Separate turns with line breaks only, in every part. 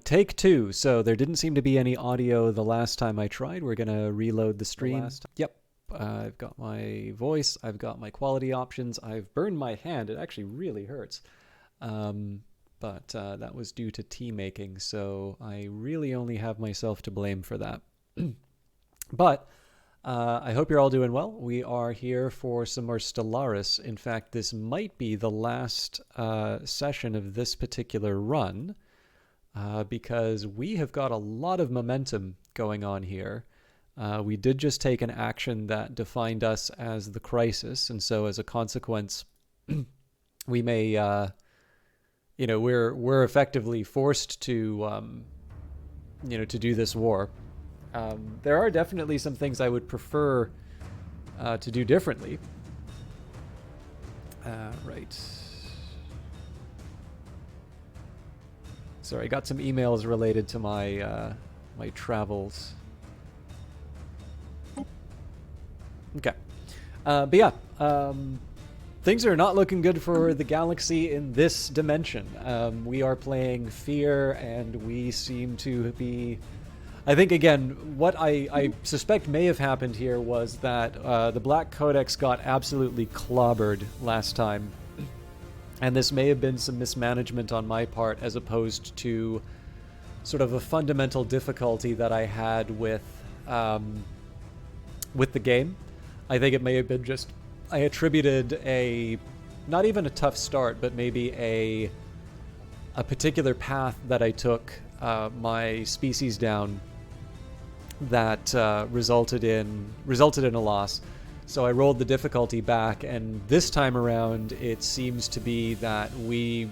Take two. So there didn't seem to be any audio the last time I tried. We're going to reload the stream. Yep. I've got my voice. I've got my quality options. I've burned my hand. It actually really hurts. But that was due to tea making. So I really only have myself to blame for that. But I hope you're all doing well. We are here for some more Stellaris. In fact, this might be the last session of this particular run. Because we have got a lot of momentum going on here. We did just take an action that defined us as the crisis, and so as a consequence, we may, we're effectively forced to, to do this war. There are definitely some things I would prefer to do differently. Right. Sorry, I got some emails related to my my travels. Okay. But yeah, things are not looking good for the galaxy in this dimension. We are playing Fear, and we seem to be... I think, again, what I suspect may have happened here was that the Black Codex got absolutely clobbered last time. And this may have been some mismanagement on my part as opposed to sort of a fundamental difficulty that I had with the game. I think it may have been just I attributed not even a tough start, but maybe a particular path that I took my species down that resulted in a loss. So I rolled the difficulty back, and this time around it seems to be that we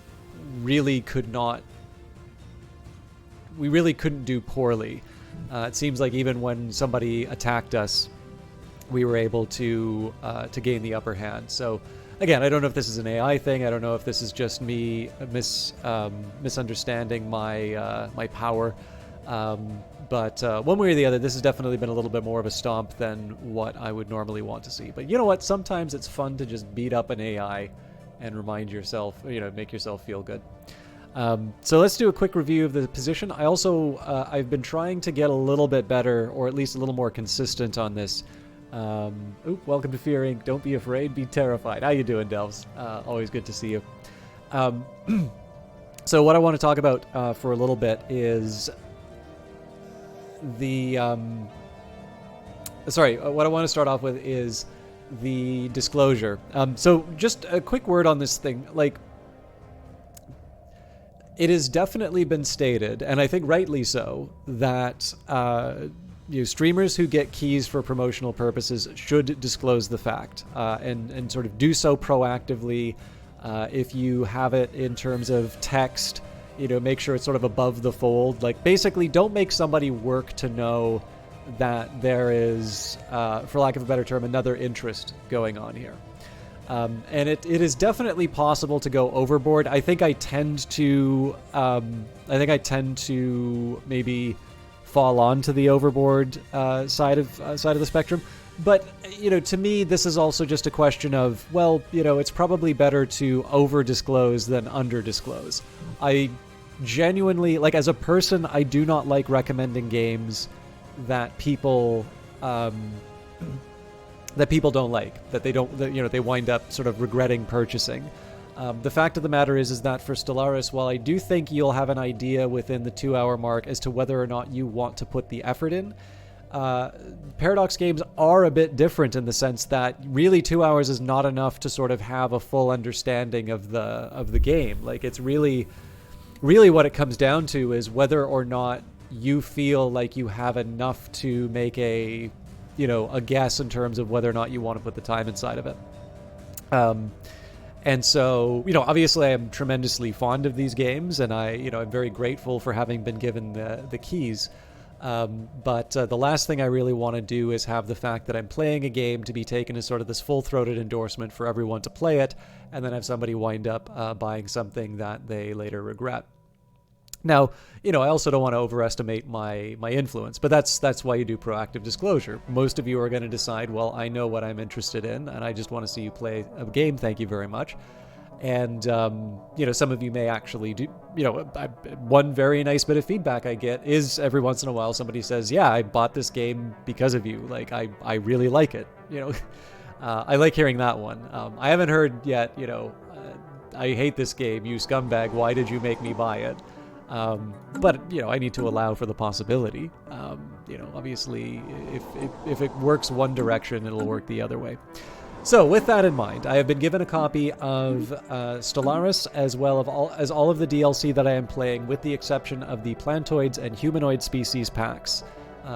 really couldn't do poorly. It seems like even when somebody attacked us, we were able to gain the upper hand. So again, I don't know if this is an AI thing. I don't know if this is just me misunderstanding my power. But one way or the other, this has definitely been a little bit more of a stomp than what I would normally want to see. But you know what? Sometimes it's fun to just beat up an AI and remind yourself, make yourself feel good. So let's do a quick review of the position. I also, I've been trying to get a little bit better, or at least a little more consistent on this. Welcome to Fear Inc. Don't be afraid, be terrified. How you doing, Delves? Always good to see you. So what I want to talk about for a little bit is what I want to start off with is the disclosure. So just a quick word on this thing. Like, it has definitely been stated, and I think rightly so, that streamers who get keys for promotional purposes should disclose the fact and sort of do so proactively. If you have it in terms of text, make sure it's sort of above the fold. Like, basically, don't make somebody work to know that there is, for lack of a better term, another interest going on here. And it is definitely possible to go overboard. I think I tend to maybe fall onto the overboard side of the spectrum. But, to me, this is also just a question of, well, it's probably better to over-disclose than under-disclose. I genuinely, like, as a person, I do not like recommending games that people don't like, that they wind up sort of regretting purchasing. The fact of the matter is that for Stellaris, while I do think you'll have an idea within the 2-hour mark as to whether or not you want to put the effort in, Paradox games are a bit different in the sense that really 2 hours is not enough to sort of have a full understanding of the game. Like, it's really what it comes down to is whether or not you feel like you have enough to make a guess in terms of whether or not you want to put the time inside of it. And so, obviously I'm tremendously fond of these games, and I'm very grateful for having been given the keys. But the last thing I really want to do is have the fact that I'm playing a game to be taken as sort of this full-throated endorsement for everyone to play it, and then have somebody wind up buying something that they later regret. Now, I also don't want to overestimate my influence, but that's why you do proactive disclosure. Most of you are going to decide, well, I know what I'm interested in, and I just want to see you play a game, thank you very much. And, some of you may actually do, one very nice bit of feedback I get is every once in a while somebody says, yeah, I bought this game because of you. Like, I really like it, I like hearing that one. I haven't heard yet, I hate this game, you scumbag, why did you make me buy it? But, I need to allow for the possibility. Obviously, if it works one direction, it'll work the other way. So, with that in mind, I have been given a copy of Stellaris, as well as all of the DLC that I am playing, with the exception of the Plantoids and Humanoid Species packs,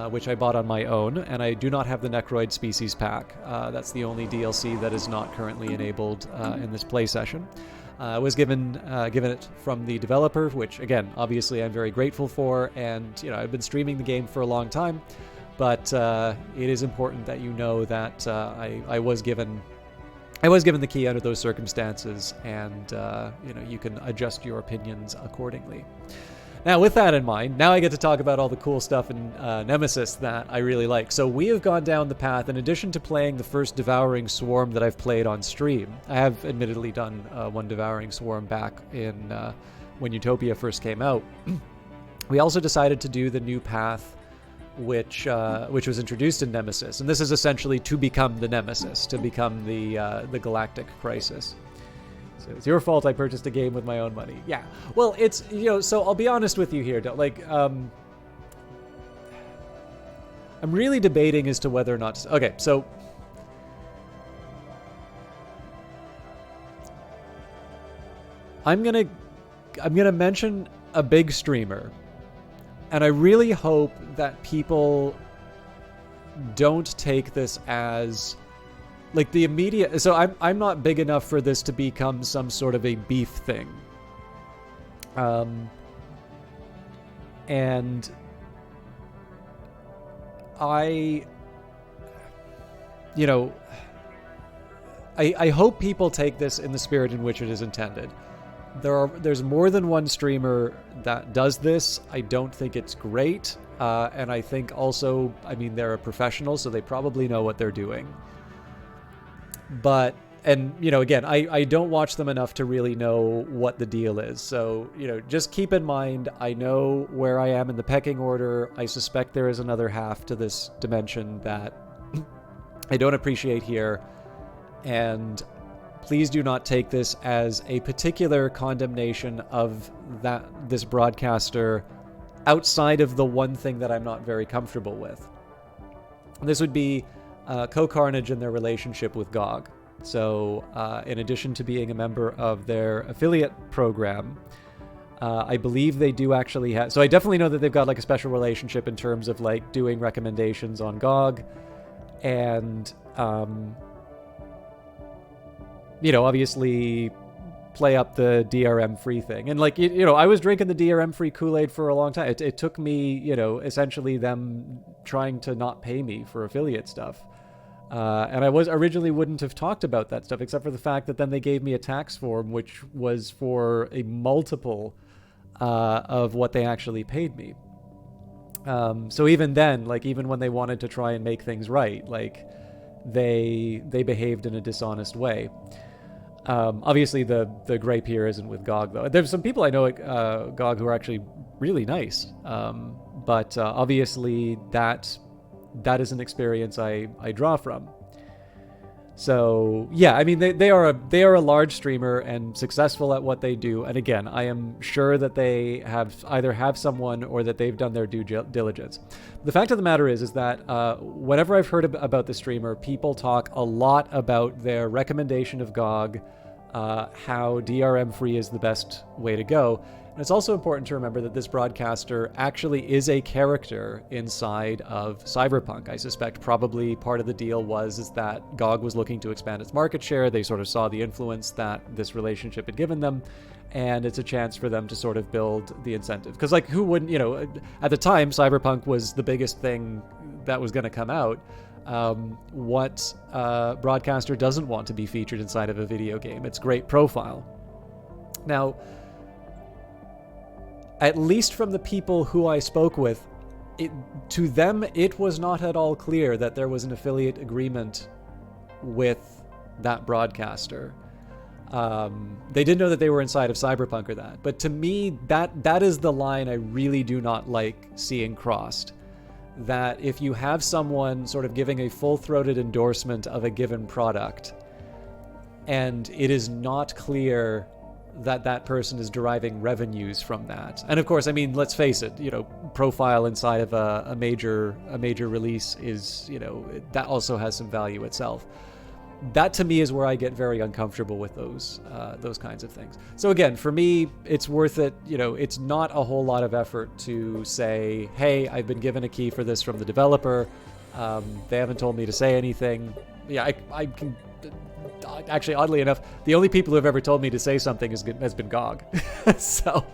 which I bought on my own, and I do not have the Necroid Species pack. That's the only DLC that is not currently enabled in this play session. I was given it from the developer, which, again, obviously I'm very grateful for, and, I've been streaming the game for a long time. But it is important that you know that I was given the key under those circumstances, and you can adjust your opinions accordingly. Now, with that in mind, now I get to talk about all the cool stuff in Nemesis that I really like. So we have gone down the path, in addition to playing the first Devouring Swarm that I've played on stream. I have admittedly done one Devouring Swarm back in when Utopia first came out. We also decided to do the new path, which was introduced in Nemesis, and this is essentially to become the Nemesis, to become the Galactic Crisis. So it's your fault I purchased a game with my own money. Yeah, well, it's so I'll be honest with you here. I'm really debating as to whether or not to, okay, so I'm gonna mention a big streamer. And I really hope that people don't take this as like the immediate. So I'm not big enough for this to become some sort of a beef thing. And I hope people take this in the spirit in which it is intended. There's more than one streamer that does this. I don't think it's great. And I think also, they're a professional, so they probably know what they're doing. But, and, again, I don't watch them enough to really know what the deal is. So, just keep in mind, I know where I am in the pecking order. I suspect there is another half to this dimension that I don't appreciate here. And please do not take this as a particular condemnation of this broadcaster outside of the one thing that I'm not very comfortable with. This would be Co-Carnage and their relationship with GOG. So in addition to being a member of their affiliate program, I believe they do actually have... So I definitely know that they've got like a special relationship in terms of like doing recommendations on GOG and... obviously play up the DRM free thing. And like, I was drinking the DRM free Kool-Aid for a long time. It took me, essentially them trying to not pay me for affiliate stuff. And I originally wouldn't have talked about that stuff, except for the fact that then they gave me a tax form, which was for a multiple of what they actually paid me. So even then, like, even when they wanted to try and make things right, like, they behaved in a dishonest way. Obviously, the gripe here isn't with GOG, though. There's some people I know at GOG who are actually really nice, but obviously that is an experience I draw from. So yeah, they are a large streamer and successful at what they do. And again, I am sure that they either have someone or that they've done their due diligence. The fact of the matter is that whenever I've heard about the streamer, people talk a lot about their recommendation of GOG, how DRM free is the best way to go. And it's also important to remember that this broadcaster actually is a character inside of Cyberpunk. I suspect probably part of the deal is that GOG was looking to expand its market share. They sort of saw the influence that this relationship had given them, and it's a chance for them to sort of build the incentive. Because, like, who wouldn't, at the time, Cyberpunk was the biggest thing that was going to come out. What broadcaster doesn't want to be featured inside of a video game? It's great profile. Now, at least from the people who I spoke with, to them, it was not at all clear that there was an affiliate agreement with that broadcaster. They didn't know that they were inside of Cyberpunk or that. But to me, that is the line I really do not like seeing crossed. That if you have someone sort of giving a full-throated endorsement of a given product, and it is not clear that that person is deriving revenues from that. And of course, I mean, let's face it, profile inside of a major release is, that also has some value itself. That to me is where I get very uncomfortable with those kinds of things. So again, for me, it's worth it. It's not a whole lot of effort to say, hey, I've been given a key for this from the developer. They haven't told me to say anything. Yeah, I can. Actually, oddly enough, the only people who have ever told me to say something has been GOG. So,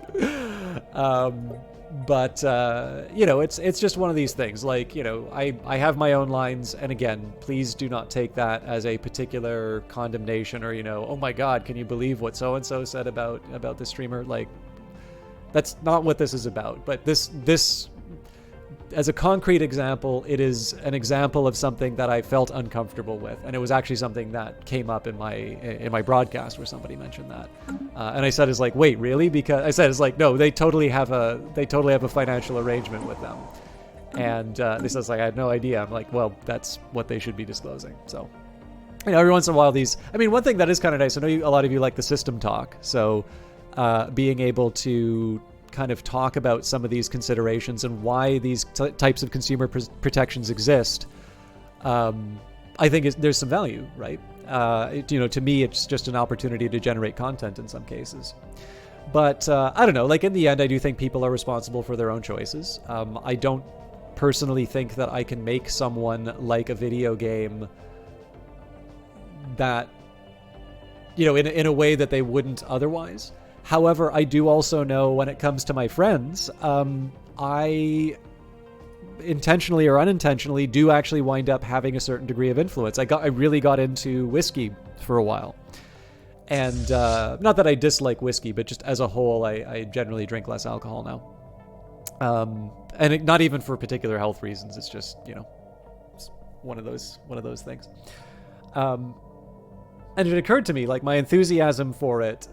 but it's just one of these things. Like, I have my own lines, and again, please do not take that as a particular condemnation or oh my God, can you believe what so and so said about this streamer? Like, that's not what this is about. But this as a concrete example, it is an example of something that I felt uncomfortable with, and it was actually something that came up in my broadcast where somebody mentioned that, and I said, "It's like, wait, really?" Because I said, "It's like, no, they totally have a financial arrangement with them," and they said, "Like, I had no idea." I'm like, "Well, that's what they should be disclosing." So, every once in a while, one thing that is kind of nice. I know a lot of you like the system talk, so being able to kind of talk about some of these considerations and why these types of consumer protections exist, I think there's some value, right? To me, it's just an opportunity to generate content in some cases. But I don't know, like in the end, I do think people are responsible for their own choices. I don't personally think that I can make someone like a video game that, in a way that they wouldn't otherwise. However, I do also know when it comes to my friends, I intentionally or unintentionally do actually wind up having a certain degree of influence. I really got into whiskey for a while. And not that I dislike whiskey, but just as a whole, I generally drink less alcohol now. And not even for particular health reasons. It's just, it's one of those things. And it occurred to me, like, my enthusiasm for it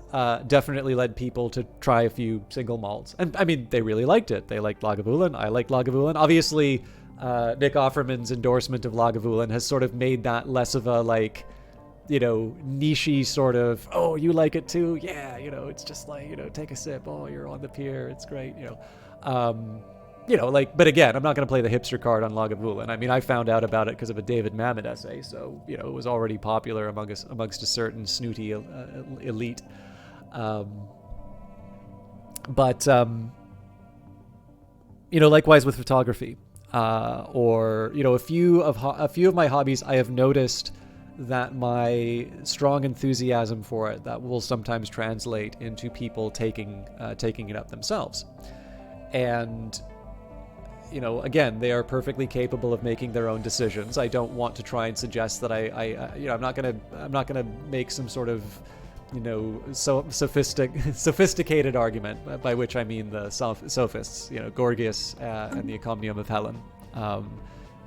definitely led people to try a few single malts. And, I mean, they really liked it. They liked Lagavulin. I liked Lagavulin. Obviously, Nick Offerman's endorsement of Lagavulin has sort of made that less of a, like, niche-y sort of, oh, you like it too? Yeah, it's just like, take a sip. Oh, you're on the pier. It's great, but again, I'm not going to play the hipster card on Lagavulin. I mean, I found out about it because of a David Mamet essay, so, it was already popular amongst a certain snooty elite. Likewise with photography, or, a few of my hobbies, I have noticed that my strong enthusiasm for it, that will sometimes translate into people taking it up themselves. And again, they are perfectly capable of making their own decisions. I don't want to try and suggest that I'm not gonna make some sort of, sophisticated argument, by which I mean the sophists, Gorgias and the encomium of Helen,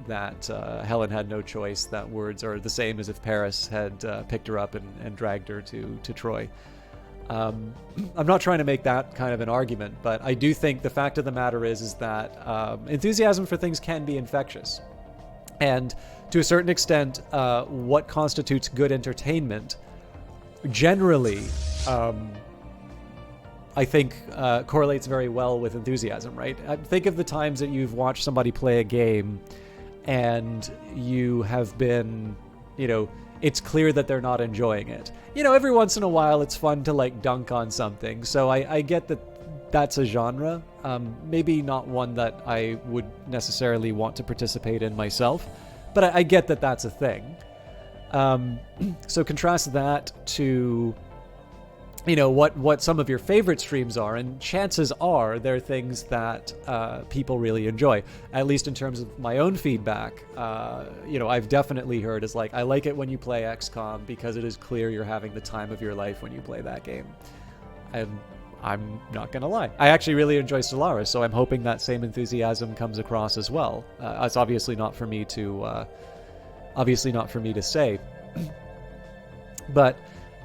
that Helen had no choice, that words are the same as if Paris had picked her up and dragged her to Troy. I'm not trying to make that kind of an argument, but I do think the fact of the matter is that enthusiasm for things can be infectious. And to a certain extent, what constitutes good entertainment generally, I think, correlates very well with enthusiasm, right? Think of the times that you've watched somebody play a game and you have been, it's clear that they're not enjoying it. Every once in a while it's fun to like dunk on something. So I get that that's a genre. Maybe not one that I would necessarily want to participate in myself, but I get that that's a thing. So contrast that to, what some of your favorite streams are, and chances are they're things that people really enjoy. At least in terms of my own feedback, I've definitely heard is like, I like it when you play XCOM because it is clear you're having the time of your life when you play that game. And I'm not gonna lie, I actually really enjoy Stellaris, so I'm hoping that same enthusiasm comes across as well. It's obviously not for me to say, but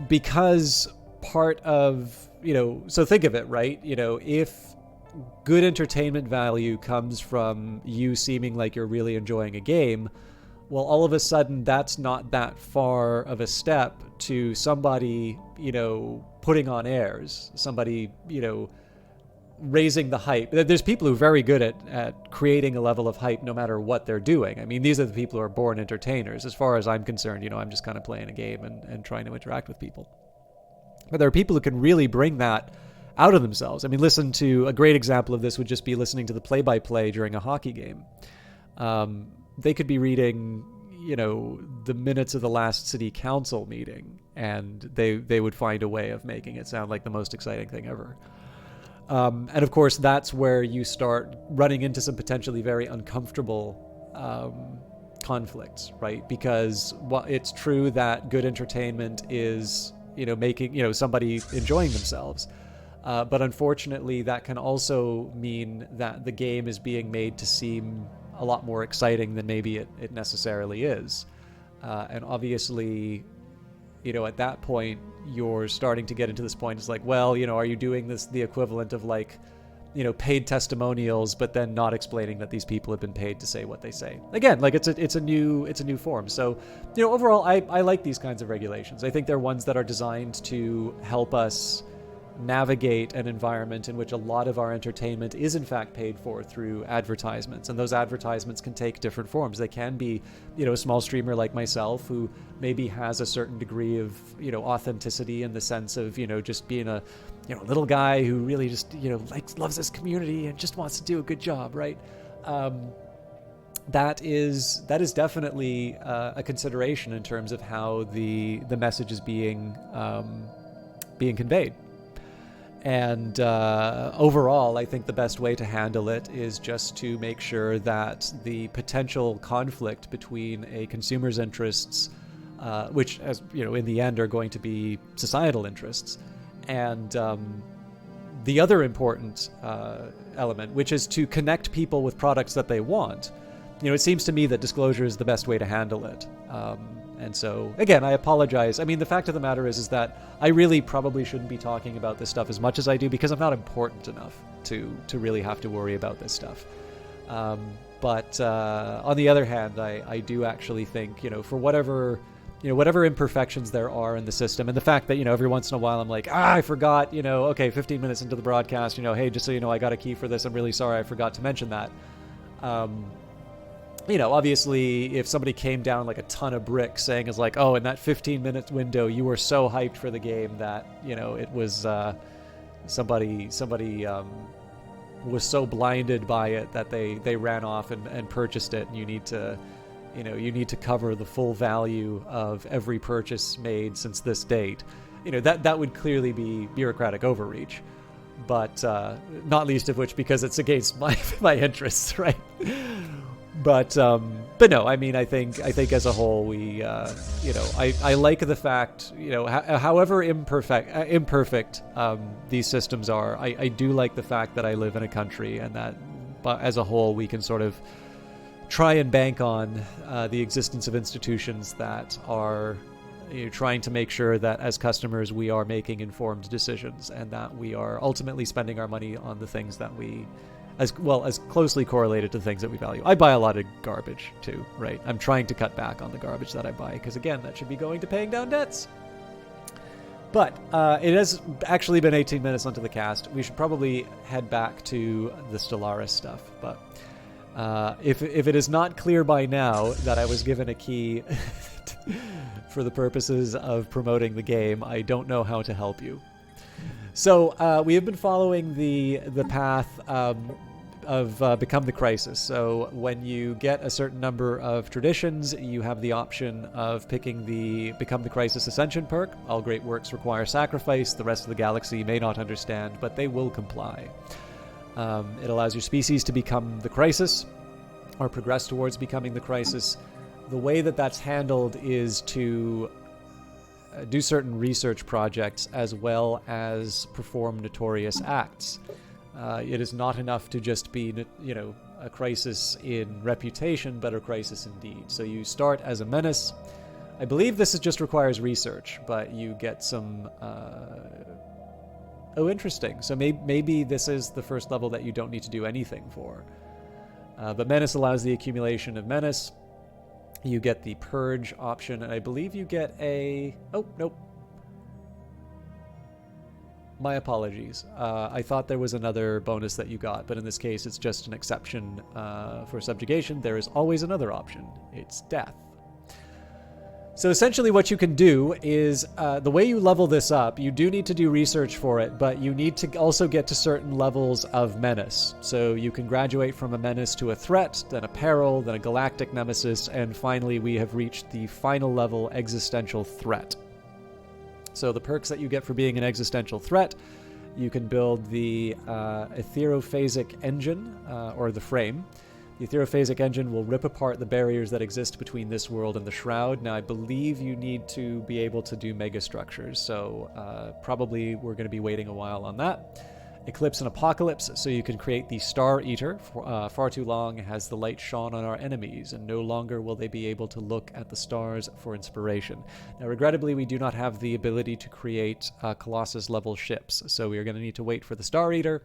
because part of, so think of it, right? If good entertainment value comes from you seeming like you're really enjoying a game, well, all of a sudden that's not that far of a step to somebody, putting on airs, somebody, raising the hype. There's people who are very good at creating a level of hype no matter what they're doing. I mean, these are the people who are born entertainers. As far as I'm concerned, I'm just kind of playing a game and trying to interact with people. But there are people who can really bring that out of themselves. I mean, listen to a great example of this would just be listening to the play-by-play during a hockey game. They could be reading, the minutes of the last city council meeting, and they would find a way of making it sound like the most exciting thing ever. And of course, that's where you start running into some potentially very uncomfortable conflicts, right? Because it's true that good entertainment is, making, somebody enjoying themselves. But unfortunately, that can also mean that the game is being made to seem a lot more exciting than maybe it necessarily is. And obviously, at that point, you're starting to get into this point. It's like, well, are you doing this the equivalent of like, paid testimonials, but then not explaining that these people have been paid to say what they say? Again, like it's a new form. So, overall, I like these kinds of regulations. I think they're ones that are designed to help us navigate an environment in which a lot of our entertainment is in fact paid for through advertisements, and those advertisements can take different forms. They can be, a small streamer like myself who maybe has a certain degree of, authenticity in the sense of, just being a, little guy who really just, loves this community and just wants to do a good job, right? That is definitely a consideration in terms of how the message is being conveyed. And overall, I think the best way to handle it is just to make sure that the potential conflict between a consumer's interests, which, as in the end are going to be societal interests, and the other important element, which is to connect people with products that they want. It seems to me that disclosure is the best way to handle it. And so, again, I apologize. I mean, the fact of the matter is that I really probably shouldn't be talking about this stuff as much as I do because I'm not important enough to really have to worry about this stuff. But on the other hand, I do actually think, for whatever imperfections there are in the system, and the fact that, every once in a while I'm like, I forgot, okay, 15 minutes into the broadcast, hey, just so you know, I got a key for this. I'm really sorry I forgot to mention that. Obviously, if somebody came down like a ton of bricks saying is like, oh, in that 15-minute window, you were so hyped for the game that, it was somebody was so blinded by it that they ran off and purchased it, and you need to cover the full value of every purchase made since this date. That would clearly be bureaucratic overreach. But not least of which because it's against my interests, right? But no, I mean, I think as a whole, we, I like the fact, however imperfect these systems are, I do like the fact that I live in a country and that, but as a whole, we can sort of try and bank on the existence of institutions that are trying to make sure that as customers we are making informed decisions and that we are ultimately spending our money on the things that we, as closely correlated to the things that we value. I buy a lot of garbage too, right? I'm trying to cut back on the garbage that I buy because, again, that should be going to paying down debts. But it has actually been 18 minutes onto the cast. We should probably head back to the Stellaris stuff. But if it is not clear by now that I was given a key for the purposes of promoting the game, I don't know how to help you. So we have been following the path of Become the Crisis. So when you get a certain number of traditions, you have the option of picking the Become the Crisis Ascension perk. All great works require sacrifice. The rest of the galaxy may not understand, but they will comply. It allows your species to become the Crisis, or progress towards becoming the Crisis. The way that that's handled is to do certain research projects as well as perform notorious acts. It is not enough to just be, a crisis in reputation, but a crisis indeed. So you start as a menace. I believe this just requires research, but you get some... Oh, interesting. So maybe this is the first level that you don't need to do anything for. But Menace allows the accumulation of Menace. You get the Purge option, and I believe you get a... Oh, nope. My apologies. I thought there was another bonus that you got, but in this case it's just an exception for subjugation. There is always another option. It's death. So essentially what you can do is, the way you level this up, you do need to do research for it, but you need to also get to certain levels of Menace. So you can graduate from a Menace to a Threat, then a Peril, then a Galactic Nemesis, and finally we have reached the final level, Existential Threat. So the perks that you get for being an Existential Threat, you can build the Etherophasic Engine, or the Frame. The Etherophasic Engine will rip apart the barriers that exist between this world and the Shroud. Now, I believe you need to be able to do megastructures, so probably we're going to be waiting a while on that. Eclipse and Apocalypse, so you can create the Star Eater. Far too long has the light shone on our enemies, and no longer will they be able to look at the stars for inspiration. Now, regrettably, we do not have the ability to create Colossus-level ships, so we are going to need to wait for the Star Eater.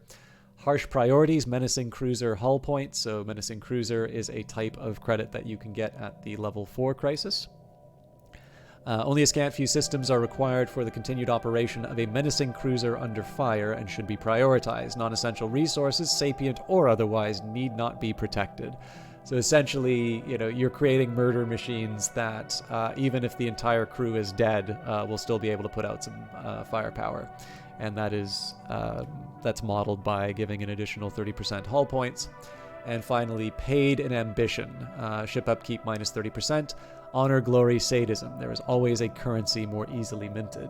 Harsh Priorities, Menacing Cruiser Hull Points. So Menacing Cruiser is a type of credit that you can get at the level 4 crisis. Only a scant few systems are required for the continued operation of a menacing cruiser under fire and should be prioritized. Non-essential resources, sapient or otherwise, need not be protected. So essentially, you're creating murder machines that, even if the entire crew is dead, will still be able to put out some firepower. And that is that's modeled by giving an additional 30% hull points. And finally, Paid in Ambition. Ship upkeep minus 30%. Honor, Glory, Sadism. There is always a currency more easily minted.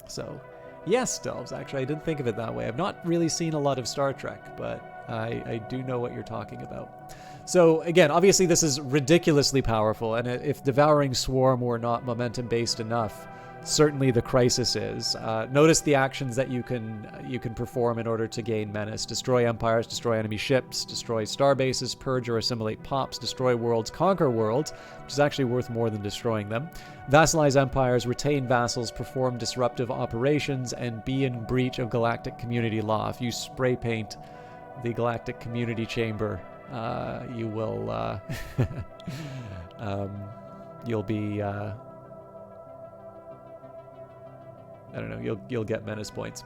So, yes, Delves, actually, I didn't think of it that way. I've not really seen a lot of Star Trek, but I do know what you're talking about. So, again, obviously this is ridiculously powerful, and if Devouring Swarm were not momentum-based enough, certainly the Crisis is. Notice the actions that you can perform in order to gain Menace. Destroy empires, destroy enemy ships, destroy star bases, purge or assimilate pops, destroy worlds, conquer worlds, which is actually worth more than destroying them. Vassalize empires, retain vassals, perform disruptive operations, and be in breach of galactic community law. If you spray paint the galactic community chamber, you will you'll be I don't know, you'll get Menace points.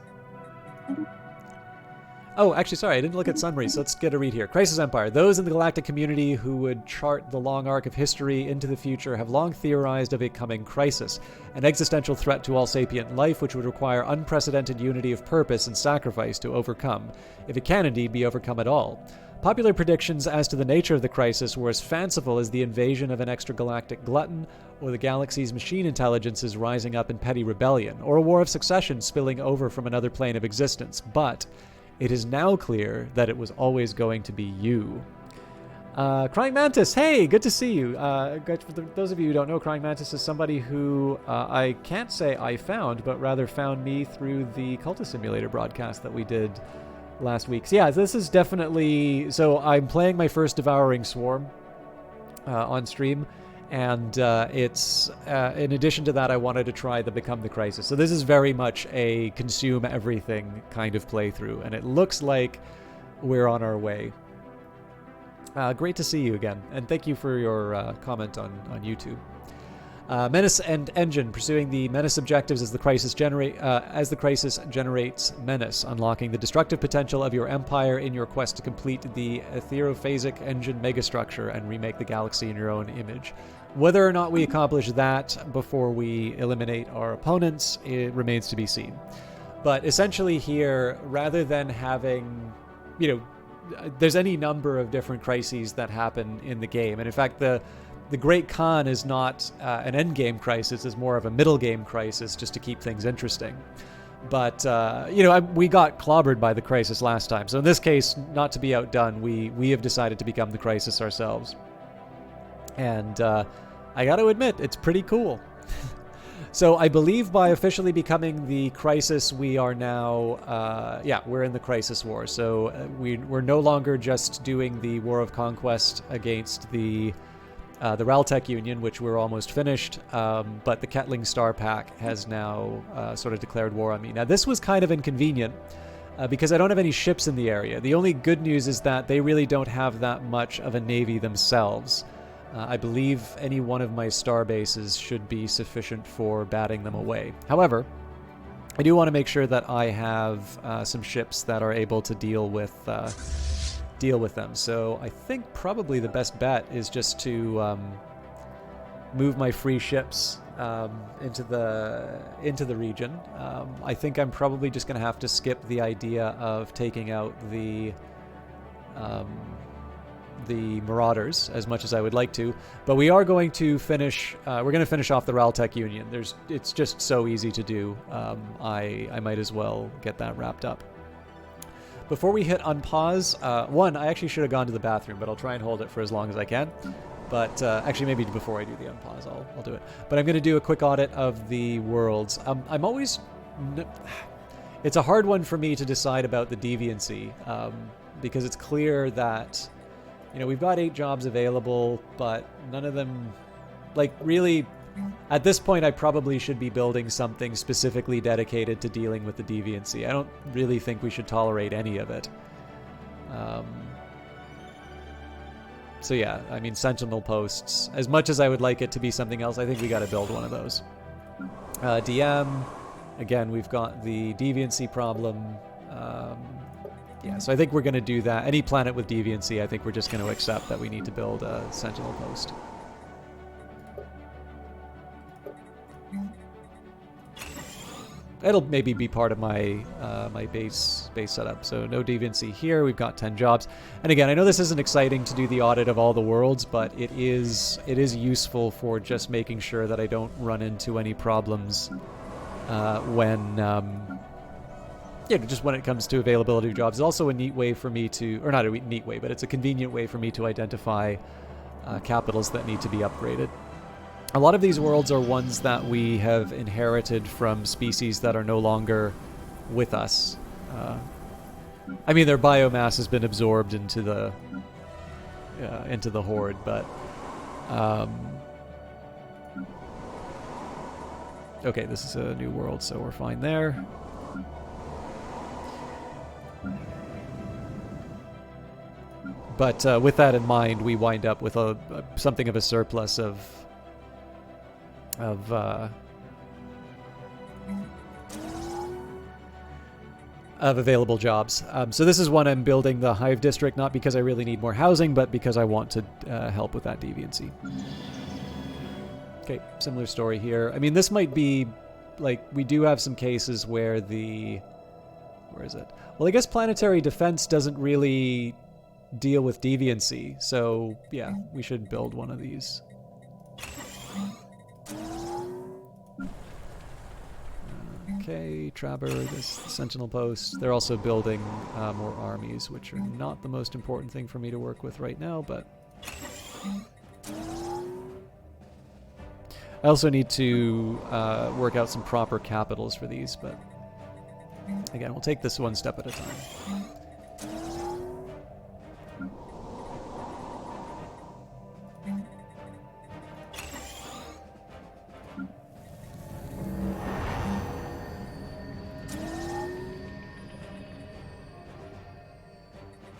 Oh, actually, sorry, I didn't look at summaries, so let's get a read here. Crisis Empire. Those in the galactic community who would chart the long arc of history into the future have long theorized of a coming crisis, an existential threat to all sapient life which would require unprecedented unity of purpose and sacrifice to overcome, if it can indeed be overcome at all. Popular predictions as to the nature of the crisis were as fanciful as the invasion of an extragalactic glutton, or the galaxy's machine intelligences rising up in petty rebellion, or a war of succession spilling over from another plane of existence. But it is now clear that it was always going to be you. Crying Mantis, hey, good to see you. For those of you who don't know, Crying Mantis is somebody who I can't say I found, but rather found me through the Cultist Simulator broadcast that we did last week. So yeah, this is definitely... So I'm playing my first Devouring Swarm on stream, and it's... in addition to that, I wanted to try the Become the Crisis. So this is very much a consume everything kind of playthrough, and it looks like we're on our way. Great to see you again, and thank you for your comment on YouTube. Menace and Engine, pursuing the Menace objectives as the Crisis generates Menace, unlocking the destructive potential of your empire in your quest to complete the Etherophasic Engine megastructure and remake the galaxy in your own image. Whether or not we accomplish that before we eliminate our opponents, it remains to be seen. But essentially here, rather than having, there's any number of different crises that happen in the game, and in fact the Great Khan is not an endgame crisis, it's more of a middle game crisis just to keep things interesting. But, we got clobbered by the crisis last time. So in this case, not to be outdone, we have decided to become the crisis ourselves. And I got to admit, it's pretty cool. So I believe by officially becoming the crisis, we are now, we're in the crisis war. So we're no longer just doing the war of conquest against the the Raltech Union, which we're almost finished, but the Ketling Star Pack has now sort of declared war on me. Now, this was kind of inconvenient because I don't have any ships in the area. The only good news is that they really don't have that much of a navy themselves. I believe any one of my star bases should be sufficient for batting them away. However, I do want to make sure that I have some ships that are able to deal with them. So I think probably the best bet is just to move my free ships into the region. I think I'm probably just going to have to skip the idea of taking out the Marauders as much as I would like to, but we are going to finish. We're going to finish off the Raltech Union. It's just so easy to do. I might as well get that wrapped up. Before we hit unpause, I actually should have gone to the bathroom, but I'll try and hold it for as long as I can. But actually, maybe before I do the unpause, I'll do it. But I'm going to do a quick audit of the worlds. I'm always... It's a hard one for me to decide about the deviancy, because it's clear that, we've got 8 jobs available, but none of them... really... At this point, I probably should be building something specifically dedicated to dealing with the deviancy. I don't really think we should tolerate any of it. So yeah, I mean, sentinel posts. As much as I would like it to be something else, I think we got to build one of those. DM, again, we've got the deviancy problem. Yeah, so I think we're going to do that. Any planet with deviancy, I think we're just going to accept that we need to build a sentinel post. It'll maybe be part of my my base setup. So no deviancy here. We've got 10 jobs. And again, I know this isn't exciting to do the audit of all the worlds, but it is useful for just making sure that I don't run into any problems when just when it comes to availability of jobs. It's also a neat way for me to, or not a neat way, but it's a convenient way for me to identify capitals that need to be upgraded. A lot of these worlds are ones that we have inherited from species that are no longer with us. I mean, their biomass has been absorbed into the horde, but okay, this is a new world, so we're fine there. But with that in mind, we wind up with something of a surplus of available jobs. So this is one I'm building the Hive District, not because I really need more housing, but because I want to help with that deviancy. Okay, similar story here. I mean, this might be, we do have some cases where where is it? Well, I guess planetary defense doesn't really deal with deviancy, so yeah, we should build one of these. Okay, Trabber, this Sentinel post. They're also building more armies, which are not the most important thing for me to work with right now, but... I also need to work out some proper capitals for these, but... Again, we'll take this one step at a time.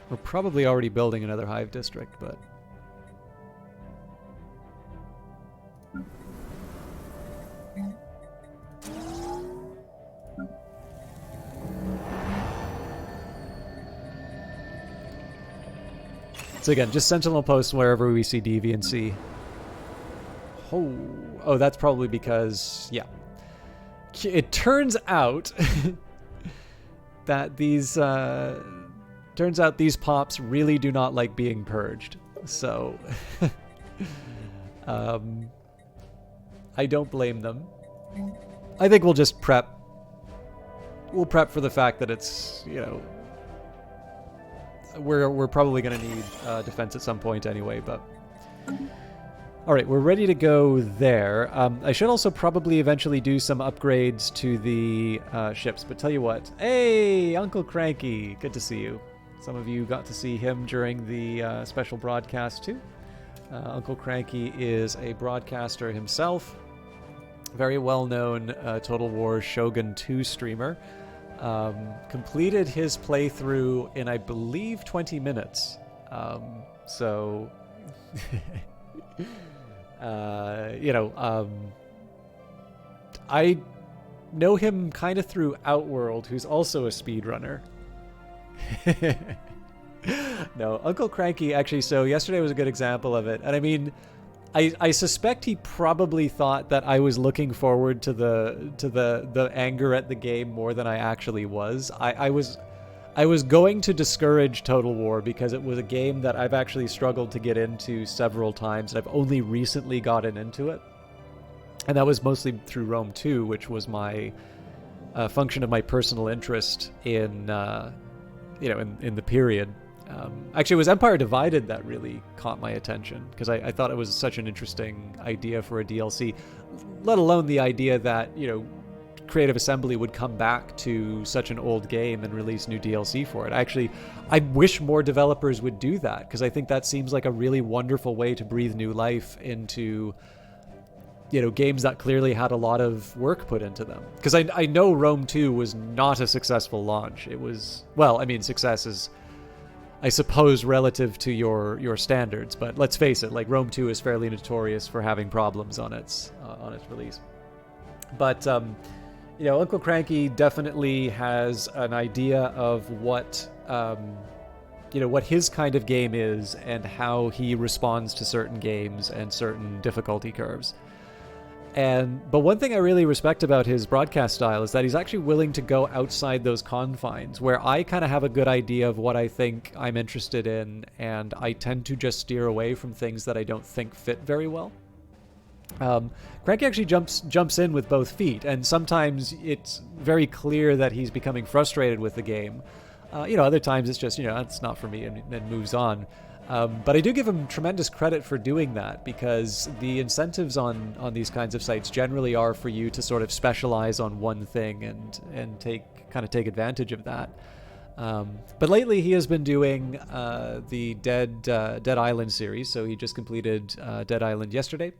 We're probably already building another Hive District, but... So again, just Sentinel posts wherever we see deviancy. Oh, that's probably because, yeah. It turns out that these... Turns out these pops really do not like being purged, so I don't blame them. I think we'll just prep. We'll prep for the fact that it's, we're probably going to need defense at some point anyway, but... Alright, we're ready to go there. I should also probably eventually do some upgrades to the ships, but tell you what. Hey, Uncle Cranky! Good to see you. Some of you got to see him during the special broadcast too. Uncle Cranky is a broadcaster himself, very well-known Total War Shogun 2 streamer. Completed his playthrough in, I believe, 20 minutes. So, I know him kind of through Outworld, who's also a speedrunner. No, Uncle Cranky, actually, so yesterday was a good example of it. And I mean, I suspect he probably thought that I was looking forward to the anger at the game more than I actually was. I was going to discourage Total War because it was a game that I've actually struggled to get into several times, and I've only recently gotten into it. And that was mostly through Rome 2, which was my function of my personal interest in the period. Actually, it was Empire Divided that really caught my attention, because I thought it was such an interesting idea for a DLC, let alone the idea that, Creative Assembly would come back to such an old game and release new DLC for it. I wish more developers would do that, because I think that seems like a really wonderful way to breathe new life into games that clearly had a lot of work put into them. Because I know Rome 2 was not a successful launch. It was, well, I mean, success is, I suppose, relative to your standards, but let's face it, like, Rome 2 is fairly notorious for having problems on its release. But Uncle Cranky definitely has an idea of what what his kind of game is and how he responds to certain games and certain difficulty curves. But one thing I really respect about his broadcast style is that he's actually willing to go outside those confines, where I kind of have a good idea of what I think I'm interested in, and I tend to just steer away from things that I don't think fit very well. Cranky actually jumps in with both feet, and sometimes it's very clear that he's becoming frustrated with the game. Other times it's just, it's not for me, and then moves on. But I do give him tremendous credit for doing that, because the incentives on these kinds of sites generally are for you to sort of specialize on one thing and take advantage of that. But lately he has been doing the Dead Island series, so he just completed Dead Island yesterday.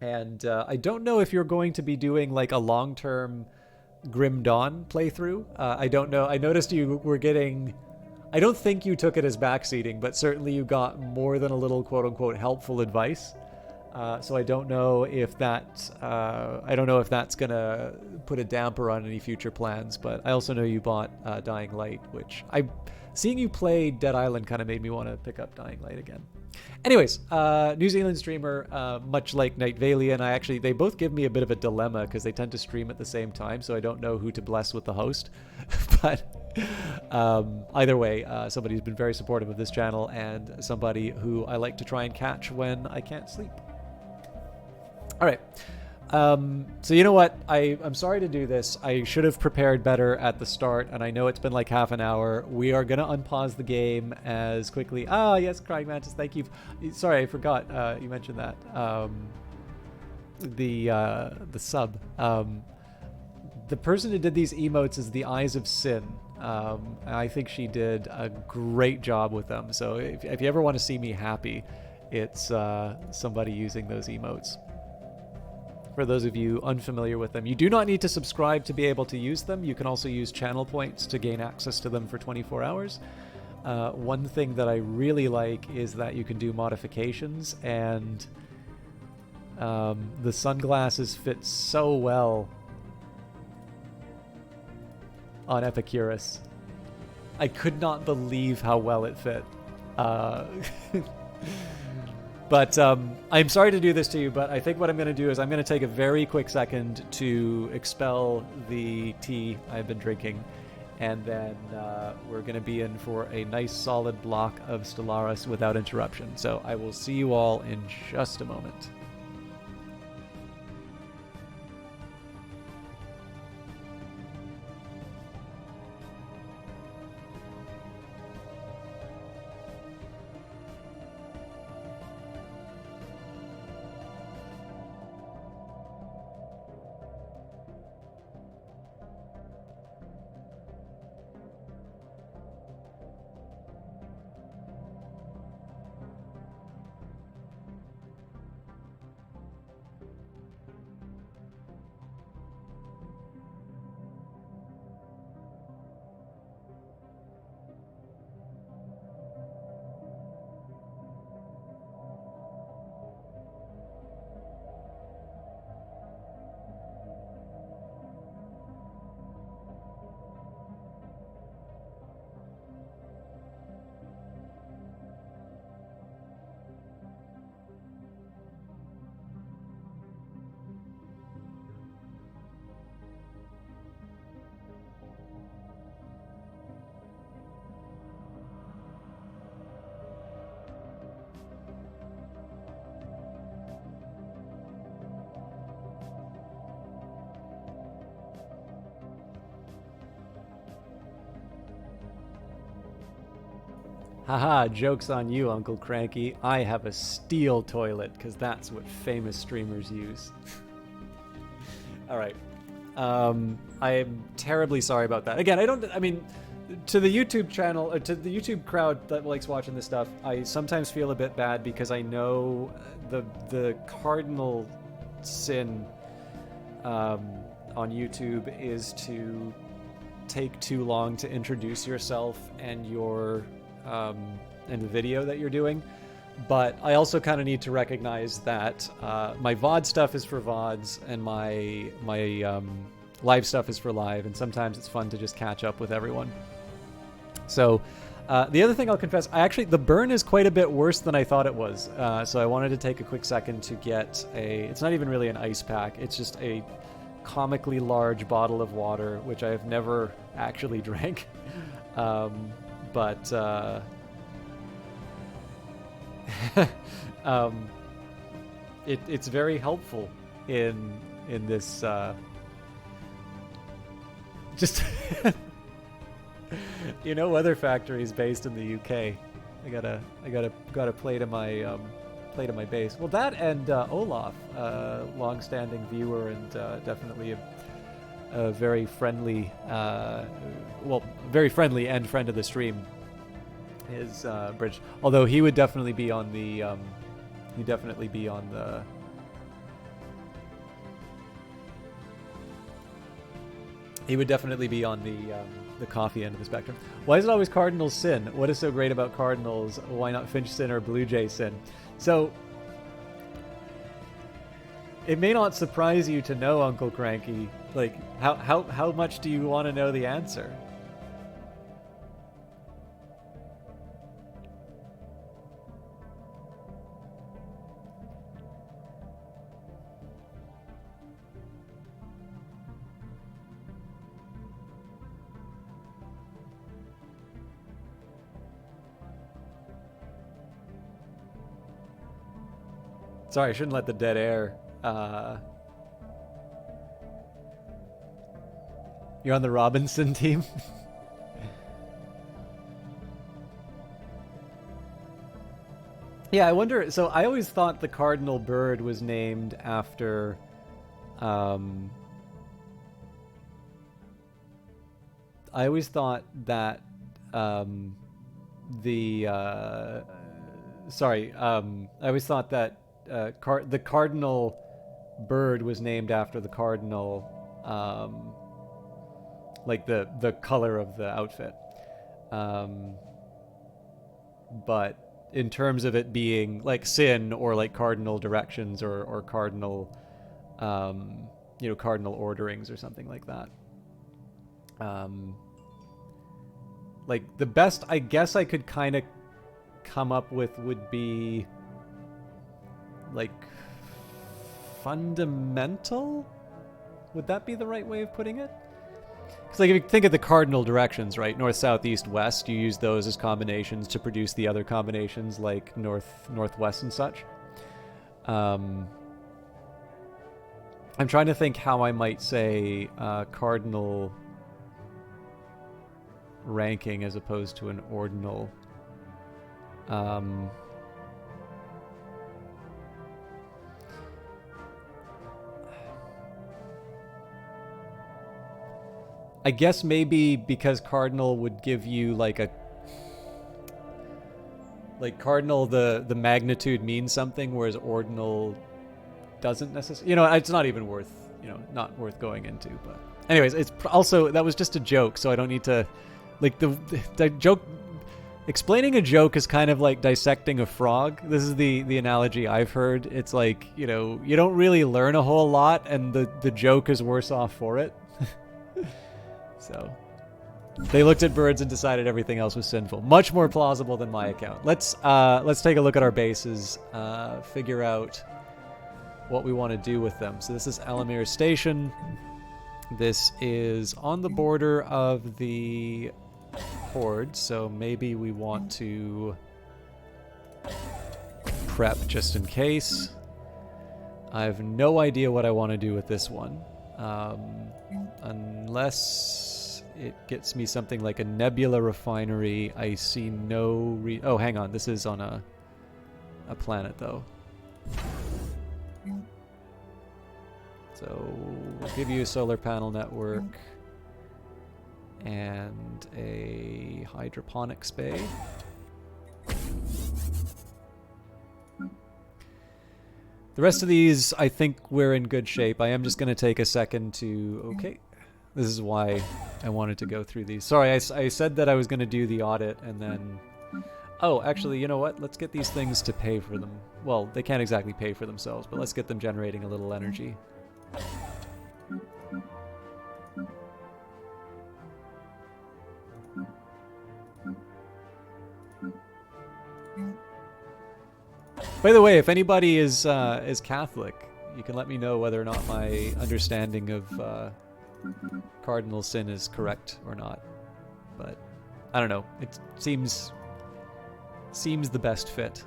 And I don't know if you're going to be doing like a long-term Grim Dawn playthrough. I don't know. I noticed you were getting... I don't think you took it as backseating, but certainly you got more than a little quote-unquote helpful advice. So I don't know if that's gonna put a damper on any future plans. But I also know you bought Dying Light, which seeing you play Dead Island kind of made me want to pick up Dying Light again. Anyways, New Zealand streamer, much like Night Valiant, they both give me a bit of a dilemma because they tend to stream at the same time, so I don't know who to bless with the host. But either way, somebody who's been very supportive of this channel and somebody who I like to try and catch when I can't sleep. All right. So you know what? I'm sorry to do this. I should have prepared better at the start, and I know it's been like half an hour. We are going to unpause the game as quickly. Ah, yes, Crying Mantis, thank you. Sorry, I forgot you mentioned that. The sub. The person who did these emotes is the Eyes of Sin. I think she did a great job with them. So if you ever want to see me happy, it's somebody using those emotes. For those of you unfamiliar with them, you do not need to subscribe to be able to use them. You can also use channel points to gain access to them for 24 hours. One thing that I really like is that you can do modifications, and the sunglasses fit so well on Epicurus. I could not believe how well it fit. But I'm sorry to do this to you, but I think what I'm going to do is I'm going to take a very quick second to expel the tea I've been drinking, and then we're going to be in for a nice solid block of Stellaris without interruption. So I will see you all in just a moment. Haha, joke's on you, Uncle Cranky. I have a steel toilet, because that's what famous streamers use. Alright. I'm terribly sorry about that. Again, I mean, to the YouTube channel, to the YouTube crowd that likes watching this stuff, I sometimes feel a bit bad because I know the cardinal sin on YouTube is to take too long to introduce yourself and your and the video that you're doing. But I also kind of need to recognize that my VOD stuff is for VODs and my live stuff is for live, and sometimes it's fun to just catch up with everyone. So the other thing I'll confess, the burn is quite a bit worse than I thought it was. So I wanted to take a quick second to get it's not even really an ice pack, it's just a comically large bottle of water, which I have never actually drank. It's very helpful in this just you know, Weather Factory is based in the UK. I got a play to my base. Well, that and Olaf, long-standing viewer and definitely a very friendly, very friendly and friend of the stream. Is British, although he would definitely be on the the coffee end of the spectrum. Why is it always Cardinals sin? What is so great about Cardinals? Why not Finch sin or Blue Jay sin? So it may not surprise you to know, Uncle Cranky, like how much do you want to know the answer? Sorry, I shouldn't let the dead air. You're on the Robinson team? Yeah, I wonder. So I always thought the cardinal bird was named after. I always thought that I always thought that the cardinal bird was named after the cardinal, like the color of the outfit. But in terms of it being like sin or like cardinal directions or cardinal, cardinal orderings or something like that. Like the best I guess I could kind of come up with would be like fundamental? Would that be the right way of putting it? Because like if you think of the cardinal directions, right? North, south, east, west, you use those as combinations to produce the other combinations like north, northwest and such. I'm trying to think how I might say cardinal ranking as opposed to an ordinal. I guess maybe because cardinal would give you like cardinal the magnitude means something, whereas ordinal doesn't necessarily. It's not even worth not worth going into. But anyways, it's also that was just a joke, so I don't need to like the joke. Explaining a joke is kind of like dissecting a frog. This is the analogy I've heard. It's like you don't really learn a whole lot, and the joke is worse off for it. So they looked at birds and decided everything else was sinful. Much more plausible than my account. Let's take a look at our bases, figure out what we want to do with them. So this is Alamir Station. This is on the border of the Horde, so maybe we want to prep just in case. I have no idea what I want to do with this one. Unless it gets me something like a nebula refinery. I see no oh, hang on. This is on a planet, though. So we'll give you a solar panel network and a hydroponics bay. The rest of these, I think we're in good shape. I am just going to take a second to... Okay. This is why I wanted to go through these. Sorry, I said that I was going to do the audit and then... Oh, actually, you know what? Let's get these things to pay for them. Well, they can't exactly pay for themselves, but let's get them generating a little energy. By the way, if anybody is Catholic, you can let me know whether or not my understanding of cardinal sin is correct or not. But I don't know. It seems the best fit.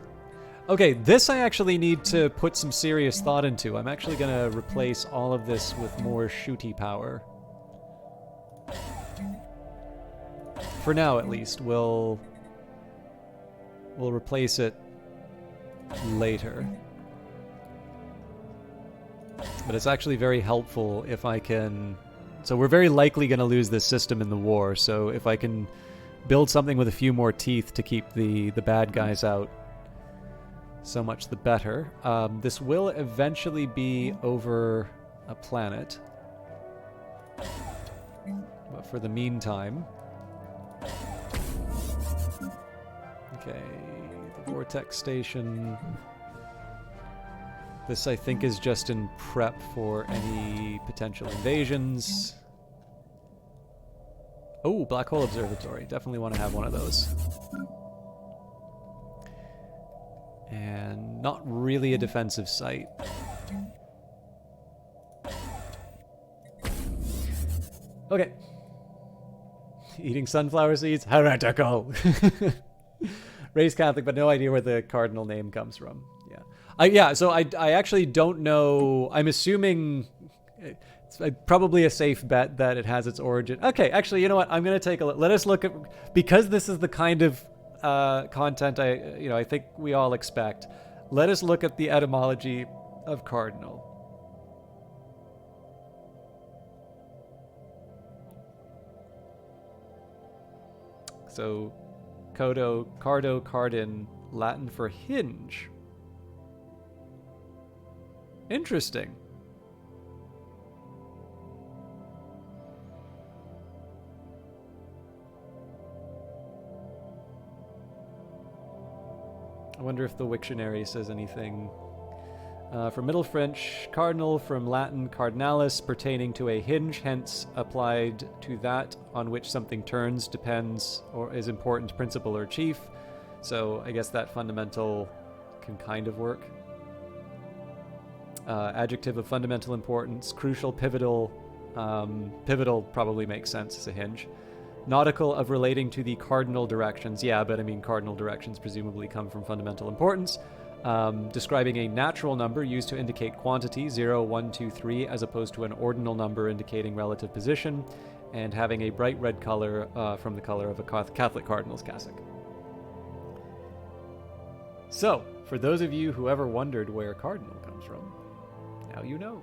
Okay, this I actually need to put some serious thought into. I'm actually going to replace all of this with more shooty power. For now, at least, we'll replace it later. But it's actually very helpful if I can... So we're very likely going to lose this system in the war, so if I can build something with a few more teeth to keep the bad guys out, so much the better. This will eventually be over a planet. But for the meantime... Okay, the Vortex Station. This, I think, is just in prep for any potential invasions. Oh, Black Hole Observatory. Definitely want to have one of those. And not really a defensive site. Okay. Eating sunflower seeds? Heretical! Raised Catholic, but no idea where the cardinal name comes from. Yeah. So I actually don't know. I'm assuming it's probably a safe bet that it has its origin. Okay, actually, you know what? I'm going to take a look. Let us look at... Because this is the kind of content I think we all expect. Let us look at the etymology of cardinal. So, cardo, cardin, Latin for hinge. Interesting. I wonder if the Wiktionary says anything. From Middle French, cardinal, from Latin cardinalis, pertaining to a hinge, hence applied to that on which something turns, depends, or is important, principal, or chief. So I guess that fundamental can kind of work. Adjective of fundamental importance, crucial, pivotal. Pivotal probably makes sense as a hinge. Nautical, of relating to the cardinal directions. Yeah, but I mean cardinal directions presumably come from fundamental importance. Describing a natural number used to indicate quantity, 0, 1, 2, 3, as opposed to an ordinal number indicating relative position, and having a bright red color from the color of a Catholic cardinal's cassock. So, for those of you who ever wondered where cardinal comes from, now you know.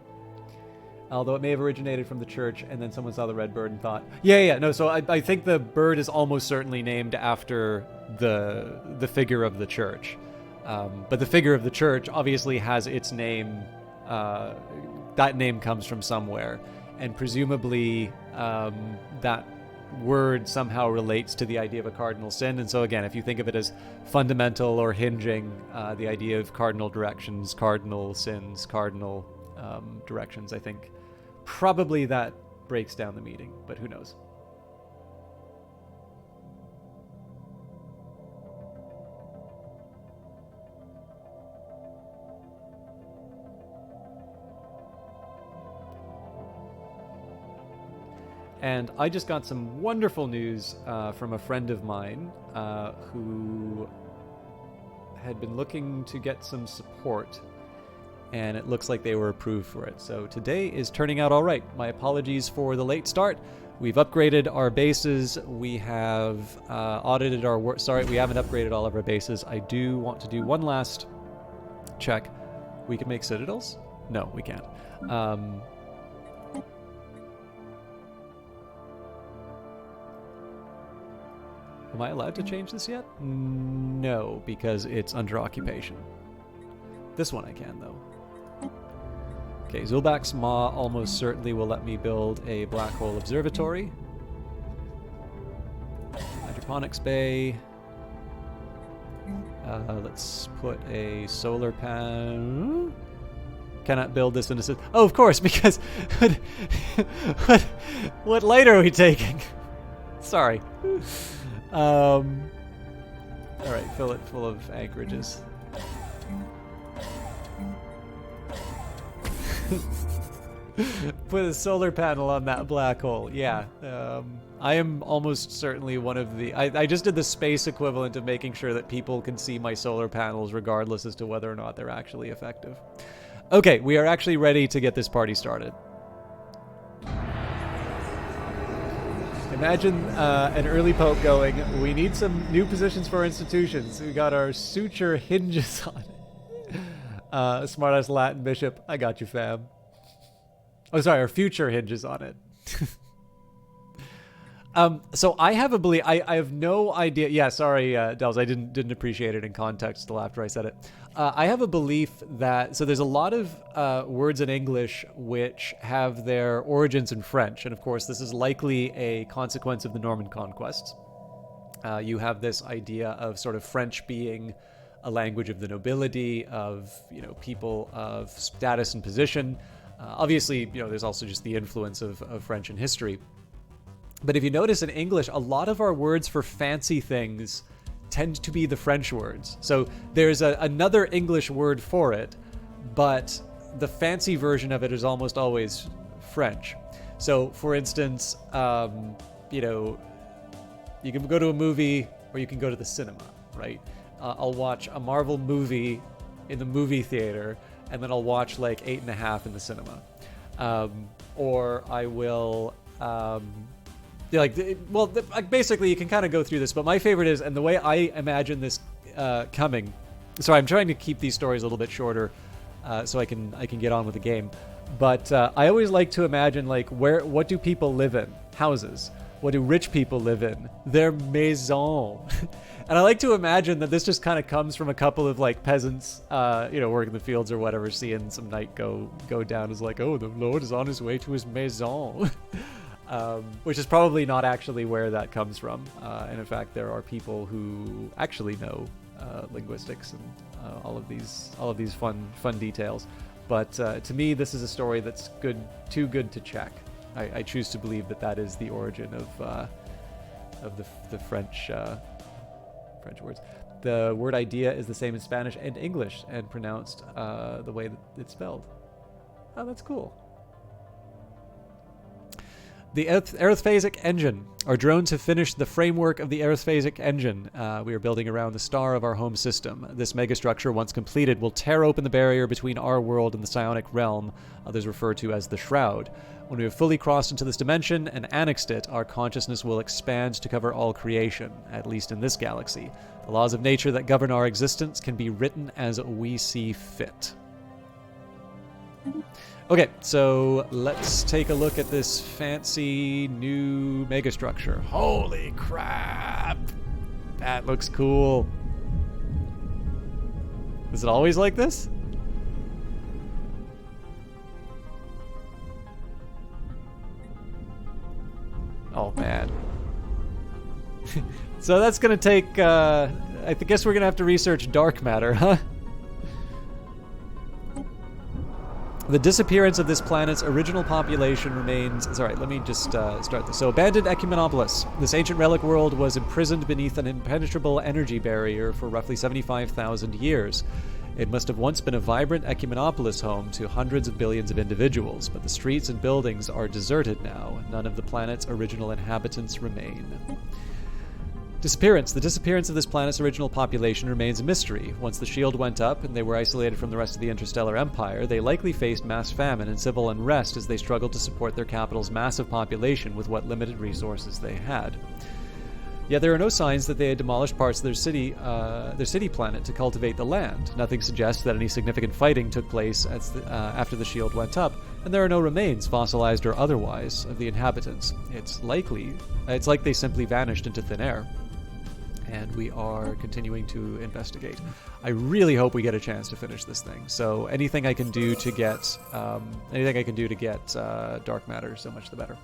Although it may have originated from the church, and then someone saw the red bird and thought, no, so I think the bird is almost certainly named after the figure of the church. But the figure of the church obviously has its name, that name comes from somewhere, and presumably that word somehow relates to the idea of a cardinal sin. And so again, if you think of it as fundamental or hinging, the idea of cardinal directions, cardinal sins, cardinal directions, I think probably that breaks down the meaning, but who knows. And I just got some wonderful news from a friend of mine who had been looking to get some support, and it looks like they were approved for it. So today is turning out all right. My apologies for the late start. We've upgraded our bases. We have audited our work. Sorry, we haven't upgraded all of our bases. I do want to do one last check. We can make citadels? No, we can't. Am I allowed to change this yet? No, because it's under occupation. This one I can, though. Okay, Zulbak's Maw almost certainly will let me build a black hole observatory. Hydroponics Bay. Let's put a solar panel. Cannot build this in a... Oh, of course, because... what light are we taking? Sorry. Alright, fill it full of anchorages. Put a solar panel on that black hole. Yeah. I am almost certainly one of the... I just did the space equivalent of making sure that people can see my solar panels regardless as to whether or not they're actually effective. Okay, we are actually ready to get this party started. Imagine an early pope going, we need some new positions for our institutions. We got our suture hinges on it. Smart-ass Latin bishop, I got you, fam. Oh, sorry, our future hinges on it. So I have a belief, I have no idea. Yeah, sorry, Dels, I didn't appreciate it in context till after I said it. I have a belief that, so there's a lot of words in English which have their origins in French. And of course, this is likely a consequence of the Norman conquests. You have this idea of sort of French being a language of the nobility, of, people of status and position. Obviously, there's also just the influence of French in history. But if you notice in English, a lot of our words for fancy things tend to be the French words. So there's another English word for it, but the fancy version of it is almost always French. So, for instance, you can go to a movie or you can go to the cinema, right? I'll watch a Marvel movie in the movie theater, and then I'll watch like 8.5 in the cinema. Or I will... basically you can kind of go through this, but my favorite is, and the way I imagine this coming, sorry, I'm trying to keep these stories a little bit shorter so I can get on with the game, but I always like to imagine, like, what do people live in? Houses. What do rich people live in? Their maison. And I like to imagine that this just kind of comes from a couple of, like, peasants, working the fields or whatever, seeing some night go down, is like, oh, the Lord is on his way to his maison. Which is probably not actually where that comes from. And in fact, there are people who actually know linguistics and all of these fun details. But to me, this is a story that's too good to check. I choose to believe that is the origin of the French words. The word idea is the same in Spanish and English, and pronounced the way that it's spelled. Oh, that's cool. The Aerophasic engine. Our drones have finished the framework of the Aerophasic engine. We are building around the star of our home system. This megastructure, once completed, will tear open the barrier between our world and the psionic realm, others refer to as the Shroud. When we have fully crossed into this dimension and annexed it, our consciousness will expand to cover all creation, at least in this galaxy. The laws of nature that govern our existence can be written as we see fit. Okay, so let's take a look at this fancy new megastructure. Holy crap! That looks cool. Is it always like this? Oh, man. So that's gonna take, I guess we're gonna have to research dark matter, huh? The disappearance of this planet's original population remains... Sorry, let me just start this. So, abandoned Ecumenopolis. This ancient relic world was imprisoned beneath an impenetrable energy barrier for roughly 75,000 years. It must have once been a vibrant Ecumenopolis home to hundreds of billions of individuals, but the streets and buildings are deserted now. None of the planet's original inhabitants remain. Disappearance. The disappearance of this planet's original population remains a mystery. Once the shield went up and they were isolated from the rest of the interstellar empire, they likely faced mass famine and civil unrest as they struggled to support their capital's massive population with what limited resources they had. Yet there are no signs that they had demolished parts of their city planet to cultivate the land. Nothing suggests that any significant fighting took place after the shield went up, and there are no remains, fossilized or otherwise, of the inhabitants. It's like they simply vanished into thin air. And we are continuing to investigate. I really hope we get a chance to finish this thing. So anything I can do to get dark matter, so much the better.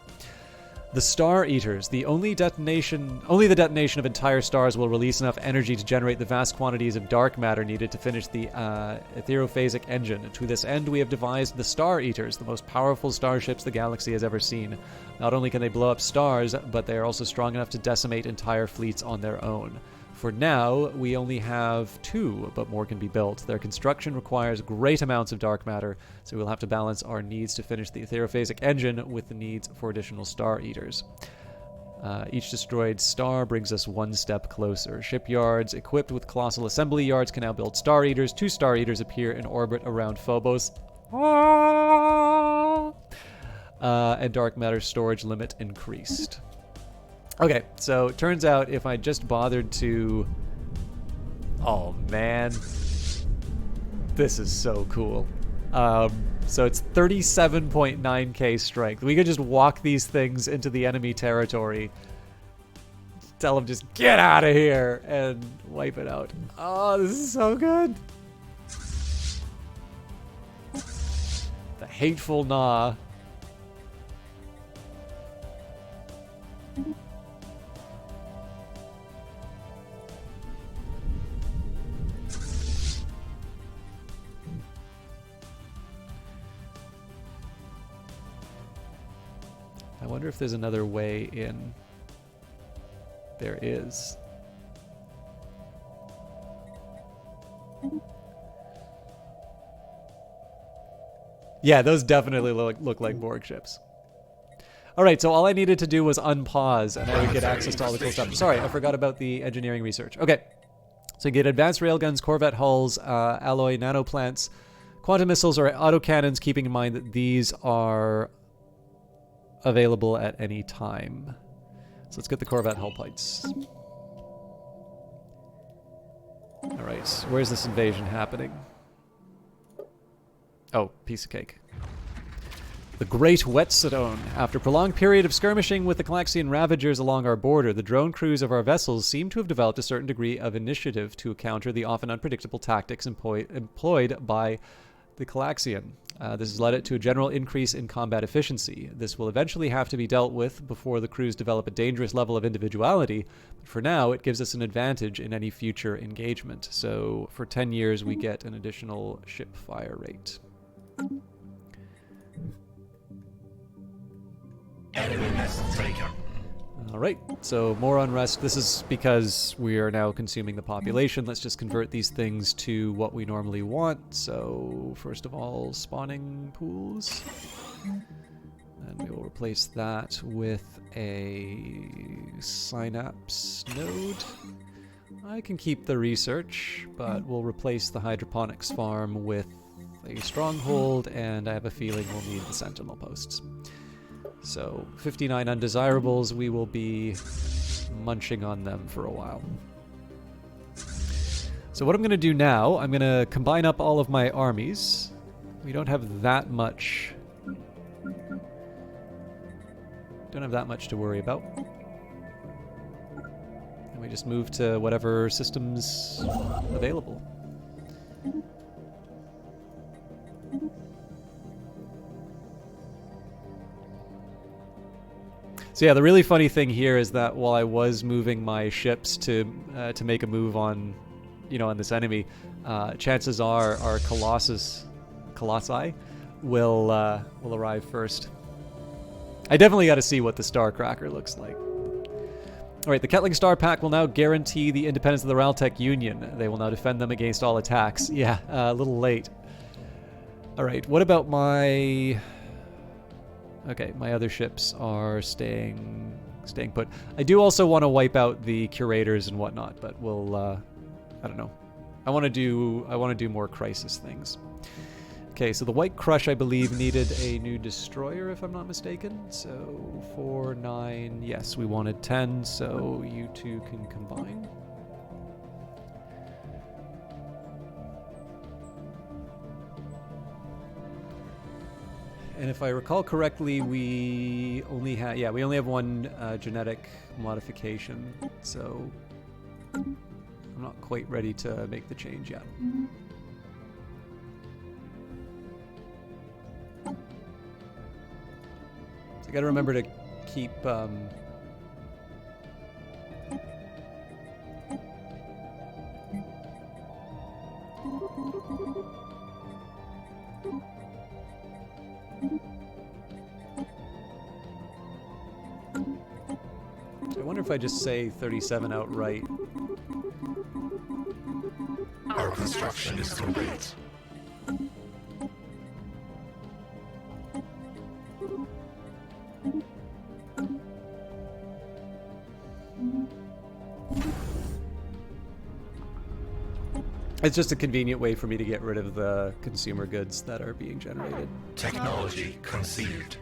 The Star Eaters. Only the detonation of entire stars will release enough energy to generate the vast quantities of dark matter needed to finish the etherophasic engine. And to this end, we have devised the Star Eaters, the most powerful starships the galaxy has ever seen. Not only can they blow up stars, but they are also strong enough to decimate entire fleets on their own. For now, we only have 2, but more can be built. Their construction requires great amounts of dark matter, so we'll have to balance our needs to finish the etherophasic engine with the needs for additional Star Eaters. Each destroyed star brings us one step closer. Shipyards equipped with colossal assembly yards can now build Star Eaters. 2 Star Eaters appear in orbit around Phobos. And dark matter storage limit increased. Okay, so it turns out if I just bothered to... Oh, man. This is so cool. So it's 37.9k strength. We could just walk these things into the enemy territory. Tell them just get out of here and wipe it out. Oh, this is so good. The hateful gnaw. I wonder if there's another way in. There is. Yeah, those definitely look like Borg ships. Alright, so all I needed to do was unpause and I would get access to all the cool stuff. Sorry, I forgot about the engineering research. Okay, so you get advanced railguns, Corvette hulls, alloy nanoplants, quantum missiles, or autocannons, keeping in mind that these are available at any time. So let's get the Corvette hull plates. Alright, where's this invasion happening? Oh, piece of cake. The Great Whetstone. After a prolonged period of skirmishing with the Calaxian Ravagers along our border, the drone crews of our vessels seem to have developed a certain degree of initiative to counter the often unpredictable tactics employed by the Calaxian. This has led it to a general increase in combat efficiency. This will eventually have to be dealt with before the crews develop a dangerous level of individuality, but for now it gives us an advantage in any future engagement. So for 10 years we get an additional ship fire rate.
Enemy missile taken.
Alright, so more unrest. This is because we are now consuming the population. Let's just convert these things to what we normally want. So, first of all, spawning pools. And we will replace that with a synapse node. I can keep the research, but we'll replace the hydroponics farm with a stronghold, and I have a feeling we'll need the sentinel posts. So, 59 undesirables, we will be munching on them for a while. So what I'm going to do now, I'm going to combine up all of my armies. We don't have that much... to worry about. And we just move to whatever system's available. So yeah, the really funny thing here is that while I was moving my ships to make a move on, on this enemy, chances are our colossi will arrive first. I definitely got to see what the Star Cracker looks like. All right, the Ketling Star Pack will now guarantee the independence of the Raltec Union. They will now defend them against all attacks. Yeah, a little late. All right, what about my... Okay, my other ships are staying staying put. I do also want to wipe out the curators and whatnot, but we'll, I don't know. I want to do more crisis things. Okay, so the White Crush, I believe, needed a new destroyer, if I'm not mistaken. So 4, 9, yes, we wanted 10, so you two can combine. And if I recall correctly, we only have one genetic modification, so I'm not quite ready to make the change yet. So I gotta remember to keep I wonder if I just say 37 outright.
Our construction is complete.
It's just a convenient way for me to get rid of the consumer goods that are being generated.
Technology conceived.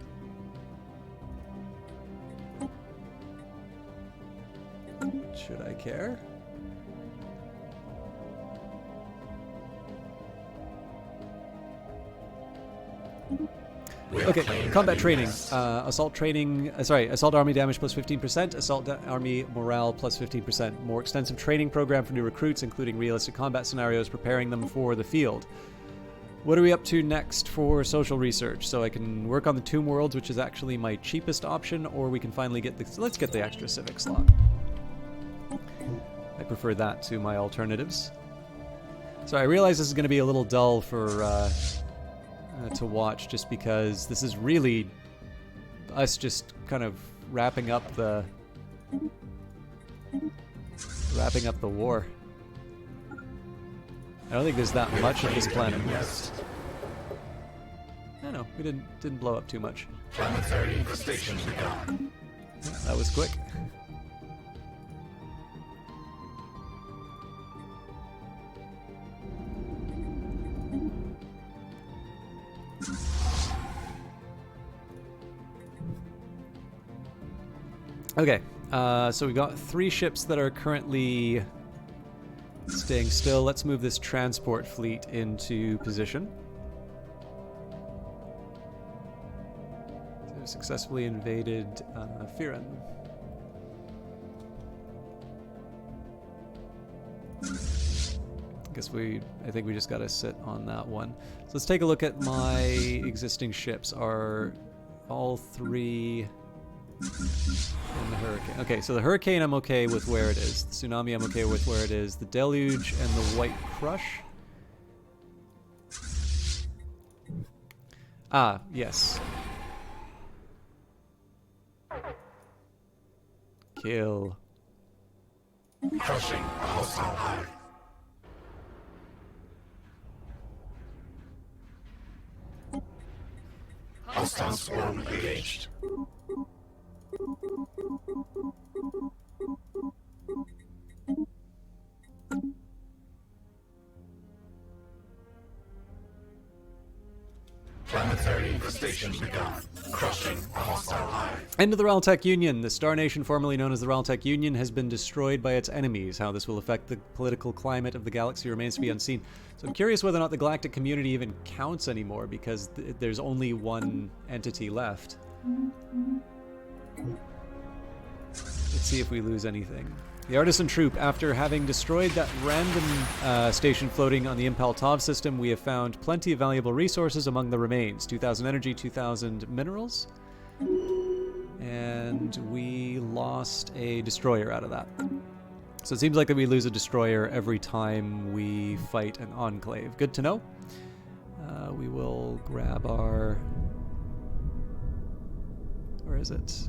Should I care? Okay, combat training. Assault army damage plus 15%, assault army morale plus 15%. More extensive training program for new recruits, including realistic combat scenarios, preparing them for the field. What are we up to next for social research? So I can work on the Tomb Worlds, which is actually my cheapest option, or we can finally get the... Let's get the extra civic slot. I prefer that to my alternatives. So I realize this is going to be a little dull for... to watch, just because this is really us just kind of wrapping up the war. I don't think there's that much of this planet. I know, we didn't blow up too much.
Planetary infestation begun.
That was quick. Okay, so we got 3 ships that are currently staying still. Let's move this transport fleet into position. So we've successfully invaded Firen. I think we just gotta sit on that one. So let's take a look at my existing ships. Are all 3... And the Hurricane. Okay, so the Hurricane I'm okay with where it is. The Tsunami I'm okay with where it is. The Deluge and the White Crush. Ah, yes. Kill.
Crushing a hostile hive. Hostile swarm engaged. Planetary infestation begun. Crushing a hostile hive.
End of the Realtech Union. The Star Nation, formerly known as the Realtech Union, has been destroyed by its enemies. How this will affect the political climate of the galaxy remains to be unseen. So I'm curious whether or not the galactic community even counts anymore, because there's only one entity left. Let's see if we lose anything. The Artisan Troop, after having destroyed that random station floating on the Impel Tov system, we have found plenty of valuable resources among the remains. 2,000 energy, 2,000 minerals. And we lost a destroyer out of that. So it seems like that we lose a destroyer every time we fight an enclave. Good to know. We will grab our... Where is it?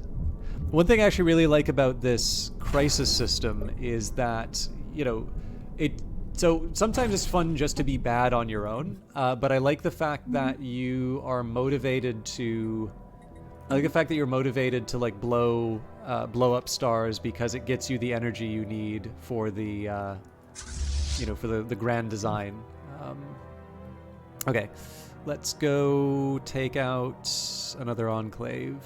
One thing I actually really like about this crisis system is that, you know, so sometimes it's fun just to be bad on your own, but I like the fact that you are motivated to, like, blow blow up stars because it gets you the energy you need for the for the grand design. Okay, let's go take out another enclave.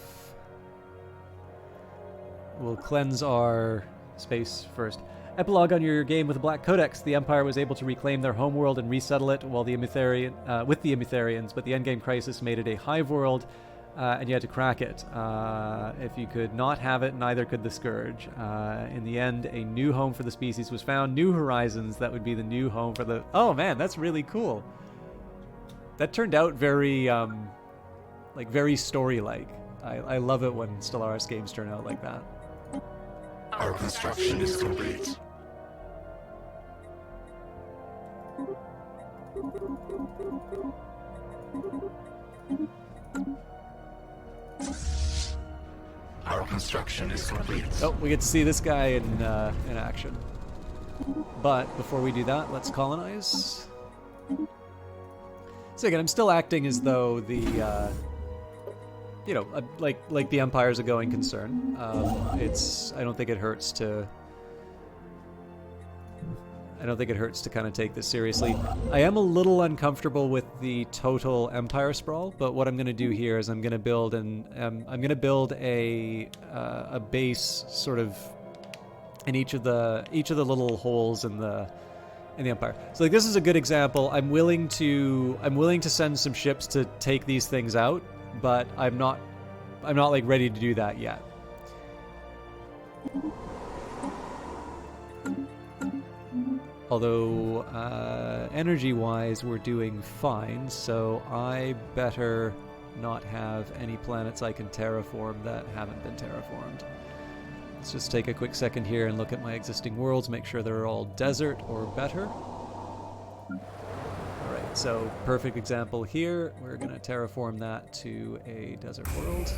We'll cleanse our space first. Epilogue on your game with the Black Codex. The Empire was able to reclaim their homeworld and resettle it with the Emetherians, but the endgame crisis made it a hive world, and you had to crack it. If you could not have it, neither could the Scourge. In the end, a new home for the species was found. New horizons, that would be the new home for the... Oh man, that's really cool. That turned out very, very story-like. I love it when Stellaris games turn out like that.
Our construction is complete. Our construction is complete.
Oh, we get to see this guy in action. But before we do that, let's colonize. So again, I'm still acting as though the like the Empire's a going concern. I don't think it hurts to kind of take this seriously. I am a little uncomfortable with the total Empire sprawl, but what I'm going to do here is I'm going to build a base sort of in each of the little holes in the Empire. So like this is a good example. I'm willing to send some ships to take these things out, but I'm not like ready to do that yet. Although energy-wise we're doing fine, so I better not have any planets I can terraform that haven't been terraformed. Let's just take a quick second here and look at my existing worlds, make sure they're all desert or better. Alright, so perfect example here. We're going to terraform that to a desert world.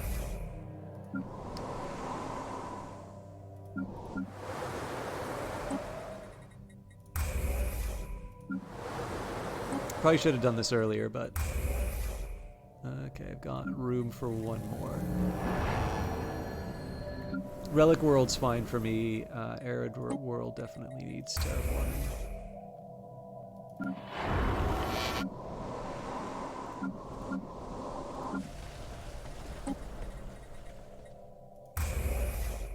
Probably should have done this earlier, but... Okay, I've got room for one more. Relic World's fine for me. Arid World definitely needs terraforming.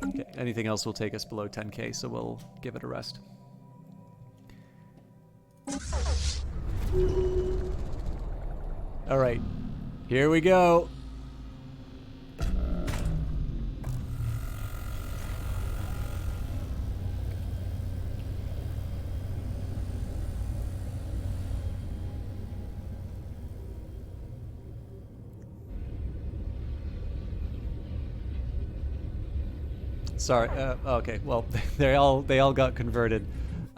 Okay, anything else will take us below 10k, so we'll give it a rest. All right, here we go. Sorry. Okay. Well, they all got converted.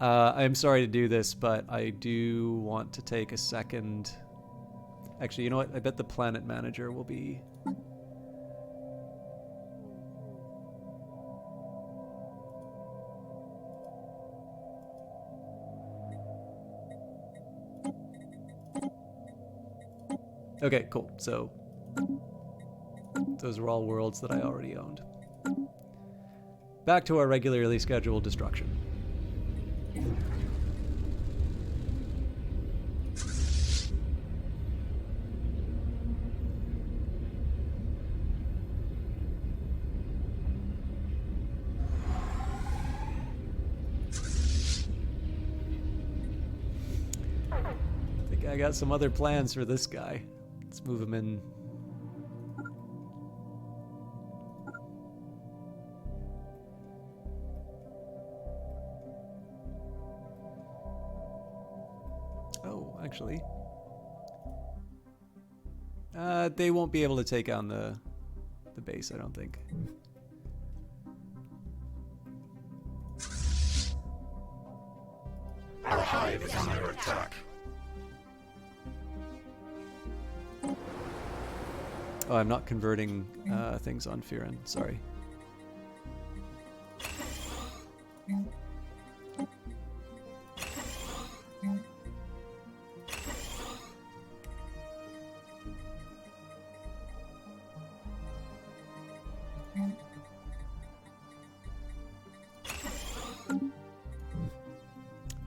I'm sorry to do this, but I do want to take a second. Actually, you know what? I bet the planet manager will be. Okay, cool. So those were all worlds that I already owned. Back to our regularly scheduled destruction. I think I got some other plans for this guy. Let's move him in. Actually, they won't be able to take on the base, I don't think.
Our hive is under attack.
Oh, I'm not converting things on Firen. Sorry.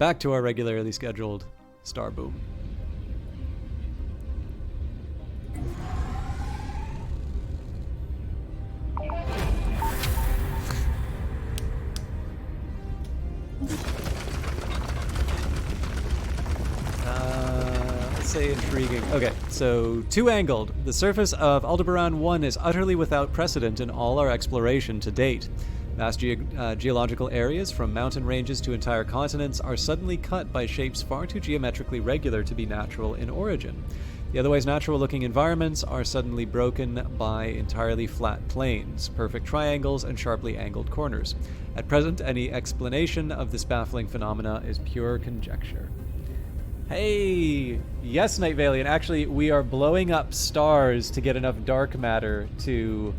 back to our regularly scheduled star boom. Let's say intriguing. Okay, so two-angled. The surface of Aldebaran 1 is utterly without precedent in all our exploration to date. Vast geological areas, from mountain ranges to entire continents, are suddenly cut by shapes far too geometrically regular to be natural in origin. The otherwise natural-looking environments are suddenly broken by entirely flat plains, perfect triangles, and sharply angled corners. At present, any explanation of this baffling phenomena is pure conjecture. Hey! Yes, Night Valiant. Actually, we are blowing up stars to get enough dark matter to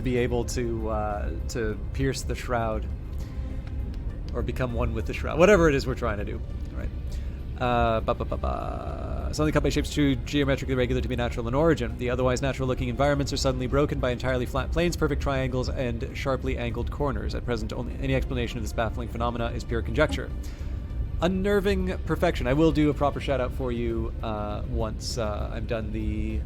be able to pierce the shroud. Or become one with the shroud. Whatever it is we're trying to do. All right. Suddenly cut by shapes too geometrically regular to be natural in origin. The otherwise natural-looking environments are suddenly broken by entirely flat plains, perfect triangles, and sharply angled corners. At present, only any explanation of this baffling phenomena is pure conjecture. Unnerving perfection. I will do a proper shout-out for you once I'm done the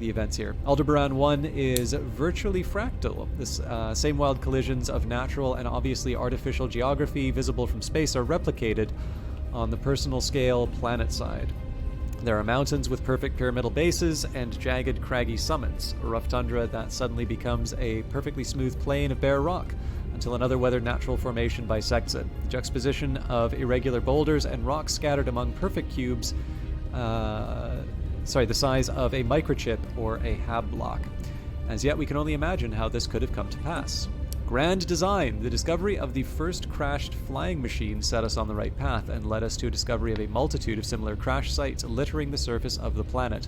events here. Aldebaran 1 is virtually fractal. This same wild collisions of natural and obviously artificial geography visible from space are replicated on the personal scale planet side. There are mountains with perfect pyramidal bases and jagged craggy summits, a rough tundra that suddenly becomes a perfectly smooth plain of bare rock until another weathered natural formation bisects it. The juxtaposition of irregular boulders and rocks scattered among perfect cubes, the size of a microchip or a hab block. As yet, we can only imagine how this could have come to pass. Grand design. The discovery of the first crashed flying machine set us on the right path and led us to a discovery of a multitude of similar crash sites littering the surface of the planet.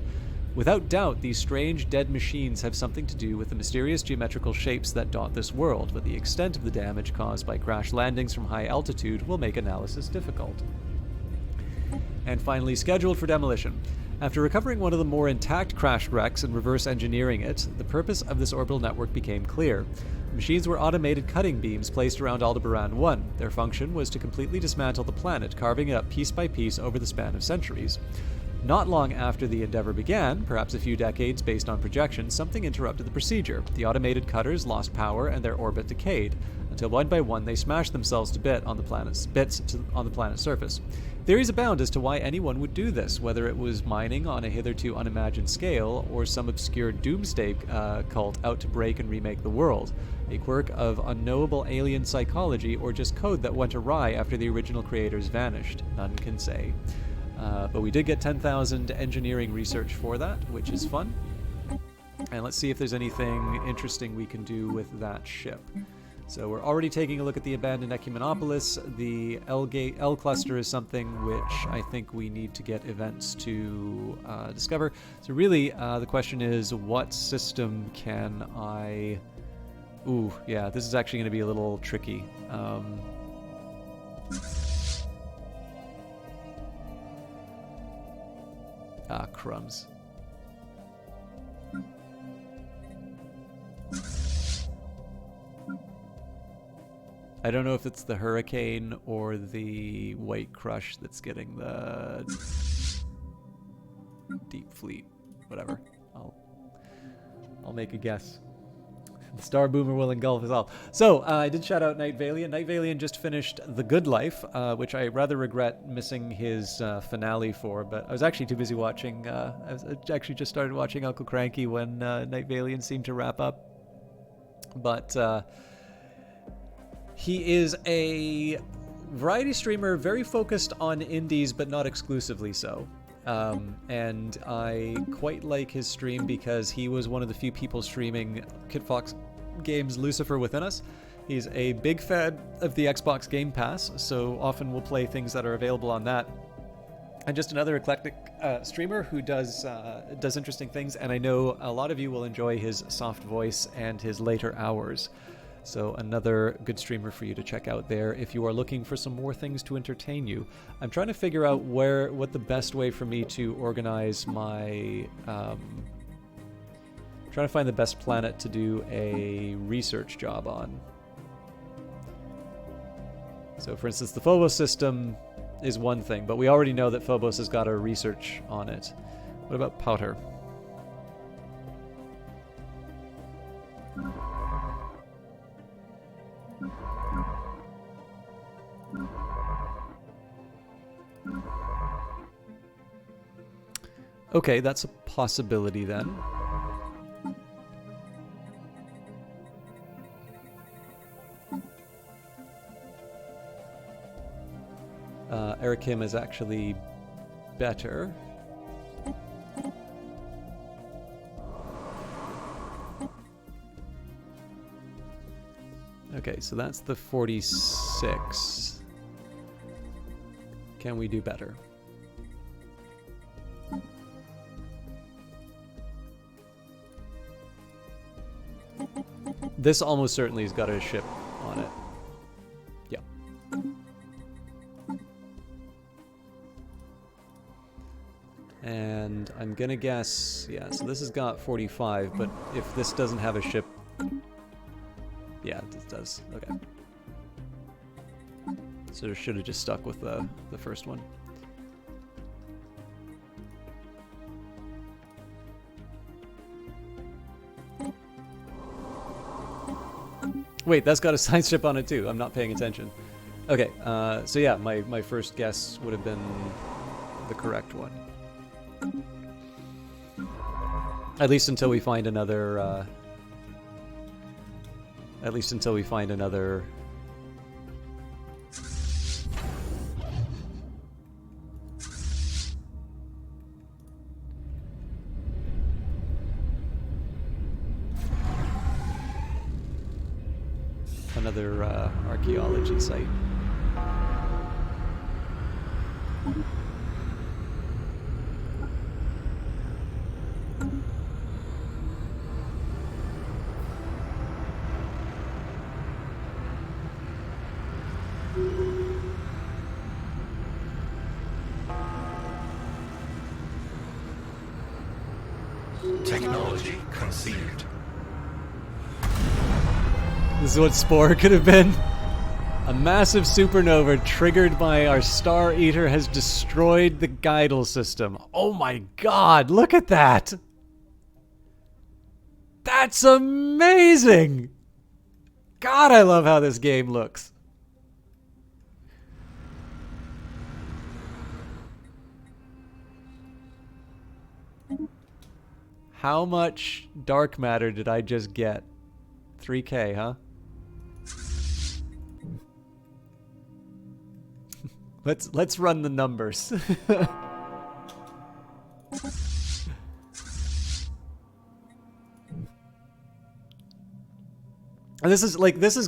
Without doubt, these strange dead machines have something to do with the mysterious geometrical shapes that dot this world, but the extent of the damage caused by crash landings from high altitude will make analysis difficult. And finally, scheduled for demolition. After recovering one of the more intact crashed wrecks and reverse engineering it, the purpose of this orbital network became clear. The machines were automated cutting beams placed around Aldebaran 1. Their function was to completely dismantle the planet, carving it up piece by piece over the span of centuries. Not long after the endeavor began, perhaps a few decades based on projections, something interrupted the procedure. The automated cutters lost power and their orbit decayed, until one by one they smashed themselves to bits on the planet's surface. Theories abound as to why anyone would do this, whether it was mining on a hitherto unimagined scale or some obscure doomsday cult out to break and remake the world, a quirk of unknowable alien psychology, or just code that went awry after the original creators vanished. None can say. But we did get 10,000 engineering research for that, which is fun. And let's see if there's anything interesting we can do with that ship. So we're already taking a look at the abandoned Ecumenopolis. The L cluster is something which I think we need to get events to discover. So really, the question is, what system can I... Ooh, yeah, this is actually going to be a little tricky. Crumbs. I don't know if it's the Hurricane or the White Crush that's getting the Deep Fleet. Whatever. I'll make a guess. The Star Boomer will engulf us all. So, I did shout out Night Valiant. Night Valiant just finished The Good Life, which I rather regret missing his finale for, but I was actually too busy watching... I actually just started watching Uncle Cranky when Night Valiant seemed to wrap up. But... he is a variety streamer very focused on indies, but not exclusively so. And I quite like his stream because he was one of the few people streaming Kit Fox Games' Lucifer Within Us. He's a big fan of the Xbox Game Pass, so often we'll play things that are available on that. And just another eclectic streamer who does interesting things, and I know a lot of you will enjoy his soft voice and his later hours. So another good streamer for you to check out there if you are looking for some more things to entertain you. I'm trying to figure out what the best way for me to organize my... trying to find the best planet to do a research job on. So for instance, the Phobos system is one thing, but we already know that Phobos has got a research on it. What about powder? Okay, that's a possibility then. Erikim is actually better. Okay, so that's the 46. Can we do better? This almost certainly has got a ship on it. Yeah. And I'm gonna guess, yeah, so this has got 45, but if this doesn't have a ship... Yeah, it does. Okay. So it should have just stuck with the first one. Wait, that's got a science ship on it too. I'm not paying attention. Okay, so yeah, my first guess would have been the correct one. At least until we find another... At least until we find another... Another archaeology site.
Technology conceived.
This is what Spore could have been. A massive supernova triggered by our Star Eater has destroyed the Guidal system. Oh my god, look at that! That's amazing! God, I love how this game looks. How much dark matter did I just get? 3K, huh? Let's run the numbers. And this is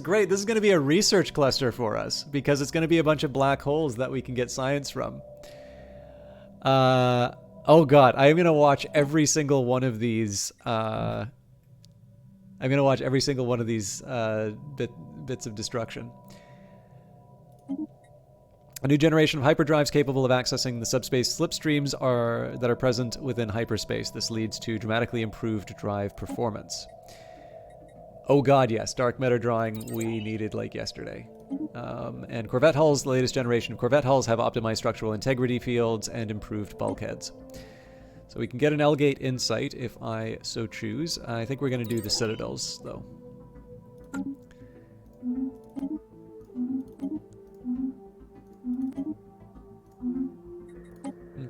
great. This is going to be a research cluster for us because it's going to be a bunch of black holes that we can get science from. Oh god, I'm going to watch every single one of these I'm going to watch every single one of these bits of destruction. A new generation of hyperdrives capable of accessing the subspace slipstreams that are present within hyperspace. This leads to dramatically improved drive performance. Oh god, yes, dark matter drawing we needed like yesterday. And Corvette hulls, the latest generation of Corvette hulls, have optimized structural integrity fields and improved bulkheads. So we can get an L-gate insight if I so choose. I think we're going to do the citadels, though.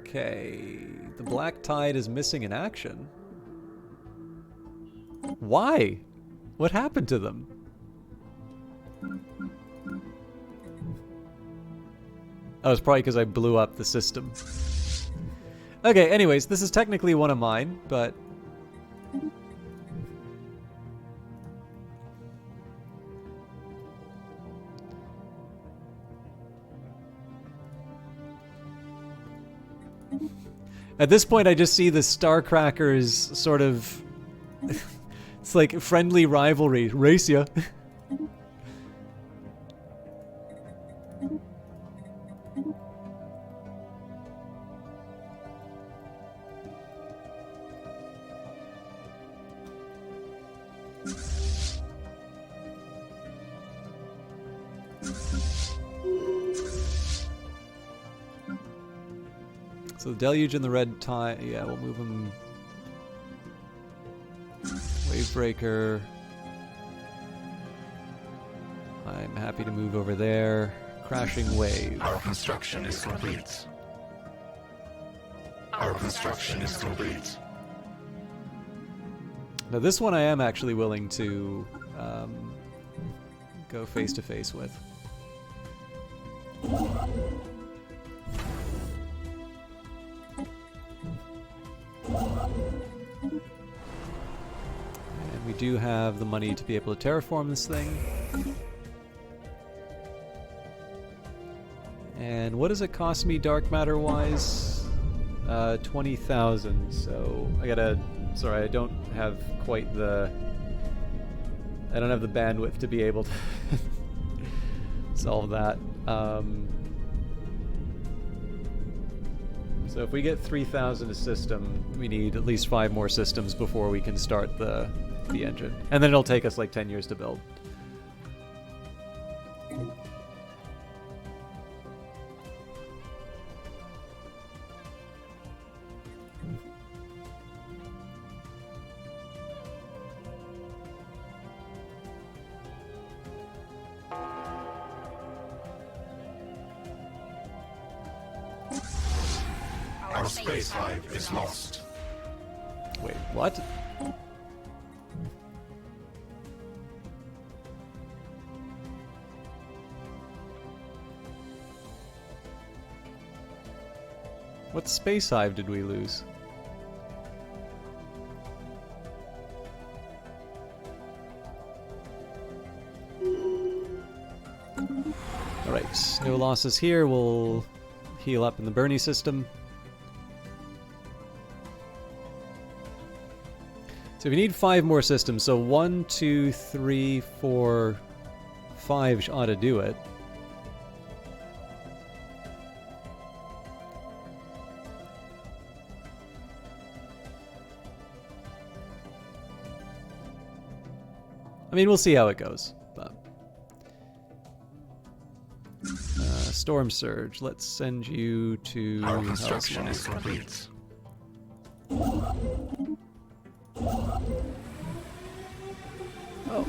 Okay, the Black Tide is missing in action. Why? What happened to them? Oh, it's probably because I blew up the system. Okay, anyways, this is technically one of mine, but... At this point, I just see the Starcrackers sort of... It's like friendly rivalry. Race ya. So the Deluge and the Red Tide, yeah, we'll move them. Wavebreaker. I'm happy to move over there. Crashing Wave.
Our construction is complete. Our construction is complete.
Now this one I am actually willing to go face to face with. And we do have the money to be able to terraform this thing. And what does it cost me dark matter wise? 20,000. So I gotta. Sorry, I don't have quite the. I don't have the bandwidth to be able to solve that. So if we get 3,000 a system, we need at least 5 more systems before we can start the engine, and then it'll take us like 10 years to build.
Our space hive is lost.
Wait, what? What space hive did we lose? Alright, no losses here. We'll heal up in the Bernie system. So we need 5 more systems, so 1, 2, 3, 4, 5 ought to do it. I mean, we'll see how it goes. But Storm Surge, let's send you to
Our construction is complete.
Oh.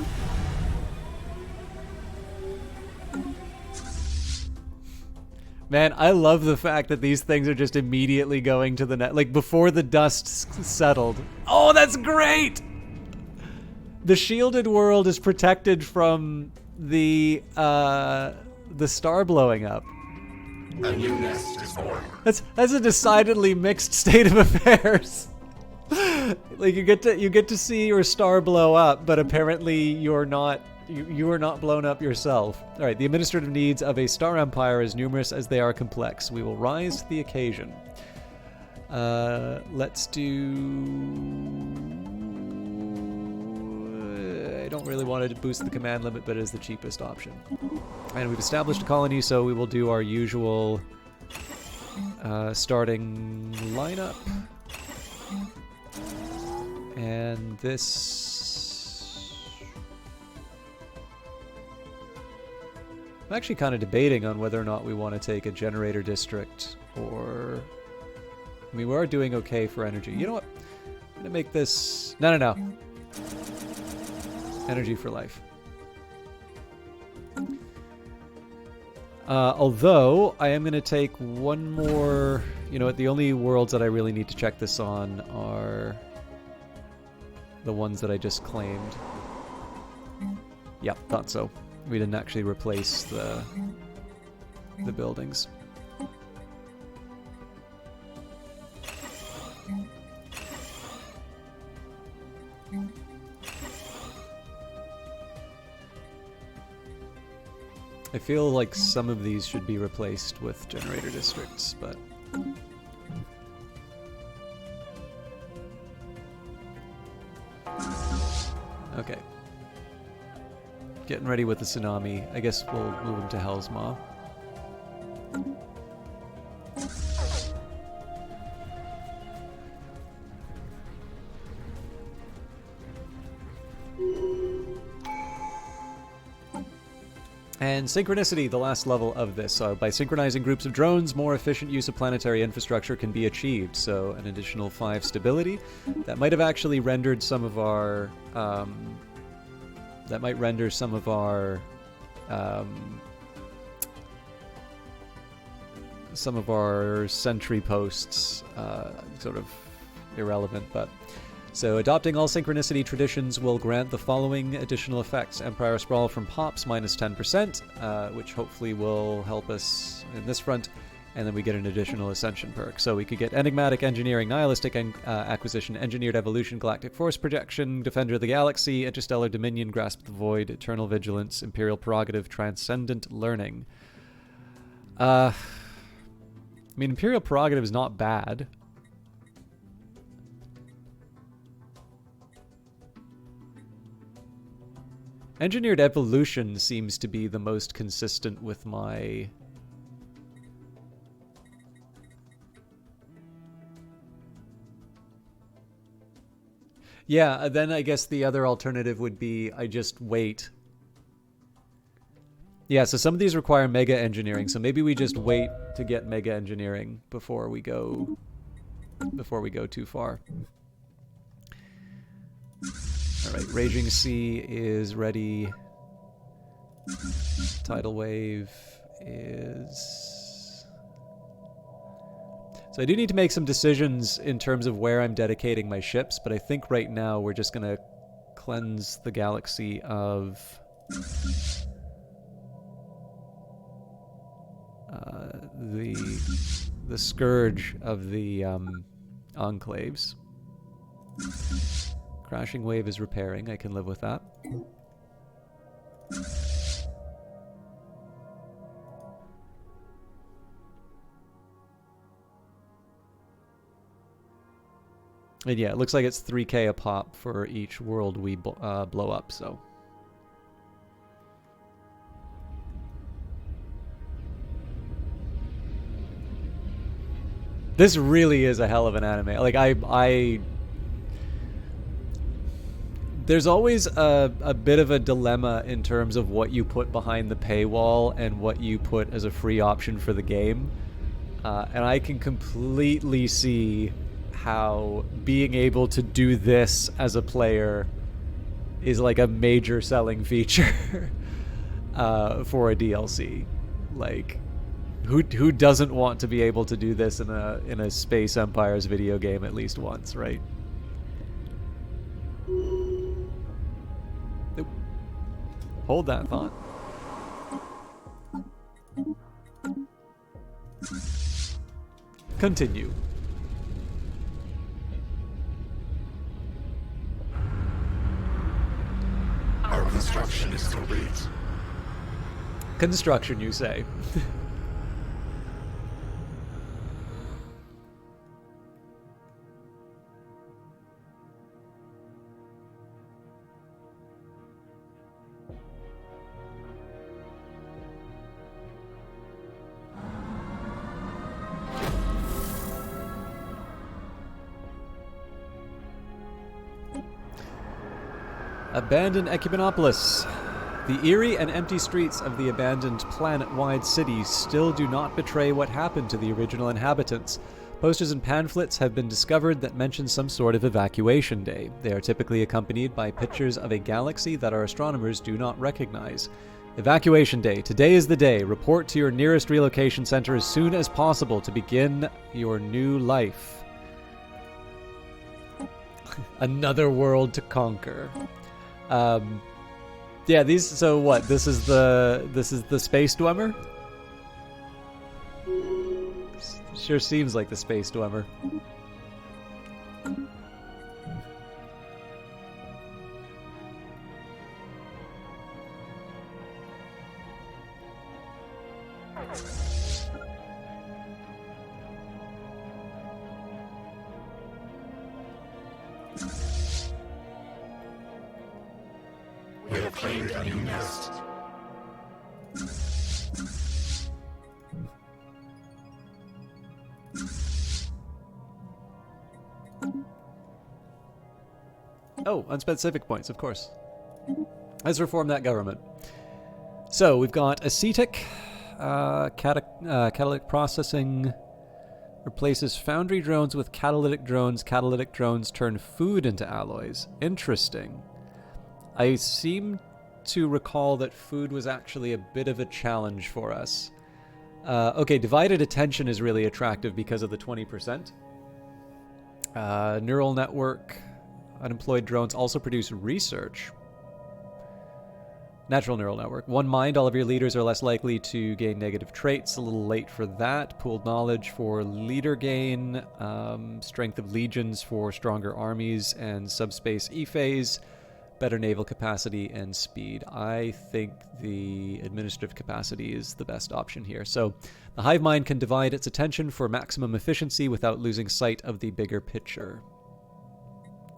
Man, I love the fact that these things are just immediately going to the net, like before the dust settled. Oh, that's great! The shielded world is protected from the star blowing up.
A new nest is born.
That's a decidedly mixed state of affairs. Like you get to see your star blow up, but apparently you're not you are not blown up yourself. All right, the administrative needs of a star empire are as numerous as they are complex. We will rise to the occasion. Let's do. I don't really want to boost the command limit, but it is the cheapest option. And we've established a colony, so we will do our usual starting lineup. And this... I'm actually kind of debating on whether or not we want to take a generator district or... I mean, we are doing okay for energy. You know what? I'm going to make this... No. Energy for life. Although, I am going to take one more... You know what? The only worlds that I really need to check this on are... the ones that I just claimed. Yep, thought so. We didn't actually replace the buildings. I feel like some of these should be replaced with generator districts, but... Okay. Getting ready with the tsunami. I guess we'll move him to Hell's Maw. And synchronicity, the last level of this. So by synchronizing groups of drones, more efficient use of planetary infrastructure can be achieved. So an additional 5 stability. That might have actually rendered some of our... that might render some of our... some of our sentry posts sort of irrelevant, but... So, adopting all synchronicity traditions will grant the following additional effects. Empire Sprawl from Pops, minus 10%, which hopefully will help us in this front. And then we get an additional Ascension perk. So we could get Enigmatic Engineering, Nihilistic Acquisition, Engineered Evolution, Galactic Force Projection, Defender of the Galaxy, Interstellar Dominion, Grasp of the Void, Eternal Vigilance, Imperial Prerogative, Transcendent Learning. I mean, Imperial Prerogative is not bad. Engineered Evolution seems to be the most consistent with my... Yeah, then I guess the other alternative would be I just wait. Yeah, so some of these require Mega Engineering, so maybe we just wait to get Mega Engineering before we go too far. Alright, Raging Sea is ready. Tidal Wave is... So I do need to make some decisions in terms of where I'm dedicating my ships, but I think right now we're just going to cleanse the galaxy of... the scourge of the enclaves. Crashing Wave is repairing. I can live with that. And yeah, it looks like it's 3k a pop for each world we blow up, so... This really is a hell of an anime. Like, there's always a bit of a dilemma in terms of what you put behind the paywall and what you put as a free option for the game. And I can completely see how being able to do this as a player is like a major selling feature for a DLC. Like, who doesn't want to be able to do this in a Space Empires video game at least once, right? Nope. Hold that thought. Continue.
Our construction is complete.
Construction, you say? Abandoned Ecumenopolis. The eerie and empty streets of the abandoned planet-wide city still do not betray what happened to the original inhabitants. Posters and pamphlets have been discovered that mention some sort of evacuation day. They are typically accompanied by pictures of a galaxy that our astronomers do not recognize. Evacuation day. Today is the day. Report to your nearest relocation center as soon as possible to begin your new life. Another world to conquer. Yeah, these, so what? This is the Space Dwemer? Sure seems like the Space Dwemer.
We have claimed a new nest. Oh, unspent civic points, of course. Let's reform that government.
So we've got acetic, catalytic processing replaces foundry drones with catalytic drones. Catalytic drones turn food into alloys. Interesting. I seem to recall that food was actually a bit of a challenge for us. Okay, divided attention is really attractive because of the 20%. Neural network, unemployed drones also produce research. Natural neural network. One mind, all of your leaders are less likely to gain negative traits. A little late for that. Pooled knowledge for leader gain. Strength of legions for stronger armies. And subspace E-phase. Better naval capacity and speed. I think the administrative capacity is the best option here. So the hive mind can divide its attention for maximum efficiency without losing sight of the bigger picture.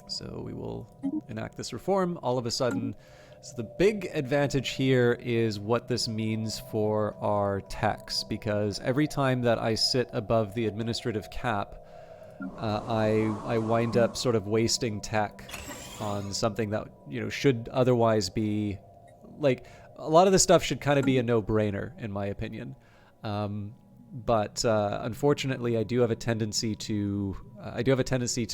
So we will enact this reform. All of a sudden... So the big advantage here is what this means for our techs, because every time that I sit above the administrative cap, I wind up sort of wasting tech on something that, you know, should otherwise be, like, a lot of this stuff should kind of be a no-brainer, in my opinion. But unfortunately, I do have a tendency to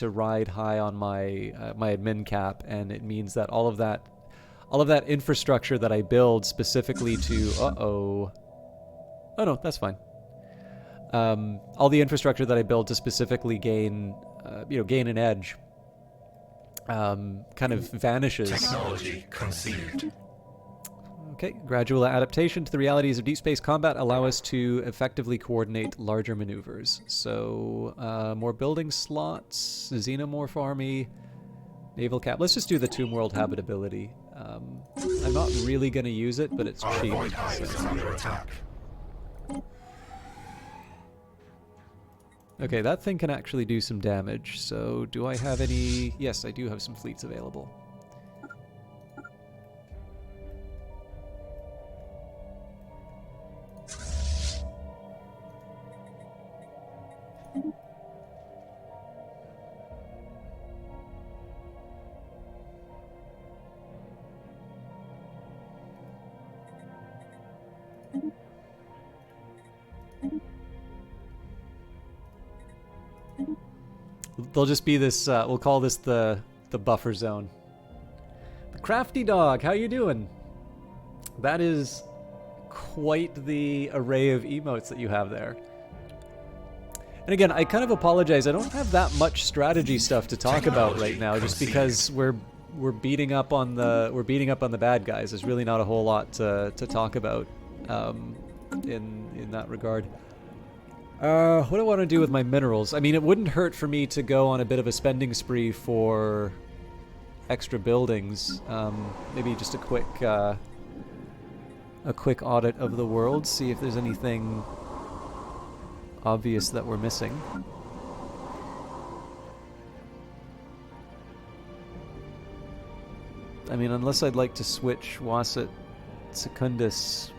ride high on my my admin cap, and it means that all of that infrastructure that I build specifically to... Oh no, that's fine. All the infrastructure that I build to specifically gain an edge, kind of vanishes.
Technology conceived.
Okay, gradual adaptation to the realities of deep space combat allow us to effectively coordinate larger maneuvers. So, more building slots, xenomorph army, naval cap. Let's just do the Tomb World habitability. I'm not really going to use it, but it's cheap.
So. Under attack.
Okay, that thing can actually do some damage. So, do I have any... Yes, I do have some fleets available. There'll just be this, we'll call this the buffer zone. The Crafty Dog, how you doing? That is quite the array of emotes that you have there. And again, I kind of apologize, I don't have that much strategy stuff to talk about right now, just because we're beating up on the bad guys. There's really not a whole lot to talk about in that regard. What do I want to do with my minerals? I mean, it wouldn't hurt for me to go on a bit of a spending spree for extra buildings. Maybe just a quick audit of the world, see if there's anything obvious that we're missing. I mean, unless I'd like to switch Wasset Secundus.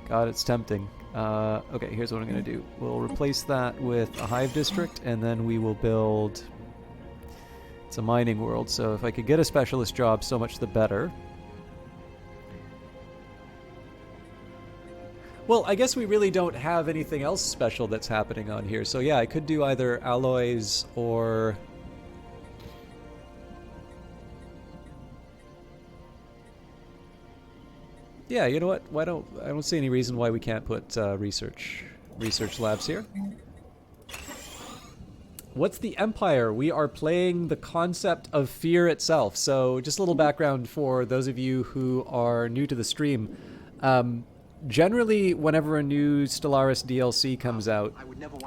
God, it's tempting. Okay, here's what I'm going to do. We'll replace that with a hive district, and then we will build... It's a mining world, so if I could get a specialist job, so much the better. Well, I guess we really don't have anything else special that's happening on here. So yeah, I could do either alloys or... Yeah, you know what? I don't see any reason why we can't put research labs here. What's the Empire? We are playing the concept of fear itself. So just a little background for those of you who are new to the stream. Generally, whenever a new Stellaris DLC comes out,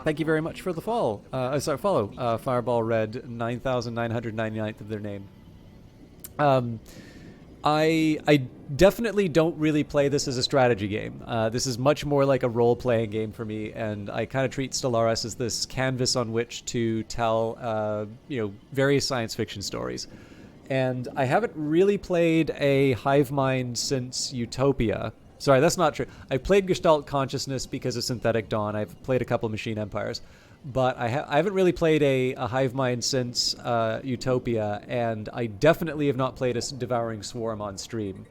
thank you very much for the follow. Fireball Red, 9,999th of their name. I definitely don't really play this as a strategy game. This is much more like a role-playing game for me, and I kind of treat Stellaris as this canvas on which to tell, various science fiction stories. And I haven't really played a hive mind since Utopia. Sorry, that's not true. I played Gestalt Consciousness because of Synthetic Dawn. I've played a couple of Machine Empires. but I haven't really played a Hive Mind since Utopia, and I definitely have not played a Devouring Swarm on stream.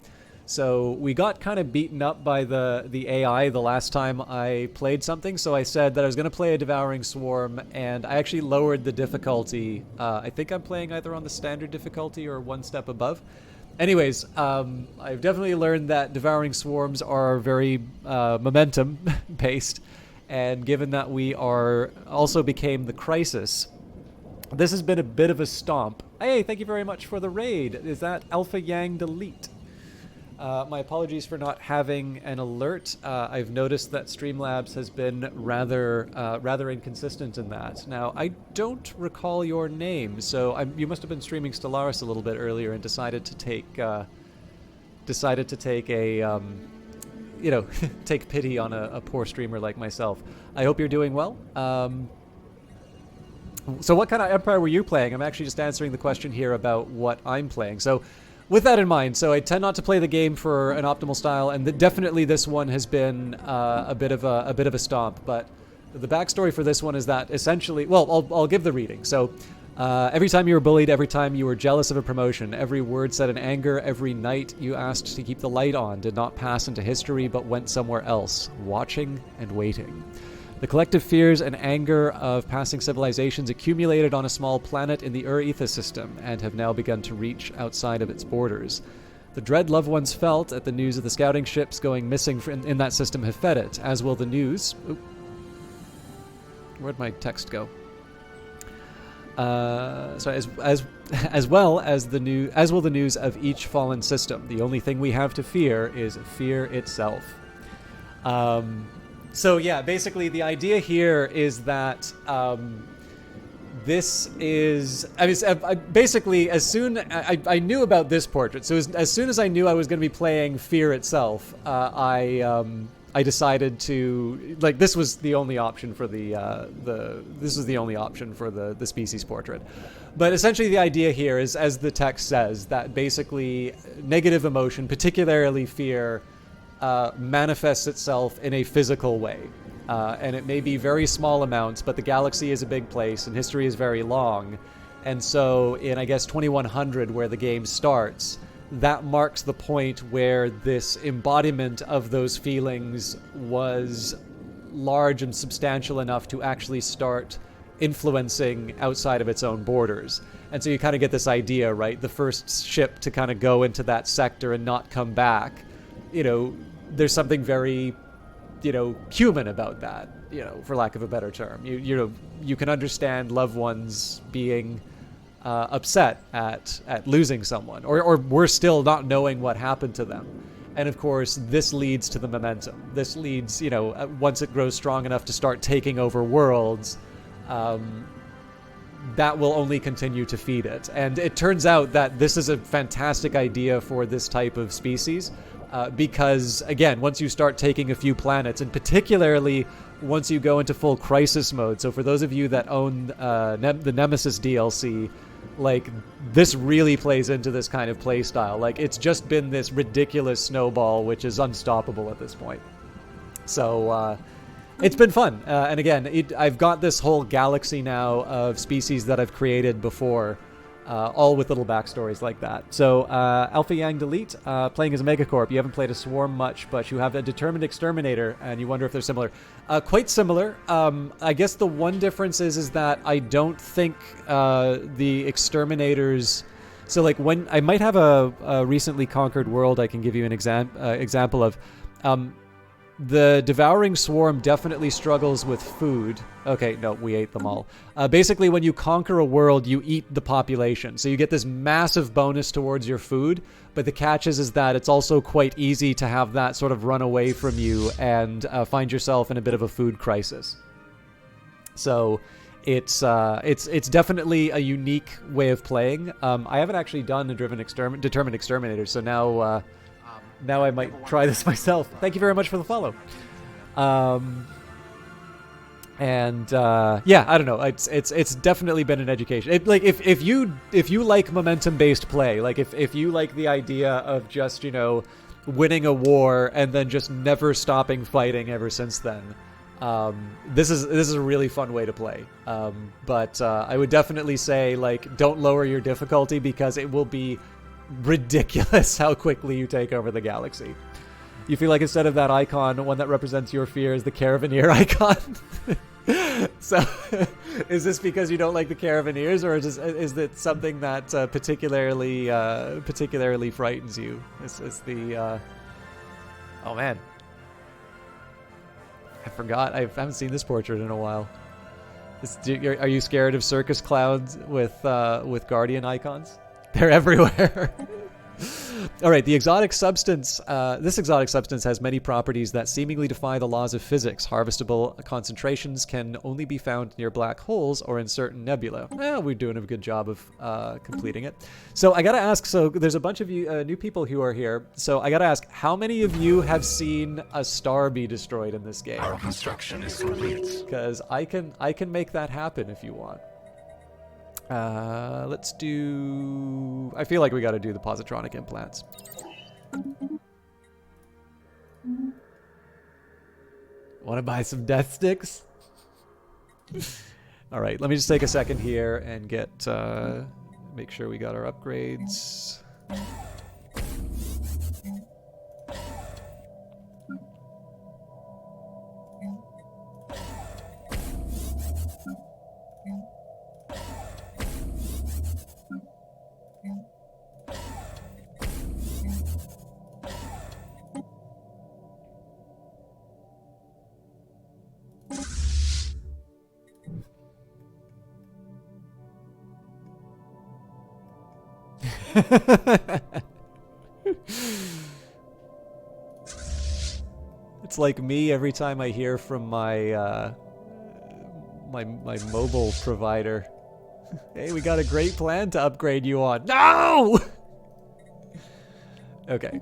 So we got kind of beaten up by the AI the last time I played something, so I said that I was going to play a Devouring Swarm, and I actually lowered the difficulty. I think I'm playing either on the standard difficulty or one step above. Anyways, I've definitely learned that Devouring Swarms are very momentum-based, and given that we also became the Crisis, this has been a bit of a stomp. Hey, thank you very much for the raid. Is that Alpha Yang Delete? My apologies for not having an alert. I've noticed that Streamlabs has been rather inconsistent in that. Now, I don't recall your name, so you must have been streaming Stellaris a little bit earlier and decided to take a take pity on a poor streamer like myself. I hope you're doing well. So what kind of Empire were you playing? I'm actually just answering the question here about what I'm playing. So with that in mind, so I tend not to play the game for an optimal style, and definitely this one has been a bit of a stomp. But the backstory for this one is that essentially, well, I'll give the reading. So every time you were bullied, every time you were jealous of a promotion, every word said in anger, every night you asked to keep the light on did not pass into history but went somewhere else, watching and waiting. The collective fears and anger of passing civilizations accumulated on a small planet in the Ur-Ether system and have now begun to reach outside of its borders. The dread loved ones felt at the news of the scouting ships going missing in that system have fed it, as will the news... Where'd my text go? Sorry, as well will the news of each fallen system. The only thing we have to fear is fear itself. So yeah, basically the idea here is that this is... basically, I knew about this portrait. So as soon as I knew I was going to be playing Fear itself, I decided to... this was the only option for the species portrait. But essentially the idea here is, as the text says, that basically negative emotion, particularly fear, manifests itself in a physical way. And it may be very small amounts, but the galaxy is a big place and history is very long. And so in, I guess, 2100, where the game starts, that marks the point where this embodiment of those feelings was large and substantial enough to actually start influencing outside of its own borders. And so you kind of get this idea, right? The first ship to kind of go into that sector and not come back, there's something very, human about that, for lack of a better term. You can understand loved ones being upset at losing someone, or worse still, not knowing what happened to them. And of course, this leads to the momentum. This leads, once it grows strong enough to start taking over worlds, that will only continue to feed it. And it turns out that this is a fantastic idea for this type of species. Because, again, once you start taking a few planets, and particularly once you go into full crisis mode, so for those of you that own the Nemesis DLC, this really plays into this kind of play style. It's just been this ridiculous snowball, which is unstoppable at this point. So, it's been fun. And again, I've got this whole galaxy now of species that I've created before, all with little backstories like that. So, Alpha Yang Delete, playing as a Megacorp. You haven't played a Swarm much, but you have a Determined Exterminator, and you wonder if they're similar. Quite similar. I guess the one difference is that I don't think the Exterminators... So, when I might have a recently conquered world I can give you an example of. The Devouring Swarm definitely struggles with food. Okay, no, we ate them all. Basically, when you conquer a world, you eat the population. So you get this massive bonus towards your food, but the catch is that it's also quite easy to have that sort of run away from you and find yourself in a bit of a food crisis. So it's definitely a unique way of playing. I haven't actually done a Determined Exterminator, so now I might try this myself. Thank you very much for the follow. Yeah, I don't know. It's definitely been an education. If you like momentum based play, if you like the idea of just winning a war and then just never stopping fighting ever since then, This is a really fun way to play. But I would definitely say, like, don't lower your difficulty because it will be ridiculous how quickly you take over the galaxy. You feel like instead of that icon, one that represents your fear is the Caravaneer icon. So, is this because you don't like the Caravaneers, or is it something that particularly frightens you? Is the oh man, I forgot. I haven't seen this portrait in a while. Are you scared of circus clowns with Guardian icons? They're everywhere. All right, the exotic substance. This exotic substance has many properties that seemingly defy the laws of physics. Harvestable concentrations can only be found near black holes or in certain nebula. Well, we're doing a good job of completing it. So I gotta ask. So there's a bunch of you new people who are here. So I gotta ask, how many of you have seen a star be destroyed in this game?
Our construction is complete.
Because I can make that happen if you want. Let's do... I feel like we got to do the positronic implants. Want to buy some death sticks? All right, let me just take a second here and get... make sure we got our upgrades. It's like me every time I hear from my my mobile provider. Hey, we got a great plan to upgrade you on. No! Okay.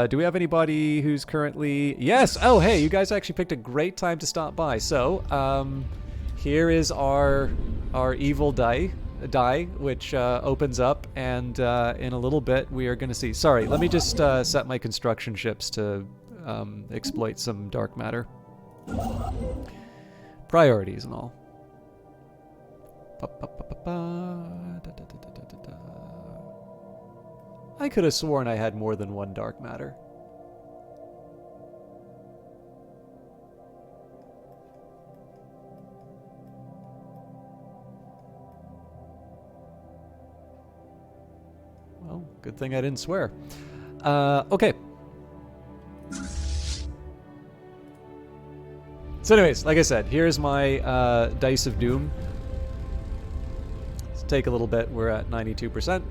Do we have anybody who's currently... Yes! Oh, hey, you guys actually picked a great time to stop by. So, here is our evil die, which opens up, and in a little bit we are going to see... Sorry, let me just set my construction ships to exploit some dark matter. Priorities and all. I could have sworn I had more than one dark matter. Well, good thing I didn't swear. Okay. So anyways, like I said, here's my Dice of Doom. Let's take a little bit. We're at 92%.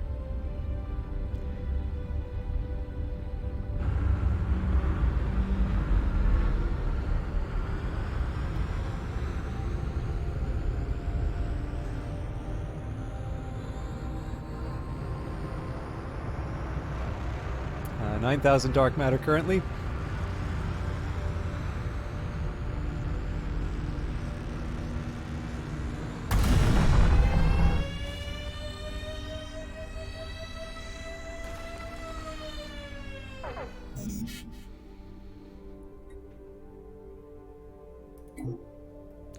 Uh, 9,000 dark matter currently.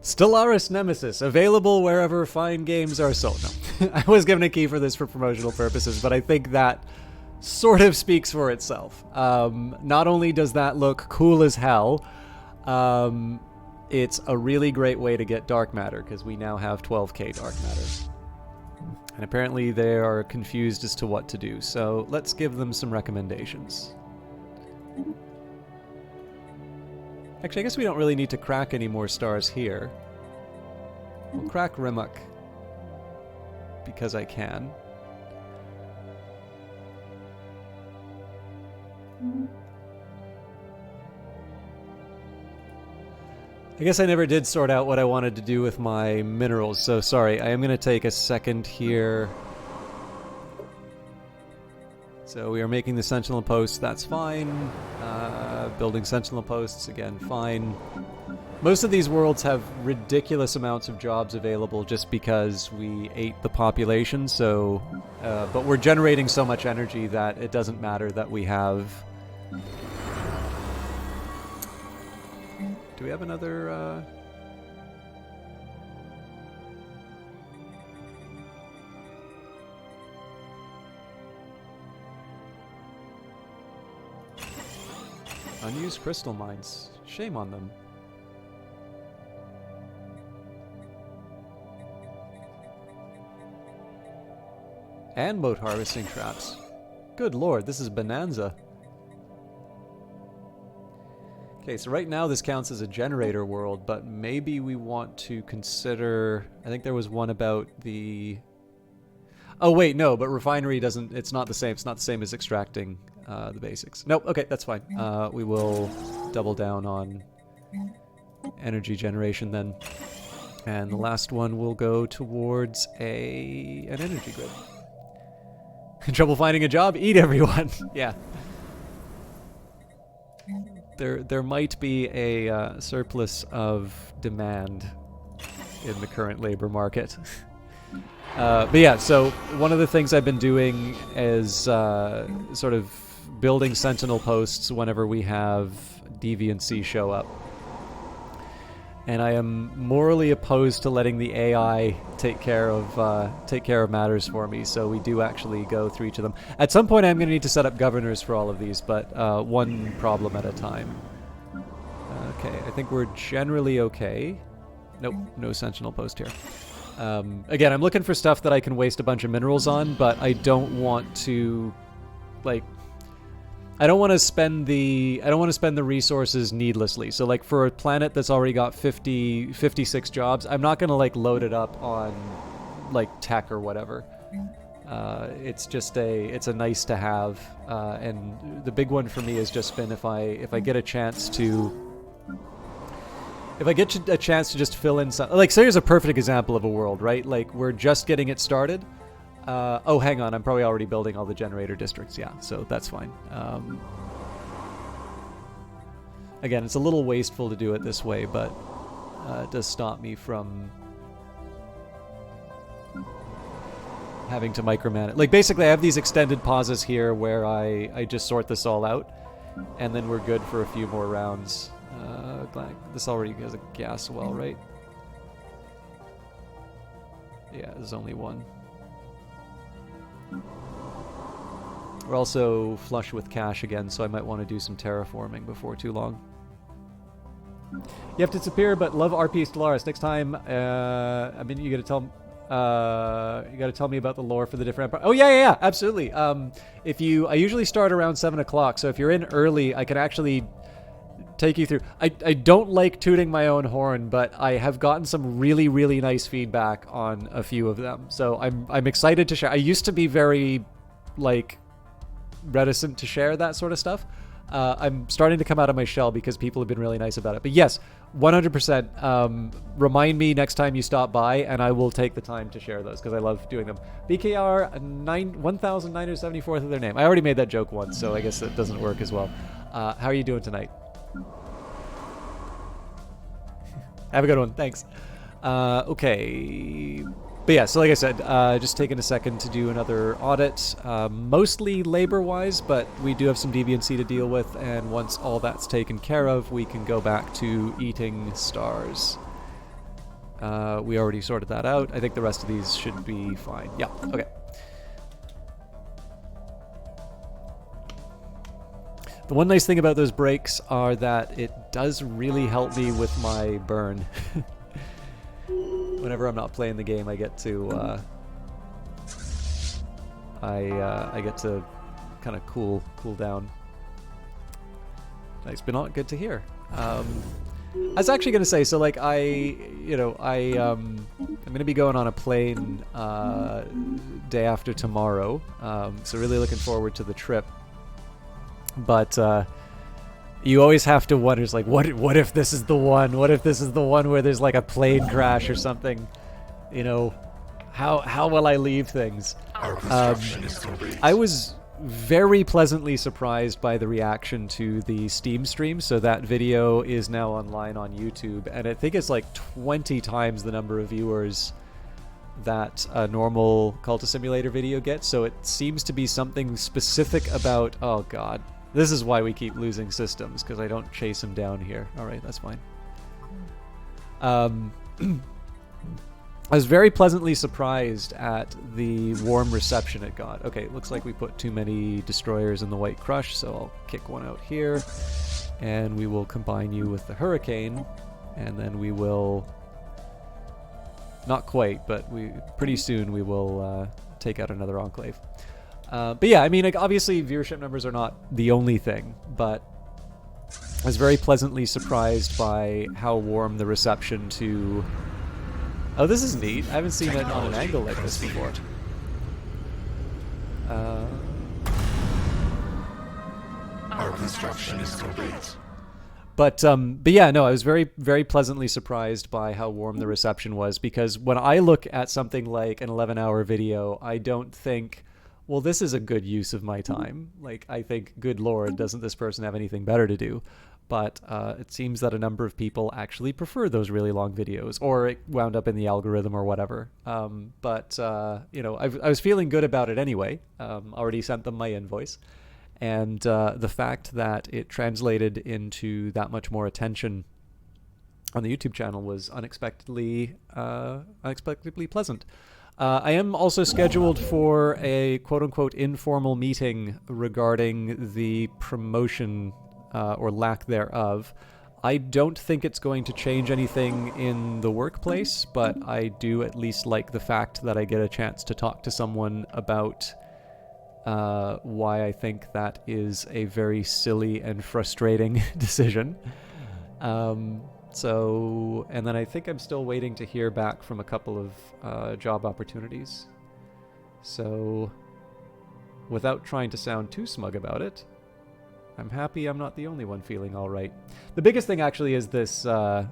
Stellaris Nemesis, available wherever fine games are sold. No, I was given a key for this for promotional purposes, but I think that sort of speaks for itself. Not only does that look cool as hell, it's a really great way to get dark matter, because we now have 12k dark matter. And apparently they are confused as to what to do, so let's give them some recommendations. Actually, I guess we don't really need to crack any more stars here. We'll crack Rimuk, because I can. I guess I never did sort out what I wanted to do with my minerals, so sorry. I am going to take a second here. So we are making the sentinel posts, that's fine. Building sentinel posts, again, fine. Most of these worlds have ridiculous amounts of jobs available just because we ate the population, so... but we're generating so much energy that it doesn't matter that we have... Do we have another... Unused crystal mines. Shame on them. And moat harvesting traps. Good lord, this is bonanza. Okay, so right now this counts as a generator world, but maybe we want to consider... I think there was one about the... Oh wait, no, but refinery doesn't... It's not the same. It's not the same as extracting the basics. Nope, okay, that's fine. We will double down on energy generation then. And the last one will go towards an energy grid. In trouble finding a job? Eat everyone! Yeah. There might be a surplus of demand in the current labor market. But yeah, so one of the things I've been doing is sort of building sentinel posts whenever we have deviancy show up. And I am morally opposed to letting the AI take care of matters for me. So we do actually go through each of them. At some point, I'm going to need to set up governors for all of these, but one problem at a time. Okay, I think we're generally okay. Nope, no sentinel post here. Again, I'm looking for stuff that I can waste a bunch of minerals on, but I don't want to, like. I don't want to spend the resources needlessly. So like for a planet that's already got 56 jobs, I'm not going to like load it up on like tech or whatever. It's just it's a nice to have. And the big one for me has just been if I get a chance to just fill in some, like, so here's a perfect example of a world, right? Like we're just getting it started. Oh, hang on. I'm probably already building all the generator districts. Yeah, so that's fine. Again, it's a little wasteful to do it this way, but it does stop me from having to micromanage. Like, basically, I have these extended pauses here where I just sort this all out, and then we're good for a few more rounds. This already has a gas well, right? Yeah, there's only one. We're also flush with cash again, so I might want to do some terraforming before too long. You have to disappear, but love RP Stellaris. Next time, I mean, you got to tell me about the lore for the different empires. Oh yeah, absolutely. I usually start around 7 o'clock, so if you're in early, I can actually take you through. I don't like tooting my own horn, but I have gotten some really, really nice feedback on a few of them. So I'm excited to share. I used to be very, like, reticent to share that sort of stuff. I'm starting to come out of my shell because people have been really nice about it. But yes, 100%. Remind me next time you stop by, and I will take the time to share those because I love doing them. BKR 1974th of their name. I already made that joke once, so I guess it doesn't work as well. How are you doing tonight? Have a good one. Thanks. Okay. But yeah, so like I said, just taking a second to do another audit, mostly labor-wise, but we do have some deviancy to deal with, and once all that's taken care of, we can go back to eating stars. We already sorted that out. I think the rest of these should be fine. Yeah, okay. The one nice thing about those breaks are that it does really help me with my burn. Whenever I'm not playing the game, I get to I get to kind of cool down. Nice, but not good to hear. I was actually gonna say, so like I'm gonna be going on a plane day after tomorrow, so really looking forward to the trip. But you always have to wonder, like, what if this is the one? What if this is the one where there's like a plane crash or something? You know, how will I leave things?
Our construction is complete.
I was very pleasantly surprised by the reaction to the Steam stream. So that video is now online on YouTube, and I think it's like 20 times the number of viewers that a normal Cultist Simulator video gets. So it seems to be something specific about, oh god, This is why we keep losing systems, because I don't chase him down here. Alright, that's fine. I was very pleasantly surprised at the warm reception it got. Okay, it looks like we put too many destroyers in the White Crush, so I'll kick one out here. And we will combine you with the Hurricane. And then we will... Not quite, but pretty soon we will take out another Enclave. But yeah, I mean, like, obviously viewership numbers are not the only thing, but I was very pleasantly surprised by how warm the reception to... Oh, this is neat. I haven't seen it on an angle like this before.
Our construction is complete.
But yeah, no, I was very, very pleasantly surprised by how warm the reception was, because when I look at something like an 11-hour video, I don't think, well, this is a good use of my time. Like, I think, good lord, doesn't this person have anything better to do? But it seems that a number of people actually prefer those really long videos, or it wound up in the algorithm or whatever. But you know, I was feeling good about it anyway. Already sent them my invoice. And the fact that it translated into that much more attention on the YouTube channel was unexpectedly pleasant. I am also scheduled for a quote-unquote informal meeting regarding the promotion or lack thereof. I don't think it's going to change anything in the workplace, but I do at least like the fact that I get a chance to talk to someone about why I think that is a very silly and frustrating decision. So, and then I think I'm still waiting to hear back from a couple of job opportunities. So, without trying to sound too smug about it, I'm happy I'm not the only one feeling all right. The biggest thing actually is this. The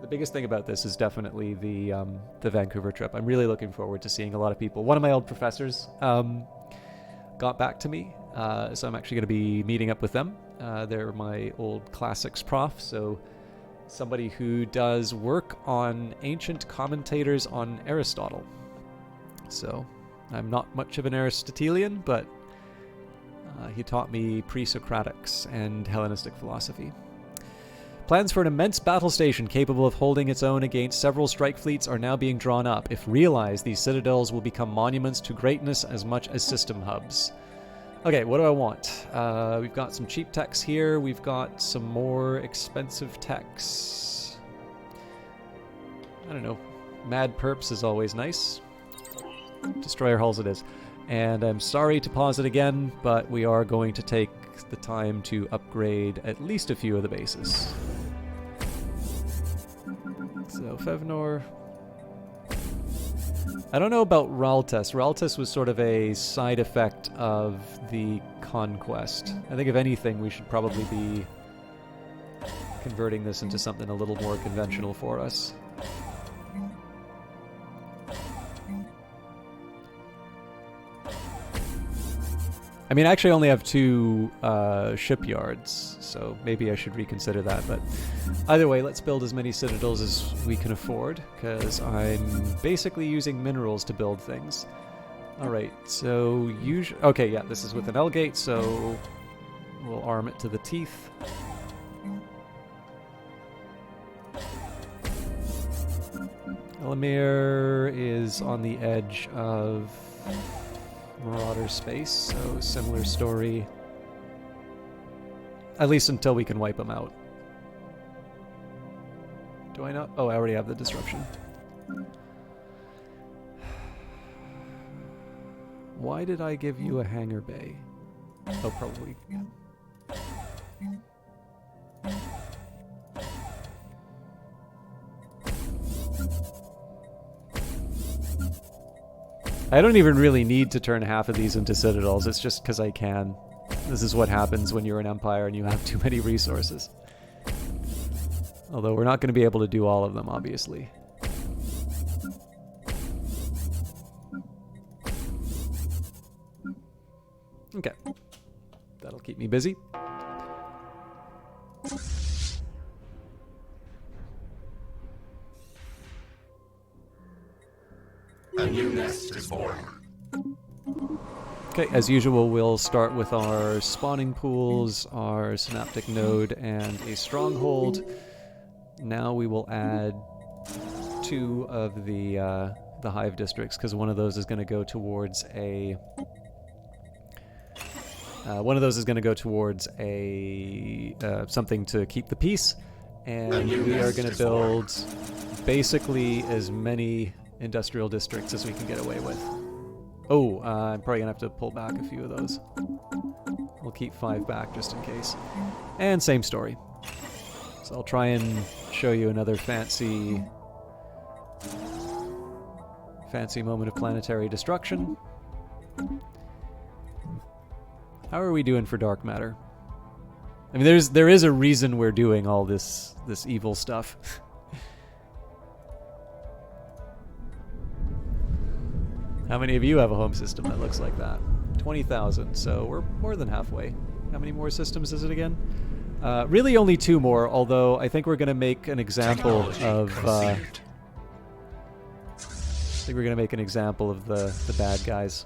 biggest thing about this is definitely the Vancouver trip. I'm really looking forward to seeing a lot of people. One of my old professors got back to me, so I'm actually going to be meeting up with them. They're my old classics prof, so somebody who does work on ancient commentators on Aristotle. So I'm not much of an Aristotelian, but he taught me pre-Socratics and Hellenistic philosophy. Plans for an immense battle station capable of holding its own against several strike fleets are now being drawn up. If realized, these citadels will become monuments to greatness as much as system hubs. Okay, what do I want? We've got some cheap techs here. We've got some more expensive techs. I don't know. Mad perps is always nice. Destroyer hulls it is. And I'm sorry to pause it again, but we are going to take the time to upgrade at least a few of the bases. So Fevnor. I don't know about Raltes. Raltes was sort of a side effect of the conquest. I think if anything, we should probably be converting this into something a little more conventional for us. I mean, I actually only have 2 shipyards, so maybe I should reconsider that. But either way, let's build as many citadels as we can afford, because I'm basically using minerals to build things. Alright, so usually... Okay, yeah, this is with an L-gate, so we'll arm it to the teeth. Elamir is on the edge of Marauder space, so similar story. At least until we can wipe them out. Do I not? Oh, I already have the disruption. Why did I give you a hangar bay? Oh, probably. Yeah. I don't even really need to turn half of these into citadels, it's just because I can. This is what happens when you're an empire and you have too many resources. Although we're not going to be able to do all of them, obviously. Okay. That'll keep me busy.
A new nest is born.
Okay, as usual, we'll start with our spawning pools, our synaptic node, and a stronghold. Now we will add 2 of the hive districts, because one of those is going to go towards a something to keep the peace, and we are going to build basically as many industrial districts as we can get away with. Oh, I'm probably going to have to pull back a few of those. We'll keep 5 back just in case. And same story. So I'll try and show you another fancy moment of planetary destruction. How are we doing for dark matter? I mean, there is a reason we're doing all this evil stuff. How many of you have a home system that looks like that? 20,000, so we're more than halfway. How many more systems is it again? Really only 2 more, although I think we're going to make an example of... I think we're going to make an example of the bad guys.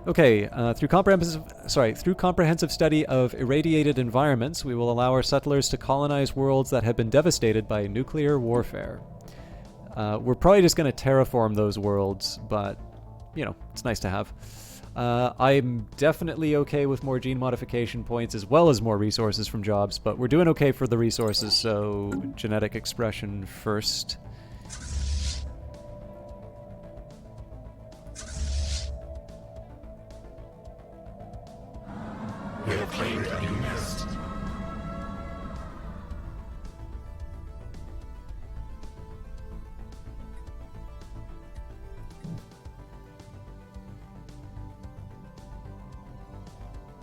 Okay, through comprehensive study of irradiated environments, we will allow our settlers to colonize worlds that have been devastated by nuclear warfare. We're probably just going to terraform those worlds, but, you know, it's nice to have. I'm definitely okay with more gene modification points as well as more resources from jobs, but we're doing okay for the resources, so genetic expression first.
We have claimed a new nest.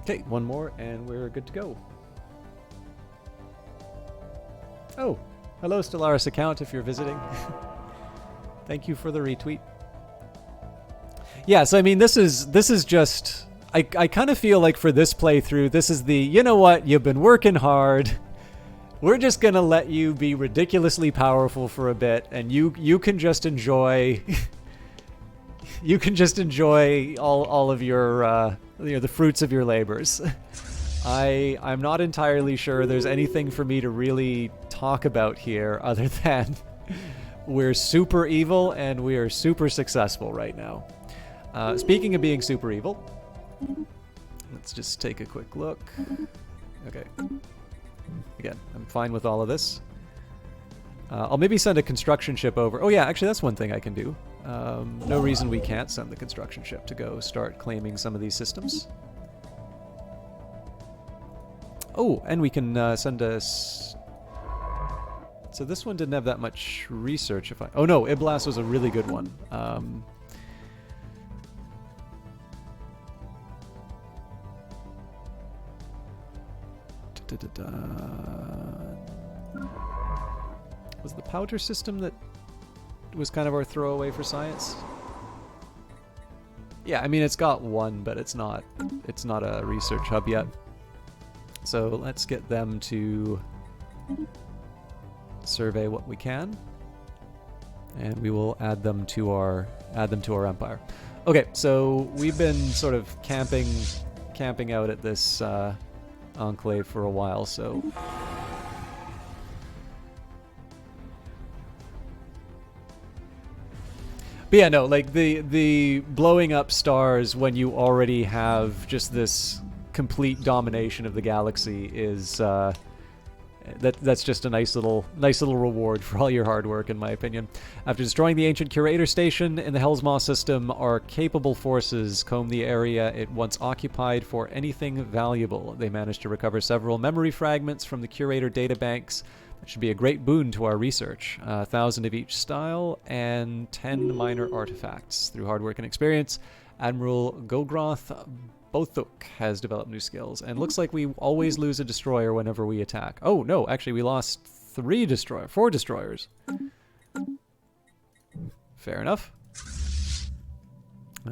Okay, 1 more and we're good to go. Oh, hello Stellaris account if you're visiting. Thank you for the retweet. Yeah, so I mean this is just I kind of feel like for this playthrough, this is the, you know what, you've been working hard. We're just going to let you be ridiculously powerful for a bit, and you can just enjoy you can just enjoy all of your you know, the fruits of your labors. I'm not entirely sure there's anything for me to really talk about here other than we're super evil and we are super successful right now. Speaking of being super evil, let's just take a quick look. Okay. Again, I'm fine with all of this. I'll maybe send a construction ship over. Oh yeah, actually that's one thing I can do. No reason we can't send the construction ship to go start claiming some of these systems. Oh, and we can send us... So this one didn't have that much research. Oh no, Iblas was a really good one. Was the powder system that was kind of our throwaway for science? Yeah, I mean it's got 1, but it's not a research hub yet. So let's get them to survey what we can, and we will add them to our empire. Okay, so we've been sort of camping out at this enclave for a while, so but yeah, no, like the blowing up stars when you already have just this complete domination of the galaxy is that's just a nice little reward for all your hard work, in my opinion. After destroying the ancient Curator Station in the Hellsmaw system, our capable forces comb the area it once occupied for anything valuable. They managed to recover several memory fragments from the Curator databanks. That should be a great boon to our research. 1,000 of each style and 10 minor artifacts. Through hard work and experience, Admiral Gogroth Bothuk has developed new skills, and looks like we always lose a destroyer whenever we attack. Oh no, actually we lost 4 destroyers. Fair enough.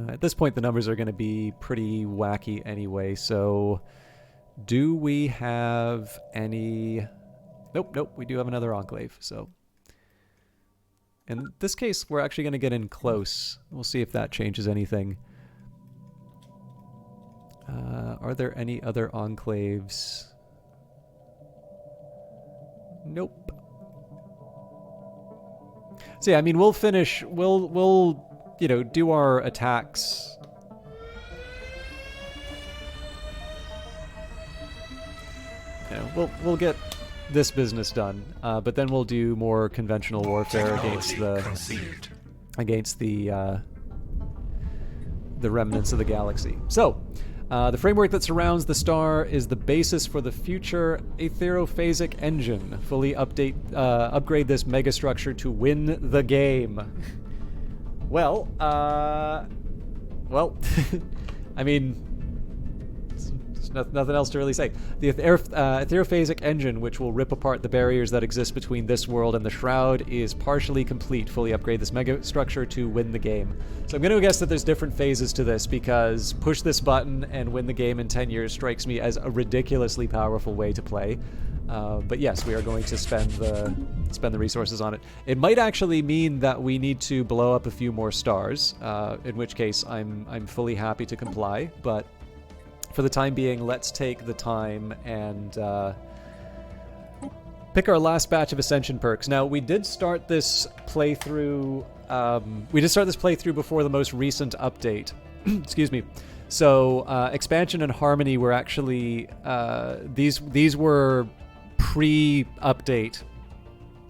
At this point the numbers are going to be pretty wacky anyway, so do we have any... Nope, we do have another enclave, so... In this case, we're actually going to get in close. We'll see if that changes anything. Are there any other enclaves? Nope. So yeah, I mean, we'll finish. We'll you know, do our attacks. You know, we'll get this business done, but then we'll do more conventional warfare against the remnants of the galaxy. So, the framework that surrounds the star is the basis for the future aetherophasic engine. Fully upgrade this megastructure to win the game. Well, I mean, nothing else to really say. The aetherophasic engine, which will rip apart the barriers that exist between this world and the Shroud, is partially complete. Fully upgrade this megastructure to win the game. So I'm going to guess that there's different phases to this, because push this button and win the game in 10 years strikes me as a ridiculously powerful way to play. But yes, we are going to spend the resources on it. It might actually mean that we need to blow up a few more stars, in which case I'm fully happy to comply, but for the time being, let's take the time and pick our last batch of Ascension perks. Now, we did start this playthrough. Before the most recent update. Excuse me. So, Expansion and Harmony were actually these were pre-update,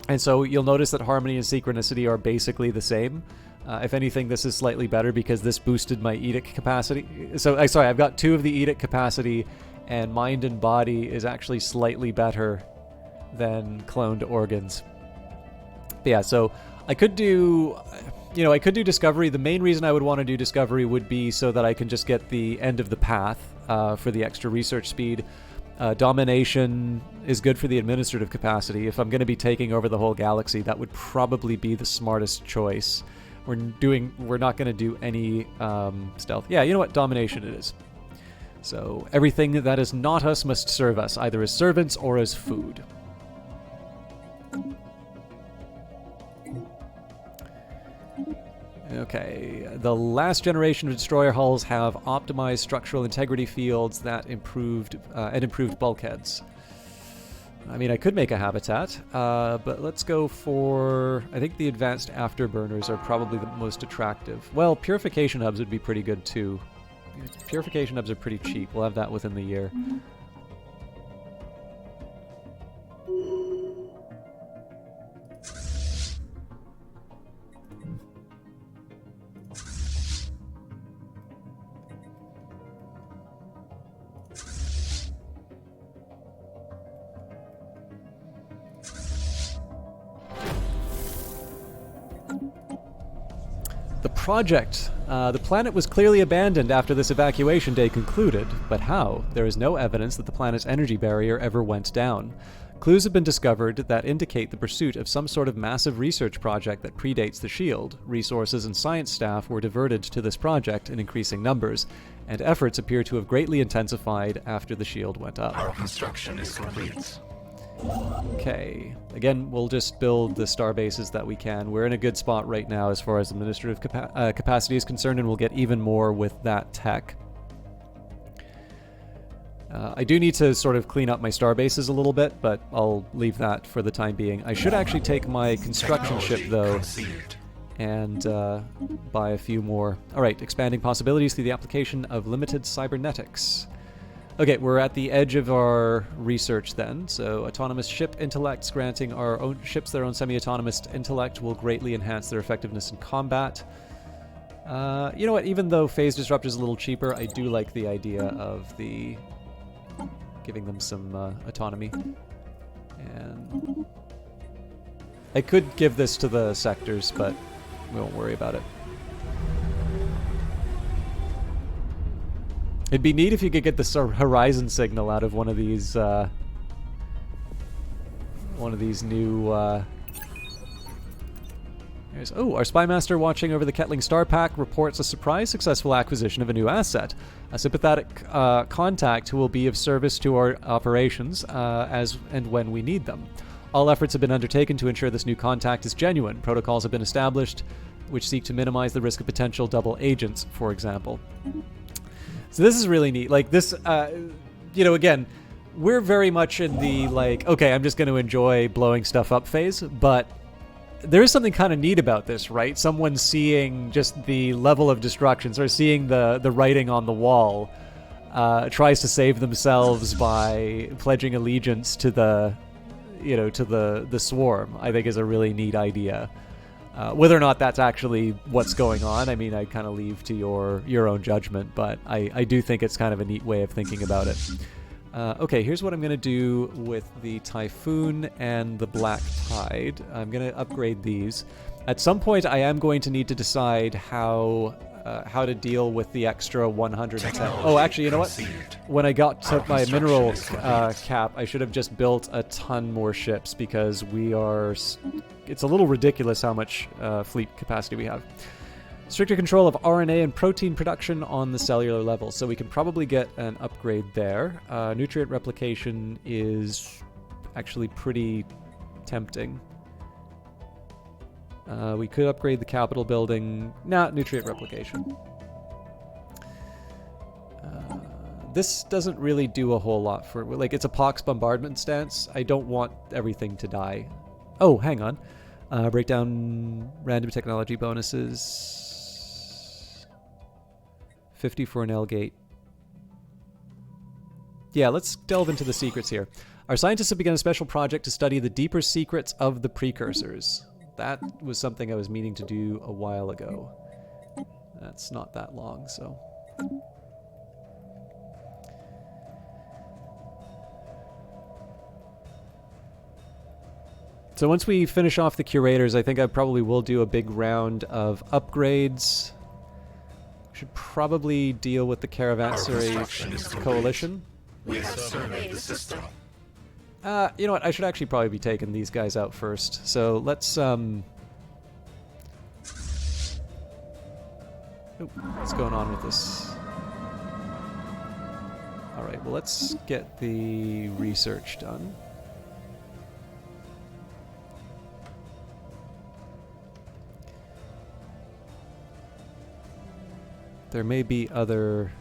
and so you'll notice that Harmony and Synchronicity are basically the same. If anything, this is slightly better because this boosted my edict capacity. So, sorry, I've got 2 of the edict capacity, and Mind and Body is actually slightly better than cloned organs. But yeah, so I could do, I could do Discovery. The main reason I would want to do Discovery would be so that I can just get the end of the path for the extra research speed. Domination is good for the administrative capacity. If I'm going to be taking over the whole galaxy, that would probably be the smartest choice. We're not going to do any stealth. Yeah, you know what? Domination it is. So everything that is not us must serve us, either as servants or as food. Okay, the last generation of destroyer hulls have optimized structural integrity fields that improved bulkheads. I mean, I could make a habitat, but let's go for... I think the advanced afterburners are probably the most attractive. Well, purification hubs would be pretty good too. Purification hubs are pretty cheap. We'll have that within the year. Project. The planet was clearly abandoned after this evacuation day concluded, but how? There is no evidence that the planet's energy barrier ever went down. Clues have been discovered that indicate the pursuit of some sort of massive research project that predates the Shield. Resources and science staff were diverted to this project in increasing numbers, and efforts appear to have greatly intensified after the Shield went up.
Our construction is complete.
Okay. Again, we'll just build the star bases that we can. We're in a good spot right now as far as administrative capacity is concerned, and we'll get even more with that tech. I do need to sort of clean up my star bases a little bit, but I'll leave that for the time being. I should actually take my construction ship, though, and buy a few more. Alright, expanding possibilities through the application of limited cybernetics. Okay, we're at the edge of our research then. So autonomous ship intellects, granting our own ships their own semi-autonomous intellect will greatly enhance their effectiveness in combat. You know what, even though phase disruptor is a little cheaper, I do like the idea of the giving them some autonomy. And I could give this to the sectors, but we won't worry about it. It'd be neat if you could get the horizon signal out of one of these new. Oh, our spymaster watching over the Kettling Star Pack reports a surprise successful acquisition of a new asset, a sympathetic contact who will be of service to our operations as and when we need them. All efforts have been undertaken to ensure this new contact is genuine. Protocols have been established which seek to minimize the risk of potential double agents, for example. So this is really neat. Like this, again, we're very much in the like, okay, I'm just going to enjoy blowing stuff up phase, but there is something kind of neat about this, right? Someone seeing just the level of destruction, sort of seeing the writing on the wall, tries to save themselves by pledging allegiance to the swarm, I think is a really neat idea. Whether or not that's actually what's going on, I mean, I kind of leave to your own judgment, but I do think it's kind of a neat way of thinking about it. Okay, here's what I'm going to do with the Typhoon and the Black Tide. I'm going to upgrade these. At some point, I am going to need to decide how to deal with the extra 110. Oh, actually, you know what? When I got to my mineral cap, I should have just built a ton more ships because we are... It's a little ridiculous how much fleet capacity we have. Stricter control of RNA and protein production on the cellular level, so we can probably get an upgrade there. Nutrient replication is actually pretty tempting. We could upgrade the Capitol building. Nah, nutrient replication. This doesn't really do a whole lot for... Like, it's a pox bombardment stance. I don't want everything to die. Oh, hang on. Break down random technology bonuses. 50 for an L-gate. Yeah, let's delve into the secrets here. Our scientists have begun a special project to study the deeper secrets of the precursors. That was something I was meaning to do a while ago. That's not that long, so... So once we finish off the curators, I think I probably will do a big round of upgrades. Should probably deal with the Caravanserai Coalition.
We have surveyed the system.
You know what? I should actually probably be taking these guys out first. So let's Ooh, what's going on with this? All right. Well, let's get the research done. There may be other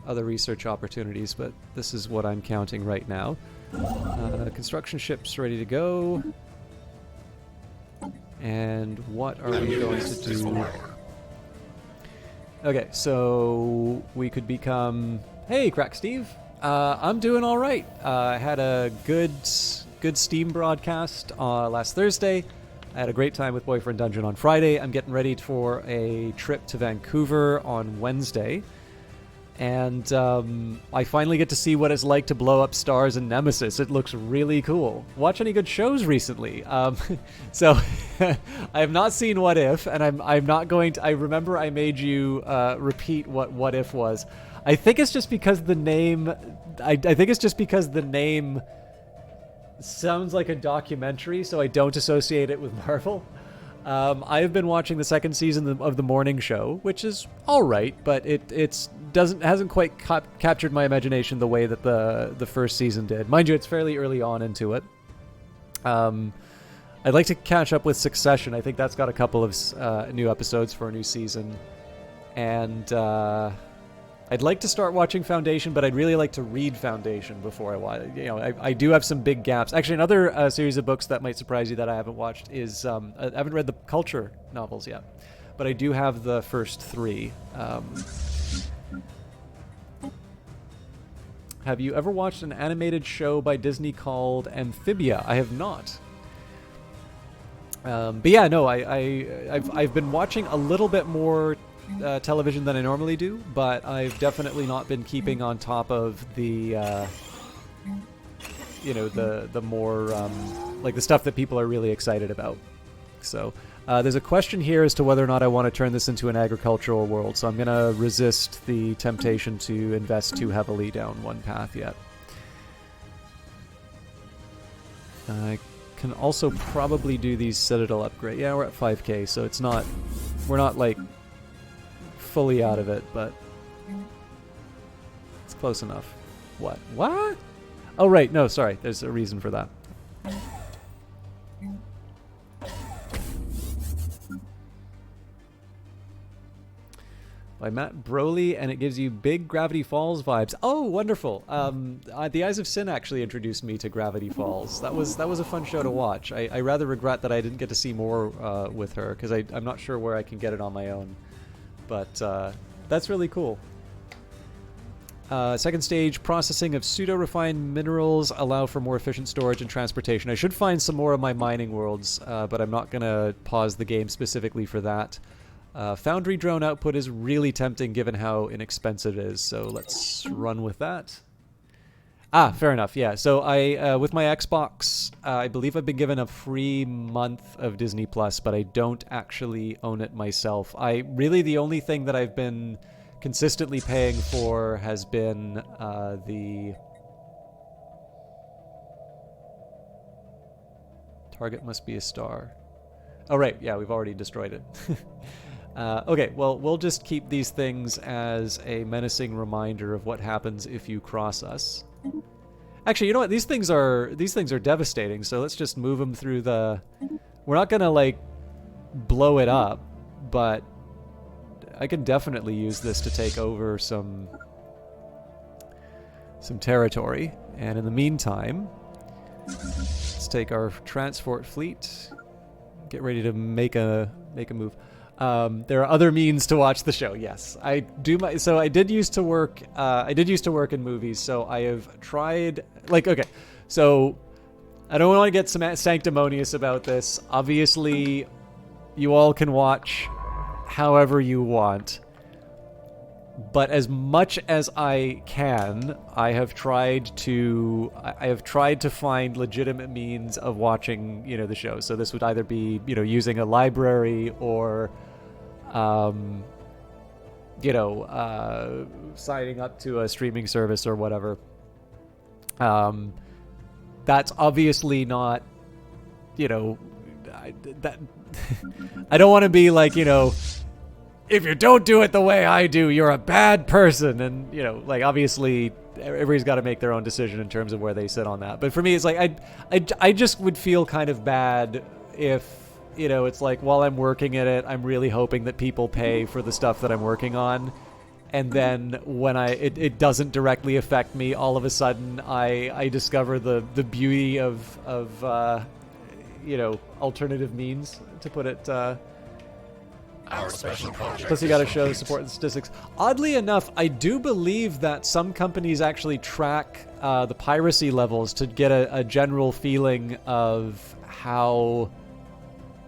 research opportunities, but this is what I'm counting right now. Construction ships ready to go. And what are we going to do? Okay, so we could become... Hey, Crack Steve! I'm doing all right. I had a good Steam broadcast last Thursday. I had a great time with Boyfriend Dungeon on Friday. I'm getting ready for a trip to Vancouver on Wednesday. And I finally get to see what it's like to blow up stars in Nemesis. It looks really cool. Watch any good shows recently? So I have not seen What If, and I'm not going to... I remember I made you repeat what If was. I think it's just because the name... I think it's just because the name... sounds like a documentary, so I don't associate it with Marvel. I have been watching the second season of The Morning Show, which is all right, but it hasn't quite captured my imagination the way that the first season did. Mind you, it's fairly early on into it. I'd like to catch up with Succession. I think that's got a couple of new episodes for a new season, and I'd like to start watching Foundation, but I'd really like to read Foundation before I watch it. You know, I do have some big gaps. Actually, another series of books that might surprise you that I haven't watched is... I haven't read the Culture novels yet, but I do have the first 3. Have you ever watched an animated show by Disney called Amphibia? I have not. But yeah, no, I've been watching a little bit more television than I normally do, but I've definitely not been keeping on top of the the more like the stuff that people are really excited about. So there's a question here as to whether or not I want to turn this into an agricultural world, so I'm going to resist the temptation to invest too heavily down one path yet. I can also probably do these Citadel upgrade. Yeah, we're at 5k, so we're not like fully out of it, but it's close enough. What? Oh, right. No, sorry. There's a reason for that. By Matt Broly, and it gives you big Gravity Falls vibes. Oh, wonderful! The Eyes of Sin actually introduced me to Gravity Falls. That was a fun show to watch. I rather regret that I didn't get to see more with her, because I'm not sure where I can get it on my own. But that's really cool. Second stage, processing of pseudo-refined minerals allow for more efficient storage and transportation. I should find some more of my mining worlds, but I'm not going to pause the game specifically for that. Foundry drone output is really tempting given how inexpensive it is, so let's run with that. Ah, fair enough, yeah. So I, with my Xbox, I believe I've been given a free month of Disney Plus, but I don't actually own it myself. Really the only thing that I've been consistently paying for has been the... Target must be a star. Oh, right, yeah, we've already destroyed it. Okay, well, we'll just keep these things as a menacing reminder of what happens if you cross us. Actually, you know what? These things are devastating, so let's just move them through the... We're not gonna, like, blow it up, but I can definitely use this to take over some territory. And in the meantime, let's take our transport fleet, get ready to make a move. There are other means to watch the show. Yes, I did used to work. I did used to work in movies, so I have tried. Like, okay, so I don't want to get sanctimonious about this. Obviously, you all can watch however you want, but as much as I can, I have tried to find legitimate means of watching, the show. So this would either be, using a library or, signing up to a streaming service or whatever. That's obviously not, I don't want to be like, if you don't do it the way I do, you're a bad person. And, obviously everybody's got to make their own decision in terms of where they sit on that. But for me, it's like, I just would feel kind of bad if, it's like while I'm working at it, I'm really hoping that people pay for the stuff that I'm working on. And then when it doesn't directly affect me, all of a sudden I discover the beauty of alternative means, to put it,
Our special project.
plus you gotta show support and statistics. Oddly enough, I do believe that some companies actually track the piracy levels to get a general feeling of how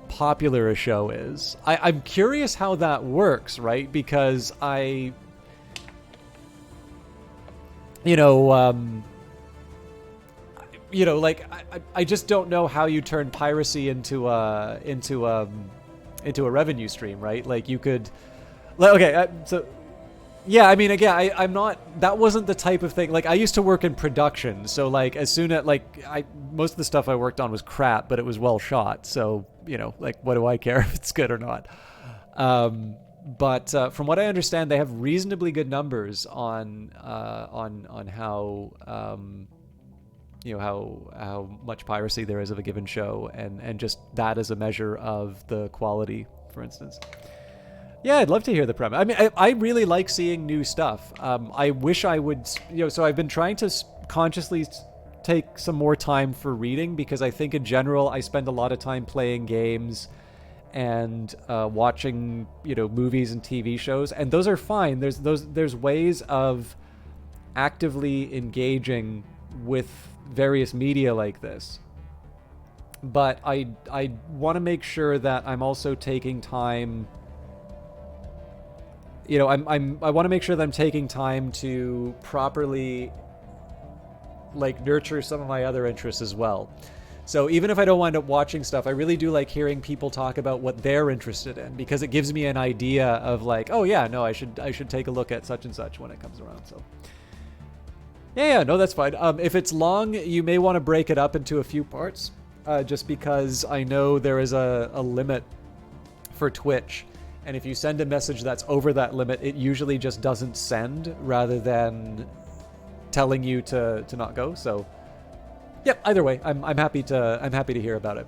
popular a show is. I'm curious how that works, right? Because I just don't know how you turn piracy into a revenue stream, right? Like you could, yeah, I mean, again, I'm not, that wasn't the type of thing, like I used to work in production, so like as soon as, most of the stuff I worked on was crap, but it was well shot, so, what do I care if it's good or not? But from what I understand, they have reasonably good numbers on how, how much piracy there is of a given show, and just that as a measure of the quality, for instance. Yeah, I'd love to hear the premise. I mean, I really like seeing new stuff. I wish I would, so I've been trying to consciously take some more time for reading, because I think in general I spend a lot of time playing games and watching, movies and TV shows, and those are fine. There's ways of actively engaging with various media like this, but I want to make sure that I'm also taking time. I want to make sure that I'm taking time to properly nurture some of my other interests as well. So even if I don't wind up watching stuff, I really do like hearing people talk about what they're interested in, because it gives me an idea of like, oh yeah, no, I should take a look at such and such when it comes around. So yeah, no, that's fine. If it's long, you may want to break it up into a few parts, just because I know there is a limit for Twitch. And if you send a message that's over that limit, it usually just doesn't send, rather than telling you to not go. So Yep. Either way, I'm happy to hear about it.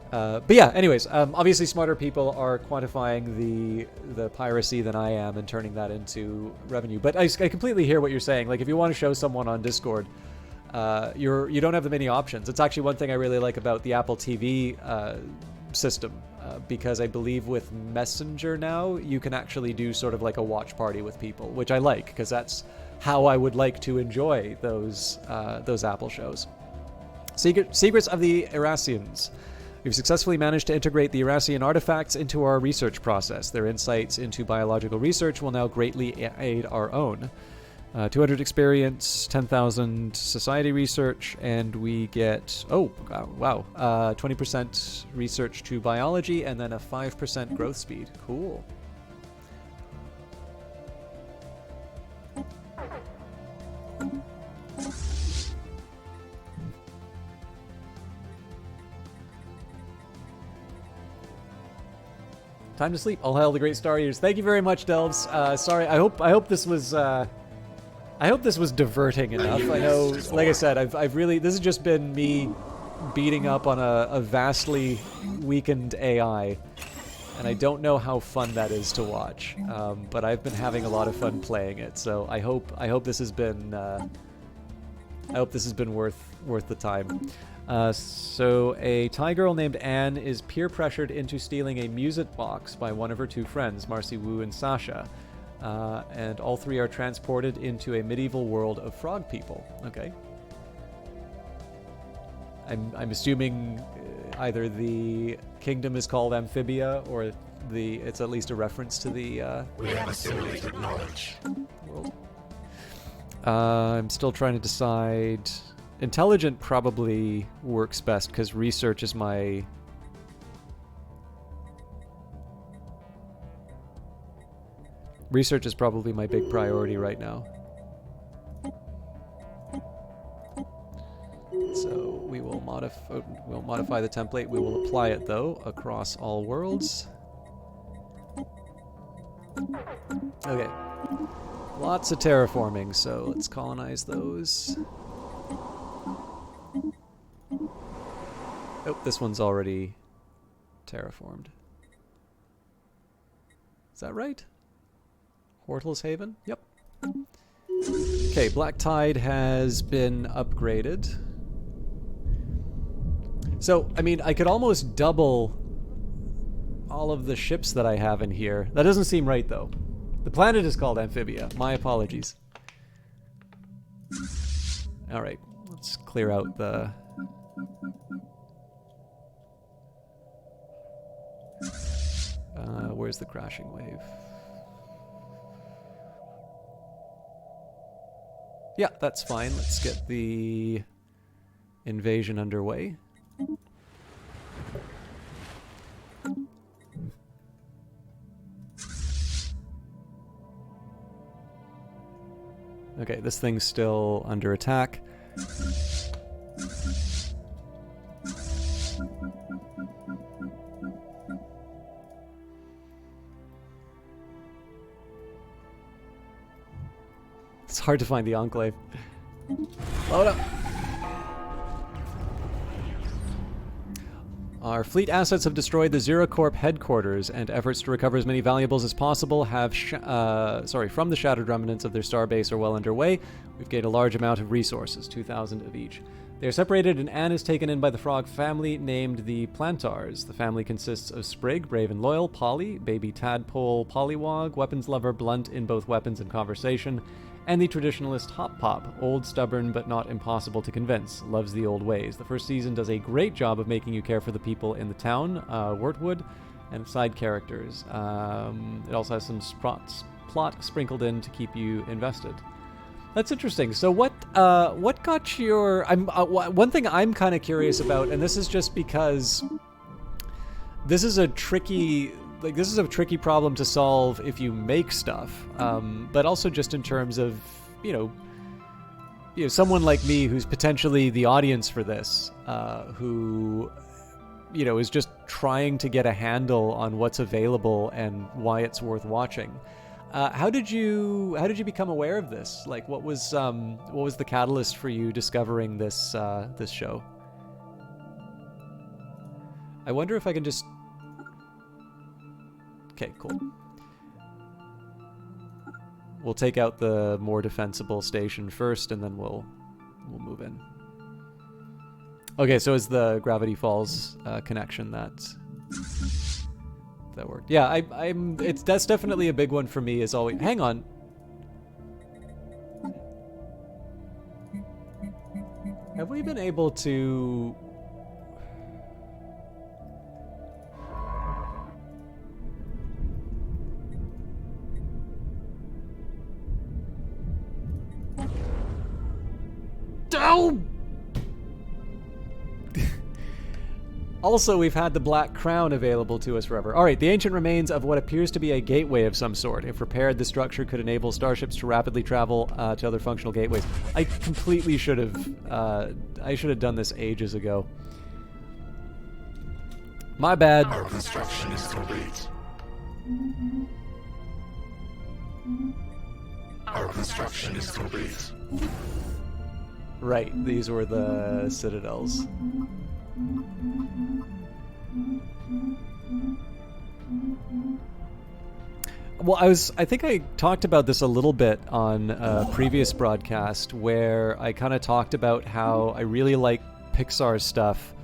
But yeah, anyways, obviously smarter people are quantifying the piracy than I am and turning that into revenue. But I completely hear what you're saying. Like, if you want to show someone on Discord, you don't have that many options. It's actually one thing I really like about the Apple TV system, because I believe with Messenger now you can actually do sort of like a watch party with people, which I like because that's how I would like to enjoy those Apple shows. Secrets of the Irasians. We've successfully managed to integrate the Irasian artifacts into our research process. Their insights into biological research will now greatly aid our own. 200 experience, 10,000 society research, and we get, 20% research to biology, and then a 5% growth speed. Cool. Time to sleep. All hail the great Star Eaters. Thank you very much, Delves. Sorry, I hope this was diverting enough. I know, like I said, I've really, this has just been me beating up on a vastly weakened AI, and I don't know how fun that is to watch. But I've been having a lot of fun playing it, so I hope this has been worth the time. So a Thai girl named Anne is peer pressured into stealing a music box by one of her two friends, Marcy Wu and Sasha. And all three are transported into a medieval world of frog people. Okay. I'm assuming either the kingdom is called Amphibia, or it's at least a reference to the
We have assimilated knowledge.
world. I'm still trying to decide. Intelligent probably works best because research is my... Research is probably my big priority right now. So we will modify the template. We will apply it though across all worlds. Okay. Lots of terraforming, so let's colonize those. Oh, this one's already terraformed. Is that right? Hortle's Haven? Yep. Okay, Black Tide has been upgraded. So, I mean, I could almost double all of the ships that I have in here. That doesn't seem right, though. The planet is called Amphibia. My apologies. Alright, let's clear out the... where's the crashing wave? Yeah, that's fine. Let's get the invasion underway. Okay, this thing's still under attack. It's hard to find the Enclave. Load up! Our fleet assets have destroyed the Zero Corp headquarters, and efforts to recover as many valuables as possible from the shattered remnants of their starbase are well underway. We've gained a large amount of resources, 2,000 of each. They are separated, and Anne is taken in by the frog family named the Plantars. The family consists of Sprig, brave and loyal, Polly, baby tadpole, Pollywog, weapons lover, blunt in both weapons and conversation, and the traditionalist Hop Pop, old, stubborn, but not impossible to convince, loves the old ways. The first season does a great job of making you care for the people in the town, Wurtwood, and side characters. It also has some plot sprinkled in to keep you invested. That's interesting. So what got your... one thing I'm kind of curious about, and this is just because this is a tricky... this is a tricky problem to solve if you make stuff, but also just in terms of, you know, someone like me who's potentially the audience for this, who, you know, is just trying to get a handle on what's available and why it's worth watching. How did you become aware of this? Like, what was the catalyst for you discovering this this show? I wonder if I can just. Okay, cool. We'll take out the more defensible station first, and then we'll move in. Okay, so it's the Gravity Falls connection that worked. Yeah, that's definitely a big one for me. Is always hang on. Have we been able to? Oh! Also, we've had the Black Crown available to us forever. Alright, the ancient remains of what appears to be a gateway of some sort. If repaired, the structure could enable starships to rapidly travel to other functional gateways. I completely should have... I should have done this ages ago. My bad.
Our construction is complete. Our construction is complete.
Right, these were the citadels. Well, I think I talked about this a little bit on a previous broadcast where I kind of talked about how I really like Pixar stuff,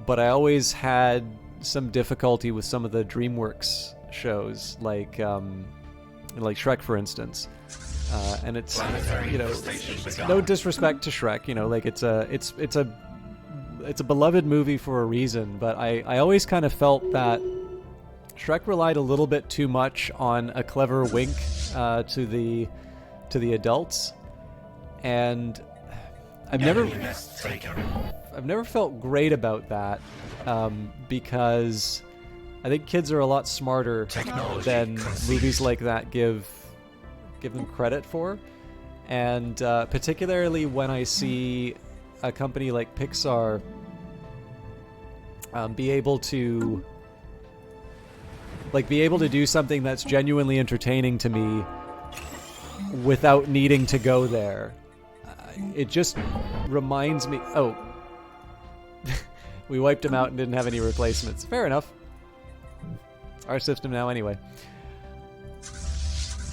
but I always had some difficulty with some of the DreamWorks shows, like Shrek, for instance. And it's, you know, no disrespect to Shrek, you know, like it's a beloved movie for a reason, but I always kind of felt that Shrek relied a little bit too much on a clever wink to the adults, and I've never felt great about that, because I think kids are a lot smarter than movies like that give them credit for, and particularly when I see a company like Pixar be able to do something that's genuinely entertaining to me without needing to go there. It just reminds me... Oh. We wiped him out and didn't have any replacements. Fair enough. Our system now anyway.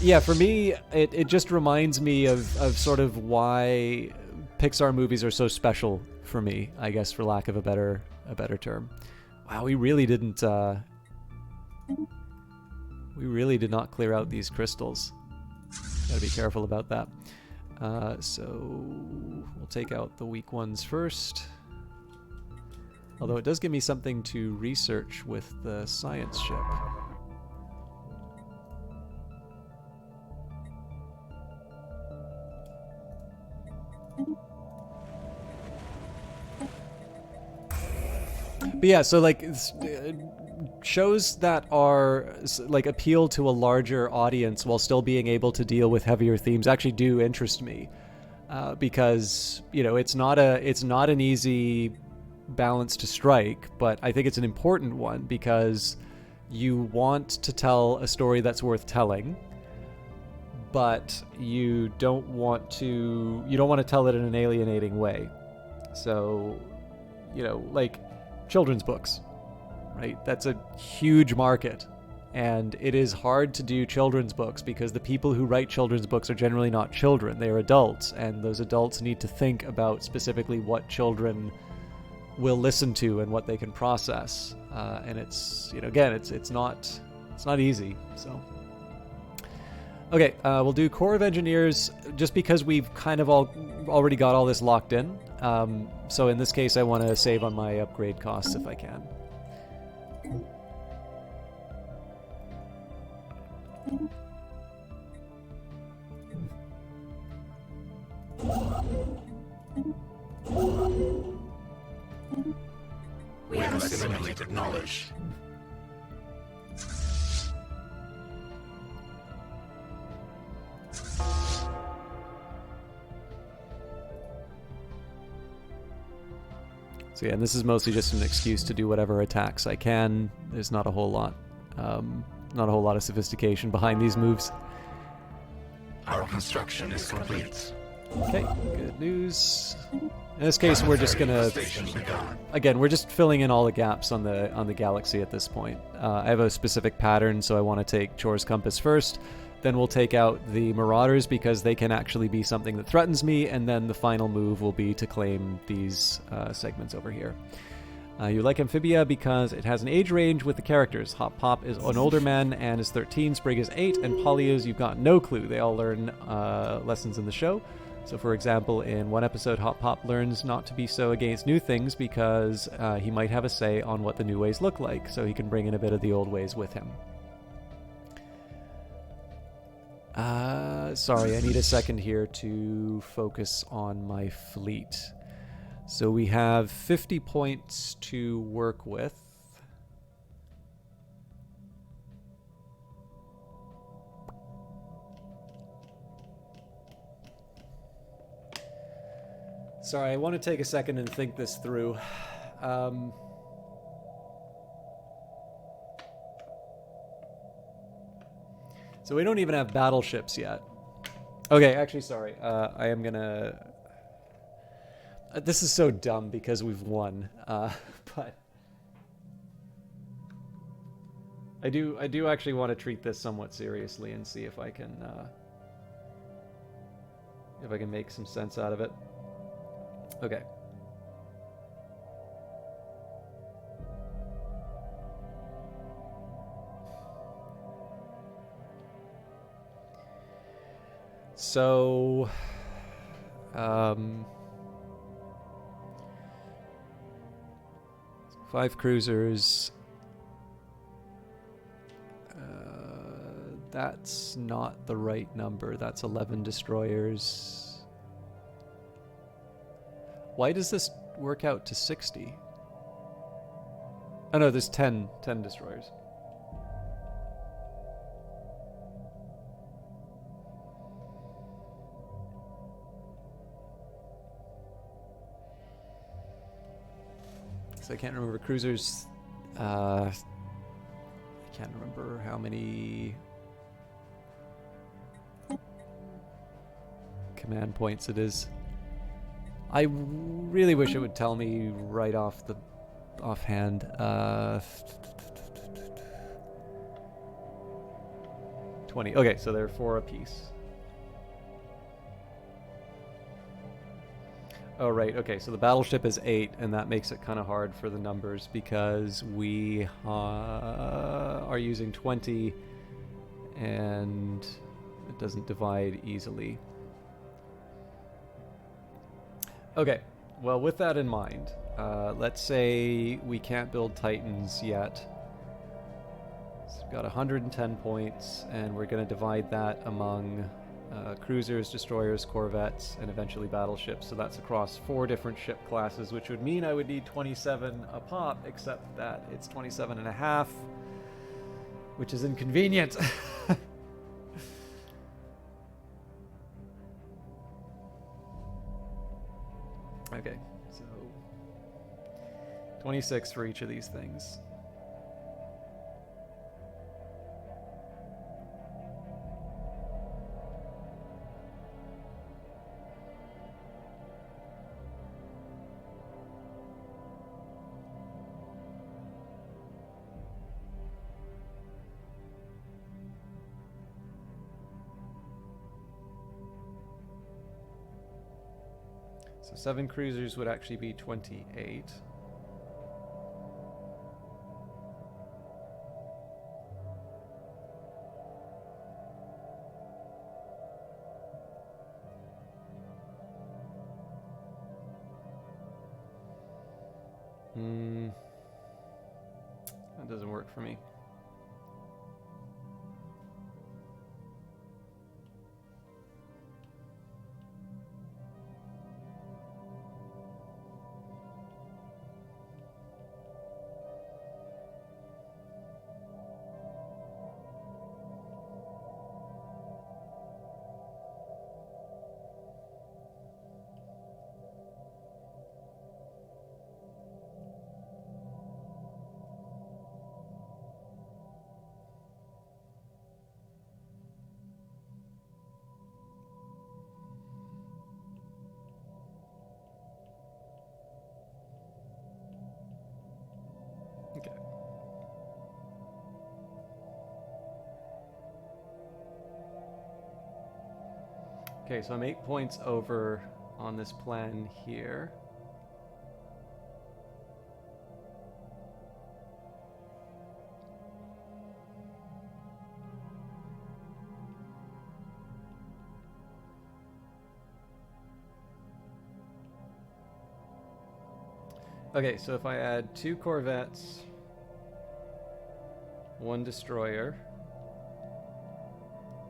Yeah, for me, it just reminds me of sort of why Pixar movies are so special for me, I guess, for lack of a better term. Wow, we really did not clear out these crystals. Gotta be careful about that. So we'll take out the weak ones first. Although it does give me something to research with the science ship. But yeah, so like shows that are like appeal to a larger audience while still being able to deal with heavier themes actually do interest me, because you know it's not an easy balance to strike, but I think it's an important one because you want to tell a story that's worth telling, but you don't want to tell it in an alienating way. So, you know, like children's books, right? That's a huge market, and it is hard to do children's books because the people who write children's books are generally not children, they are adults, and those adults need to think about specifically what children will listen to and what they can process, and it's, you know, again, it's not easy. So okay, we'll do Corps of Engineers just because we've kind of already got all this locked in. So in this case, I want to save on my upgrade costs if I can.
We have assimilated knowledge.
So yeah, and this is mostly just an excuse to do whatever attacks I can. There's not a whole lot of sophistication behind these moves.
Our construction is complete.
Okay, good news. In this case, we're just gonna
Station begun.
again, we're just filling in all the gaps on the galaxy at this point. I have a specific pattern, so I want to take Chor's Compass first. Then we'll take out the Marauders because they can actually be something that threatens me, and then the final move will be to claim these segments over here. You like Amphibia because it has an age range with the characters. Hop Pop is an older man and is 13, Sprig is 8, and Polyos, you've got no clue. They all learn lessons in the show. So, for example, in one episode, Hop Pop learns not to be so against new things because he might have a say on what the new ways look like, so he can bring in a bit of the old ways with him. Sorry, I need a second here to focus on my fleet. So we have 50 points to work with. Sorry, I want to take a second and think this through. So we don't even have battleships yet. Okay, actually, sorry. I am gonna... This is so dumb because we've won. But... I do actually want to treat this somewhat seriously and see if I can make some sense out of it. Okay. So, 5 cruisers. That's not the right number. That's 11 destroyers. Why does this work out to 60? Oh no, there's 10 destroyers. So I can't remember cruisers. I can't remember how many command points it is. I really wish it would tell me right offhand. 20. Okay, so there are 4 apiece. Oh, right. Okay, so the battleship is 8, and that makes it kind of hard for the numbers because we are using 20, and it doesn't divide easily. Okay, well, with that in mind, let's say we can't build Titans yet. So we've got 110 points, and we're going to divide that among cruisers, destroyers, corvettes, and eventually battleships. So that's across 4 different ship classes, which would mean I would need 27 a pop, except that it's 27 and a half, which is inconvenient. Okay, so 26 for each of these things. So 7 cruisers would actually be 28. That doesn't work for me. Okay, so I'm 8 points over on this plan here. Okay, so if I add 2 corvettes, 1 destroyer,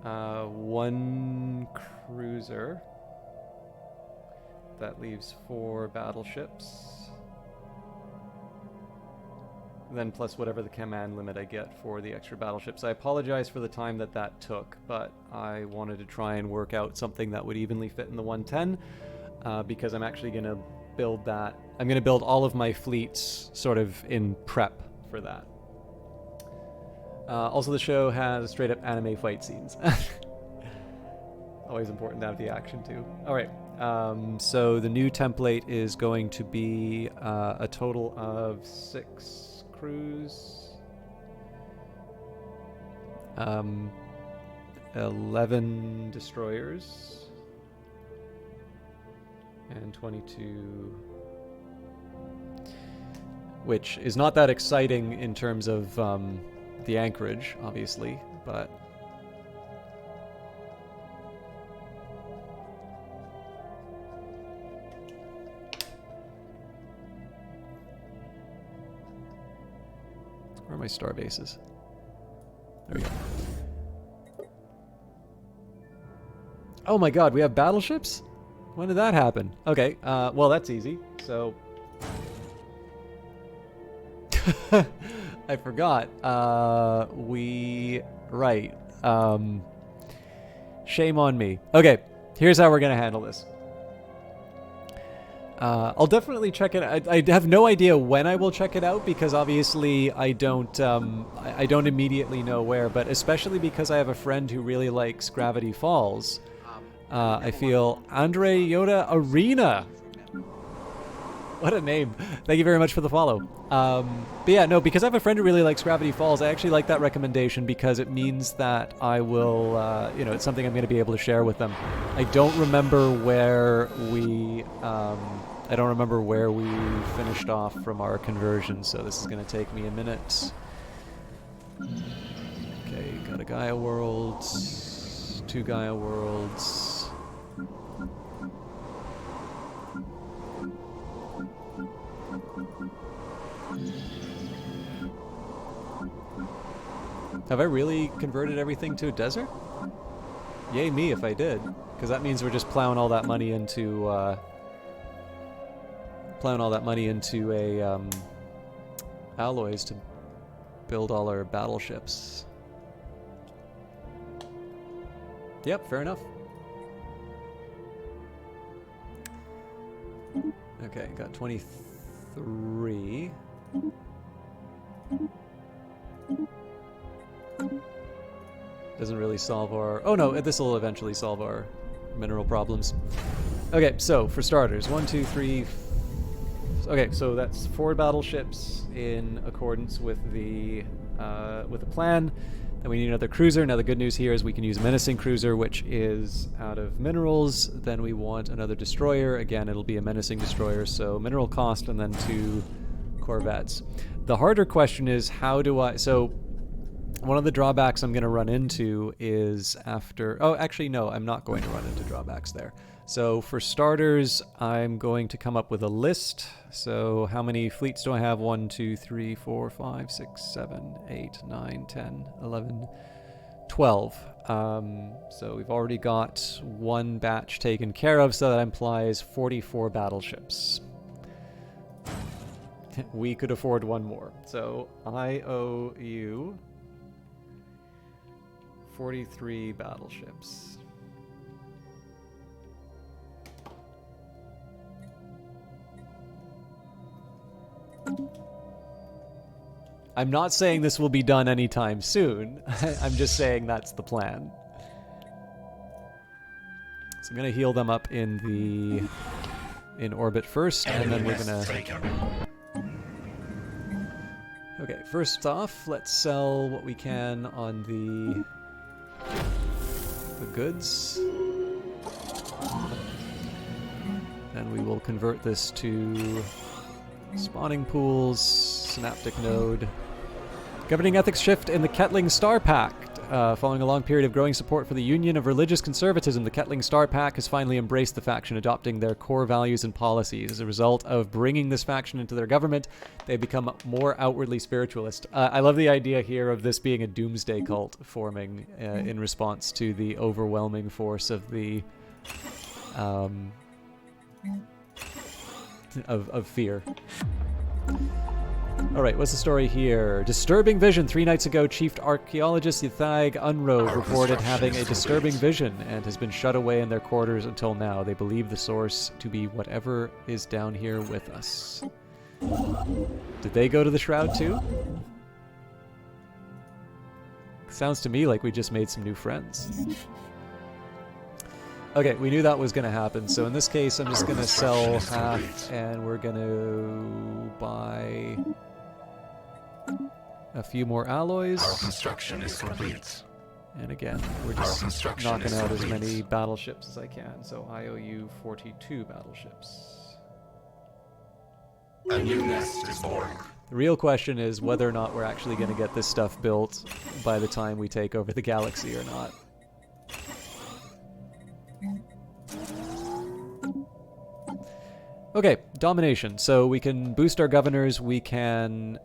1 cruiser, that leaves 4 battleships. Then plus whatever the command limit I get for the extra battleships. I apologize for the time that that took, but I wanted to try and work out something that would evenly fit in the 110, because I'm actually going to build that. I'm going to build all of my fleets sort of in prep for that. Also, the show has straight up anime fight scenes. Always important to have the action too. All right. So the new template is going to be a total of 6 crews, 11 destroyers, and 22, which is not that exciting in terms of the anchorage, obviously, but where are my star bases? There we go. Oh my god, we have battleships? When did that happen? Okay, well, that's easy. So I forgot. Right. Shame on me. Okay, here's how we're gonna handle this. I'll definitely check it. I have no idea when I will check it out, because obviously I don't immediately know where. But especially because I have a friend who really likes Gravity Falls. I feel Andre Yoda Arena. What a name. Thank you very much for the follow. But yeah, no, because I have a friend who really likes Gravity Falls, I actually like that recommendation because it means that I will, it's something I'm going to be able to share with them. I don't remember where we, finished off from our conversion, so this is going to take me a minute. Okay, got a Gaia world, 2 Gaia worlds. Have I really converted everything to a desert? Yay me if I did, because that means we're just plowing all that money into alloys to build all our battleships. Yep, fair enough. Okay, got 23. Doesn't really solve our... Oh no, this will eventually solve our mineral problems. Okay, so for starters, 1, 2, 3... Okay, so that's 4 battleships in accordance with the plan. Then we need another cruiser. Now the good news here is we can use a menacing cruiser, which is out of minerals. Then we want another destroyer. Again, it'll be a menacing destroyer, so mineral cost, and then 2 corvettes. The harder question is how do I... So one of the drawbacks I'm going to run into is after... Oh, actually, no, I'm not going to run into drawbacks there. So for starters, I'm going to come up with a list. So how many fleets do I have? 1, 2, 3, 4, 5, 6, 7, 8, 9, 10, 11, 12. So we've already got 1 batch taken care of, so that implies 44 battleships. We could afford 1 more. So I owe you 43 battleships. I'm not saying this will be done anytime soon. I'm just saying that's the plan. So I'm going to heal them up in orbit first, and then we're going to... Okay, first off, let's sell what we can on the goods. And we will convert this to spawning pools, synaptic node. Governing ethics shift in the Kettling Star Pact. Following a long period of growing support for the Union of Religious Conservatism, the Kettling Star Pact has finally embraced the faction, adopting their core values and policies. As a result of bringing this faction into their government, they've become more outwardly spiritualist. I love the idea here of this being a doomsday cult forming in response to the overwhelming force of the of fear. Alright, what's the story here? Disturbing vision. 3 nights ago, Chief Archaeologist Ythag Unrogue reported having a disturbing vision and has been shut away in their quarters until now. They believe the source to be whatever is down here with us. Did they go to the Shroud too? Sounds to me like we just made some new friends. Okay, we knew that was going to happen, so in this case I'm just going to sell half and we're going to buy a few more alloys.
Our construction is complete.
And again, we're just knocking out as many battleships as I can, so I owe you 42 battleships.
A new nest is born.
The real question is whether or not we're actually going to get this stuff built by the time we take over the galaxy or not. Okay, domination. So we can boost our governors, we can...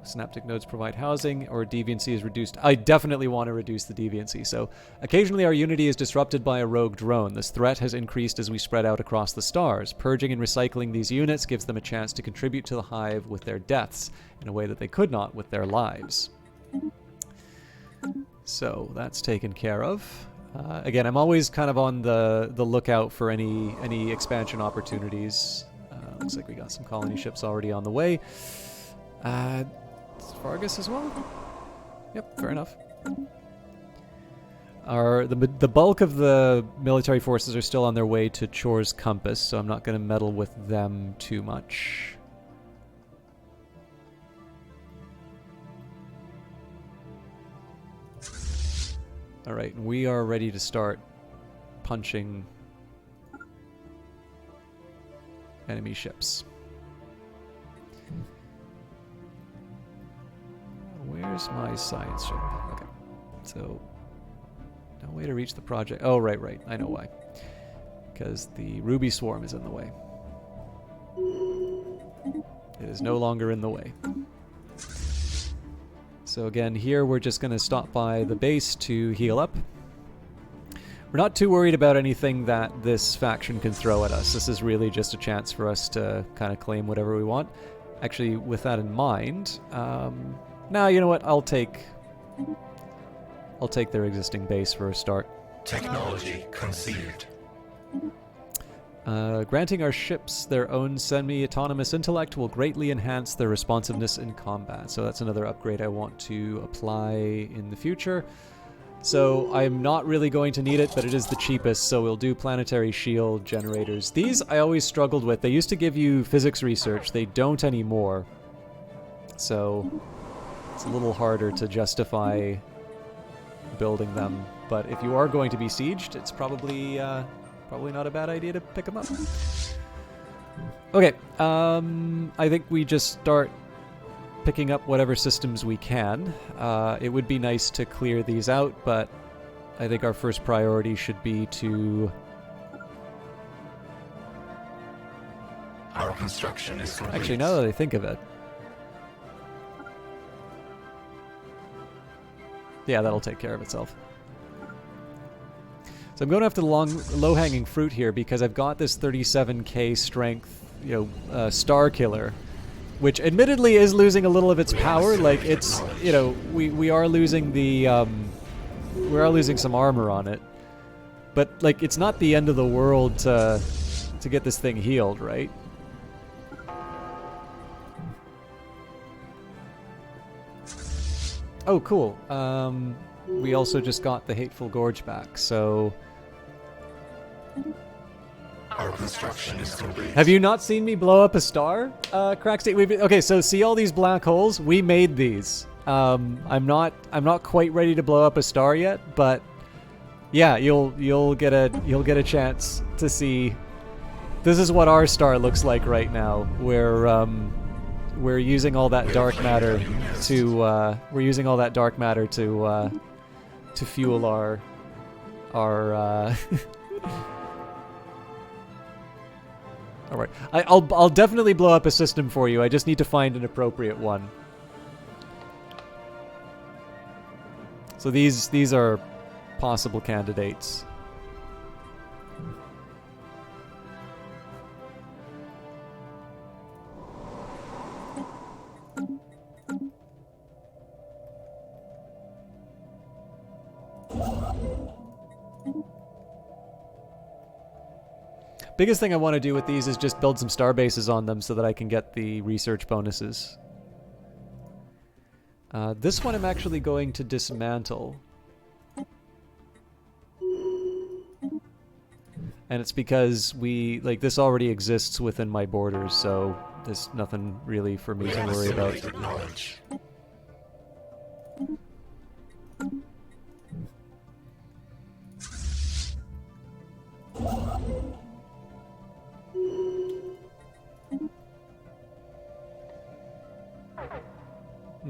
synaptic nodes provide housing, or deviancy is reduced. I definitely want to reduce the deviancy. So occasionally our unity is disrupted by a rogue drone. This threat has increased as we spread out across the stars. Purging and recycling these units gives them a chance to contribute to the hive with their deaths, in a way that they could not with their lives. So that's taken care of. Again, I'm always kind of on the lookout for any expansion opportunities. Looks like we got some colony ships already on the way. Fargus as well? Yep, fair enough. The bulk of the military forces are still on their way to Chor's Compass, so I'm not going to meddle with them too much. Alright, we are ready to start punching enemy ships. Where's my science ship? Okay, so no way to reach the project. Oh, right, I know why. Because the Ruby Swarm is in the way. It is no longer in the way. So again, here we're just going to stop by the base to heal up. We're not too worried about anything that this faction can throw at us. This is really just a chance for us to kind of claim whatever we want. Actually, with that in mind, now you know what? I'll take their existing base for a start.
Technology conceived.
Granting our ships their own semi-autonomous intellect will greatly enhance their responsiveness in combat. So that's another upgrade I want to apply in the future. So I'm not really going to need it, but it is the cheapest, so we'll do planetary shield generators. These I always struggled with. They used to give you physics research. They don't anymore. So it's a little harder to justify building them. But if you are going to be sieged, it's probably not a bad idea to pick them up. Okay, I think we just start picking up whatever systems we can. It would be nice to clear these out, but I think our first priority should be to...
Our construction is complete.
Actually, now that I think of it... Yeah, that'll take care of itself. So I'm going after the low-hanging fruit here because I've got this 37k strength, Star Killer, which admittedly is losing a little of its power. Like it's, we are losing the, we are losing some armor on it, but like it's not the end of the world to get this thing healed, right? Oh, cool. We also just got the Hateful Gorge back, so...
Our construction is complete.
Have you not seen me blow up a star, Crackstate? Okay, so see all these black holes? We made these. I'm not quite ready to blow up a star yet, but Yeah, you'll get a chance to see. This is what our star looks like right now. We're using all that dark matter to fuel our All right. I'll definitely blow up a system for you. I just need to find an appropriate one. So these are possible candidates. Biggest thing I want to do with these is just build some star bases on them so that I can get the research bonuses. This one I'm actually going to dismantle. And it's because this already exists within my borders, so there's nothing really for me to worry about.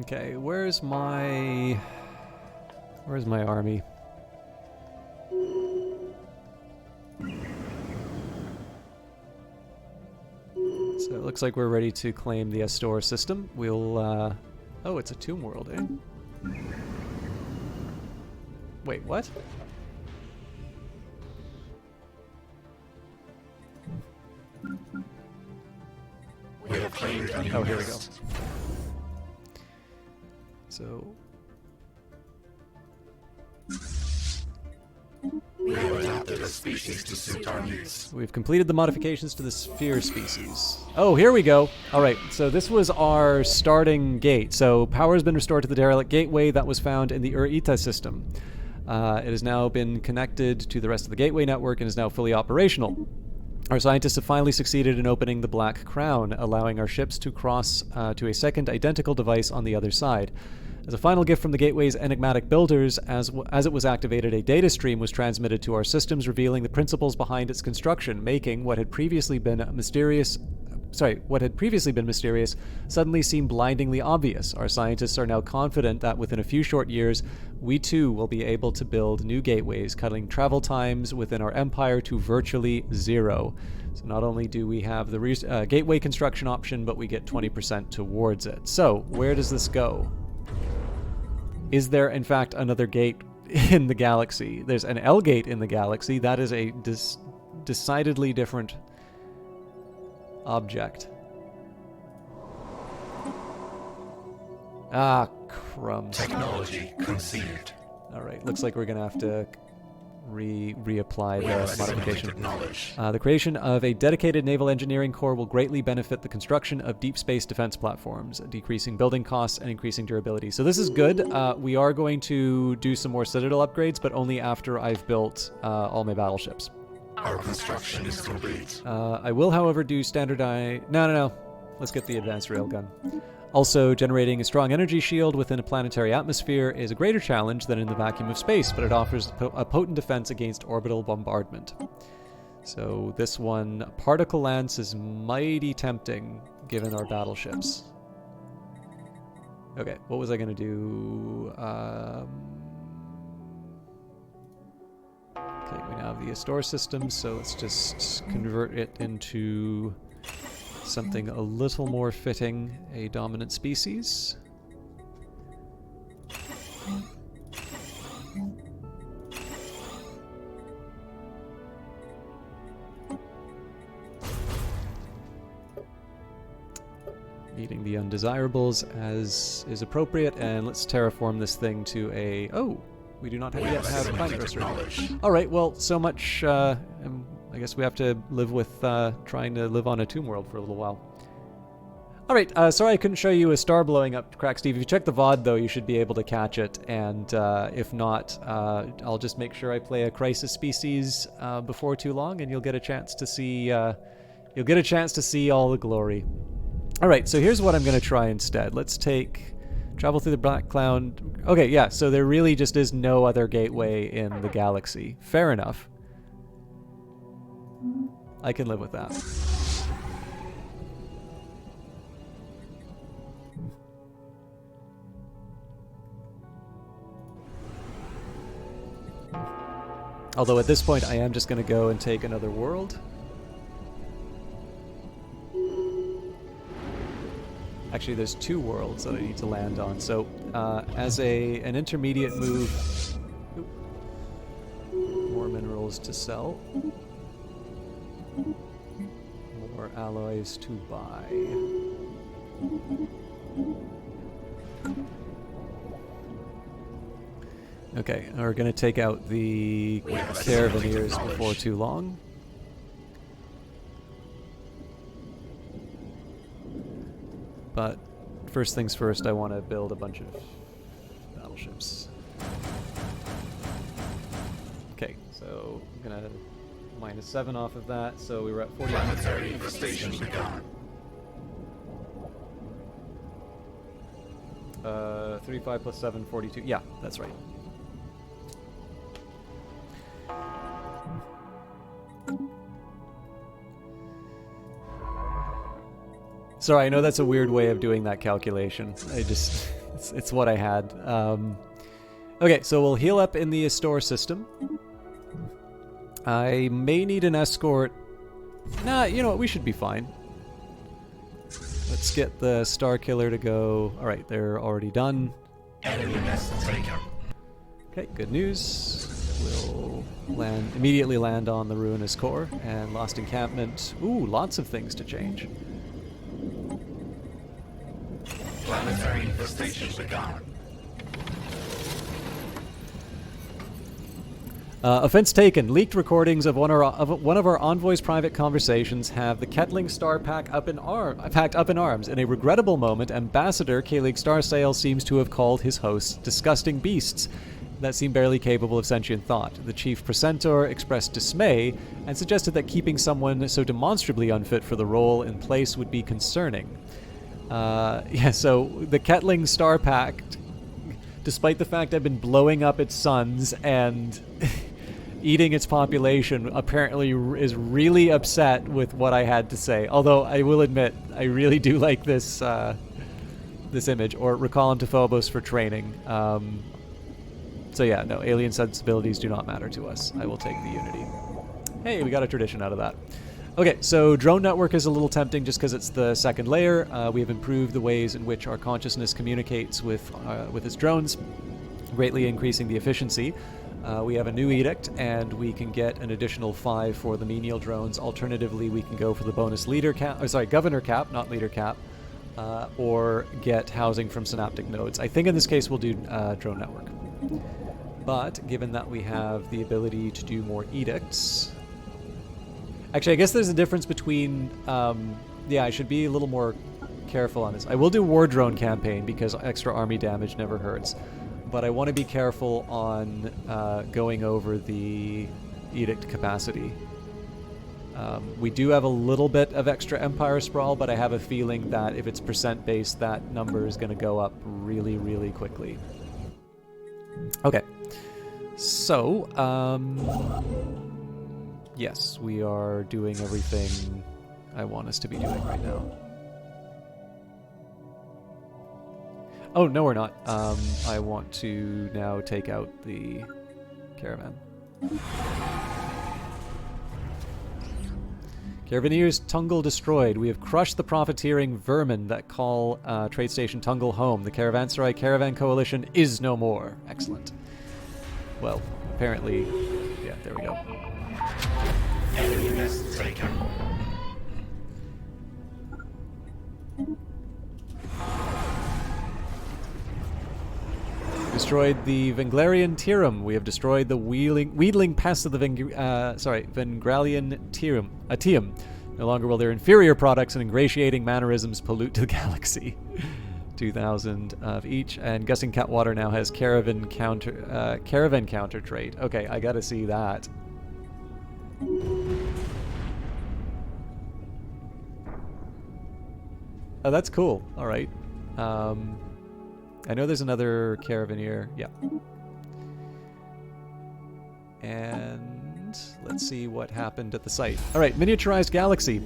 Okay, where's my army? So it looks like we're ready to claim the Astor system. We'll oh, it's a tomb world, eh? Wait, what? Oh, here we go. So
we have adapted a species to suit our needs.
We've completed the modifications to the sphere species. Oh, here we go. All right, so this was our starting gate. So power has been restored to the derelict gateway that was found in the Ur-Eta system. It has now been connected to the rest of the gateway network and is now fully operational. Our scientists have finally succeeded in opening the Black Crown, allowing our ships to cross to a second identical device on the other side. As a final gift from the Gateway's enigmatic builders, as it was activated, a data stream was transmitted to our systems, revealing the principles behind its construction, making what had previously been mysterious suddenly seem blindingly obvious. Our scientists are now confident that within a few short years, we too will be able to build new gateways, cutting travel times within our empire to virtually zero. So not only do we have the gateway construction option, but we get 20% towards it. So where does this go? Is there, in fact, another gate in the galaxy? There's an L gate in the galaxy. That is a decidedly different object. Ah, crumbs.
Technology conceived.
All right, looks like we're going to have to reapply the modification. The creation of a dedicated naval engineering corps will greatly benefit the construction of deep space defense platforms, decreasing building costs and increasing durability. So this is good. We are going to do some more Citadel upgrades, but only after I've built all my battleships.
Our construction is complete.
I will, however, do standardized... No. Let's get the advanced railgun. Also, generating a strong energy shield within a planetary atmosphere is a greater challenge than in the vacuum of space, but it offers a potent defense against orbital bombardment. So this one, Particle Lance, is mighty tempting, given our battleships. Okay, what was I going to do? Okay, we now have the Astor system, so let's just convert it into something a little more fitting, a dominant species. Meeting the undesirables as is appropriate, and let's terraform this thing to a... Oh, we do not yet have climate restoration. Alright, well, so much... I guess we have to live with trying to live on a tomb world for a little while. Alright, sorry I couldn't show you a star blowing up, Crack Steve. If you check the VOD, though, you should be able to catch it. And if not, I'll just make sure I play a Crisis species before too long, and you'll get a chance to see all the glory. Alright, so here's what I'm going to try instead. Let's take Travel through the Black Cloud. Okay, yeah, so there really just is no other gateway in the galaxy. Fair enough. I can live with that. Although at this point I am just going to go and take another world. Actually, there's 2 worlds that I need to land on. So as an intermediate move, more minerals to sell. More alloys to buy. Okay, we're going to take out the Caravaneers before too long. But first things first, I want to build a bunch of battleships. Okay, so I'm going to -7 off of that, so we were at 40.
Planetary infestation begun.
35 plus 7, 42. Yeah, that's right. Sorry, I know that's a weird way of doing that calculation. It's what I had. Okay, so we'll heal up in the Astore system. I may need an escort. Nah, you know what? We should be fine. Let's get the Star Killer to go. All right, they're already done.
Enemy nest taken.
Okay, good news. We'll immediately land on the Ruinous Core and Lost Encampment. Ooh, lots of things to change.
Planetary infestation begun.
Offense taken. Leaked recordings of one of our envoy's private conversations have the Kettling Star packed up in arms. In a regrettable moment, Ambassador Kaelig Starsail seems to have called his hosts disgusting beasts that seem barely capable of sentient thought. The chief precentor expressed dismay and suggested that keeping someone so demonstrably unfit for the role in place would be concerning. Yeah, so the Kettling Star Pact, despite the fact I've been blowing up its suns and eating its population, apparently is really upset with what I had to say. Although I will admit, I really do like this this image, or recall him to Phobos for training. So yeah, no, alien sensibilities do not matter to us. I will take the Unity. Hey, we got a tradition out of that. Okay, so drone network is a little tempting just because it's the second layer. We have improved the ways in which our consciousness communicates with its drones, greatly increasing the efficiency. We have a new edict, and we can get an additional 5 for the menial drones. Alternatively, we can go for the bonus leader cap, governor cap, not leader cap, or get housing from synaptic nodes. I think in this case we'll do drone network. But given that we have the ability to do more edicts, actually, I guess there's a difference between. Yeah, I should be a little more careful on this. I will do war drone campaign because extra army damage never hurts. But I want to be careful on going over the edict capacity. We do have a little bit of extra Empire Sprawl, but I have a feeling that if it's percent based, that number is going to go up really, really quickly. Okay. So, yes, we are doing everything I want us to be doing right now. Oh, no, we're not. I want to now take out the caravan. Caravaneers Tungle destroyed. We have crushed the profiteering vermin that call Trade Station Tungle home. The Caravanserai Caravan Coalition is no more. Excellent. Well, apparently... Yeah, there we go.
Enemy nest taken.
Destroyed the Venglarian Tirum. We have destroyed the wheedling pests of the Vengralian Tium. No longer will their inferior products and ingratiating mannerisms pollute the galaxy. 2,000 of each, and Gussing Catwater now has caravan counter trait. Okay, I gotta see that. Oh, that's cool. All right. I know there's another caravaneer. Yeah. And let's see what happened at the site. All right, miniaturized galaxy.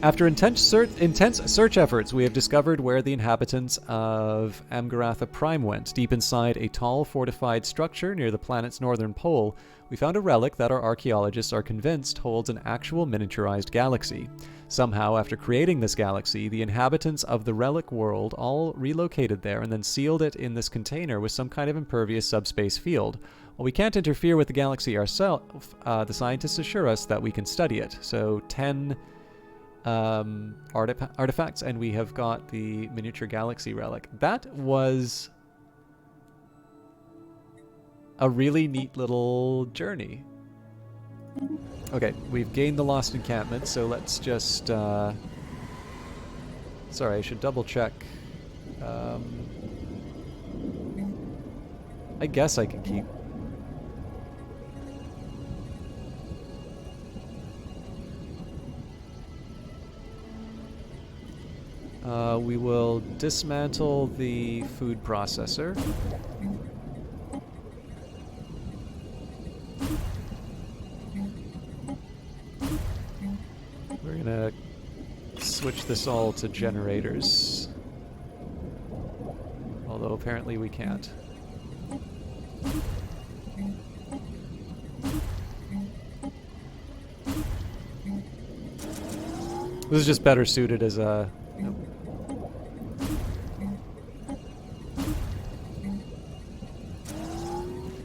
After intense search efforts, we have discovered where the inhabitants of Amgaratha Prime went. Deep inside a tall, fortified structure near the planet's northern pole, we found a relic that our archaeologists are convinced holds an actual miniaturized galaxy. Somehow, after creating this galaxy, the inhabitants of the relic world all relocated there and then sealed it in this container with some kind of impervious subspace field. While we can't interfere with the galaxy ourselves, the scientists assure us that we can study it. So 10 artifacts, and we have got the miniature galaxy relic. That was a really neat little journey. Okay, we've gained the lost encampment, so let's just... sorry, I should double check. I guess I can keep... we will dismantle the food processor. We're gonna switch this all to generators. Although apparently we can't. This is just better suited as a... Nope.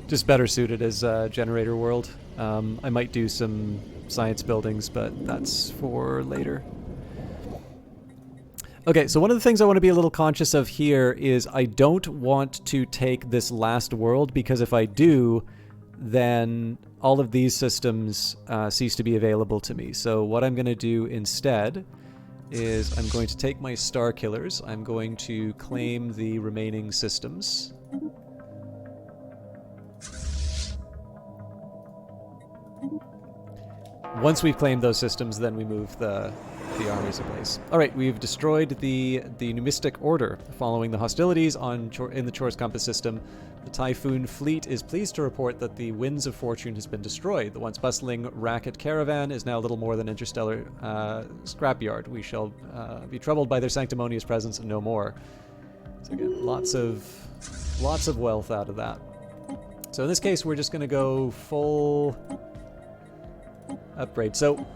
Just better suited as a generator world. I might do some science buildings, but that's for later. Okay, so one of the things I want to be a little conscious of here is I don't want to take this last world, because if I do, then all of these systems cease to be available to me. So what I'm going to do instead is I'm going to take my star killers, I'm going to claim the remaining systems. Once we've claimed those systems, then we move the armies in place. All right, we've destroyed the Numistic Order. Following the hostilities in the Chorus Compass system, the Typhoon fleet is pleased to report that the Winds of Fortune has been destroyed. The once bustling Racket caravan is now little more than interstellar scrapyard. We shall be troubled by their sanctimonious presence and no more. So again, lots of wealth out of that. So in this case, we're just going to go full upgrade. So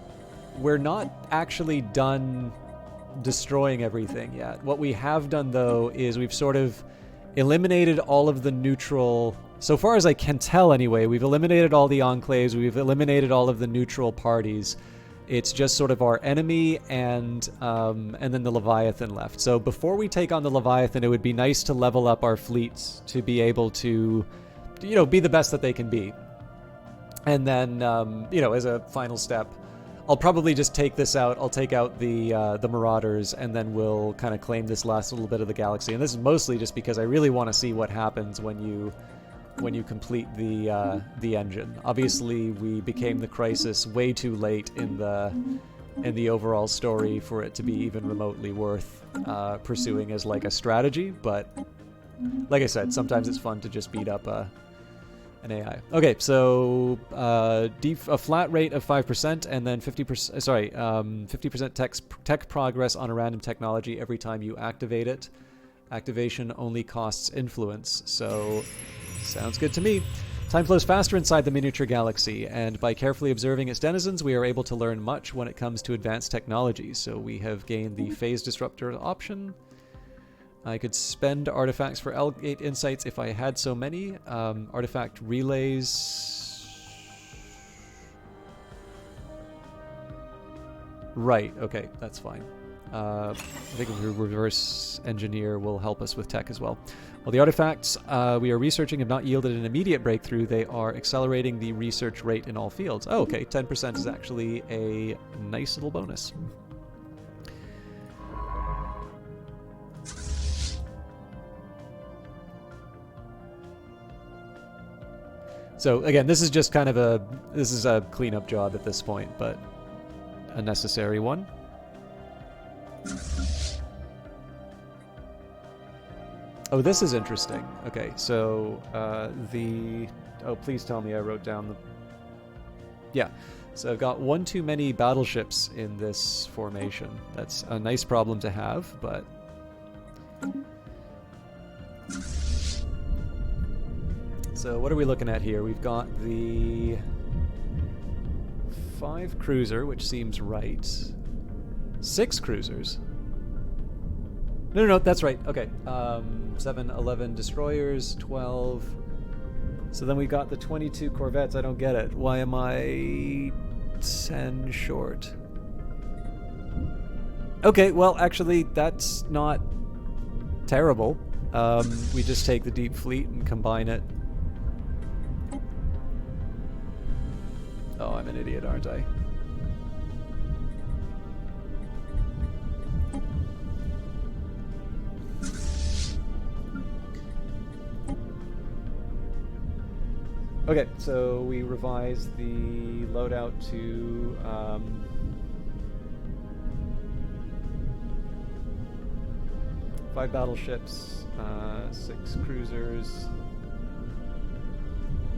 we're not actually done destroying everything yet. What we have done, though, is we've sort of eliminated all of the neutral... So far as I can tell, anyway, we've eliminated all the enclaves, we've eliminated all of the neutral parties. It's just sort of our enemy and then the Leviathan left. So before we take on the Leviathan, it would be nice to level up our fleets to be able to, you know, be the best that they can be. And then, you know, as a final step, I'll probably just take this out. I'll take out the Marauders, and then we'll kind of claim this last little bit of the galaxy. And this is mostly just because I really want to see what happens when you complete the engine. Obviously, we became the Crisis way too late in the overall story for it to be even remotely worth pursuing as like a strategy. But like I said, sometimes it's fun to just beat up an AI. Okay, so a flat rate of 5%, and then 50%. Sorry, 50% tech progress on a random technology every time you activate it. Activation only costs influence. So, sounds good to me. Time flows faster inside the miniature galaxy, and by carefully observing its denizens, we are able to learn much when it comes to advanced technology. So we have gained the phase disruptor option. I could spend artifacts for L8 insights if I had so many. Artifact relays. Right, okay, that's fine. I think a reverse engineer will help us with tech as well. While the artifacts we are researching have not yielded an immediate breakthrough, they are accelerating the research rate in all fields. Oh, okay, 10% is actually a nice little bonus. So again, this is just kind of a cleanup job at this point, but a necessary one. Oh, this is interesting. Okay, so the... Oh, please tell me I wrote down the... Yeah, so I've got one too many battleships in this formation. That's a nice problem to have, but... So what are we looking at here? We've got the 5 cruiser, which seems right. 6 cruisers. No, that's right. Okay. 7, 11 destroyers, 12. So then we got the 22 corvettes. I don't get it. Why am I 10 short? Okay, well, actually, that's not terrible. We just take the deep fleet and combine it. Oh, I'm an idiot, aren't I? Okay, so we revise the loadout to 5 battleships, 6 cruisers,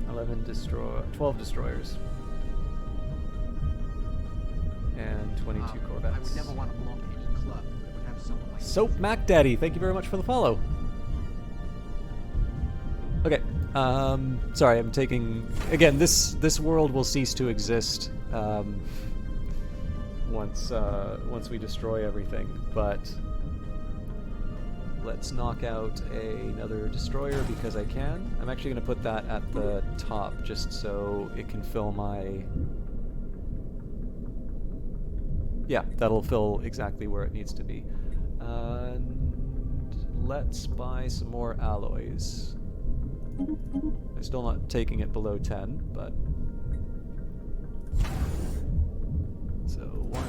12 destroyers, and 22 corvettes.
I would never want to belong to any club that would have someone like
Soap Mac Daddy, thank you very much for the follow. Okay, sorry, I'm taking... Again, this world will cease to exist once we destroy everything, but let's knock out another destroyer because I can. I'm actually going to put that at the top just so it can fill my... Yeah, that'll fill exactly where it needs to be. And let's buy some more alloys. I'm still not taking it below 10, but... So, 1, 2...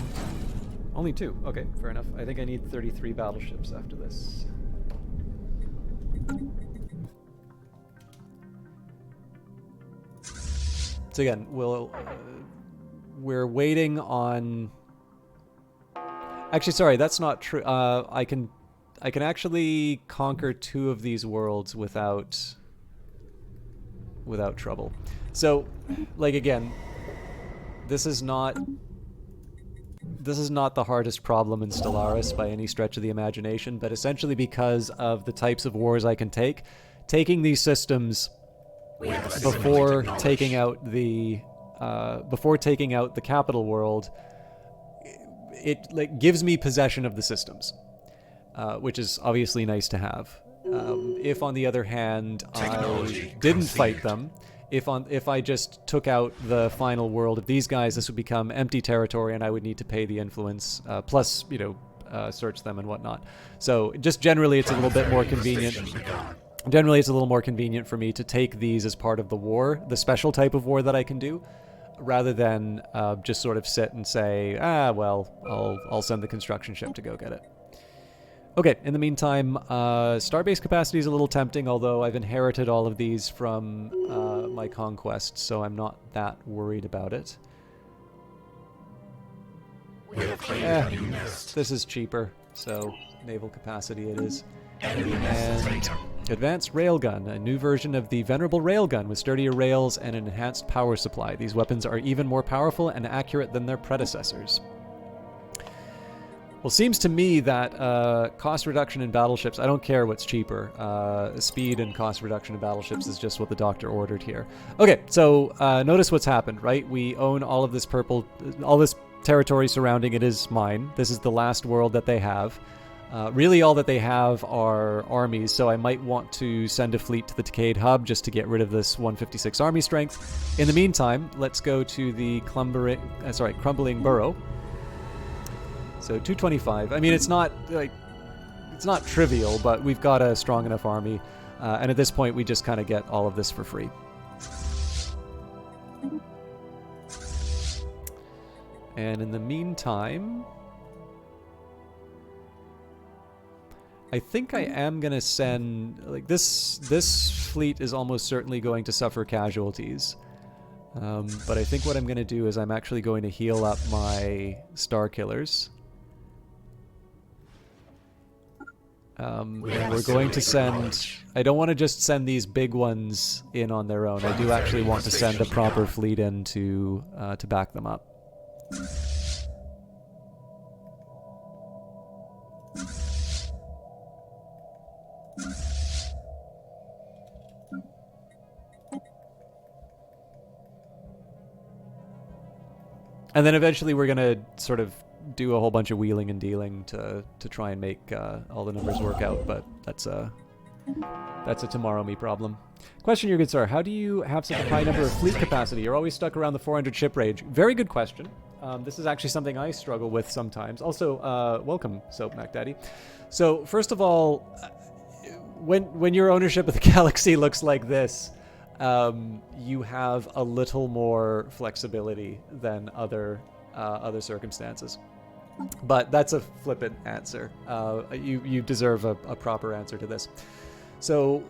Only 2. Okay, fair enough. I think I need 33 battleships after this. So again, we're waiting on... Actually, sorry, that's not true. I can actually conquer 2 of these worlds without trouble. So, like, again, this is not the hardest problem in Stellaris by any stretch of the imagination, but essentially because of the types of wars I can take, taking these systems before taking out the capital world, it like gives me possession of the systems, which is obviously nice to have. If, on the other hand, I didn't fight them, if I just took out the final world of these guys, this would become empty territory, and I would need to pay the influence, plus, search them and whatnot. So, just generally, it's a little bit more convenient. Generally, it's a little more convenient for me to take these as part of the war, the special type of war that I can do, rather than just sort of sit and say, well, I'll send the construction ship to go get it. Okay, in the meantime, starbase capacity is a little tempting, although I've inherited all of these from my conquest, so I'm not that worried about it. This is cheaper, so naval capacity it is. And advanced railgun, a new version of the venerable railgun with sturdier rails and an enhanced power supply. These weapons are even more powerful and accurate than their predecessors. Well, seems to me that cost reduction in battleships, I don't care what's cheaper. Speed and cost reduction in battleships is just what the doctor ordered here. Okay, so notice what's happened, right? We own all of this all this territory surrounding it is mine. This is the last world that they have. Really all that they have are armies, so I might want to send a fleet to the Decayed Hub just to get rid of this 156 army strength. In the meantime, let's go to the Crumbling Burrow. So 225. I mean, it's not trivial, but we've got a strong enough army, and at this point, we just kind of get all of this for free. And in the meantime, I think I am gonna send this fleet is almost certainly going to suffer casualties. But I think what I'm gonna do is I'm actually going to heal up my Star Killers. And we're going to send... I don't want to just send these big ones in on their own. I do actually want to send a proper fleet in to back them up. And then eventually we're going to sort of do a whole bunch of wheeling and dealing to try and make all the numbers work out, but that's a tomorrow me problem. Question, your good sir, how do you have such a high number of fleet capacity? You're always stuck around the 400 ship range. Very good question. This is actually something I struggle with sometimes. Also, welcome, Soap Mac Daddy. So first of all, when your ownership of the galaxy looks like this, you have a little more flexibility than other circumstances. But that's a flippant answer. You deserve a proper answer to this. So,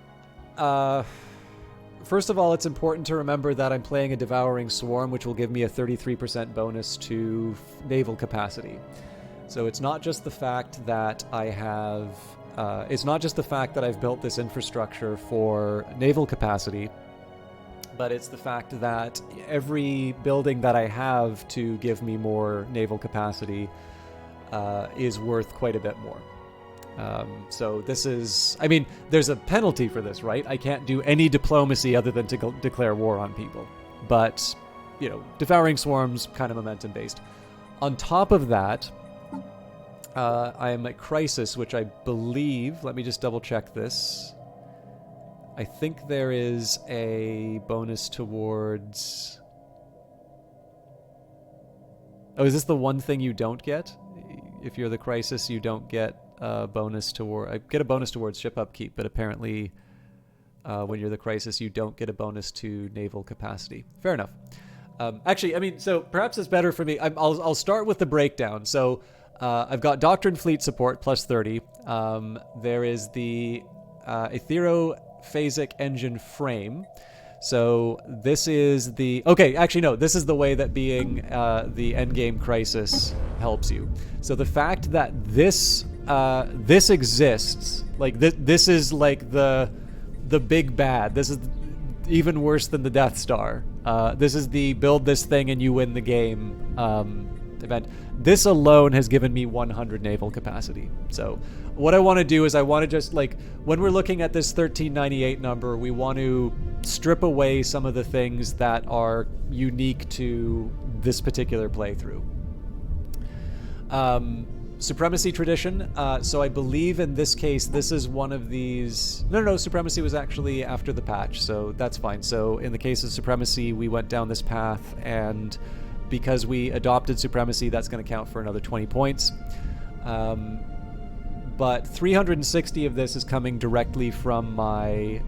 first of all, it's important to remember that I'm playing a Devouring Swarm, which will give me a 33% bonus to naval capacity. So it's not just the fact that I have... it's not just the fact that I've built this infrastructure for naval capacity, but it's the fact that every building that I have to give me more naval capacity is worth quite a bit more. So this is... I mean, there's a penalty for this, right? I can't do any diplomacy other than to declare war on people. But, you know, Devouring Swarm's kind of momentum-based. On top of that, I am at Crisis, which I believe... Let me just double-check this. I think there is a bonus towards... Oh, is this the one thing you don't get? If you're the Crisis, you don't get a bonus toward... I get a bonus towards ship upkeep, but apparently when you're the Crisis, you don't get a bonus to naval capacity. Fair enough. Actually, I mean, so perhaps it's better for me... I'll start with the breakdown. So I've got Doctrine Fleet Support, plus 30. There is the Aetherophasic Engine Frame. So this is the... Okay, actually, no. This is the way that being the endgame Crisis helps you. So the fact that this exists, like this is like the big bad. This is even worse than the Death Star. This is the build this thing and you win the game event. This alone has given me 100 naval capacity. So what I want to do is I want to just, like, when we're looking at this 1398 number, we want to strip away some of the things that are unique to this particular playthrough. Supremacy Tradition. So I believe in this case, this is one of these... No, Supremacy was actually after the patch, so that's fine. So in the case of Supremacy, we went down this path, and because we adopted Supremacy, that's going to count for another 20 points. But 360 of this is coming directly from my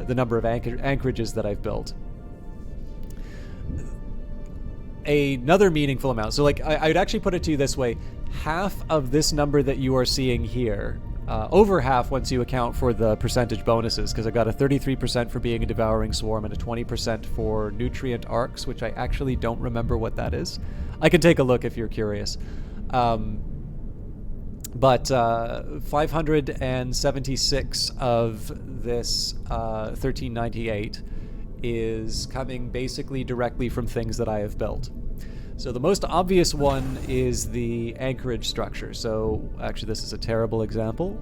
the number of anchorages that I've built. Another meaningful amount. So, like, I would actually put it to you this way. Half of this number that you are seeing here, over half once you account for the percentage bonuses, because I got a 33% for being a Devouring Swarm and a 20% for Nutrient Arcs, which I actually don't remember what that is. I can take a look if you're curious. But 576 of this 1398 is coming basically directly from things that I have built. So the most obvious one is the anchorage structure. So actually this is a terrible example.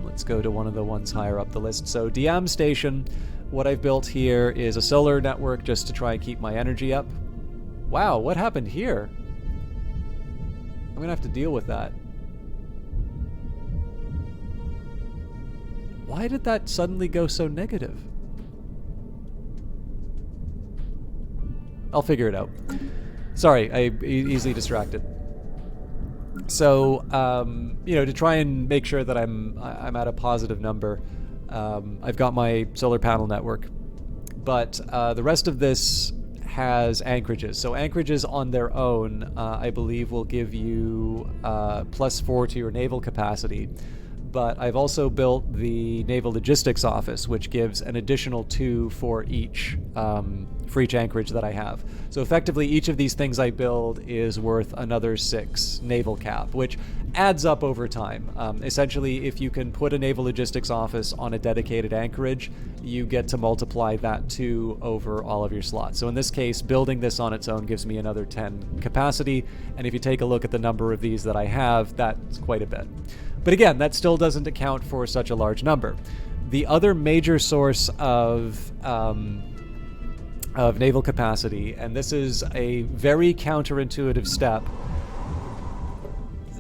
Let's go to one of the ones higher up the list. So Diam Station, what I've built here is a solar network just to try and keep my energy up. Wow, what happened here? I'm gonna have to deal with that. Why did that suddenly go so negative? I'll figure it out. Sorry, I'm easily distracted. So, you know, to try and make sure that I'm at a positive number, I've got my solar panel network. But the rest of this has anchorages. So anchorages on their own, I believe, will give you +4 to your naval capacity. But I've also built the Naval Logistics Office, which gives an additional 2 for each for each anchorage that I have. So effectively, each of these things I build is worth another 6 naval cap, which adds up over time. Essentially, if you can put a naval logistics office on a dedicated anchorage, you get to multiply that 2 over all of your slots. So in this case, building this on its own gives me another 10 capacity, and if you take a look at the number of these that I have, that's quite a bit. But again, that still doesn't account for such a large number. The other major source of naval capacity, and this is a very counterintuitive step.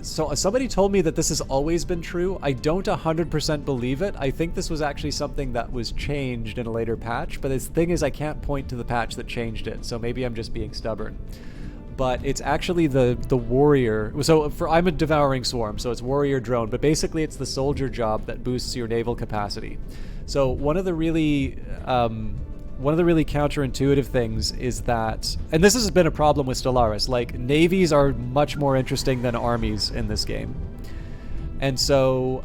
So somebody told me that this has always been true. I don't 100% believe it. I think this was actually something that was changed in a later patch, but the thing is I can't point to the patch that changed it, so maybe I'm just being stubborn. But it's actually the warrior. So I'm a devouring swarm, so it's warrior drone, but basically it's the soldier job that boosts your naval capacity. So one of the really counterintuitive things is that, and this has been a problem with Stellaris, like navies are much more interesting than armies in this game. And so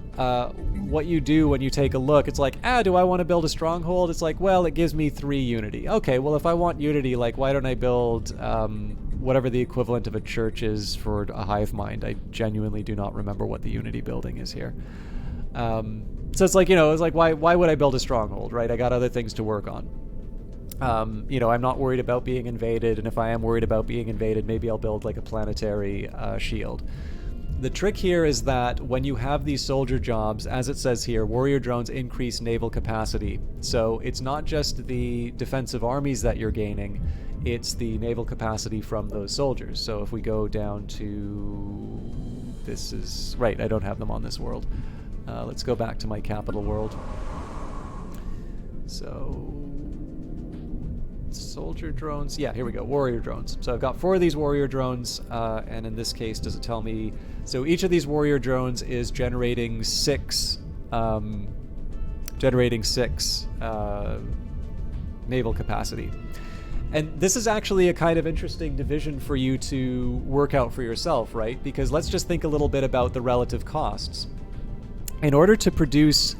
what you do when you take a look, it's like, do I want to build a stronghold? It's like, well, it gives me 3 unity. Okay, well, if I want unity, like, why don't I build whatever the equivalent of a church is for a hive mind? I genuinely do not remember what the unity building is here. So it's like, it's like, why would I build a stronghold, right? I got other things to work on. I'm not worried about being invaded, and if I am worried about being invaded, maybe I'll build like a planetary shield. The trick here is that when you have these soldier jobs, as it says here, warrior drones increase naval capacity. So it's not just the defensive armies that you're gaining, it's the naval capacity from those soldiers. So if we go down to... This is... Right, I don't have them on this world. Let's go back to my capital world. So... soldier drones. Yeah, here we go. Warrior drones. So I've got 4 of these warrior drones, and in this case, does it tell me... So each of these warrior drones is generating 6... naval capacity. And this is actually a kind of interesting division for you to work out for yourself, right? Because let's just think a little bit about the relative costs. In order to produce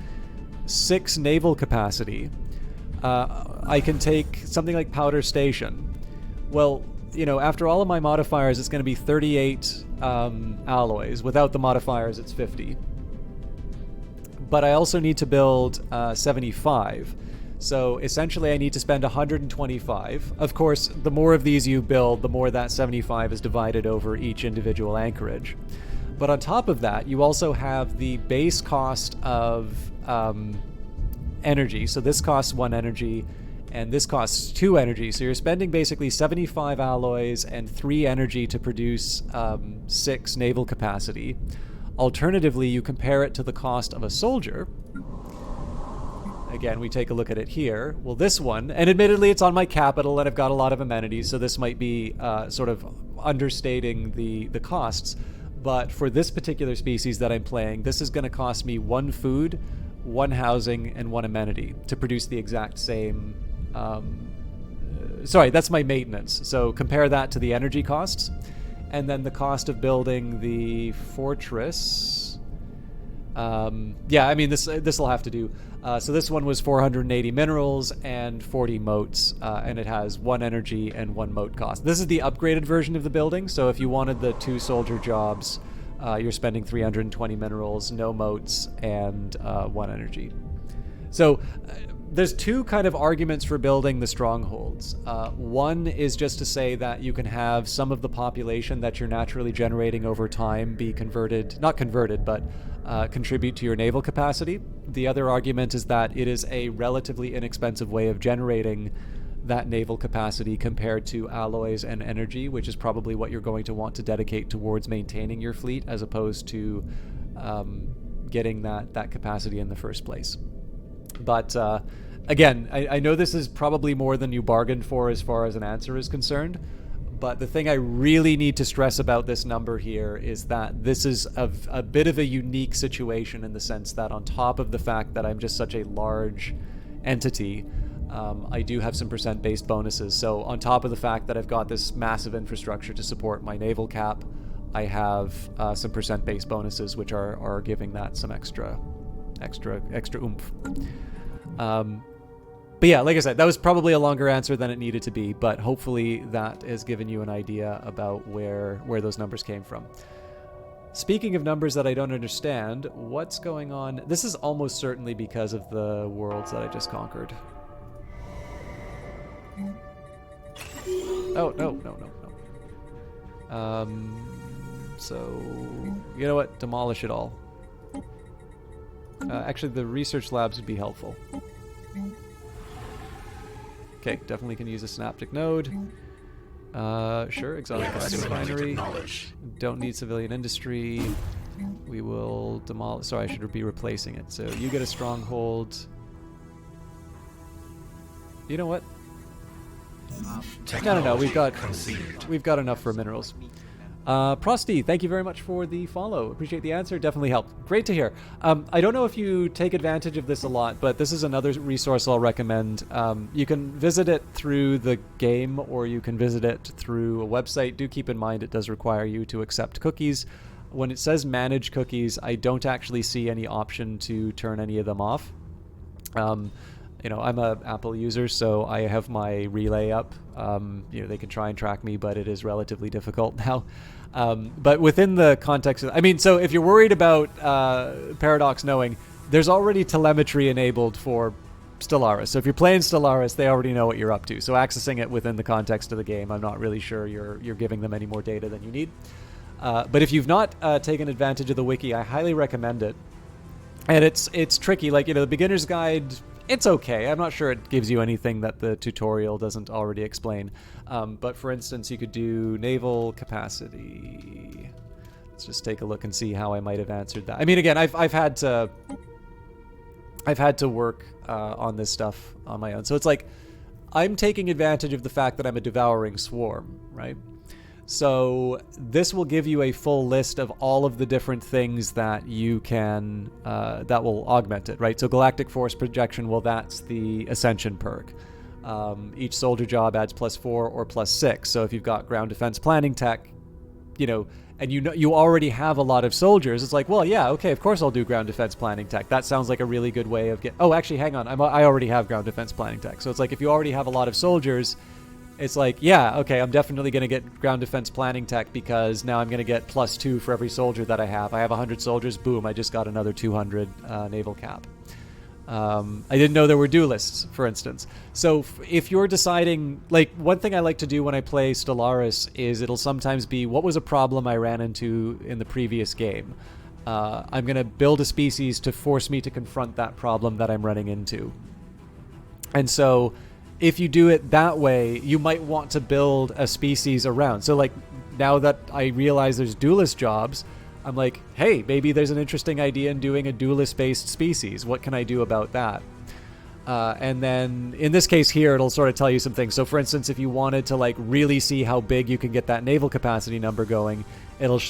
6 naval capacity, I can take something like Powder Station. Well, after all of my modifiers, it's going to be 38 alloys. Without the modifiers, it's 50. But I also need to build 75. So essentially, I need to spend 125. Of course, the more of these you build, the more that 75 is divided over each individual anchorage. But on top of that, you also have the base cost of energy. So this costs 1 energy, and this costs 2 energy. So you're spending basically 75 alloys and 3 energy to produce 6 naval capacity. Alternatively, you compare it to the cost of a soldier. Again, we take a look at it here. Well, this one, and admittedly it's on my capital and I've got a lot of amenities, so this might be sort of understating the costs. But for this particular species that I'm playing, this is going to cost me 1 food, 1 housing, and 1 amenity to produce the exact same... sorry, that's my maintenance. So compare that to the energy costs. And then the cost of building the fortress... yeah, I mean, this will have to do. So this one was 480 minerals and 40 motes, and it has 1 energy and 1 mote cost. This is the upgraded version of the building, so if you wanted the 2 soldier jobs, you're spending 320 minerals, no motes, and 1 energy. So there's 2 kind of arguments for building the strongholds. One is just to say that you can have some of the population that you're naturally generating over time be converted, not converted, but contribute to your naval capacity. The other argument is that it is a relatively inexpensive way of generating that naval capacity compared to alloys and energy, which is probably what you're going to want to dedicate towards maintaining your fleet as opposed to getting that capacity in the first place. But again, I know this is probably more than you bargained for as far as an answer is concerned, but the thing I really need to stress about this number here is that this is a bit of a unique situation in the sense that on top of the fact that I'm just such a large entity, I do have some percent-based bonuses. So on top of the fact that I've got this massive infrastructure to support my naval cap, I have some percent-based bonuses which are giving that some extra oomph. But yeah, like I said, that was probably a longer answer than it needed to be, but hopefully that has given you an idea about where those numbers came from. Speaking of numbers that I don't understand, what's going on? This is almost certainly because of the worlds that I just conquered. Oh, no. So, you know what? Demolish it all. Actually, the research labs would be helpful. Okay, definitely can use a synaptic node. Sure, exotic gas refinery. Don't need civilian industry. We will demolish. Sorry, I should be replacing it. So you get a stronghold. You know what? No. We've got enough for minerals. Prosty, thank you very much for the follow. Appreciate the answer. Definitely helped. Great to hear. I don't know if you take advantage of this a lot, but this is another resource I'll recommend. You can visit it through the game, or you can visit it through a website. Do keep in mind it does require you to accept cookies. When it says manage cookies, I don't actually see any option to turn any of them off. You know, I'm a Apple user, so I have my relay up. You know, they can try and track me, but it is relatively difficult now. But within the context of, I mean, so if you're worried about Paradox knowing, there's already telemetry enabled for Stellaris. So if you're playing Stellaris, they already know what you're up to. So accessing it within the context of the game, I'm not really sure you're giving them any more data than you need. But if you've not taken advantage of the wiki, I highly recommend it. And it's tricky. Like, you know, the beginner's guide, it's okay. I'm not sure it gives you anything that the tutorial doesn't already explain. But for instance, you could do naval capacity. Let's just take a look and see how I might have answered that. I mean, again, I've had to work on this stuff on my own. So it's like I'm taking advantage of the fact that I'm a devouring swarm, right? So this will give you a full list of all of the different things that you can, that will augment it, right? So Galactic Force Projection, well, that's the Ascension perk. Each soldier job adds +4 or +6. So if you've got ground defense planning tech, you know, and you already have a lot of soldiers, it's like, well, yeah, okay, of course I'll do ground defense planning tech. That sounds like a really good way of oh, actually, hang on, I already have ground defense planning tech. So it's like if you already have a lot of soldiers, it's like, yeah, okay, I'm definitely going to get ground defense planning tech because now I'm going to get +2 for every soldier that I have. I have 100 soldiers, boom, I just got another 200 naval cap. I didn't know there were duelists, for instance. So if you're deciding, like, one thing I like to do when I play Stellaris is it'll sometimes be, what was a problem I ran into in the previous game? I'm going to build a species to force me to confront that problem that I'm running into. And so if you do it that way, you might want to build a species around. So like now that I realize there's duelist jobs, I'm like, hey, maybe there's an interesting idea in doing a duelist-based species. What can I do about that? And then in this case here, it'll sort of tell you some things. So for instance, if you wanted to like really see how big you can get that naval capacity number going, it'll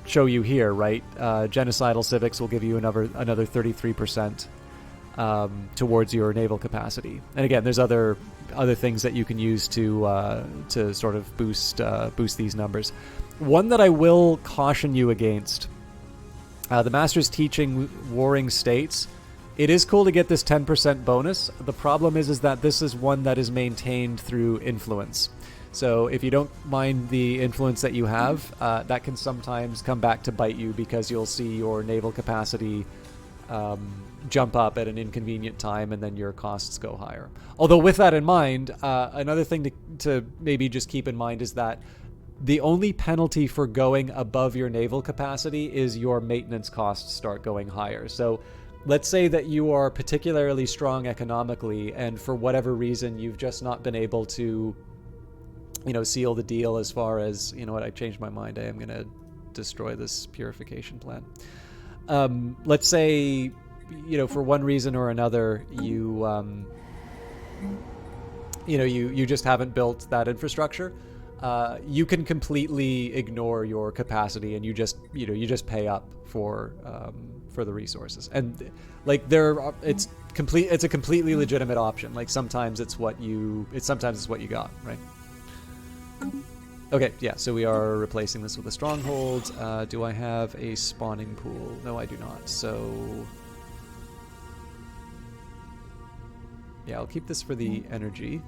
show you here, right? Genocidal civics will give you another 33%. Towards your naval capacity. And again, there's other things that you can use to sort of boost these numbers. One that I will caution you against, the Master's Teaching Warring States. It is cool to get this 10% bonus. The problem is that this is one that is maintained through influence. So if you don't mind the influence that you have, that can sometimes come back to bite you because you'll see your naval capacity jump up at an inconvenient time and then your costs go higher. Although with that in mind, another thing to maybe just keep in mind is that the only penalty for going above your naval capacity is your maintenance costs start going higher. So let's say that you are particularly strong economically and for whatever reason you've just not been able to, you know, seal the deal as far as, you know what, I changed my mind. I am going to destroy this purification plan. Let's say, you know, for one reason or another, you just haven't built that infrastructure. You can completely ignore your capacity, and you just pay up for the resources. And like it's a completely legitimate option. Like sometimes it's what you got, right? Okay, yeah, so we are replacing this with a stronghold. Do I have a spawning pool? No, I do not. So Yeah, I'll keep this for the energy.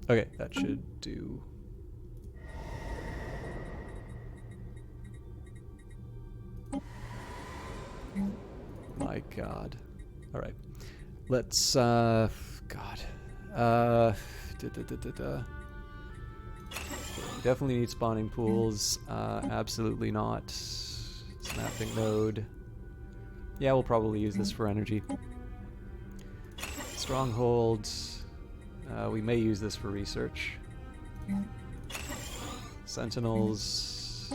Okay, that should do. My God. All right. Let's, God. Definitely need spawning pools. Absolutely not. Snapping node. Yeah, we'll probably use this for energy. Strongholds. We may use this for research. Sentinels.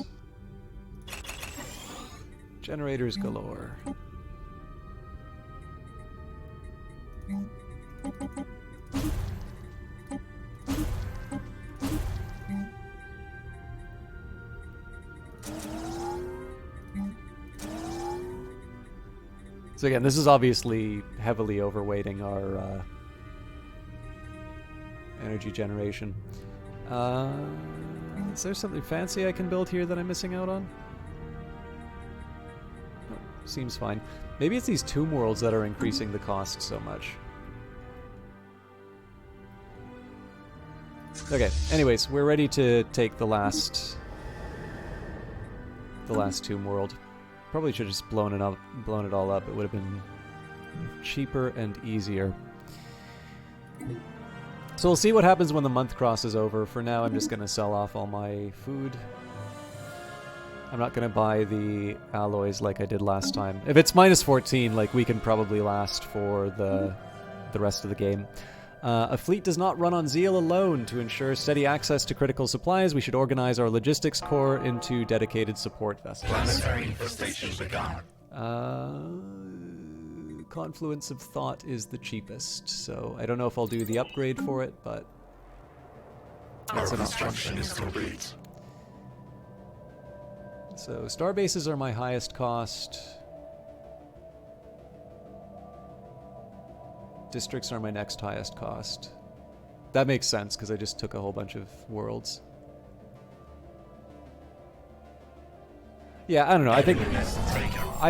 Generators galore. So again, this is obviously heavily overweighting our energy generation. Is there something fancy I can build here that I'm missing out on? No, seems fine. Maybe it's these tomb worlds that are increasing the cost so much. Okay, anyways, we're ready to take the last tomb world. Probably should have just blown it all up. It would have been cheaper and easier. So we'll see what happens when the month crosses over. For now, I'm just going to sell off all my food. I'm not going to buy the alloys like I did last time. If it's minus 14, like, we can probably last for the rest of the game. A fleet does not run on zeal alone. To ensure steady access to critical supplies, we should organize our logistics corps into dedicated support vessels.
Planetary infestation begun.
Confluence of Thought is the cheapest, so I don't know if I'll do the upgrade for it, but
Our construction is complete.
So star bases are my highest cost. Districts are my next highest cost. That makes sense because I just took a whole bunch of worlds. Yeah, I don't know. I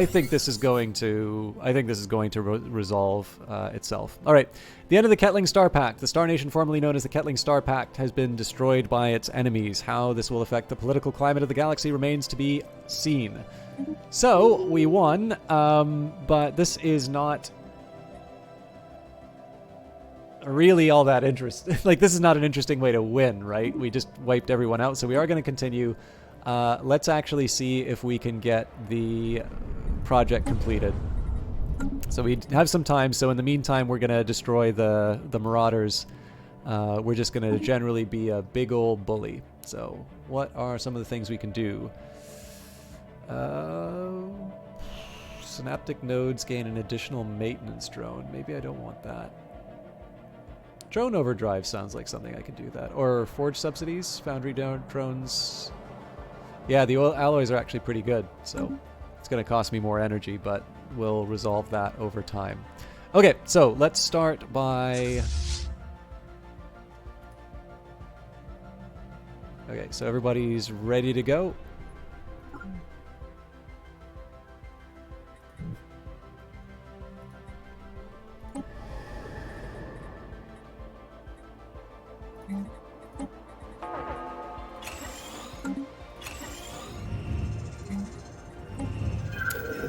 think this is going to resolve itself. All right. The end of the Kettling Star Pact. The Star Nation, formerly known as the Kettling Star Pact, has been destroyed by its enemies. How this will affect the political climate of the galaxy remains to be seen. So we won, but this is not really all that interesting. Like, this is not an interesting way to win, right? We just wiped everyone out, so we are going to continue. Let's actually see if we can get the project completed. So we have some time, so in the meantime we're going to destroy the Marauders. We're just going to generally be a big old bully. So what are some of the things we can do? Synaptic nodes gain an additional maintenance drone. Maybe I don't want that. Drone overdrive sounds like something I could do that. Or forge subsidies, foundry drones. Yeah, the oil alloys are actually pretty good, so it's going to cost me more energy, but we'll resolve that over time. Okay, so let's start by... Okay, so everybody's ready to go.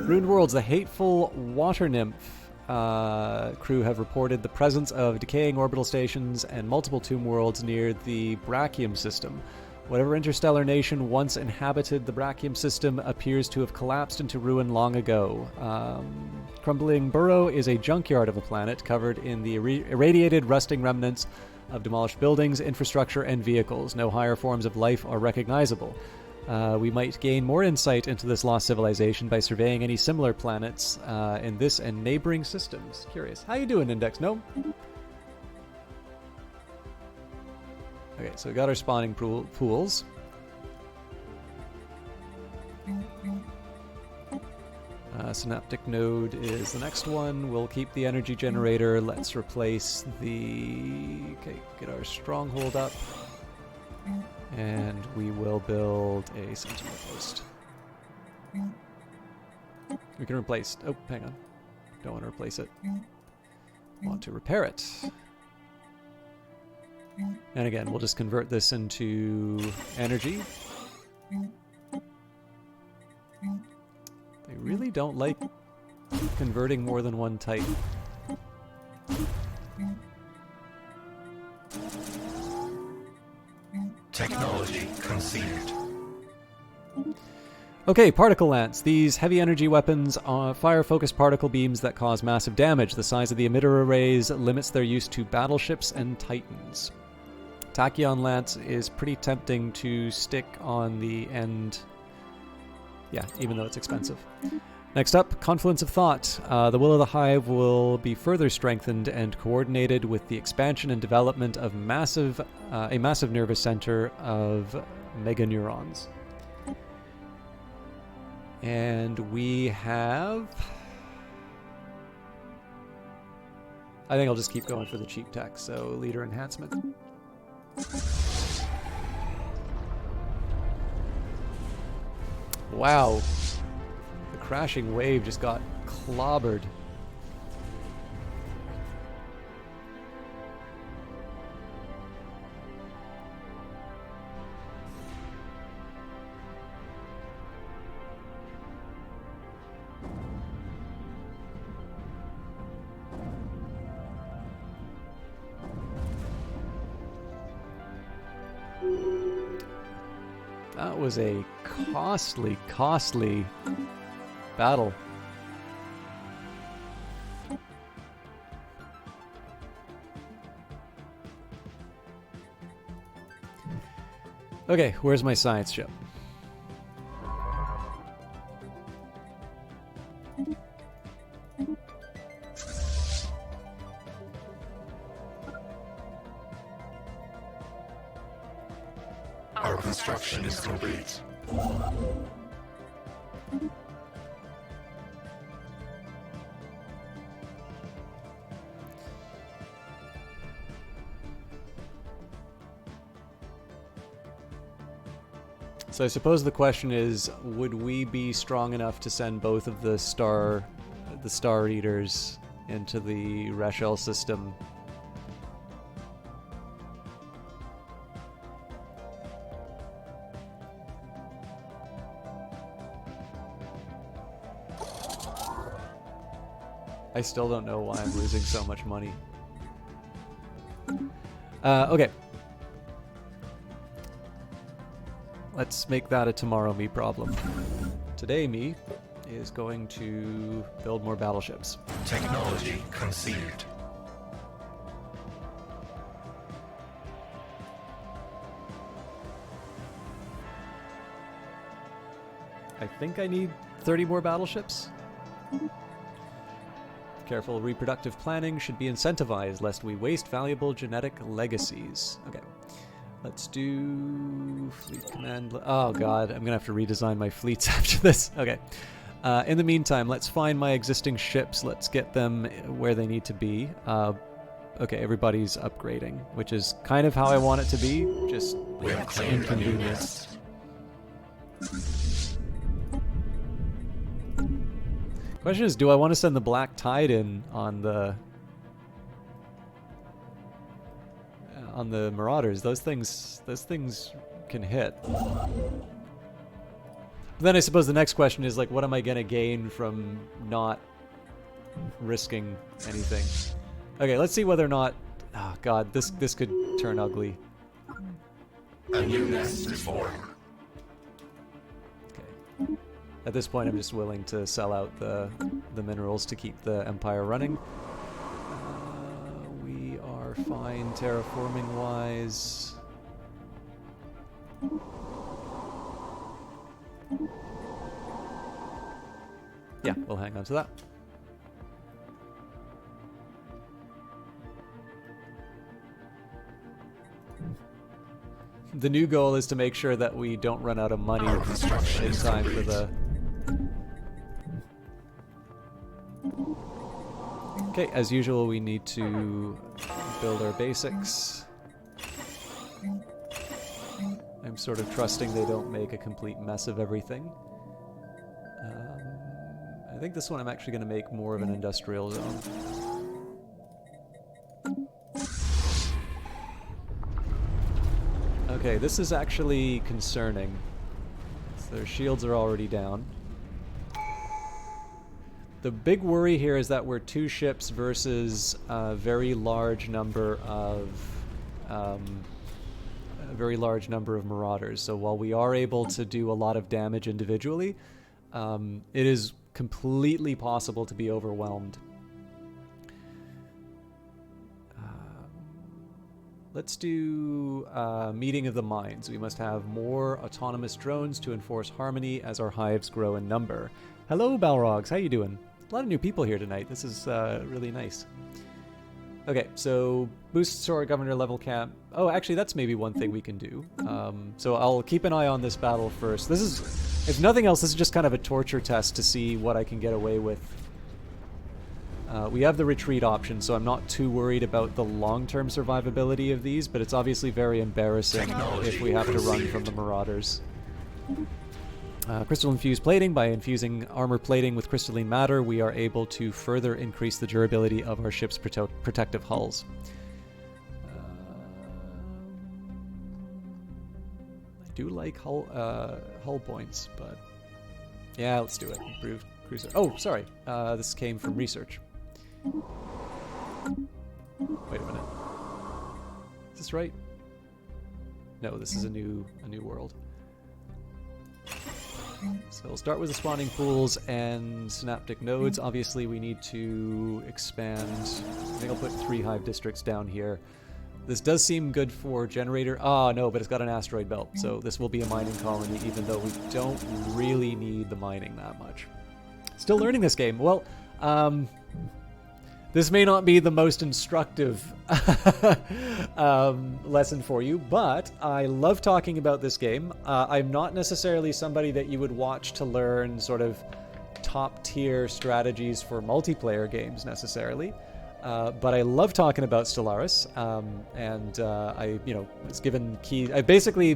Ruined Worlds, the hateful water nymph crew have reported the presence of decaying orbital stations and multiple tomb worlds near the Brachium system. Whatever interstellar nation once inhabited the Brachium system appears to have collapsed into ruin long ago. Crumbling Burrow is a junkyard of a planet covered in the irradiated, rusting remnants of demolished buildings, infrastructure, and vehicles. No higher forms of life are recognizable. We might gain more insight into this lost civilization by surveying any similar planets in this and neighboring systems. Curious. How you doing, Index Gnome? Okay, so we got our spawning pools. Synaptic node is the next one. We'll keep the energy generator. Let's replace the... Okay, get our stronghold up. And we will build a sentinel post. We can replace... Oh, hang on. Don't want to replace it. Want to repair it. And again, we'll just convert this into energy. They really don't like converting more than one type.
Technology conceived.
Okay, particle lance. These heavy energy weapons fire focused particle beams that cause massive damage. The size of the emitter arrays limits their use to battleships and titans. Tachyon lance is pretty tempting to stick on the end. Yeah, even though it's expensive. Next up, Confluence of Thought. The will of the Hive will be further strengthened and coordinated with the expansion and development of a massive nervous center of meganeurons. And we have... I think I'll just keep going for the cheap tech, so leader enhancement. Wow. The crashing wave just got clobbered. That was a costly, costly battle. Okay, where's my science ship?
Our construction is complete.
So I suppose the question is, would we be strong enough to send both of the Star Eaters into the Reshel system? I still don't know why I'm losing so much money. Okay. Let's make that a tomorrow me problem. Today me is going to build more battleships.
Technology conceived.
I think I need 30 more battleships. Careful reproductive planning should be incentivized lest we waste valuable genetic legacies. Okay. Let's do fleet command. Oh god, I'm gonna have to redesign my fleets after this. Okay. In the meantime, let's find my existing ships. Let's get them where they need to be. Okay, everybody's upgrading, which is kind of how I want it to be. Just
We have claimed a new nest.
Question is, do I want to send the Black Tide in on the Marauders? Those things can hit. But then I suppose the next question is, like, what am I gonna gain from not risking anything? Okay, let's see whether or not. Oh god, this could turn ugly.
A new nest is formed.
Okay. At this point, I'm just willing to sell out the minerals to keep the Empire running. We are fine terraforming-wise. Yeah, we'll hang on to that. The new goal is to make sure that we don't run out of money in time for the... Okay, as usual, we need to build our basics. I'm sort of trusting they don't make a complete mess of everything. I think this one I'm actually going to make more of an industrial zone. Okay, this is actually concerning. So their shields are already down. The big worry here is that we're 2 ships versus a very large number of marauders. So while we are able to do a lot of damage individually, it is completely possible to be overwhelmed. Let's do Meeting of the Minds. We must have more autonomous drones to enforce harmony as our hives grow in number. Hello, Balrogs. How you doing? A lot of new people here tonight. This is really nice. Okay, so boosts to our governor level cap. Oh, actually, that's maybe one thing we can do. So I'll keep an eye on this battle first. This is, if nothing else, this is just kind of a torture test to see what I can get away with. We have the retreat option, so I'm not too worried about the long-term survivability of these, but it's obviously very embarrassing if we have to run from the marauders. Crystal-infused plating. By infusing armor plating with crystalline matter, we are able to further increase the durability of our ship's protective hulls. I do like hull points, but yeah, let's do it. Improved cruiser. Oh, sorry. This came from research. Wait a minute. Is this right? No, this is a new world. So we'll start with the spawning pools and synaptic nodes. Obviously, we need to expand. I think I'll put 3 hive districts down here. This does seem good for generator. Ah, no, but it's got an asteroid belt, so this will be a mining colony, even though we don't really need the mining that much. Still learning this game. Well, this may not be the most instructive lesson for you, but I love talking about this game. I'm not necessarily somebody that you would watch to learn sort of top-tier strategies for multiplayer games necessarily, but I love talking about Stellaris, and I, was given key. I basically,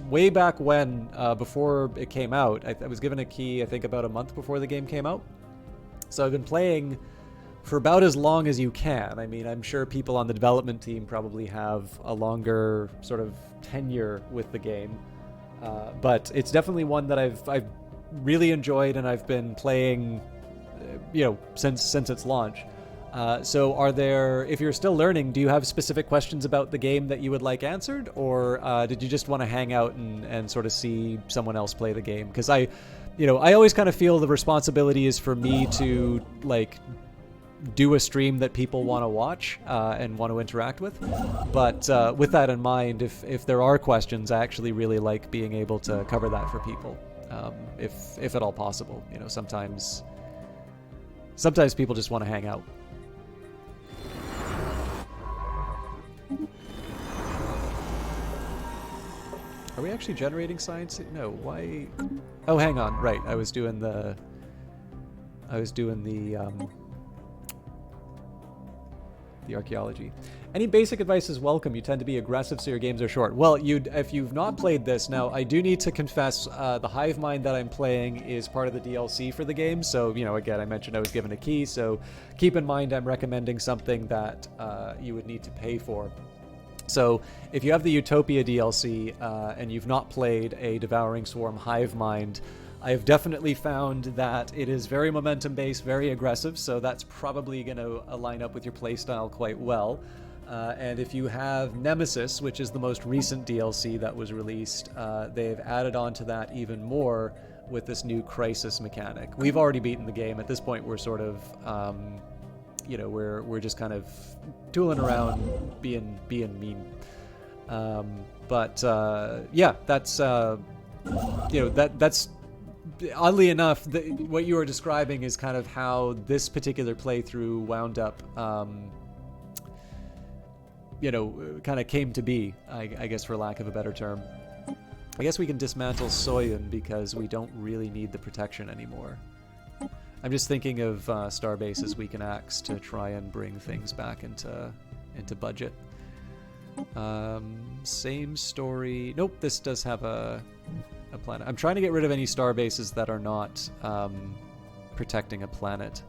way back when, before it came out, I was given a key, I think, about a month before the game came out. So I've been playing for about as long as you can. I mean, I'm sure people on the development team probably have a longer sort of tenure with the game, but it's definitely one that I've really enjoyed, and I've been playing, since its launch. So are there, if you're still learning, do you have specific questions about the game that you would like answered, or did you just want to hang out and sort of see someone else play the game? Because I always kind of feel the responsibility is for me to, do a stream that people want to watch and want to interact with. But with that in mind, if there are questions, I actually really like being able to cover that for people, if at all possible. Sometimes people just want to hang out. Are we actually generating science? No, why? Oh, hang on. Right, I was doing the archaeology. Any basic advice is welcome. You tend to be aggressive, so your games are short. Well, if you've not played this, now I do need to confess, the hive mind that I'm playing is part of the DLC for the game. So, again, I mentioned I was given a key, so keep in mind I'm recommending something that you would need to pay for. So if you have the Utopia DLC and you've not played a Devouring Swarm hive mind, I have definitely found that it is very momentum-based, very aggressive, so that's probably going to line up with your playstyle quite well. And if you have Nemesis, which is the most recent DLC that was released, they've added on to that even more with this new crisis mechanic. We've already beaten the game. At this point, we're sort of, we're just kind of tooling around, being mean. Yeah, that's that's oddly enough, what you are describing is kind of how this particular playthrough wound up, kind of came to be, I guess, for lack of a better term. I guess we can dismantle Soyun because we don't really need the protection anymore. I'm just thinking of star bases we can axe to try and bring things back into budget. Same story. Nope, this does have a planet. I'm trying to get rid of any star bases that are not protecting a planet.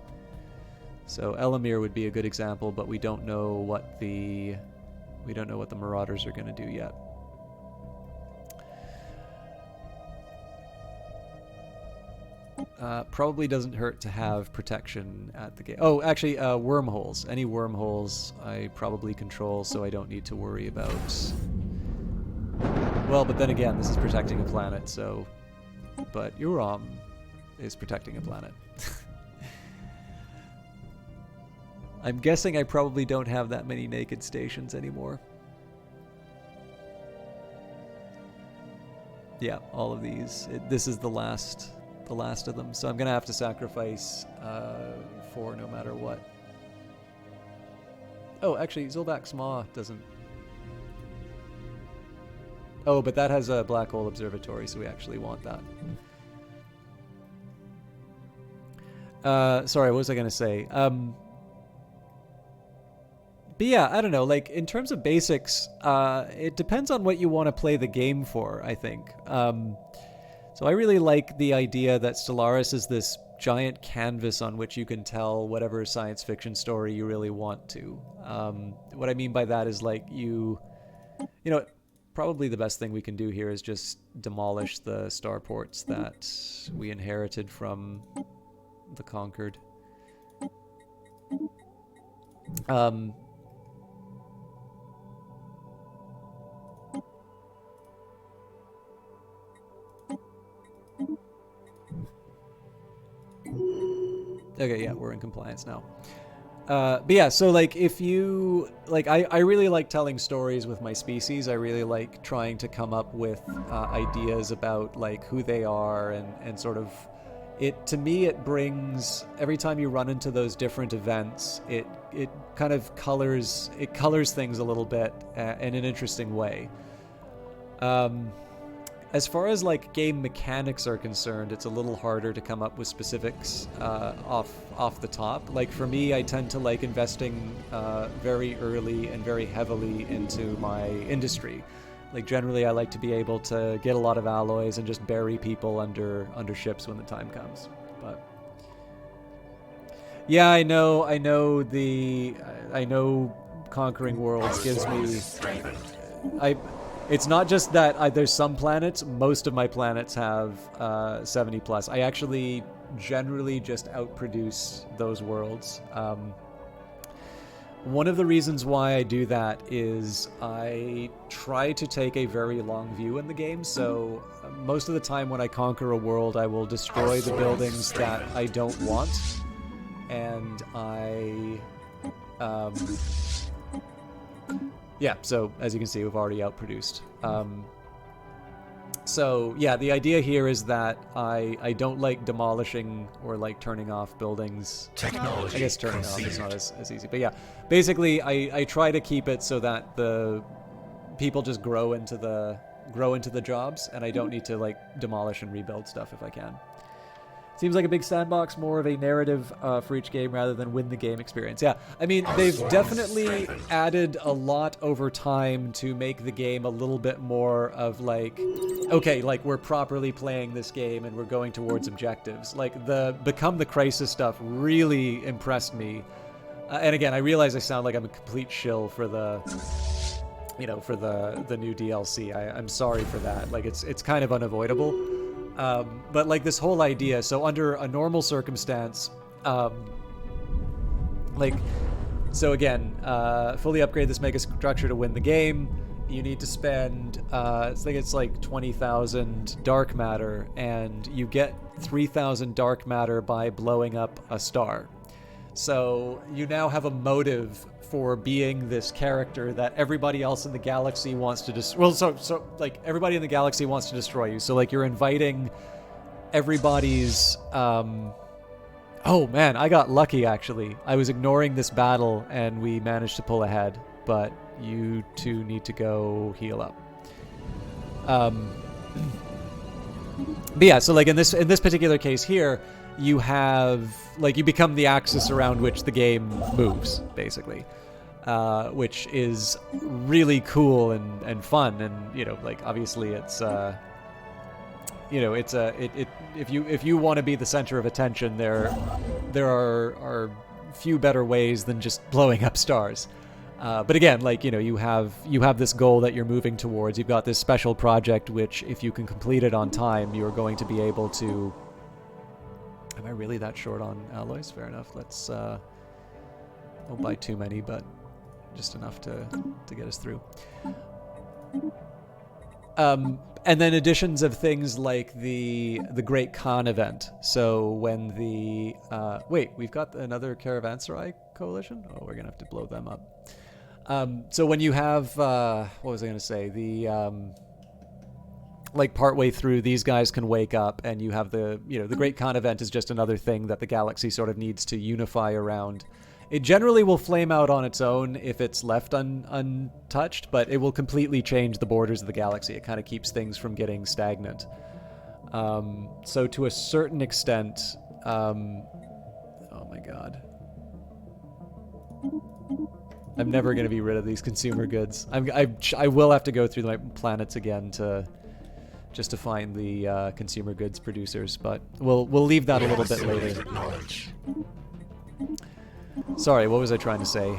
So Elamir would be a good example, but we don't know what the Marauders are going to do yet. Probably doesn't hurt to have protection at the gate. Oh, actually, wormholes. Any wormholes I probably control, so I don't need to worry about... Well, but then again, this is protecting a planet, so... But Uram is protecting a planet. I'm guessing I probably don't have that many naked stations anymore. Yeah, all of these. This is the last of them, so I'm gonna have to sacrifice 4 no matter what. Oh, actually, Zulbak's Maw doesn't... Oh, but that has a black hole observatory, so we actually want that. Sorry, what was I gonna say? But yeah, I don't know, like, in terms of basics, it depends on what you want to play the game for, I think. So I really like the idea that Stellaris is this giant canvas on which you can tell whatever science fiction story you really want to. What I mean by that is, like, probably the best thing we can do here is just demolish the starports that we inherited from the Conquered. Okay, yeah, we're in compliance now. But yeah, so like if you like, I really like telling stories with my species. I really like trying to come up with ideas about like who they are and sort of it. To me, it brings every time you run into those different events, it kind of colors things a little bit in an interesting way. As far as like game mechanics are concerned, it's a little harder to come up with specifics off the top. Like for me, I tend to like investing very early and very heavily into my industry. Like generally, I like to be able to get a lot of alloys and just bury people under ships when the time comes. But yeah, I know conquering worlds gives me It's not just that there's some planets. Most of my planets have 70 plus. I actually generally just outproduce those worlds. One of the reasons why I do that is I try to take a very long view in the game. So most of the time when I conquer a world, I will destroy the buildings that I don't want. And yeah, so as you can see, we've already outproduced. So yeah, the idea here is that I don't like demolishing or like turning off buildings.
Technology
I guess turning
conceived.
off is not as easy, but yeah, basically I try to keep it so that the people just grow into the jobs, and I don't need to like demolish and rebuild stuff if I can. Seems like a big sandbox, more of a narrative for each game rather than win the game experience. Yeah, I mean, they've definitely added a lot over time to make the game a little bit more of like, okay, like we're properly playing this game and we're going towards objectives. Like the Become the Crisis stuff really impressed me. And again, I realize I sound like I'm a complete shill for the, for the new DLC. I'm sorry for that. Like it's kind of unavoidable. But like this whole idea, so under a normal circumstance, so again, fully upgrade this mega structure to win the game, you need to spend, I think it's like 20,000 dark matter, and you get 3,000 dark matter by blowing up a star. So you now have a motive for being this character that everybody else in the galaxy wants to so like everybody in the galaxy wants to destroy you. So like you're inviting everybody's oh man, I got lucky actually. I was ignoring this battle and we managed to pull ahead, but you two need to go heal up. But yeah, so like in this particular case here, you have like you become the axis around which the game moves, basically, which is really cool and fun. And you know, like obviously it's you know, it's if you want to be the center of attention, there are few better ways than just blowing up stars. But again, like, you know, you have this goal that you're moving towards. You've got this special project, which if you can complete it on time, you're going to be able to... Am I really that short on alloys? Fair enough. Let's... Don't buy too many, but just enough to get us through. And then additions of things like the Great Khan event. So when the... wait, we've got another Caravanserai coalition? Oh, we're going to have to blow them up. So when you have, what was I going to say? The, like partway through, these guys can wake up and you have the Great Khan event is just another thing that the galaxy sort of needs to unify around. It generally will flame out on its own if it's left untouched, but it will completely change the borders of the galaxy. It kind of keeps things from getting stagnant. So to a certain extent, oh my God. I'm never going to be rid of these consumer goods. I will have to go through my planets again just to find the consumer goods producers, but we'll leave that a little bit later. Sorry, what was I trying to say?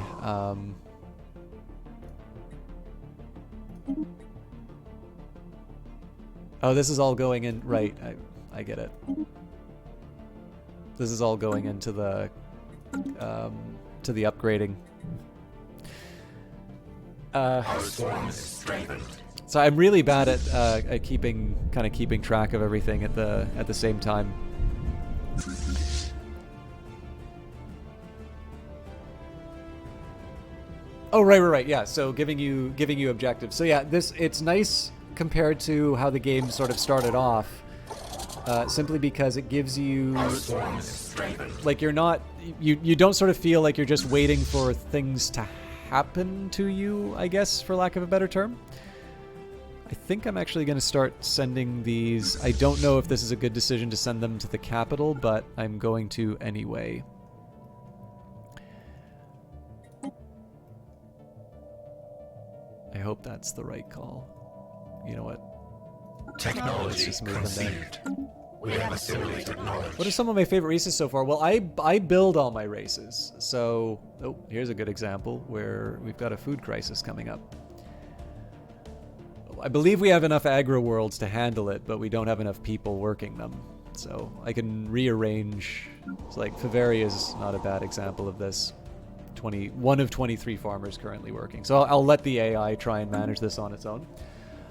Oh, this is all going in... Right, I get it. This is all going into the to the upgrading. So I'm really bad at keeping track of everything at the same time. Oh, right. Yeah. So giving you objectives. So yeah, it's nice compared to how the game sort of started off, simply because it gives you, like, you're not, you don't sort of feel like you're just waiting for things to happen to you, I guess, for lack of a better term. I think I'm actually going to start sending these. I don't know if this is a good decision to send them to the capital, but I'm going to anyway. I hope that's the right call. You know what?
Technology conceived. We have assimilated knowledge.
What are some of my favorite races so far? Well, I build all my races. So, oh, here's a good example where we've got a food crisis coming up. I believe we have enough agro worlds to handle it, but we don't have enough people working them. So I can rearrange. It's like Faveri is not a bad example of this. 1 of 23 farmers currently working. So I'll let the AI try and manage this on its own.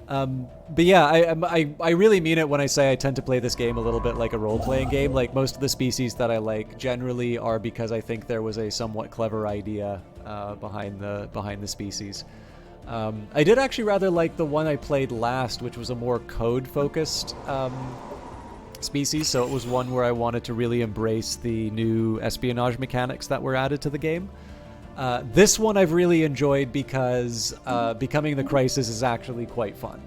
But yeah, I really mean it when I say I tend to play this game a little bit like a role-playing game. Like, most of the species that I like generally are because I think there was a somewhat clever idea behind the species. I did actually rather like the one I played last, which was a more code-focused species. So it was one where I wanted to really embrace the new espionage mechanics that were added to the game. This one I've really enjoyed because becoming the Crisis is actually quite fun.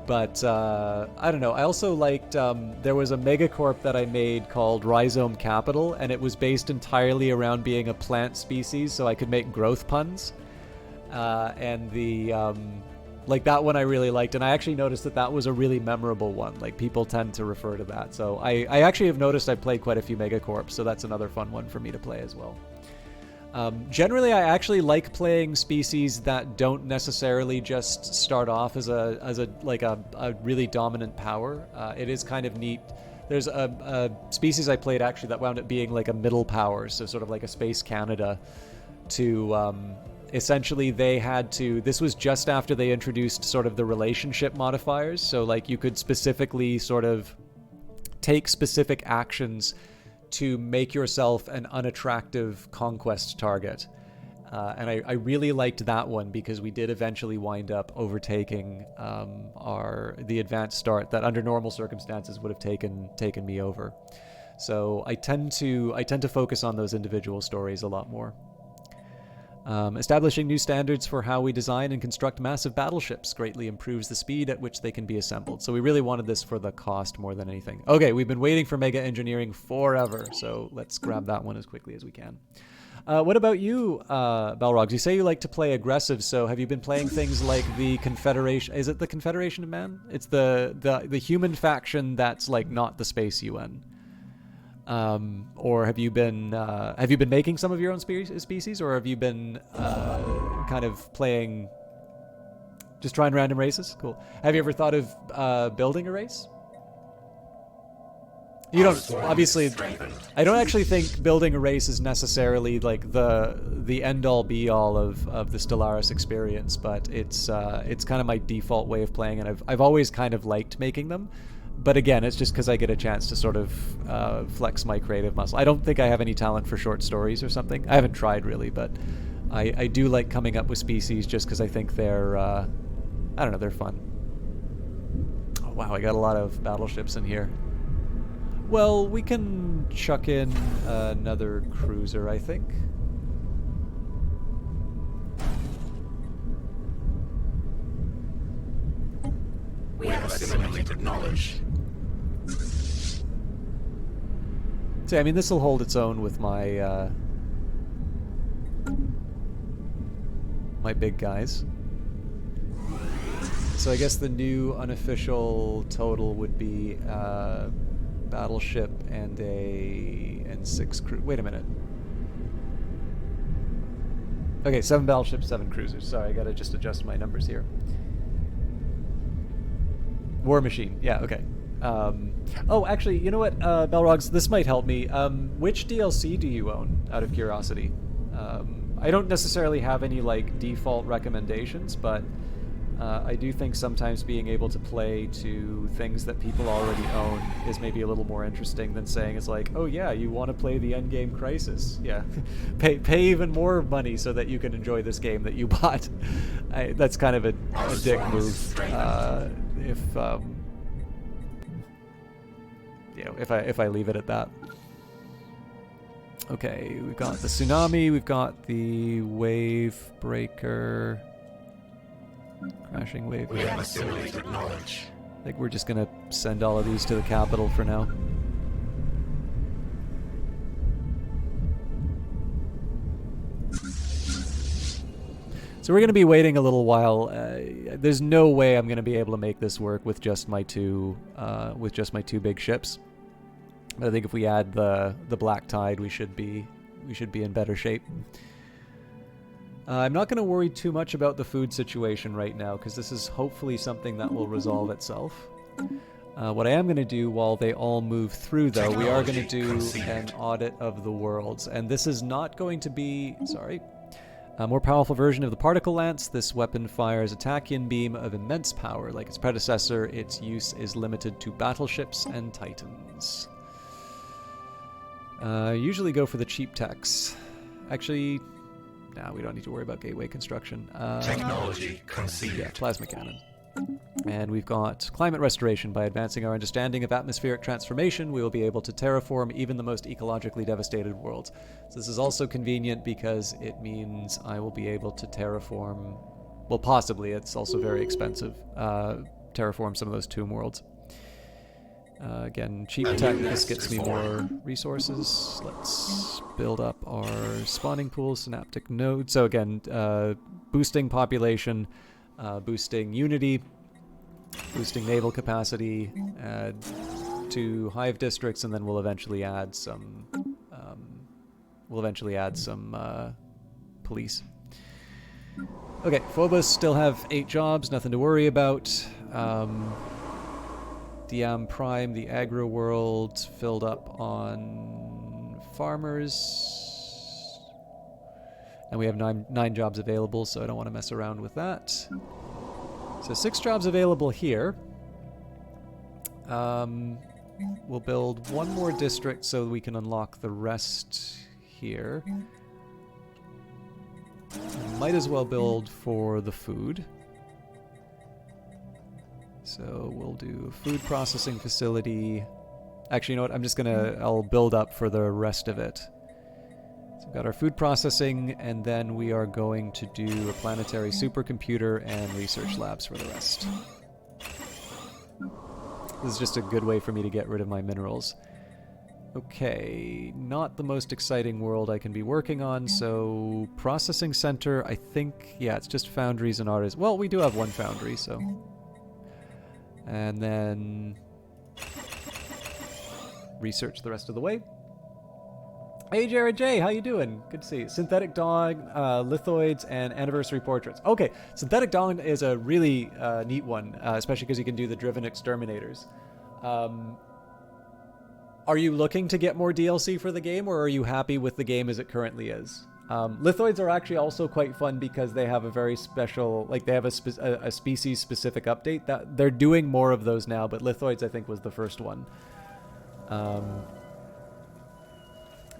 But I don't know. I also liked, there was a megacorp that I made called Rhizome Capital, and it was based entirely around being a plant species, so I could make growth puns. And the, like, that one I really liked, and I actually noticed that was a really memorable one. Like, people tend to refer to that. So I actually have noticed I've played quite a few megacorps, so that's another fun one for me to play as well. Generally, I actually like playing species that don't necessarily just start off as a really dominant power. It is kind of neat. There's a species I played actually that wound up being like a middle power, so sort of like a Space Canada. To essentially, they had to. This was just after they introduced sort of the relationship modifiers. So like you could specifically sort of take specific actions to make yourself an unattractive conquest target. And I really liked that one because we did eventually wind up overtaking the advanced start that under normal circumstances would have taken me over. So I tend to focus on those individual stories a lot more. Establishing new standards for how we design and construct massive battleships greatly improves the speed at which they can be assembled. So we really wanted this for the cost more than anything. Okay, we've been waiting for mega engineering forever, so let's grab that one as quickly as we can. What about you, Balrogs? You say you like to play aggressive, so have you been playing things like the Confederation? Is it the Confederation of Man? It's the human faction that's like not the Space UN. Or have you been making some of your own species, or have you been kind of playing, just trying random races? Cool. Have you ever thought of building a race? You don't, obviously. I don't actually think building a race is necessarily like the end all be all of the Stellaris experience, but it's kind of my default way of playing, and I've always kind of liked making them. But again, it's just because I get a chance to sort of flex my creative muscle. I don't think I have any talent for short stories or something. I haven't tried really, but I do like coming up with species just because I think they're, I don't know, they're fun. Oh, wow, I got a lot of battleships in here. Well, we can chuck in another cruiser, I think.
We have assimilated knowledge.
So, I mean, this will hold its own with my my big guys. So I guess the new unofficial total would be battleship and and 6 crew. Wait a minute. Okay, 7 battleships, 7 cruisers. Sorry, I gotta just adjust my numbers here. War Machine. Yeah, okay. Oh, actually, you know what, Belrogs, this might help me. Which DLC do you own, out of curiosity? I don't necessarily have any, like, default recommendations, but I do think sometimes being able to play to things that people already own is maybe a little more interesting than saying it's like, oh yeah, you want to play the Endgame Crisis? Yeah. pay even more money so that you can enjoy this game that you bought. That's kind of a dick move. If I leave it at that. Okay, we've got the Tsunami, we've got the Wave Breaker, Crashing Wave.
We have assimilated knowledge.
I think we're just gonna send all of these to the capital for now. So we're going to be waiting a little while. There's no way I'm going to be able to make this work with just my two big ships. But I think if we add the Black Tide, we should be in better shape. I'm not going to worry too much about the food situation right now, because this is hopefully something that will resolve itself. What I am going to do while they all move through, though, we are going to do an audit of the worlds, and this is not going to be a more powerful version of the particle lance. This weapon fires a Tachyon beam of immense power. Like its predecessor, its use is limited to battleships and titans. Usually go for the cheap techs. Actually, no, we don't need to worry about gateway construction.
Technology conceived.
Yeah, plasma cannon. And we've got climate restoration. By advancing our understanding of atmospheric transformation, we will be able to terraform even the most ecologically devastated worlds. So this is also convenient because it means I will be able to terraform, well, possibly, it's also very expensive, terraform some of those tomb worlds. Again, cheap tech, this gets me more resources. Let's build up our spawning pool, synaptic node. So again, boosting population, boosting unity, boosting naval capacity, add 2 hive districts, and then we'll eventually add some police. Okay, Phobos still have 8 jobs, nothing to worry about. Diam Prime, the agro world, filled up on farmers. And we have 9 jobs available, so I don't want to mess around with that. So 6 jobs available here. We'll build 1 more district so we can unlock the rest here. Might as well build for the food. So we'll do a food processing facility. Actually, you know what? I'll build up for the rest of it. So we've got our food processing, and then we are going to do a planetary supercomputer and research labs for the rest. This is just a good way for me to get rid of my minerals. Okay, not the most exciting world I can be working on, so processing center, I think, yeah, it's just foundries and artists. Well, we do have one foundry, so. And then research the rest of the way. Hey, Jared J, how you doing? Good to see you. Synthetic Dawn, lithoids, and anniversary portraits. Okay, Synthetic Dawn is a really neat one, especially because you can do the driven exterminators. Are you looking to get more DLC for the game, or are you happy with the game as it currently is? Lithoids are actually also quite fun because they have a very special, like they have a species-specific update. That they're doing more of those now, but lithoids I think was the first one.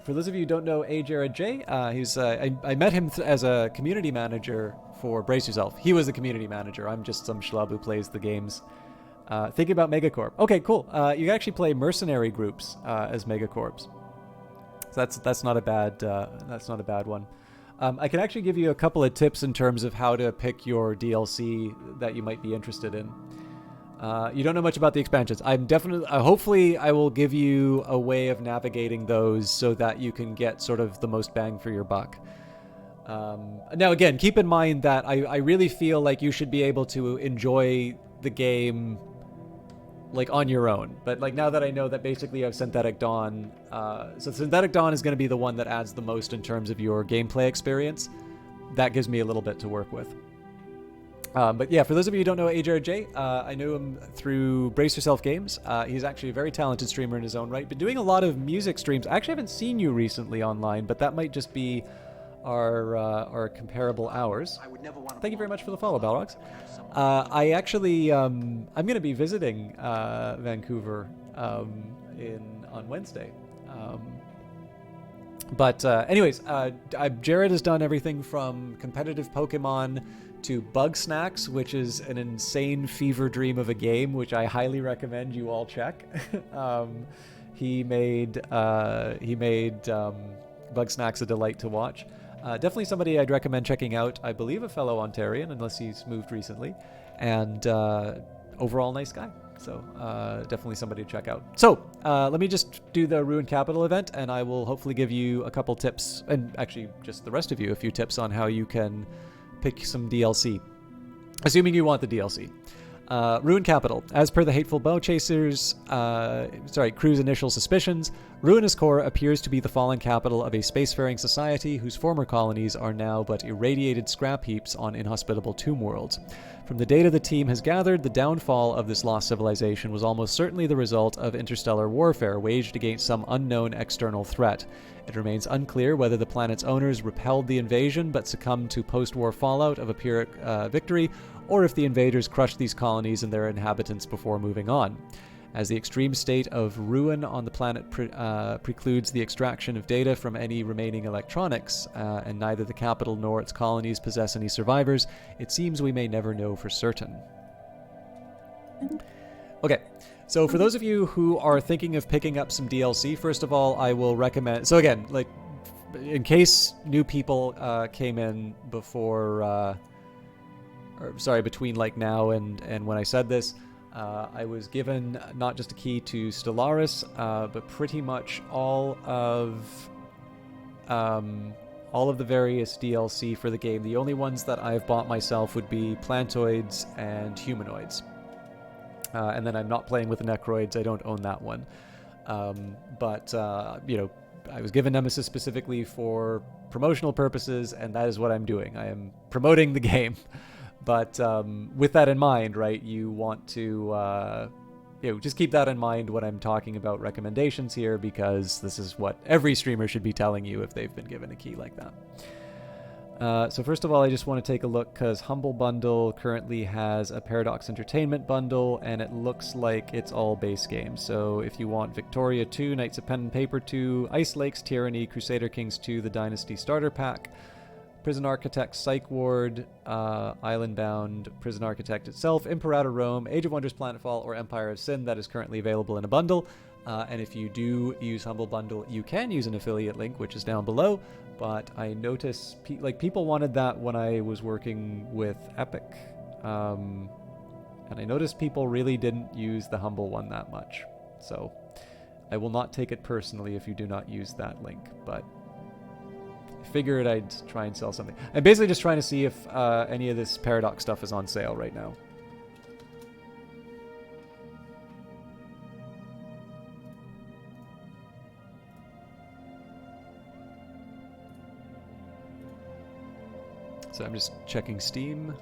For those of you who don't know Jared J, I met him as a community manager for Brace Yourself. He was the community manager. I'm just some schlub who plays the games. Thinking about Megacorp. Okay, cool. You can actually play mercenary groups as Megacorps. So that's not a bad one. I can actually give you a couple of tips in terms of how to pick your DLC that you might be interested in. You don't know much about the expansions. I'm definitely, hopefully I will give you a way of navigating those so that you can get sort of the most bang for your buck. Now again, keep in mind that I really feel like you should be able to enjoy the game like on your own. But like now that I know that basically you have Synthetic Dawn, so Synthetic Dawn is going to be the one that adds the most in terms of your gameplay experience. That gives me a little bit to work with. But yeah, for those of you who don't know AJRJ, I knew him through Brace Yourself Games. He's actually a very talented streamer in his own right, but doing a lot of music streams. I actually haven't seen you recently online, but that might just be our comparable hours. Thank you very much for the follow, Balrogs. I actually, I'm going to be visiting Vancouver on Wednesday. But anyways, Jared has done everything from competitive Pokemon to Bug Snacks, which is an insane fever dream of a game, which I highly recommend you all check. He made Bug Snacks a delight to watch. Definitely somebody I'd recommend checking out. I believe a fellow Ontarian, unless he's moved recently, and overall nice guy. So definitely somebody to check out. So let me just do the Ruined Capital event, and I will hopefully give you a couple tips, and actually just the rest of you a few tips on how you can pick some DLC, assuming you want the DLC. Ruined Capital. As per the Hateful Bow Chasers, crew's initial suspicions, Ruinous Core appears to be the fallen capital of a spacefaring society whose former colonies are now but irradiated scrap heaps on inhospitable tomb worlds. From the data the team has gathered, the downfall of this lost civilization was almost certainly the result of interstellar warfare waged against some unknown external threat. It remains unclear whether the planet's owners repelled the invasion but succumbed to post-war fallout of a Pyrrhic victory, or if the invaders crushed these colonies and their inhabitants before moving on. As the extreme state of ruin on the planet precludes the extraction of data from any remaining electronics, and neither the capital nor its colonies possess any survivors, it seems we may never know for certain. Okay, so for those of you who are thinking of picking up some DLC, first of all, I will recommend... So again, like, in case new people came in before... between like now and when I said this, I was given not just a key to Stellaris, but pretty much all of the various DLC for the game. The only ones that I've bought myself would be Plantoids and Humanoids. And then I'm not playing with the Necroids. I don't own that one. But I was given Nemesis specifically for promotional purposes, and that is what I'm doing. I am promoting the game. But with that in mind, right, you want to just keep that in mind when I'm talking about recommendations here, because this is what every streamer should be telling you if they've been given a key like that. So first of all, I just want to take a look, because Humble Bundle currently has a Paradox Entertainment Bundle, and it looks like it's all base games. So if you want Victoria 2, Knights of Pen and Paper 2, Ice Lakes Tyranny, Crusader Kings 2, the Dynasty Starter Pack, Prison Architect, Psych Ward, Island Bound, Prison Architect itself, Imperator Rome, Age of Wonders Planetfall, or Empire of Sin. That is currently available in a bundle. And if you do use Humble Bundle, you can use an affiliate link, which is down below. But I notice people wanted that when I was working with Epic. And I noticed people really didn't use the Humble one that much. So I will not take it personally if you do not use that link. But I figured I'd try and sell something. I'm basically just trying to see if any of this Paradox stuff is on sale right now. So I'm just checking Steam.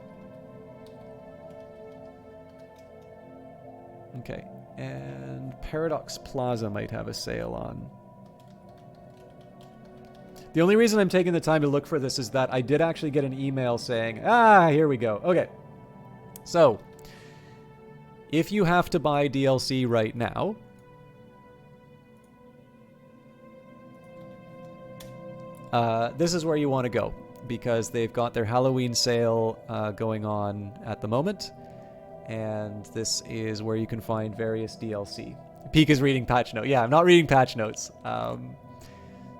Okay, and Paradox Plaza might have a sale on. The only reason I'm taking the time to look for this is that I did actually get an email saying, here we go. Okay, so if you have to buy DLC right now, this is where you want to go, because they've got their Halloween sale going on at the moment, and this is where you can find various DLC. Peak is reading patch notes. Yeah, I'm not reading patch notes.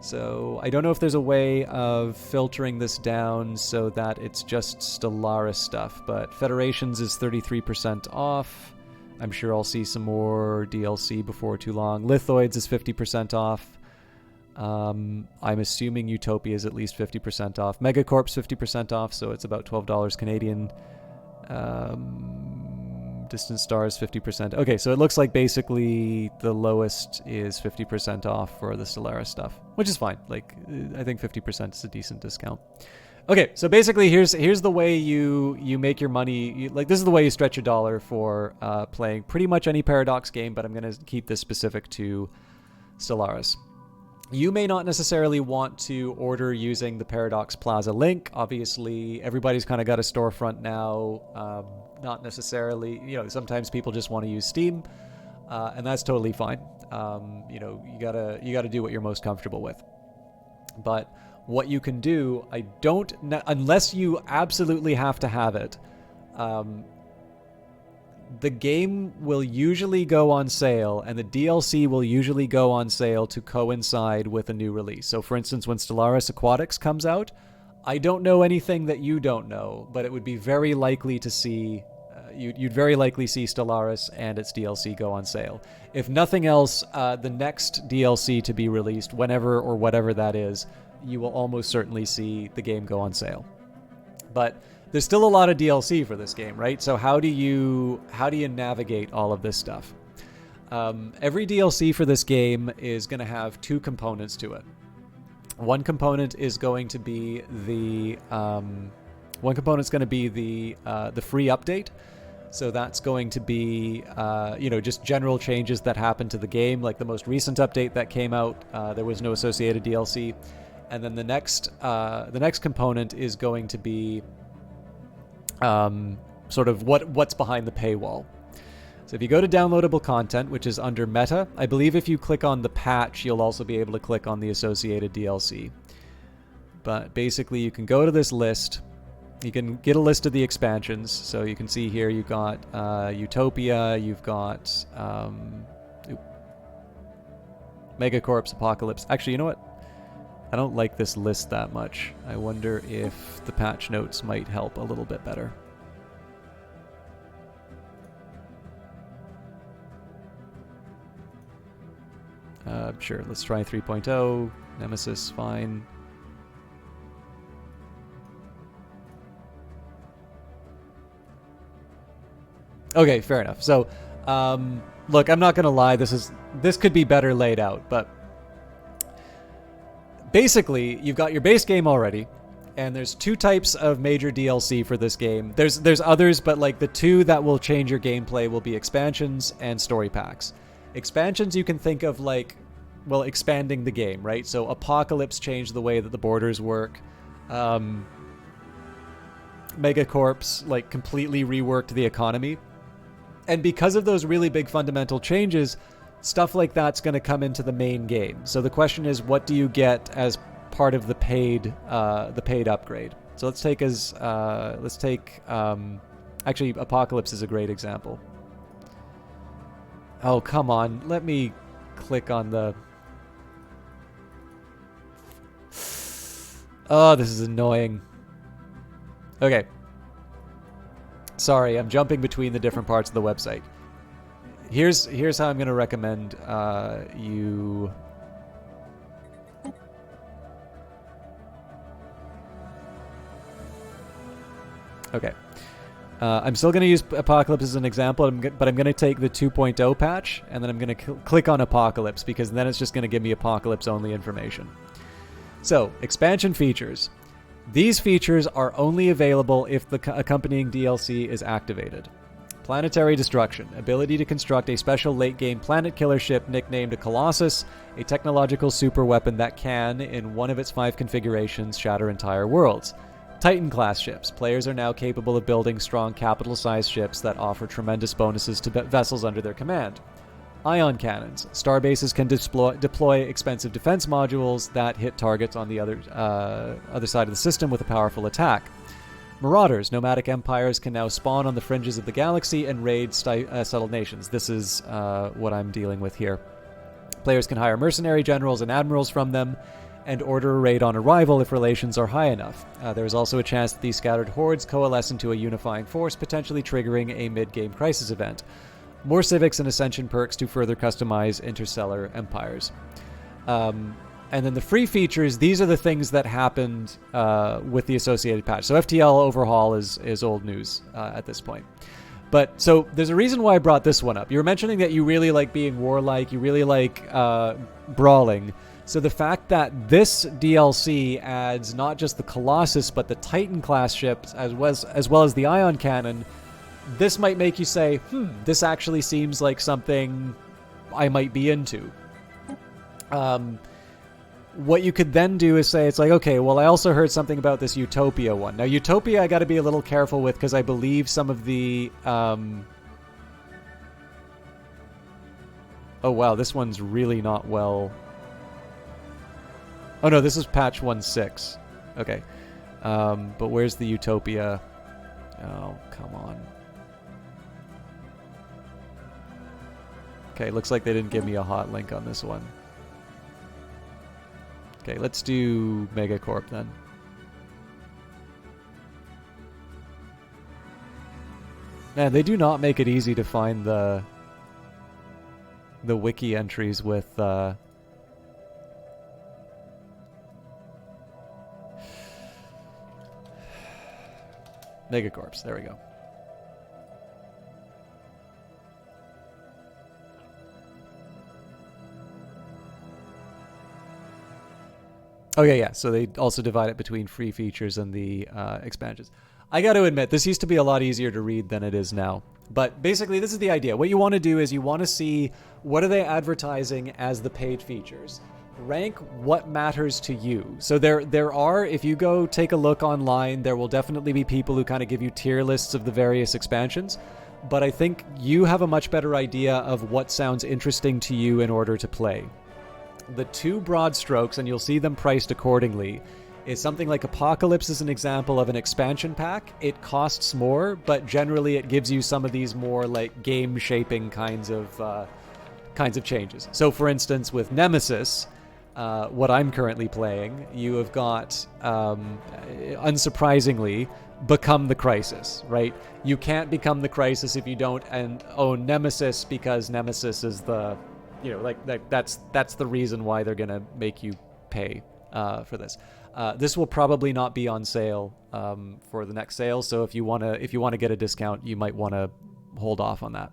So I don't know if there's a way of filtering this down so that it's just Stellaris stuff, but Federations is 33% off. I'm sure I'll see some more DLC before too long. Lithoids is 50% off. I'm assuming Utopia is at least 50% off. Megacorp's 50% off, so it's about $12 Canadian. Distant Stars 50%. Okay, so it looks like basically the lowest is 50% off for the Stellaris stuff, which is fine. Like, I think 50% is a decent discount. Okay, so basically here's the way you make your money. This is the way you stretch your dollar for playing pretty much any Paradox game, but I'm going to keep this specific to Stellaris. You may not necessarily want to order using the Paradox Plaza link. Obviously, everybody's kind of got a storefront now. Not necessarily, sometimes people just want to use Steam, and that's totally fine. You gotta do what you're most comfortable with. But what you can do, unless you absolutely have to have it, the game will usually go on sale, and the DLC will usually go on sale to coincide with a new release. So, for instance, when Stellaris Aquatics comes out, I don't know anything that you don't know, but it would be very likely to see, you'd very likely see Stellaris and its DLC go on sale. If nothing else, the next DLC to be released, whenever or whatever that is, you will almost certainly see the game go on sale. But there's still a lot of DLC for this game, right? So how do you navigate all of this stuff? Every DLC for this game is going to have two components to it. One component is going to be the free update. So that's going to be just general changes that happen to the game. Like the most recent update that came out, there was no associated DLC. And then the next component is going to be sort of what's behind the paywall. So if you go to downloadable content, which is under meta, I believe if you click on the patch, you'll also be able to click on the associated DLC. But basically, you can go to this list. You can get a list of the expansions. So you can see here you've got Utopia, you've got Megacorp's Apocalypse. Actually, you know what? I don't like this list that much. I wonder if the patch notes might help a little bit better. Sure, let's try 3.0. Nemesis, fine. Okay, fair enough. So, look, I'm not gonna lie. This could be better laid out, but basically, you've got your base game already, and there's two types of major DLC for this game. There's others, but like the two that will change your gameplay will be expansions and story packs. Expansions you can think of like, well, expanding the game, right? So Apocalypse changed the way that the borders work. Megacorp's like completely reworked the economy. And because of those really big fundamental changes, stuff like that's going to come into the main game. So the question is, what do you get as part of the paid upgrade. So let's take actually Apocalypse is a great example. Oh, come on. Let me click on the... Oh, this is annoying. Okay. Sorry, I'm jumping between the different parts of the website. Here's how I'm going to recommend you... Okay. I'm still going to use Apocalypse as an example, but I'm going to take the 2.0 patch, and then I'm going to click on Apocalypse, because then it's just going to give me Apocalypse-only information. So, expansion features. These features are only available if the accompanying DLC is activated. Planetary Destruction. Ability to construct a special late-game planet killer ship nicknamed a Colossus, a technological superweapon that can, in one of its 5 configurations, shatter entire worlds. Titan-class ships. Players are now capable of building strong capital-sized ships that offer tremendous bonuses to vessels under their command. Ion cannons. Starbases can deploy expensive defense modules that hit targets on the other side of the system with a powerful attack. Marauders. Nomadic empires can now spawn on the fringes of the galaxy and raid settled nations. This is what I'm dealing with here. Players can hire mercenary generals and admirals from them, and order a raid on arrival if relations are high enough. There is also a chance that these scattered hordes coalesce into a unifying force, potentially triggering a mid-game crisis event. More civics and ascension perks to further customize interstellar empires. And then the free features, these are the things that happened with the associated patch. So FTL overhaul is old news at this point. But so there's a reason why I brought this one up. You were mentioning that you really like being warlike, you really like brawling. So the fact that this DLC adds not just the Colossus, but the Titan-class ships, as well as the Ion Cannon, this might make you say, this actually seems like something I might be into. What you could then do is say, it's like, okay, well, I also heard something about this Utopia one. Now, Utopia I got to be a little careful with, because I believe some of the... Oh, wow, this one's really not well... Oh no, this is patch 1.6. Okay. But where's the Utopia? Oh, come on. Okay, looks like they didn't give me a hot link on this one. Okay, let's do Megacorp then. Man, they do not make it easy to find the wiki entries with Megacorps. There we go. Okay, yeah, so they also divide it between free features and the expansions. I got to admit, this used to be a lot easier to read than it is now. But basically, this is the idea. What you want to do is you want to see what are they advertising as the paid features. Rank what matters to you. So there are, if you go take a look online, there will definitely be people who kind of give you tier lists of the various expansions. But I think you have a much better idea of what sounds interesting to you in order to play. The two broad strokes, and you'll see them priced accordingly, is something like Apocalypse is an example of an expansion pack. It costs more, but generally it gives you some of these more like game-shaping kinds of changes. So for instance, with Nemesis, what I'm currently playing, you have got, unsurprisingly, become the Crisis, right? You can't become the Crisis if you don't own Nemesis, because Nemesis is the... You know, like that's the reason why they're gonna make you pay for this. This will probably not be on sale for the next sale, so if you wanna get a discount, you might want to hold off on that.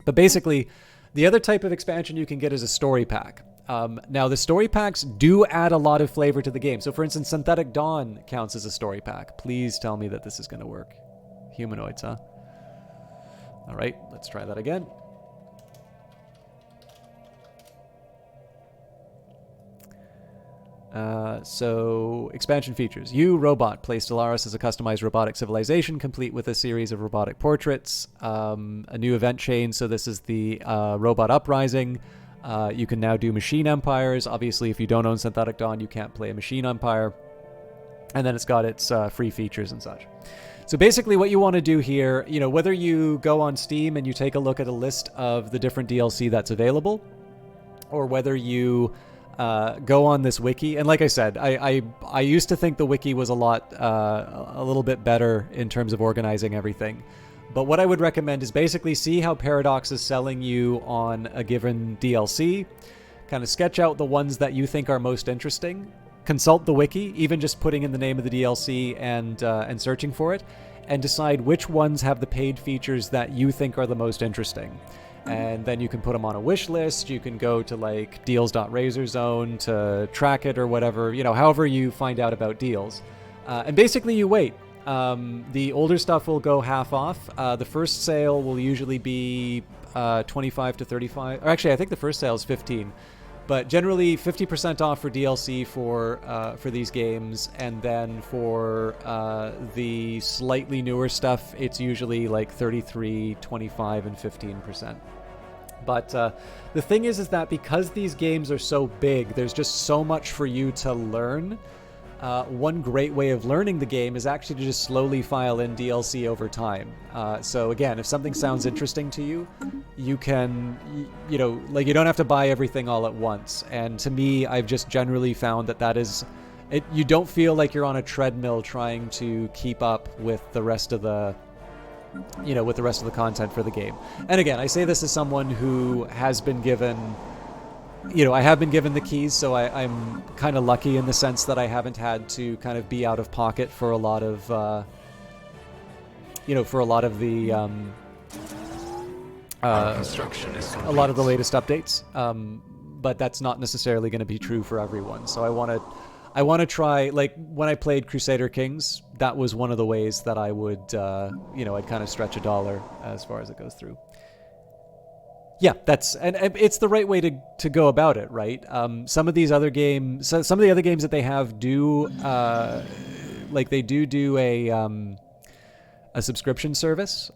But basically, the other type of expansion you can get is a story pack. Now, the story packs do add a lot of flavor to the game. So, for instance, Synthetic Dawn counts as a story pack. Please tell me that this is going to work. Humanoids, huh? All right, let's try that again. So, expansion features. You, Robot, play Stellaris as a customized robotic civilization, complete with a series of robotic portraits. A new event chain, so this is the Robot Uprising. You can now do machine empires. Obviously, if you don't own Synthetic Dawn, you can't play a machine empire. And then it's got its free features and such. So basically what you want to do here, whether you go on Steam and you take a look at a list of the different DLC that's available, or whether you go on this wiki. And like I said, I used to think the wiki was a little bit better in terms of organizing everything. But what I would recommend is basically see how Paradox is selling you on a given DLC, kind of sketch out the ones that you think are most interesting, consult the wiki, even just putting in the name of the DLC and searching for it, and decide which ones have the paid features that you think are the most interesting. And then you can put them on a wish list. You can go to like deals.razorzone to track it or whatever, however you find out about deals. And basically you wait. The older stuff will go half off. The first sale will usually be 25 to 35. Or actually, I think the first sale is 15. But generally 50% off for DLC for these games, and then for the slightly newer stuff, it's usually like 33, 25, and 15%. But the thing is that because these games are so big, there's just so much for you to learn. One great way of learning the game is actually to just slowly file in DLC over time. So again, if something sounds interesting to you, you can, you don't have to buy everything all at once. And to me, I've just generally found that is, you don't feel like you're on a treadmill trying to keep up with the rest of the, with the rest of the content for the game. And again, I say this as someone who has been given, I have been given the keys, so I'm kind of lucky in the sense that I haven't had to kind of be out of pocket for a lot of, the
construction is complete.
a lot of the latest updates. But that's not necessarily going to be true for everyone. So I want to try, like when I played Crusader Kings, that was one of the ways that I would, I'd kind of stretch $1 as far as it goes through. Yeah, and it's the right way to go about it, right? Some of these other games, some of the other games that they have do, they do a subscription service.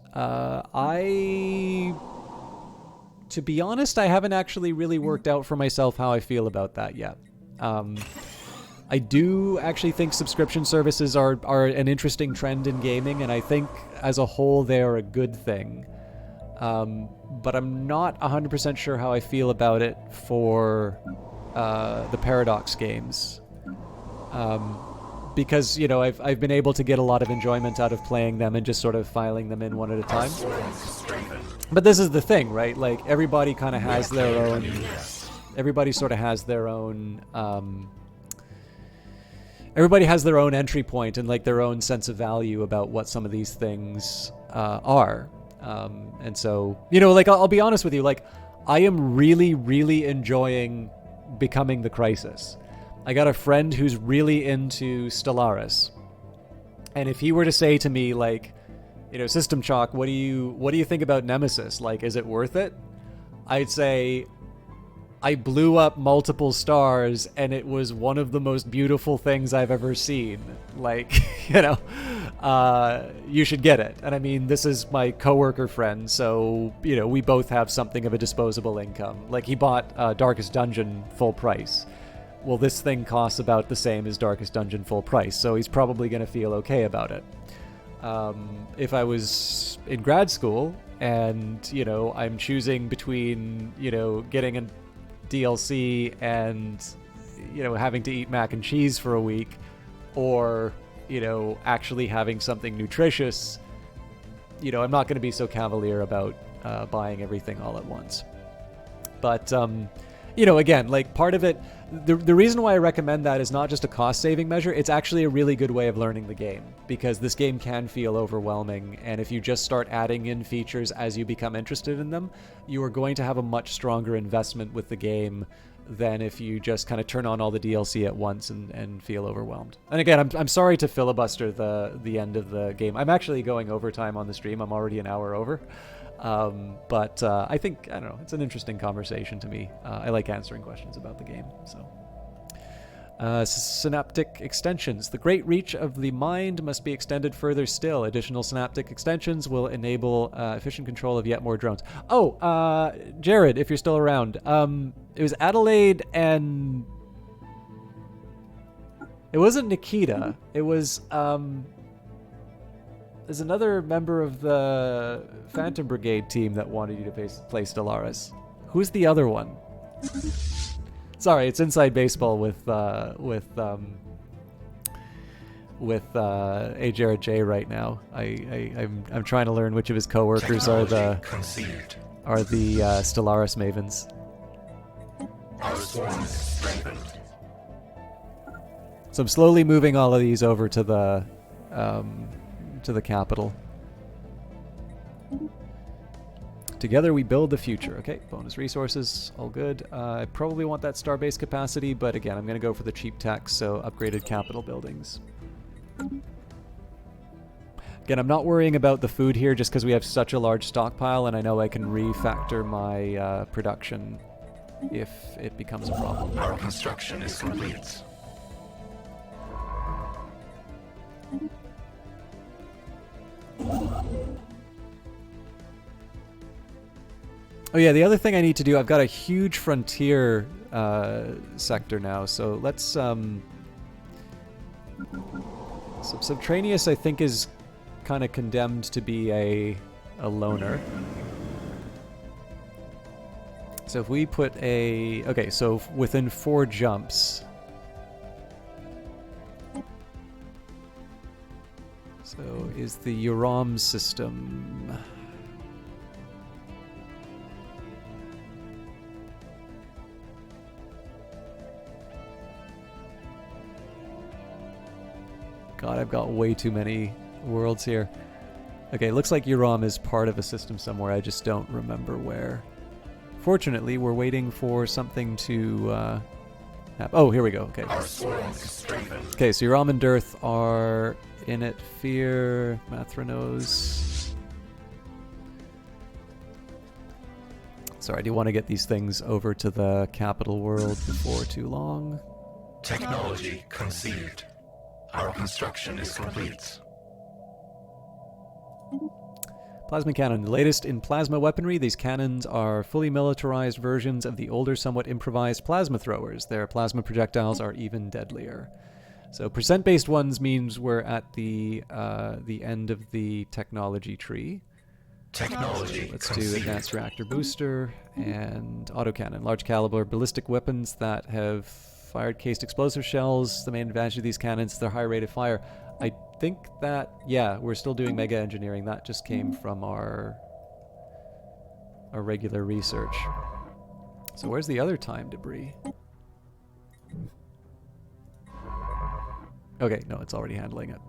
To be honest, I haven't actually really worked out for myself how I feel about that yet. I do actually think subscription services are an interesting trend in gaming, and I think as a whole they are a good thing. But I'm not 100% sure how I feel about it for the Paradox games. Because, I've been able to get a lot of enjoyment out of playing them and just sort of filing them in one at a time. But this is the thing, right? Like, everybody kind of has their own... Everybody sort of has their own... Everybody has their own entry point and, like, their own sense of value about what some of these things are. And so, I'll be honest with you, I am really, really enjoying Becoming the Crisis. I got a friend who's really into Stellaris. And if he were to say to me, System Chalk, what do you think about Nemesis? Is it worth it? I'd say, I blew up multiple stars and it was one of the most beautiful things I've ever seen. You should get it. And I mean, this is my coworker friend, so, we both have something of a disposable income. He bought Darkest Dungeon full price. Well, this thing costs about the same as Darkest Dungeon full price, so he's probably going to feel okay about it. If I was in grad school and, I'm choosing between, getting a DLC and, having to eat mac and cheese for a week, or, actually having something nutritious, I'm not going to be so cavalier about buying everything all at once. But, again, part of it, the reason why I recommend that is not just a cost-saving measure, it's actually a really good way of learning the game, because this game can feel overwhelming, and if you just start adding in features as you become interested in them, you are going to have a much stronger investment with the game than if you just kind of turn on all the DLC at once and feel overwhelmed. And again, I'm sorry to filibuster the end of the game. I'm actually going overtime on the stream. I'm already an hour over. But I think, I don't know, it's an interesting conversation to me. I like answering questions about the game. So, Synaptic extensions. The great reach of the mind must be extended further still. Additional synaptic extensions will enable efficient control of yet more drones. Oh, Jared, if you're still around. It was Adelaide and... It wasn't Nikita. It was, there's another member of the Phantom Brigade team that wanted you to play Stellaris. Who's the other one? Sorry, it's inside baseball with A. Jared J right now. I'm trying to learn which of his coworkers are the Stellaris mavens.
Our swarm is strengthened.
So I'm slowly moving all of these over to the capital. Together we build the future. Okay, bonus resources, all good. I probably want that starbase capacity, but again, I'm going to go for the cheap tech, so upgraded capital buildings. Again, I'm not worrying about the food here just because we have such a large stockpile, and I know I can refactor my production if it becomes a problem.
Our construction is complete.
Oh yeah, the other thing I need to do, I've got a huge frontier sector now, so let's... Subterraneous, I think, is kind of condemned to be a loner. So if we put a... Okay, so within 4 jumps... So is the Uram system... God, I've got way too many worlds here. Okay, looks like Uram is part of a system somewhere. I just don't remember where. Fortunately, we're waiting for something to happen. Oh, here we go. Okay.
Our swarm is strengthened.
Okay, so Uram and Dearth are in it. Fear, Mathranos. Sorry, I do want to get these things over to the capital world before too long.
Technology conceived. Our construction is complete.
Plasma cannon. The latest in plasma weaponry, these cannons are fully militarized versions of the older, somewhat improvised plasma throwers. Their plasma projectiles are even deadlier. So percent-based ones means we're at the end of the technology tree.
Technology
Let's
conceived.
do advanced reactor booster and autocannon. Large caliber ballistic weapons that have fired cased explosive shells. The main advantage of these cannons is their high rate of fire. I think that, yeah, we're still doing mega engineering. That just came from our regular research. So where's the other time debris? Okay, no, it's already handling it.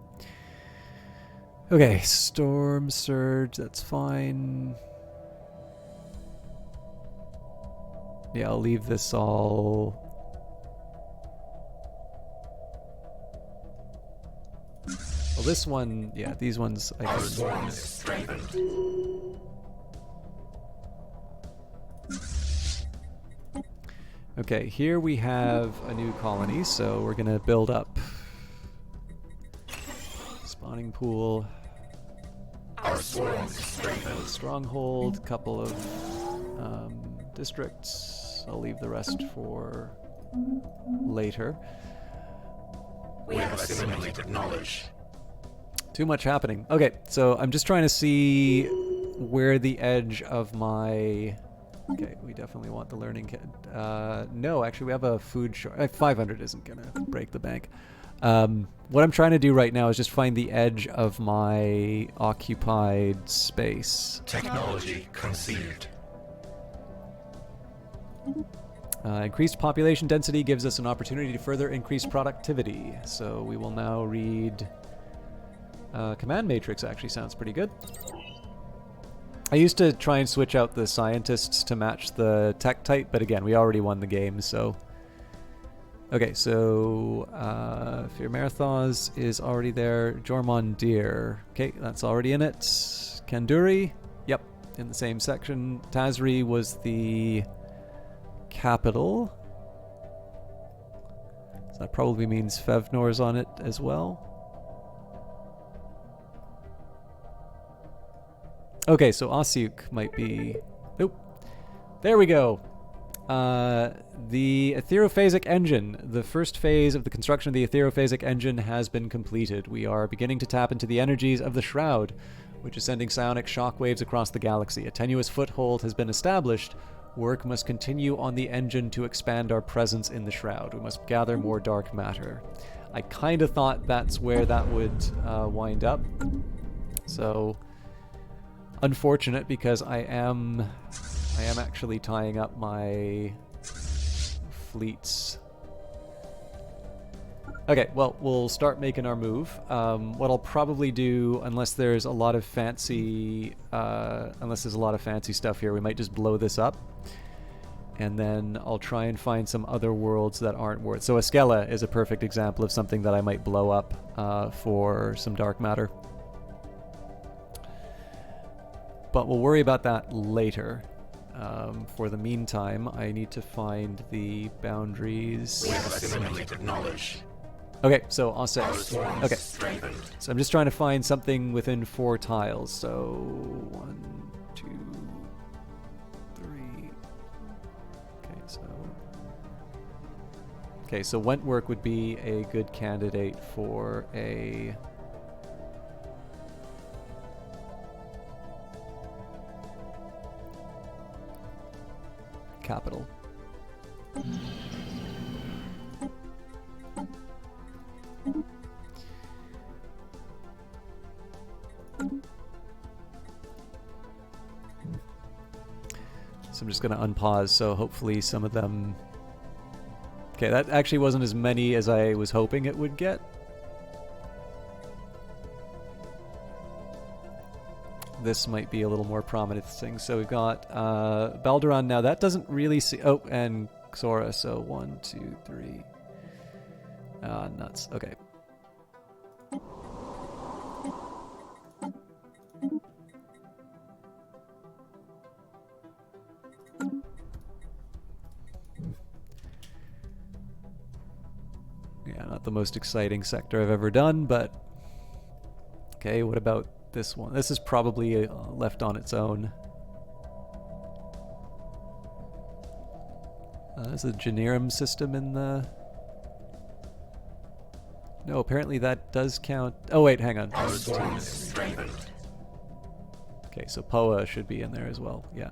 Okay, storm surge, that's fine. Yeah, I'll leave this all... Well, this one, yeah, these ones I
Our
can...
swarm is strengthened.
Okay, here we have a new colony, so we're gonna build up spawning pool,
Our swarm is strengthened.
stronghold, couple of districts. I'll leave the rest for later.
We have assimilated knowledge.
Too much happening. Okay, so I'm just trying to see where the edge of my... Okay, we definitely want the learning kit. No, actually we have a food short. 500 isn't gonna break the bank. What I'm trying to do right now is just find the edge of my occupied space.
Technology conceived.
Increased population density gives us an opportunity to further increase productivity. So we will now read... command matrix actually sounds pretty good. I used to try and switch out the scientists to match the tech type, but again, we already won the game, so... Okay, so... Fear Marathos is already there. Jormundir. Okay, that's already in it. Kanduri. Yep, in the same section. Tazri was the... capital. So that probably means Fevnor's on it as well. Okay, so Asiuk might be... Nope. There we go. The etherophasic engine. The first phase of the construction of the etherophasic engine has been completed. We are beginning to tap into the energies of the Shroud, which is sending psionic shockwaves across the galaxy. A tenuous foothold has been established. Work must continue on the engine to expand our presence in the Shroud. We must gather more dark matter. I kind of thought that's where that would wind up. So, unfortunate, because I am actually tying up my fleets. Okay, well, we'll start making our move. What I'll probably do, unless there's a lot of fancy stuff here, we might just blow this up. And then I'll try and find some other worlds that aren't worth... So Askella is a perfect example of something that I might blow up for some dark matter. But we'll worry about that later. For the meantime, I need to find the boundaries.
We have assimilated knowledge.
Okay, so I'll say. Okay, so I'm just trying to find something within 4 tiles. So 1, 2, 3. Okay, so Wentwork would be a good candidate for a. Capital. So I'm just going to unpause, so hopefully some of them... Okay, that actually wasn't as many as I was hoping it would get. This might be a little more prominent thing. So we've got Balderon now. That doesn't really see... Oh, and Xora. So 1, 2, 3. Nuts. Okay. Yeah, not the most exciting sector I've ever done, but... Okay, what about this one? This is probably left on its own. There's a Generum system in the... No, apparently that does count... Oh wait, hang on. Okay, so Poa should be in there as well, yeah.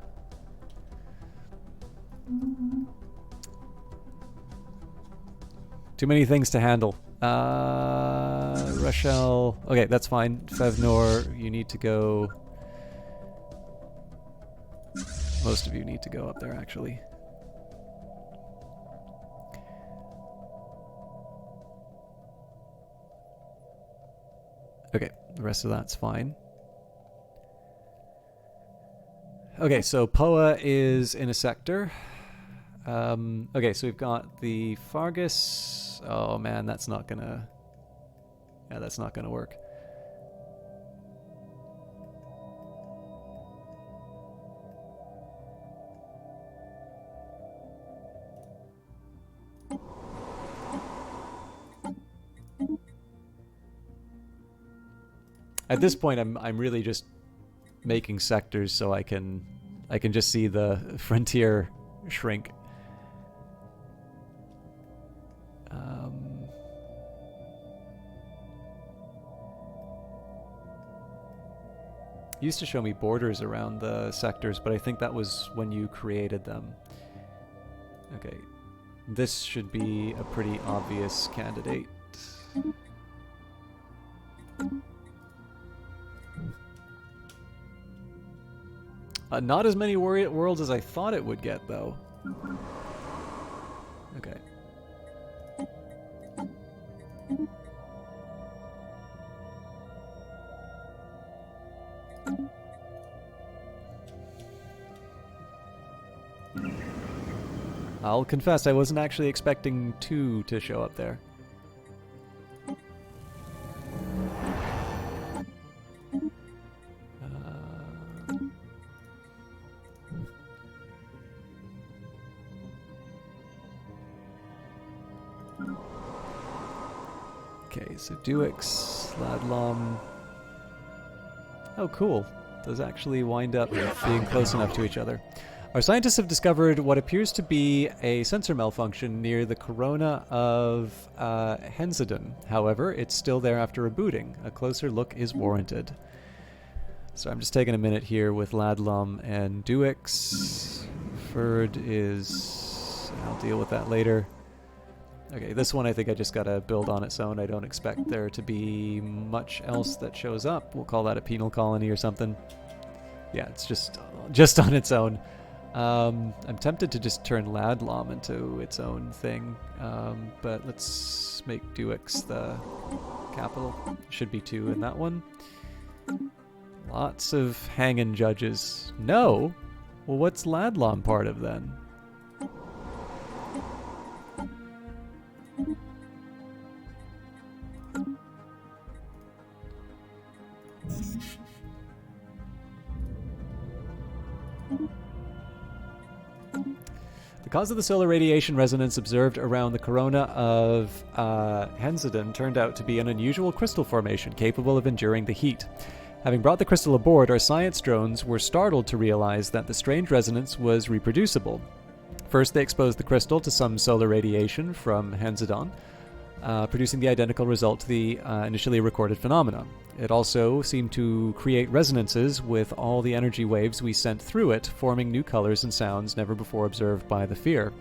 Too many things to handle. Rochelle... Okay, that's fine. Fevnor, you need to go... Most of you need to go up there, actually. Okay, the rest of that's fine. Okay, so Poa is in a sector. Okay, so we've got the Fargus. Oh man, that's not gonna... Yeah, that's not gonna work. At this point, I'm really just making sectors so I can just see the frontier shrink. Used to show me borders around the sectors, but I think that was when you created them. Okay, this should be a pretty obvious candidate. Not as many worlds as I thought it would get, though. Okay. I'll confess, I wasn't actually expecting 2 to show up there. Okay, so Duix, Ladlom. Oh, cool. Those actually wind up being close enough to each other. Our scientists have discovered what appears to be a sensor malfunction near the corona of Henzidon. However, it's still there after rebooting. A closer look is warranted. So I'm just taking a minute here with Ladlum and Duix. Ferd is... I'll deal with that later. Okay, this one I think I just gotta build on its own. I don't expect there to be much else that shows up. We'll call that a penal colony or something. Yeah, it's just on its own. I'm tempted to just turn Ladlom into its own thing, but let's make Duix the capital. Should be 2 in that one. Lots of hanging judges. No? Well, what's Ladlom part of then? The cause of the solar radiation resonance observed around the corona of Henzidon turned out to be an unusual crystal formation capable of enduring the heat. Having brought the crystal aboard, our science drones were startled to realize that the strange resonance was reproducible. First, they exposed the crystal to some solar radiation from Henzidon, producing the identical result to the initially recorded phenomenon. It also seemed to create resonances with all the energy waves we sent through it, forming new colors and sounds never before observed by the Fear.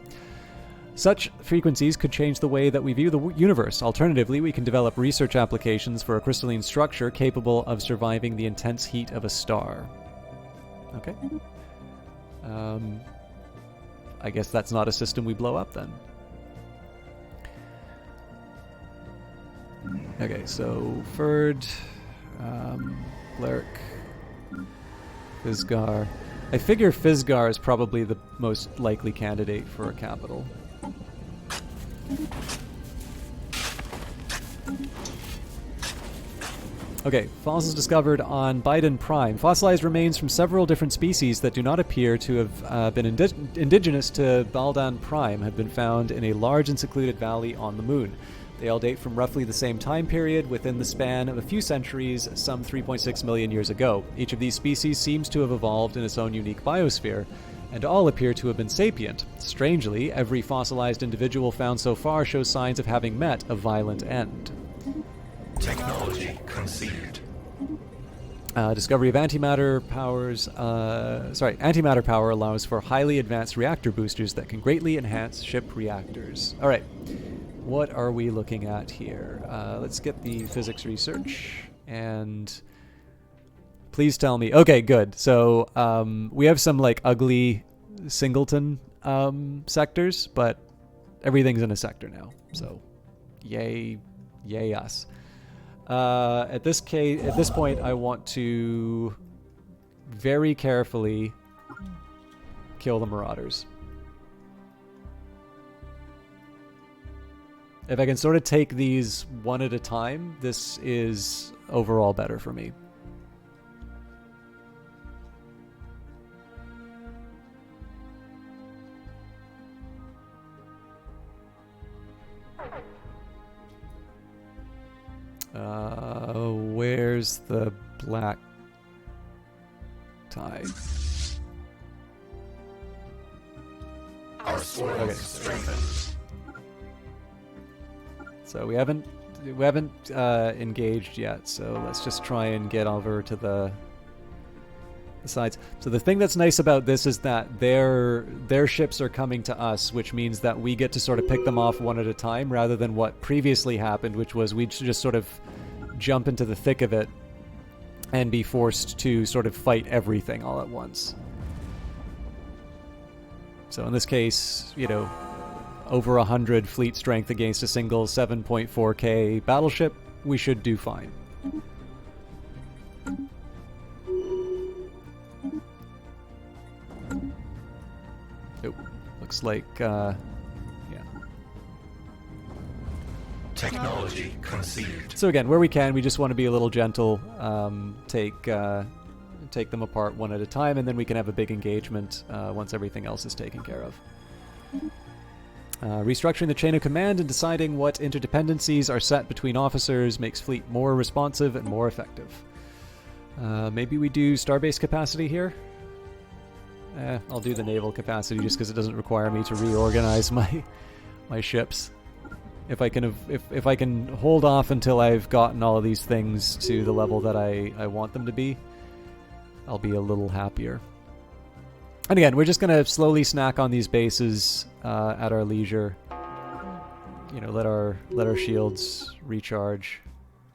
Such frequencies could change the way that we view the universe. Alternatively, we can develop research applications for a crystalline structure capable of surviving the intense heat of a star. Okay. I guess that's not a system we blow up then. Okay, so Ferd, Blerick, Fisgar. I figure Fisgar is probably the most likely candidate for a capital. Okay, fossils discovered on Biden Prime. Fossilized remains from several different species that do not appear to have been indigenous to Baldan Prime have been found in a large and secluded valley on the moon. They all date from roughly the same time period within the span of a few centuries, some 3.6 million years ago. Each of these species seems to have evolved in its own unique biosphere, and all appear to have been sapient. Strangely, every fossilized individual found so far shows signs of having met a violent end.
Technology conceived.
Discovery of antimatter powers. Antimatter power allows for highly advanced reactor boosters that can greatly enhance ship reactors. All right, what are we looking at here? Let's get the physics research and please tell me. Okay, good. So we have some like ugly singleton sectors, but everything's in a sector now. So, yay us. At this point, I want to very carefully kill the Marauders. If I can sort of take these one at a time, this is overall better for me. Where's the black tide?
Our soil strengthened.
So we haven't engaged yet. So let's just try and get over to the sides. So the thing that's nice about this is that their ships are coming to us, which means that we get to sort of pick them off one at a time, rather than what previously happened, which was we'd just sort of jump into the thick of it and be forced to sort of fight everything all at once. So in this case, you know, over 100 fleet strength against a single 7.4k battleship, we should do fine. Oh, looks like, yeah.
Technology conceived.
So again, where we can, we just want to be a little gentle, take them apart one at a time, and then we can have a big engagement once everything else is taken care of. Restructuring the chain of command and deciding what interdependencies are set between officers makes fleet more responsive and more effective. Maybe we do starbase capacity here? I'll do the naval capacity just because it doesn't require me to reorganize my ships. If I can hold off until I've gotten all of these things to the level that I want them to be, I'll be a little happier. And again, we're just going to slowly snack on these bases at our leisure. You know, let our shields recharge.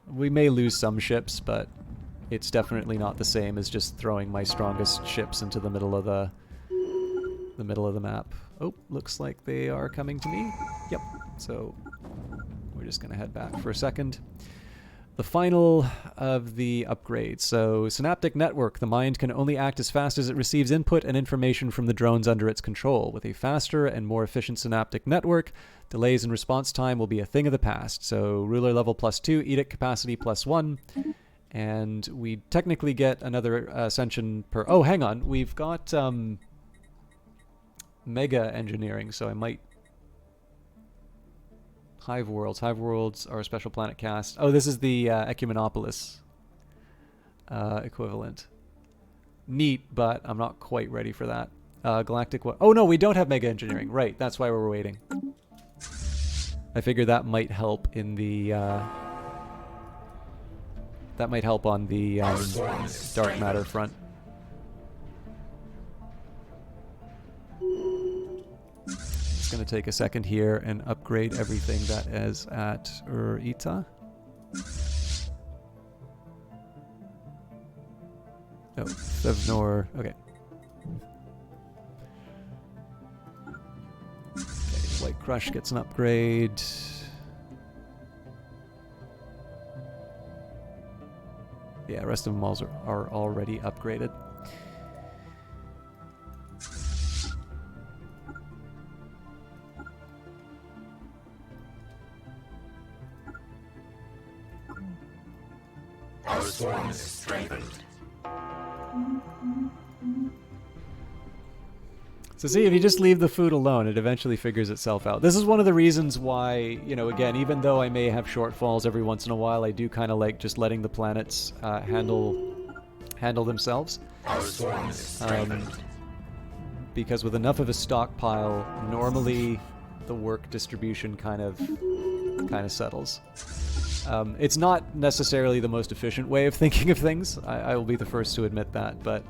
We may lose some ships, but it's definitely not the same as just throwing my strongest ships into the middle of the map. Oh, looks like they are coming to me. Yep. So we're just going to head back for a second. The final of the upgrades. So, Synaptic Network. The mind can only act as fast as it receives input and information from the drones under its control. With a faster and more efficient Synaptic Network, delays in response time will be a thing of the past. So, ruler level +2, edict capacity +1. And we technically get another ascension per... Oh, hang on. We've got mega engineering, so I might... Hive Worlds. Hive Worlds are a special planet cast. Oh, this is the Ecumenopolis equivalent. Neat, but I'm not quite ready for that. Galactic... Oh, no, we don't have mega engineering. Right, that's why we're waiting. I figured that might help in the... that might help on the dark matter front. It's going to take a second here and upgrade everything that is at Ita. Oh, Sevnor. Okay. White Crush gets an upgrade. Yeah, rest of them all are already upgraded.
Our swarm is strengthened.
So see, if you just leave the food alone, it eventually figures itself out. This is one of the reasons why, you know, again, even though I may have shortfalls every once in a while, I do kind of like just letting the planets handle themselves.
Our swarm is strengthened.
Because with enough of a stockpile, normally the work distribution kind of settles. It's not necessarily the most efficient way of thinking of things. I will be the first to admit that, but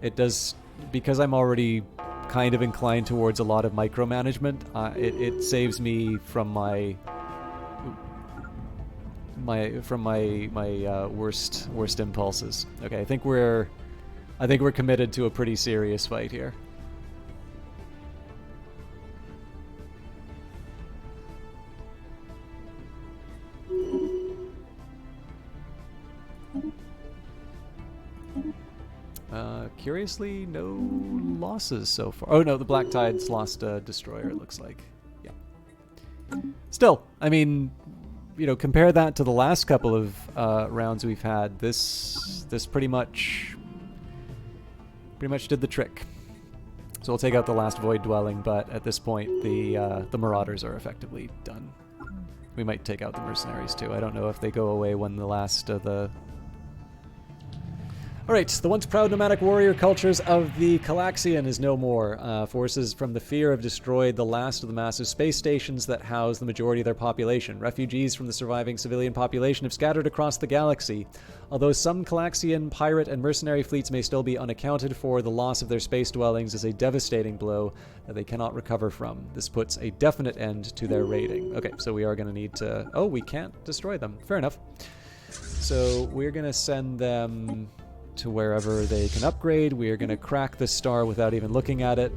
it does, because I'm already kind of inclined towards a lot of micromanagement. It saves me from my worst impulses. Okay, I think we're committed to a pretty serious fight here. Curiously, no losses so far. Oh no, the Black Tide's lost a destroyer, it looks like. Yeah. Still, I mean, you know, compare that to the last couple of rounds we've had. This pretty much did the trick. So we'll take out the last Void Dwelling, but at this point, the Marauders are effectively done. We might take out the Mercenaries too. I don't know if they go away when the last of the... Alright, the once proud nomadic warrior cultures of the Calaxian is no more. Forces from the Fear have destroyed the last of the massive space stations that house the majority of their population. Refugees from the surviving civilian population have scattered across the galaxy. Although some Calaxian pirate and mercenary fleets may still be unaccounted for, the loss of their space dwellings is a devastating blow that they cannot recover from. This puts a definite end to their raiding. Okay, so we are going to need to... Oh, we can't destroy them. Fair enough. So we're going to send them to wherever they can upgrade. We are going to crack the star without even looking at it.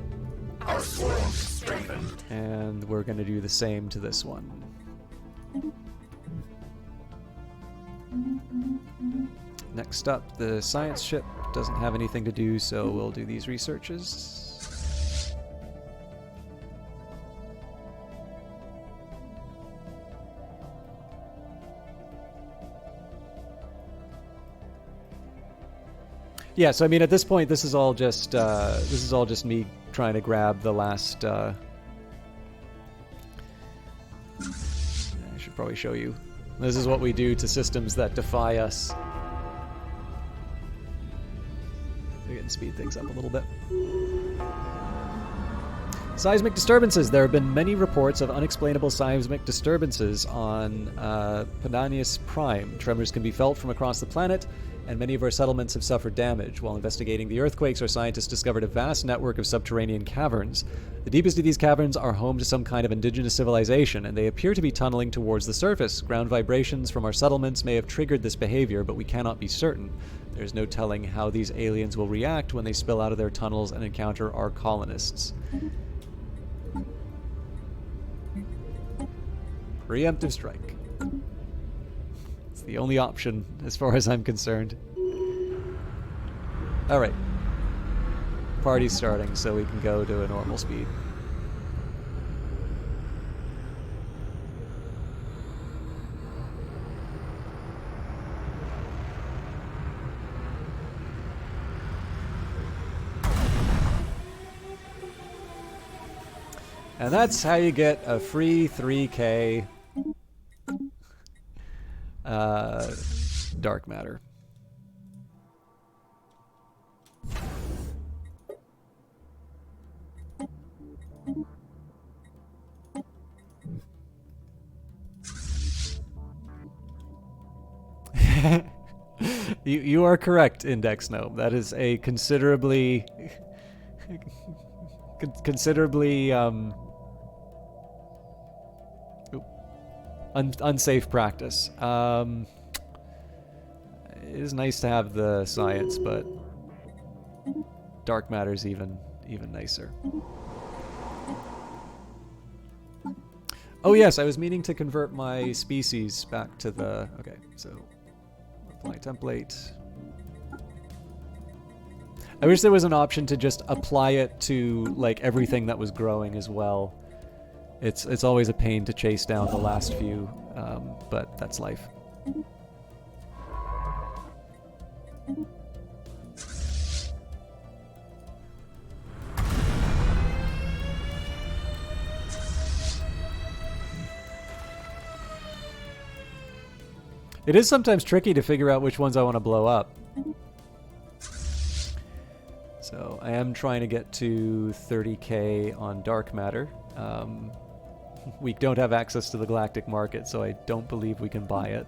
Our swarm is strengthened.
And we're going to do the same to this one. Next up, the science ship doesn't have anything to do, so we'll do these researches. Yeah, so I mean, at this point, this is all just me trying to grab the last probably show you. This is what we do to systems that defy us. We can speed things up a little bit. Seismic disturbances. There have been many reports of unexplainable seismic disturbances on Pedanius Prime. Tremors can be felt from across the planet, and many of our settlements have suffered damage. While investigating the earthquakes, our scientists discovered a vast network of subterranean caverns. The deepest of these caverns are home to some kind of indigenous civilization, and they appear to be tunneling towards the surface. Ground vibrations from our settlements may have triggered this behavior, but we cannot be certain. There's no telling how these aliens will react when they spill out of their tunnels and encounter our colonists. Preemptive strike. It's the only option as far as I'm concerned. Alright. Party's starting, so we can go to a normal speed. And that's how you get a free 3K dark matter. You are correct, Index Gnome. That is a considerably unsafe practice. It is nice to have the science, but dark matter's even nicer. Oh yes, I was meaning to convert my species back to the... Okay, so apply template. I wish there was an option to just apply it to like everything that was growing as well. It's always a pain to chase down the last few, but that's life. It is sometimes tricky to figure out which ones I want to blow up. So I am trying to get to 30k on dark matter. We don't have access to the galactic market, so I don't believe we can buy it.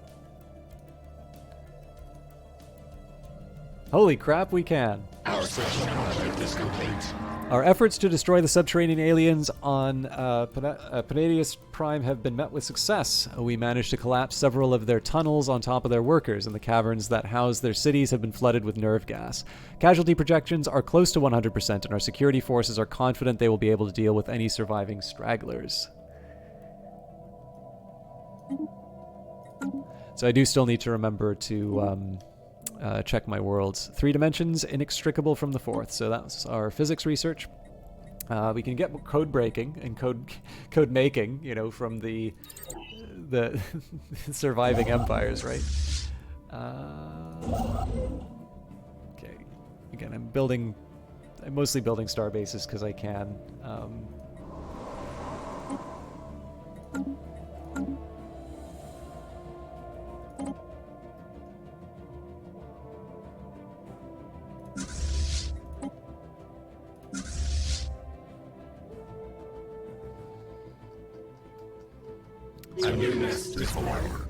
Holy crap, we can.
Our search project is complete.
Our efforts to destroy the subterranean aliens on Palladius Prime have been met with success. We managed to collapse several of their tunnels on top of their workers, and the caverns that house their cities have been flooded with nerve gas. Casualty projections are close to 100%, and our security forces are confident they will be able to deal with any surviving stragglers. So I do still need to remember to check my worlds. 3 dimensions, inextricable from the 4th. So that's our physics research. We can get code breaking and code making, you know, from the surviving empires, right? Okay. Again, I'm mostly building star bases because I can.
A new nest is formed.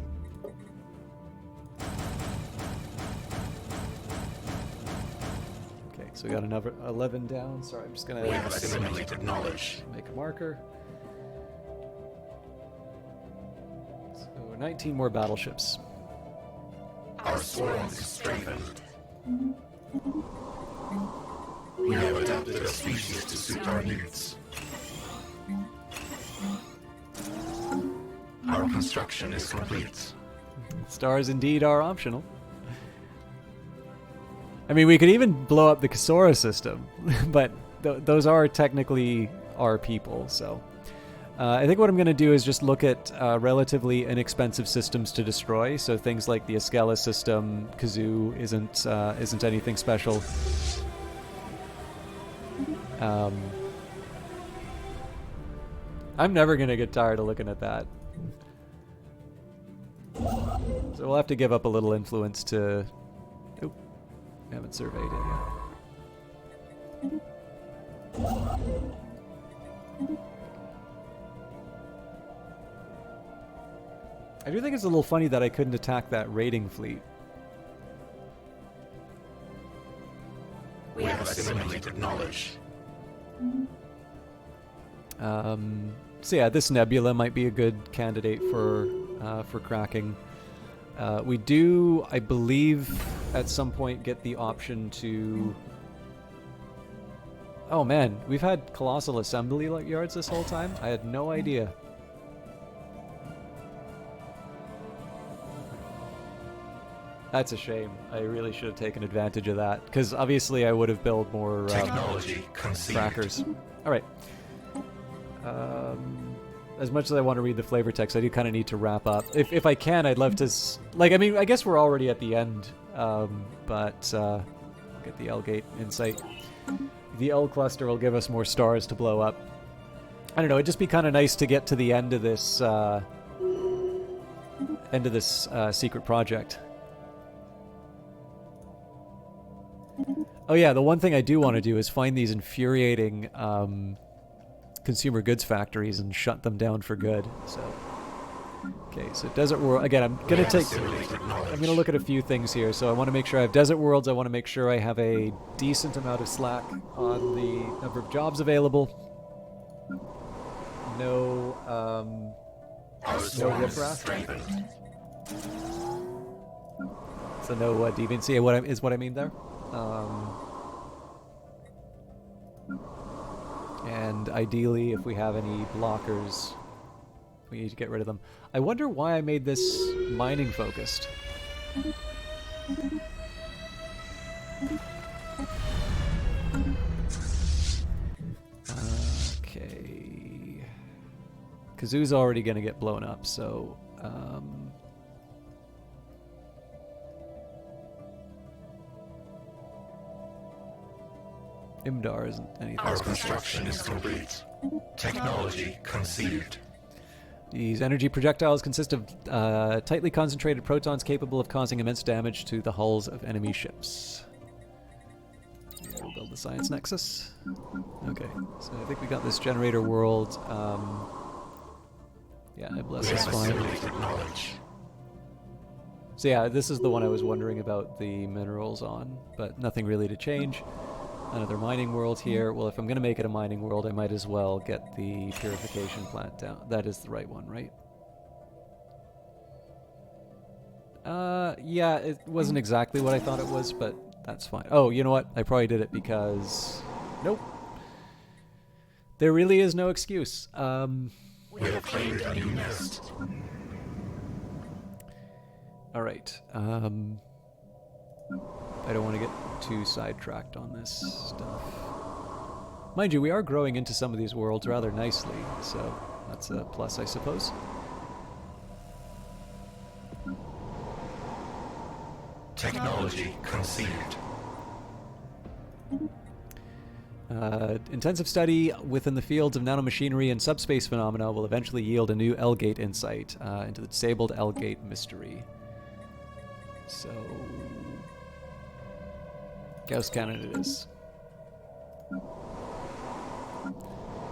Okay, so we got another 11 down. Sorry, I'm just
We
gonna
have assimilated knowledge.
make a marker. So 19 more battleships.
Our swarm is strengthened. We have adapted a species to suit our needs. Our construction is complete.
Stars indeed are optional. I mean, we could even blow up the Kasora system, but those are technically our people, so... I think what I'm going to do is just look at relatively inexpensive systems to destroy, so things like the Askela system, Kazoo isn't anything special. I'm never going to get tired of looking at that. So we'll have to give up a little influence to... Oop, haven't surveyed it yet. I do think it's a little funny that I couldn't attack that raiding fleet.
We have assimilated knowledge.
So yeah, this nebula might be a good candidate for cracking. We do, I believe, at some point get the option to... Oh man, we've had colossal assembly yards this whole time? I had no idea. That's a shame. I really should have taken advantage of that, because obviously I would have built more
Technology conceived.
trackers. All right. As much as I want to read the flavor text, I do kind of need to wrap up. If I can, I'd love to... I mean, I guess we're already at the end, but get the L-gate insight. The L cluster will give us more stars to blow up. I don't know, it'd just be kind of nice to get to the end of this secret project. Oh yeah, the one thing I do want to do is find these infuriating consumer goods factories and shut them down for good. So, okay, so Desert World again. I'm gonna look at a few things here. So I want to make sure I have Desert Worlds. I want to make sure I have a decent amount of slack on the number of jobs available. No, no riffraff. So no deviancy. Is what I mean there. And ideally, if we have any blockers, we need to get rid of them. I wonder why I made this mining focused. Okay. Kazoo's already going to get blown up, so... Imdar isn't anything
Our
special.
construction is complete. Technology conceived.
These energy projectiles consist of tightly concentrated protons capable of causing immense damage to the hulls of enemy ships. Yeah, we'll build the science nexus. Okay, so I think we got this generator world. Yeah, I bless
We
this
have
fine.
assimilated knowledge.
So yeah, this is the one I was wondering about the minerals on, but nothing really to change. Another mining world here. Well, if I'm going to make it a mining world, I might as well get the purification plant down. That is the right one, right? Yeah, it wasn't exactly what I thought it was, but that's fine. Oh, you know what? I probably did it because... Nope. There really is no excuse.
We have claimed a new nest.
Alright. I don't want to get too sidetracked on this stuff. Mind you, we are growing into some of these worlds rather nicely, so that's a plus, I suppose.
Technology conceived.
Intensive study within the fields of nanomachinery and subspace phenomena will eventually yield a new L-gate insight into the disabled L-gate mystery. So... Gauss cannon it is.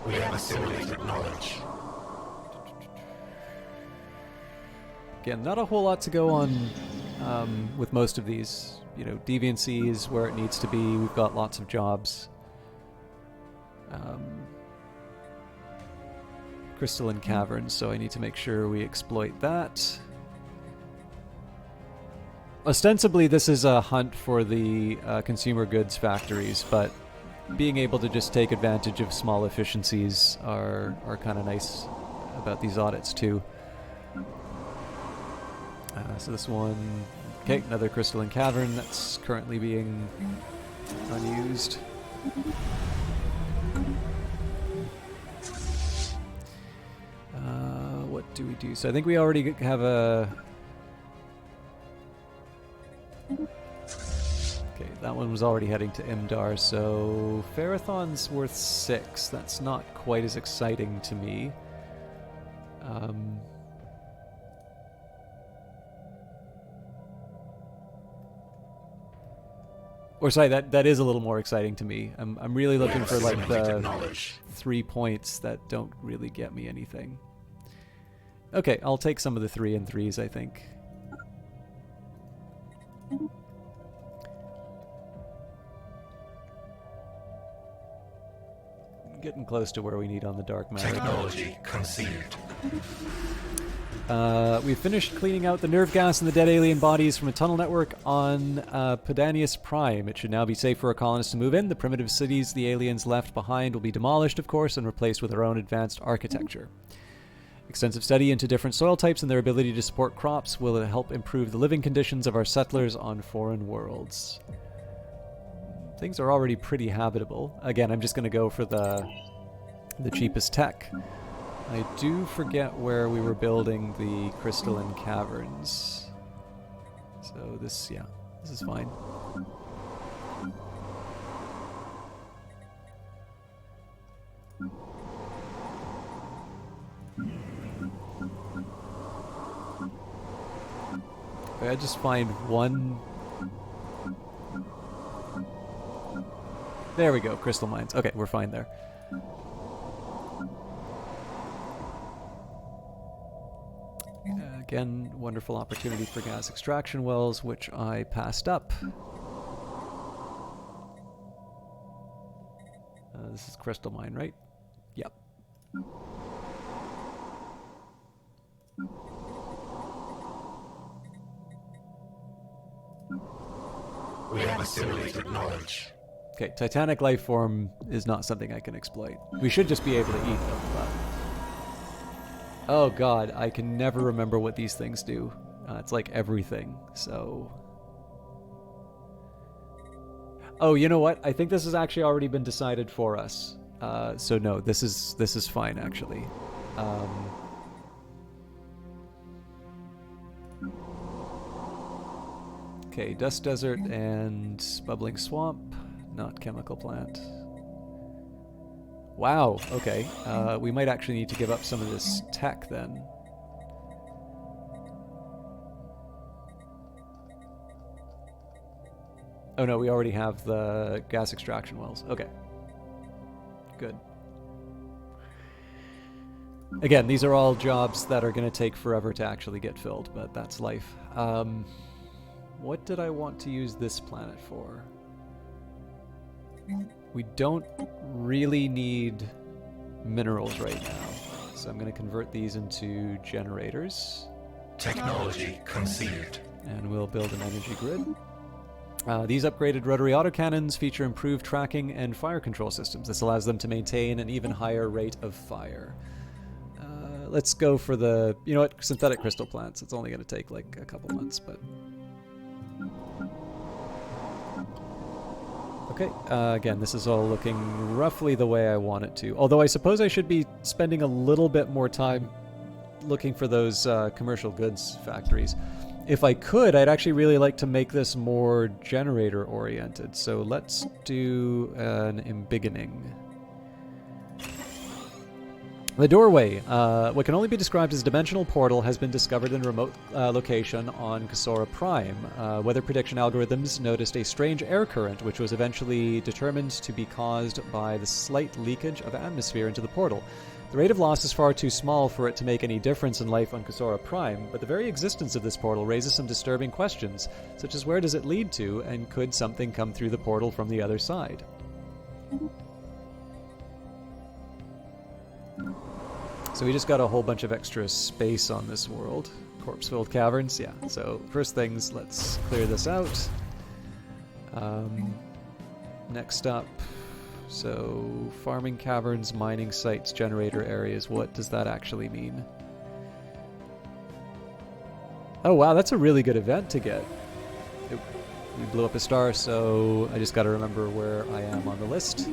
We have assimilated knowledge.
Again, not a whole lot to go on with most of these. You know, deviancy is where it needs to be. We've got lots of jobs. Crystalline caverns, so I need to make sure we exploit that. Ostensibly, this is a hunt for the consumer goods factories, but being able to just take advantage of small efficiencies are kind of nice about these audits, too. So this one... Okay, another crystalline cavern that's currently being unused. What do we do? So I think we already have a... Okay, that one was already heading to Imdar, so Ferrothon's worth 6. That's not quite as exciting to me. Or sorry, that is a little more exciting to me. I'm really looking for like the
knowledge.
3 points that don't really get me anything. Okay, I'll take some of the 3 and 3s, I think. Getting close to where we need on the dark matter.
Technology conceived.
We finished cleaning out the nerve gas in the dead alien bodies from a tunnel network on Pedanius Prime. It should now be safe for our colonists to move in. The primitive cities the aliens left behind will be demolished, of course, and replaced with our own advanced architecture. Extensive study into different soil types and their ability to support crops will help improve the living conditions of our settlers on foreign worlds. Things are already pretty habitable. Again, I'm just going to go for the cheapest tech. I do forget where we were building the crystalline caverns. So this is fine. I just find one. There we go, crystal mines. Okay, we're fine there. Again, wonderful opportunity for gas extraction wells, which I passed up. This is crystal mine, right? Yep.
We have assimilated knowledge.
Okay, titanic life form is not something I can exploit. We should just be able to eat them, but... Oh god, I can never remember what these things do. It's like everything, so... Oh, you know what? I think this has actually already been decided for us. So no, this is fine, actually. Okay, dust desert and bubbling swamp, not chemical plant. Wow, okay. We might actually need to give up some of this tech then. Oh no, we already have the gas extraction wells. Okay. Good. Again, these are all jobs that are going to take forever to actually get filled, but that's life. What did I want to use this planet for? We don't really need minerals right now, so I'm going to convert these into generators.
Technology conceived.
And we'll build an energy grid. These upgraded rotary autocannons feature improved tracking and fire control systems. This allows them to maintain an even higher rate of fire. Let's go for the, you know what, synthetic crystal plants. It's only going to take like a couple months, but... Okay, again, this is all looking roughly the way I want it to. Although I suppose I should be spending a little bit more time looking for those commercial goods factories. If I could, I'd actually really like to make this more generator-oriented. So let's do an embiggening. The doorway, what can only be described as a dimensional portal, has been discovered in a remote location on Kasora Prime. Weather prediction algorithms noticed a strange air current, which was eventually determined to be caused by the slight leakage of atmosphere into the portal. The rate of loss is far too small for it to make any difference in life on Kasora Prime, but the very existence of this portal raises some disturbing questions, such as where does it lead to, and could something come through the portal from the other side? So we just got a whole bunch of extra space on this world. Corpse-filled caverns, yeah. So first things, let's clear this out. Next up, so farming caverns, mining sites, generator areas. What does that actually mean? Oh wow, that's a really good event to get. We blew up a star, so I just got to remember where I am on the list.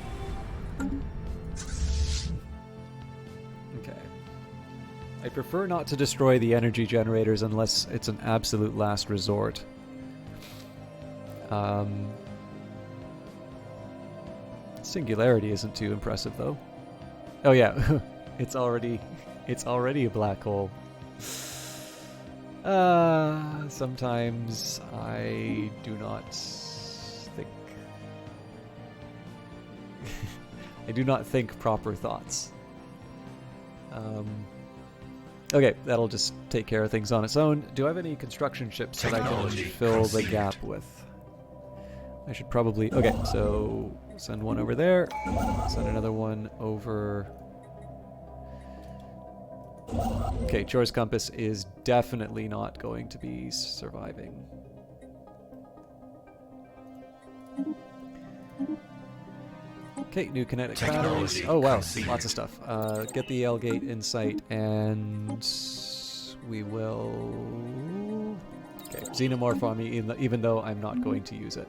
I prefer not to destroy the energy generators unless it's an absolute last resort. Singularity isn't too impressive though. Oh yeah, it's already a black hole. Sometimes I do not think I do not think proper thoughts. Okay, that'll just take care of things on its own. Do I have any construction ships that I can
Technology
fill the
conceived.
gap with? I should probably... Okay, so send one over there. Send another one over... Okay, Chor's Compass is definitely not going to be surviving. Okay, new kinetic batteries.
Technology
Oh wow,
conceived.
lots of stuff. Get the L gate in sight, and we will... Okay, Xenomorph on me, even though I'm not going to use it.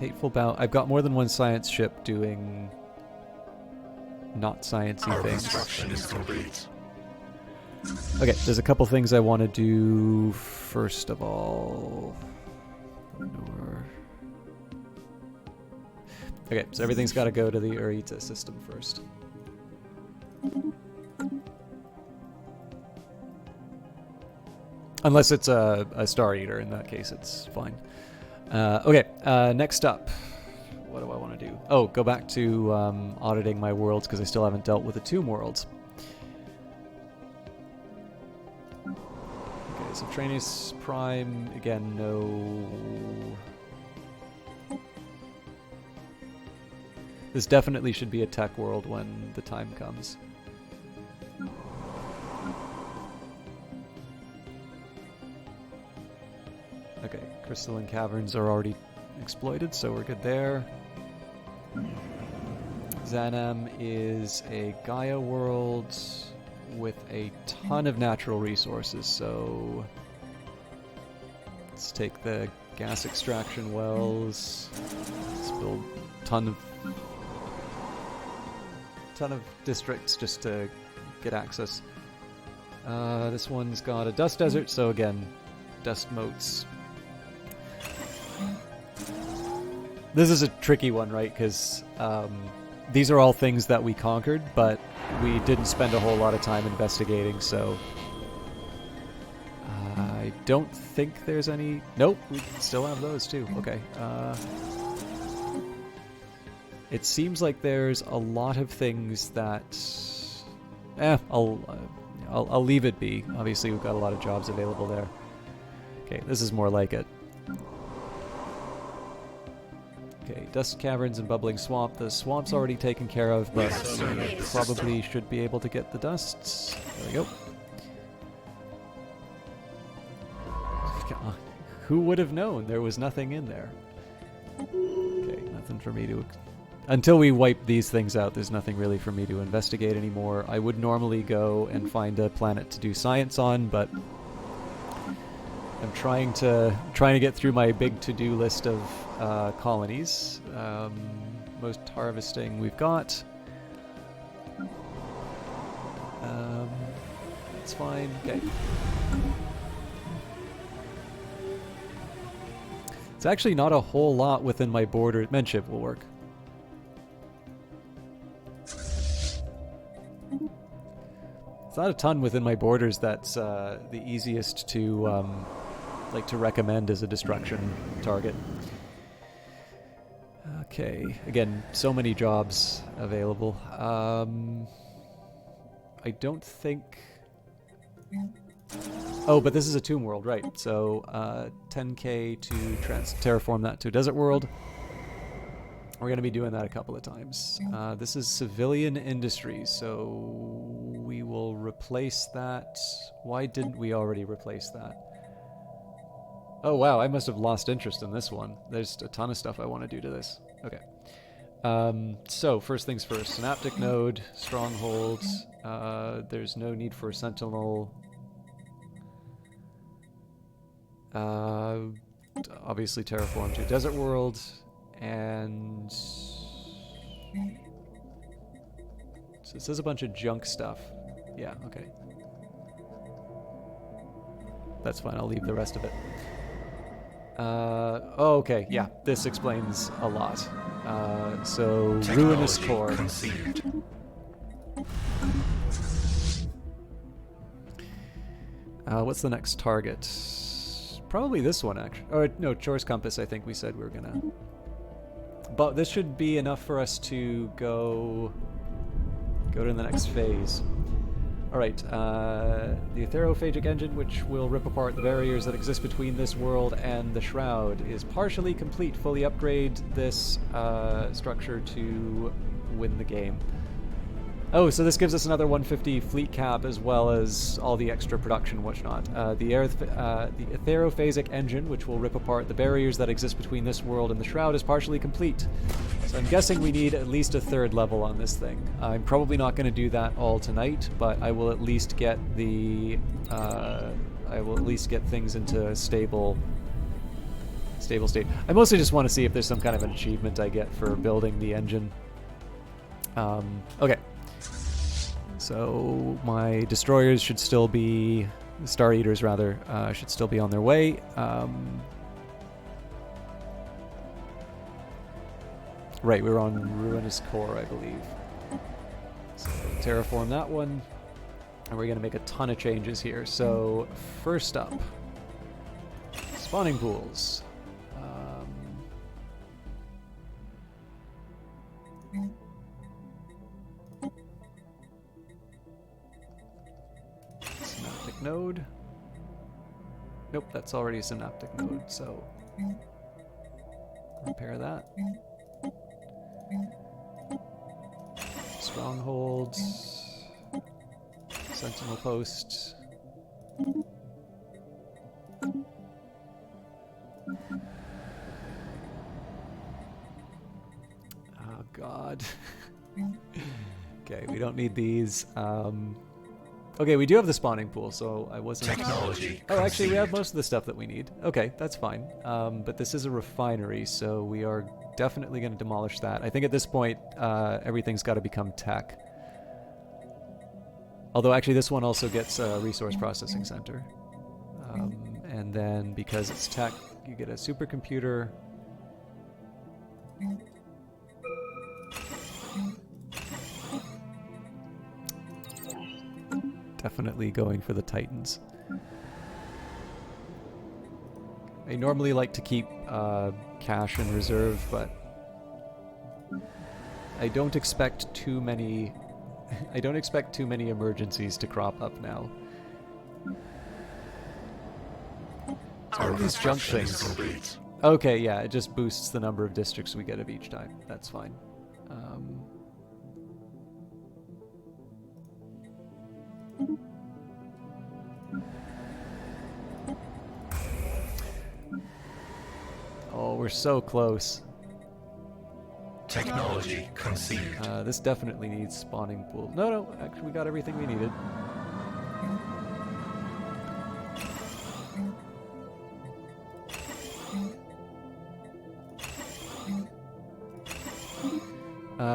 Hateful Bound. I've got more than one science ship doing not sciencey
Our
things.
construction is complete.
Okay, there's a couple things I want to do first of all. Okay, so everything's got to go to the Urita system first. Unless it's a Star Eater, in that case it's fine. Okay, next up. What do I want to do? Oh, go back to auditing my worlds because I still haven't dealt with the tomb worlds. Okay, so Trainius Prime, again, no... This definitely should be a tech world when the time comes. Okay, crystalline caverns are already exploited, so we're good there. Zanam is a Gaia world with a ton of natural resources, so let's take the gas extraction wells. Let's build a ton of districts just to get access. This one's got a dust desert, so again, dust moats. This is a tricky one, right? Because these are all things that we conquered, but we didn't spend a whole lot of time investigating, so... I don't think there's any... Nope, we still have those too. Okay. It seems like there's a lot of things that... I'll leave it be. Obviously, we've got a lot of jobs available there. Okay, this is more like it. Okay, dust caverns and bubbling swamp. The swamp's already taken care of, but we probably should be able to get the dusts. There we go. Who would have known there was nothing in there? Okay, nothing for me to... Until we wipe these things out, there's nothing really for me to investigate anymore. I would normally go and find a planet to do science on, but I'm trying to get through my big to-do list of colonies. Most harvesting we've got. It's fine. Okay. It's actually not a whole lot within my border. Menship will work. It's not a ton within my borders that's the easiest to to recommend as a destruction target. Okay, again, so many jobs available. I don't think... Oh, but this is a tomb world, right? So 10k to terraform that to a desert world. We're going to be doing that a couple of times. This is civilian industries, so we will replace that. Why didn't we already replace that? Oh wow, I must have lost interest in this one. There's a ton of stuff I want to do to this. Okay. So, first things first. Synaptic node, strongholds. There's no need for a sentinel. Obviously terraform to desert world. And... So this is a bunch of junk stuff. Yeah, okay. That's fine, I'll leave the rest of it. Oh, okay, yeah, this explains a lot. So, Ruinous Core.
Conceived.
What's the next target? Probably this one, actually. Or no, Chore's Compass, I think we said we were gonna... But this should be enough for us to go to the next phase. Alright, the etherophagic engine, which will rip apart the barriers that exist between this world and the Shroud, is partially complete. Fully upgrade this structure to win the game. Oh, so this gives us another 150 fleet cap as well as all the extra production and whatnot. The etherophasic engine, which will rip apart the barriers that exist between this world and the Shroud, is partially complete. So I'm guessing we need at least a 3rd level on this thing. I'm probably not going to do that all tonight, but I will at least get the... I will at least get things into a stable state. I mostly just want to see if there's some kind of an achievement I get for building the engine. Okay. So my destroyers should still be, Star Eaters rather, should still be on their way. Right, we're on Ruinous Core, I believe. So terraform that one, and we're going to make a ton of changes here. So first up, spawning pools. Synaptic node. Nope, that's already a synaptic node, so repair that. Strongholds. Sentinel posts. Oh god. Okay, we don't need these. Okay, we do have the spawning pool, so I wasn't...
Technology
Oh, actually, we have
conceived.
most of the stuff that we need. Okay, that's fine. But this is a refinery, so we are definitely going to demolish that. I think at this point, everything's got to become tech. Although, actually, this one also gets a resource processing center. And then, because it's tech, you get a supercomputer. Definitely going for the Titans. I normally like to keep cash in reserve, but I don't expect too many. I don't expect too many emergencies to crop up now.
Our
These junk
construction is
things.
complete.
Okay, yeah, it just boosts the number of districts we get of each time. That's fine. Oh, we're so close.
Technology conceived.
This definitely needs spawning pool. No, actually we got everything we needed.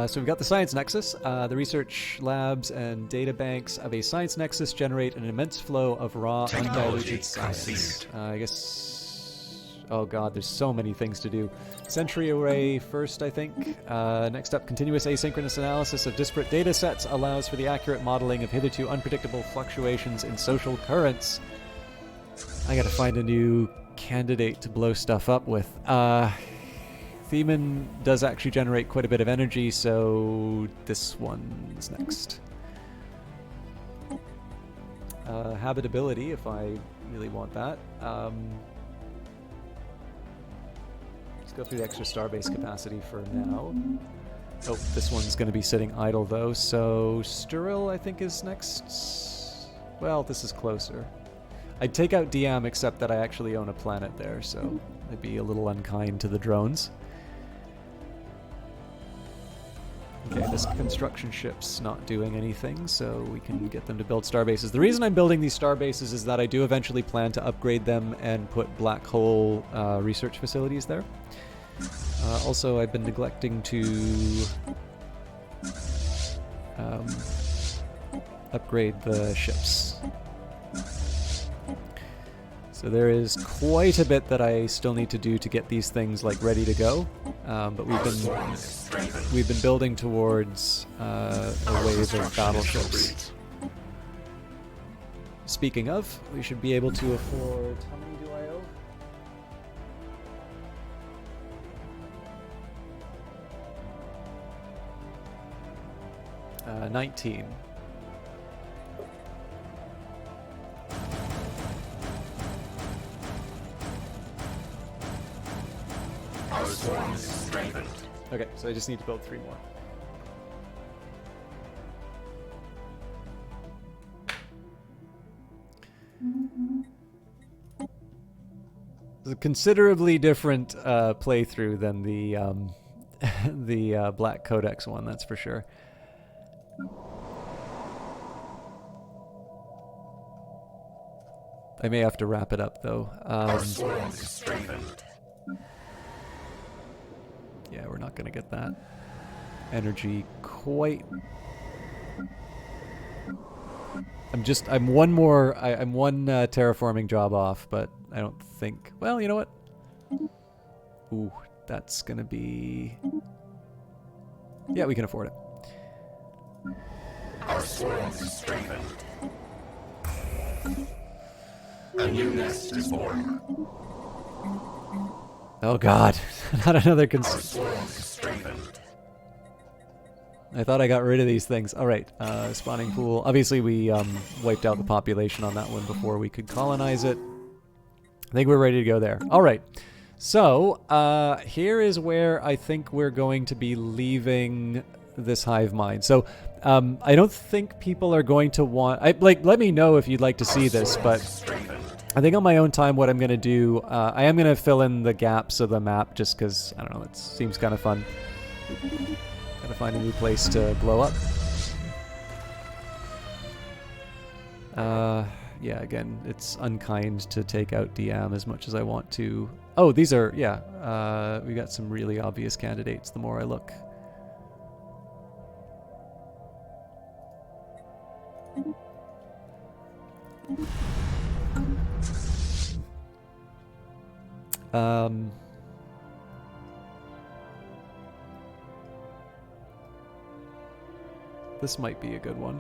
So we've got the Science Nexus. The research labs and data banks of a Science Nexus generate an immense flow of raw,
Technology
undiluted science.
conceived.
I guess... Oh god, there's so many things to do. Sentry array first, I think. Next up, continuous asynchronous analysis of disparate data sets allows for the accurate modeling of hitherto unpredictable fluctuations in social currents. I gotta find a new candidate to blow stuff up with. Theman does actually generate quite a bit of energy, so this one's next. Habitability, if I really want that. Let's go through the extra starbase capacity for now. Oh, this one's going to be sitting idle though, so Sturil I think is next. Well, this is closer. I'd take out Diam except that I actually own a planet there, so I'd be a little unkind to the drones. Okay, this construction ship's not doing anything, so we can get them to build starbases. The reason I'm building these starbases is that I do eventually plan to upgrade them and put black hole research facilities there. Also, I've been neglecting to upgrade the ships. So there is quite a bit that I still need to do to get these things like ready to go, but we've been building towards a wave of battleships. Speaking of, we should be able to afford. How many do I owe? 19.
Our swarm is strengthened.
Okay, so I just need to build 3 more. It's a considerably different playthrough than the the Black Codex one, that's for sure. I may have to wrap it up though.
Our swarm is strengthened.
Yeah, we're not gonna get that energy quite. I'm one more. I'm one terraforming job off, but I don't think. Well, you know what? Ooh, that's gonna be. Yeah, we can afford it.
Our swarm is strengthened. A new nest is born.
Oh God, not another
Our swarm is strengthened.
I thought I got rid of these things. All right, spawning pool. Obviously, we wiped out the population on that one before we could colonize it. I think we're ready to go there. All right, so here is where I think we're going to be leaving this hive mind. So I don't think people are going to want. Let me know if you'd like to see this, but I think on my own time, what I'm going to do, I am going to fill in the gaps of the map just because I don't know. It seems kind of fun. Gotta find a new place to blow up. Yeah, again, it's unkind to take out DM as much as I want to. Oh, these are, yeah, we got some really obvious candidates the more I look. This might be a good one.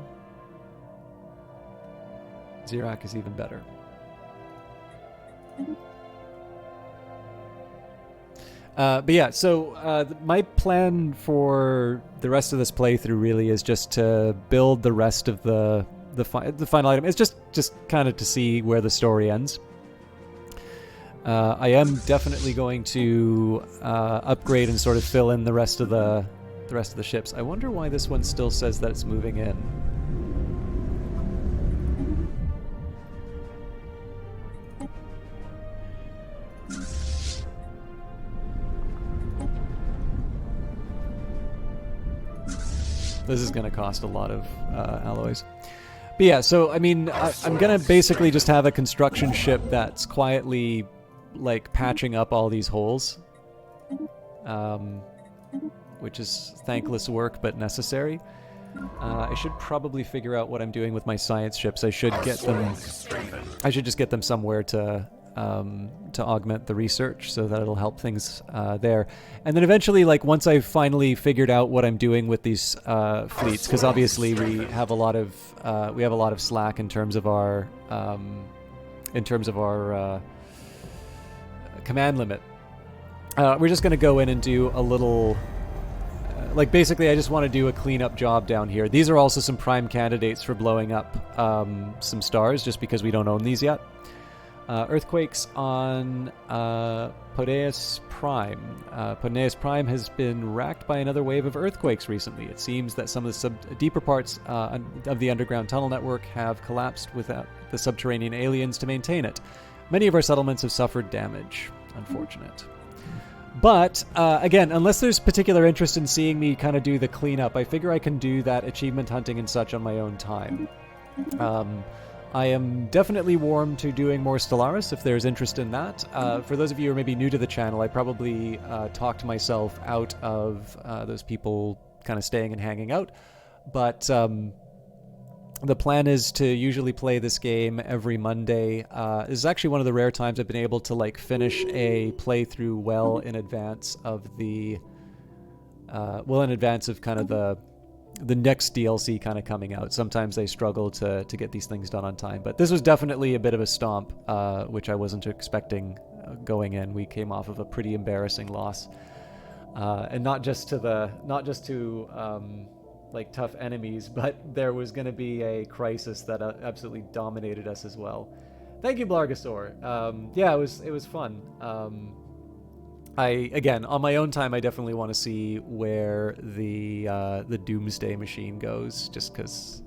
Xerak is even better. But yeah, so my plan for the rest of this playthrough really is just to build the rest of the final item. It's just kind of to see where the story ends. I am definitely going to upgrade and sort of fill in the rest of the ships. I wonder why this one still says that it's moving in. This is going to cost a lot of alloys. But yeah, so I mean, I'm going to basically just have a construction ship that's quietly like patching up all these holes. Which is thankless work, but necessary. I should probably figure out what I'm doing with my science ships. I should get them. I should just get them somewhere to augment the research, so that it'll help things there. And then eventually, like once I've finally figured out what I'm doing with these fleets, because obviously we have a lot of slack in terms of our command limit. We're just going to go in and do a little. Like, basically, I just want to do a cleanup job down here. These are also some prime candidates for blowing up some stars, just because we don't own these yet. Earthquakes on Podeus Prime. Podeus Prime has been racked by another wave of earthquakes recently. It seems that some of the deeper parts of the underground tunnel network have collapsed without the subterranean aliens to maintain it. Many of our settlements have suffered damage. Unfortunate. But, again, unless there's particular interest in seeing me kind of do the cleanup, I figure I can do that achievement hunting and such on my own time. I am definitely warm to doing more Stellaris if there's interest in that. For those of you who are maybe new to the channel, I probably talked myself out of those people kind of staying and hanging out. But the plan is to usually play this game every Monday. This is actually one of the rare times I've been able to like finish a playthrough well in advance of the kind of the next DLC kind of coming out. Sometimes they struggle to get these things done on time, but this was definitely a bit of a stomp, which I wasn't expecting going in. We came off of a pretty embarrassing loss, and not just to like tough enemies, but there was going to be a crisis that absolutely dominated us as well. Thank you, Blargasaur. Yeah, it was fun. Again, on my own time, I definitely want to see where the Doomsday Machine goes, just because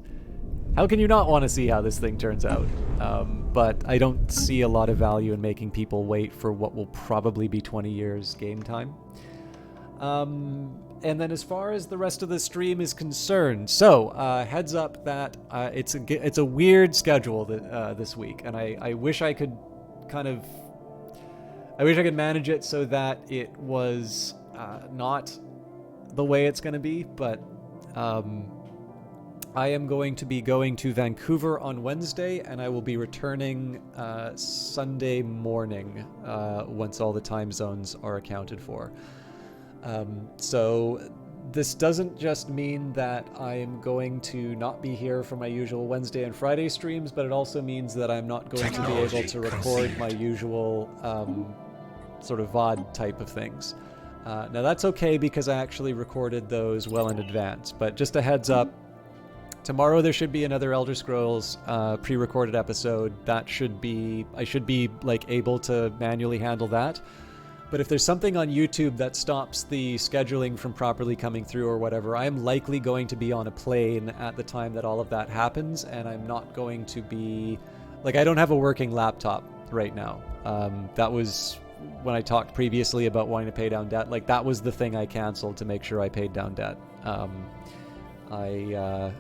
how can you not want to see how this thing turns out? But I don't see a lot of value in making people wait for what will probably be 20 years game time. And then as far as the rest of the stream is concerned, so heads up that it's a weird schedule this week, and I wish I could manage it so that it was not the way it's going to be, but I am going to be going to Vancouver on Wednesday, and I will be returning Sunday morning once all the time zones are accounted for. So this doesn't just mean that I'm going to not be here for my usual Wednesday and Friday streams, but it also means that I'm not going to be able to record my usual sort of VOD type of things. Now that's okay because I actually recorded those well in advance, but just a heads up, tomorrow there should be another Elder Scrolls pre-recorded episode. I should be like able to manually handle that. But if there's something on YouTube that stops the scheduling from properly coming through or whatever, I am likely going to be on a plane at the time that all of that happens, and I'm not going to be... Like, I don't have a working laptop right now. That was when I talked previously about wanting to pay down debt. Like, that was the thing I canceled to make sure I paid down debt. My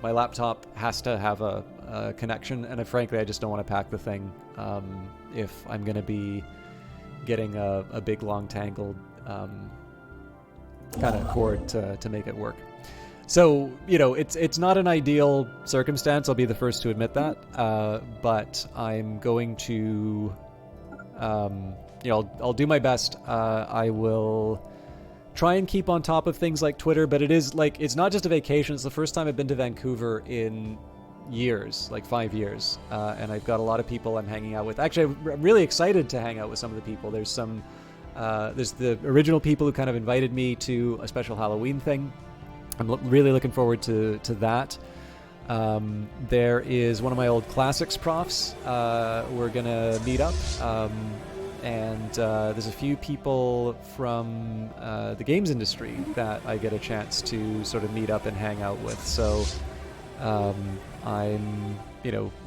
laptop has to have a connection, and frankly, I just don't want to pack the thing if I'm going to be getting a big long tangled kind of cord to make it work. So it's not an ideal circumstance, I'll be the first to admit that, but I'm going to I'll do my best. I will try and keep on top of things like Twitter, but it's not just a vacation, it's the first time I've been to Vancouver in years, like 5 years, and I've got a lot of people I'm hanging out with. Actually, I'm really excited to hang out with some of the people. There's the original people who kind of invited me to a special Halloween thing. I'm really looking forward to that. There is one of my old classics profs. We're gonna meet up, and there's a few people from the games industry that I get a chance to sort of meet up and hang out with. So I'm,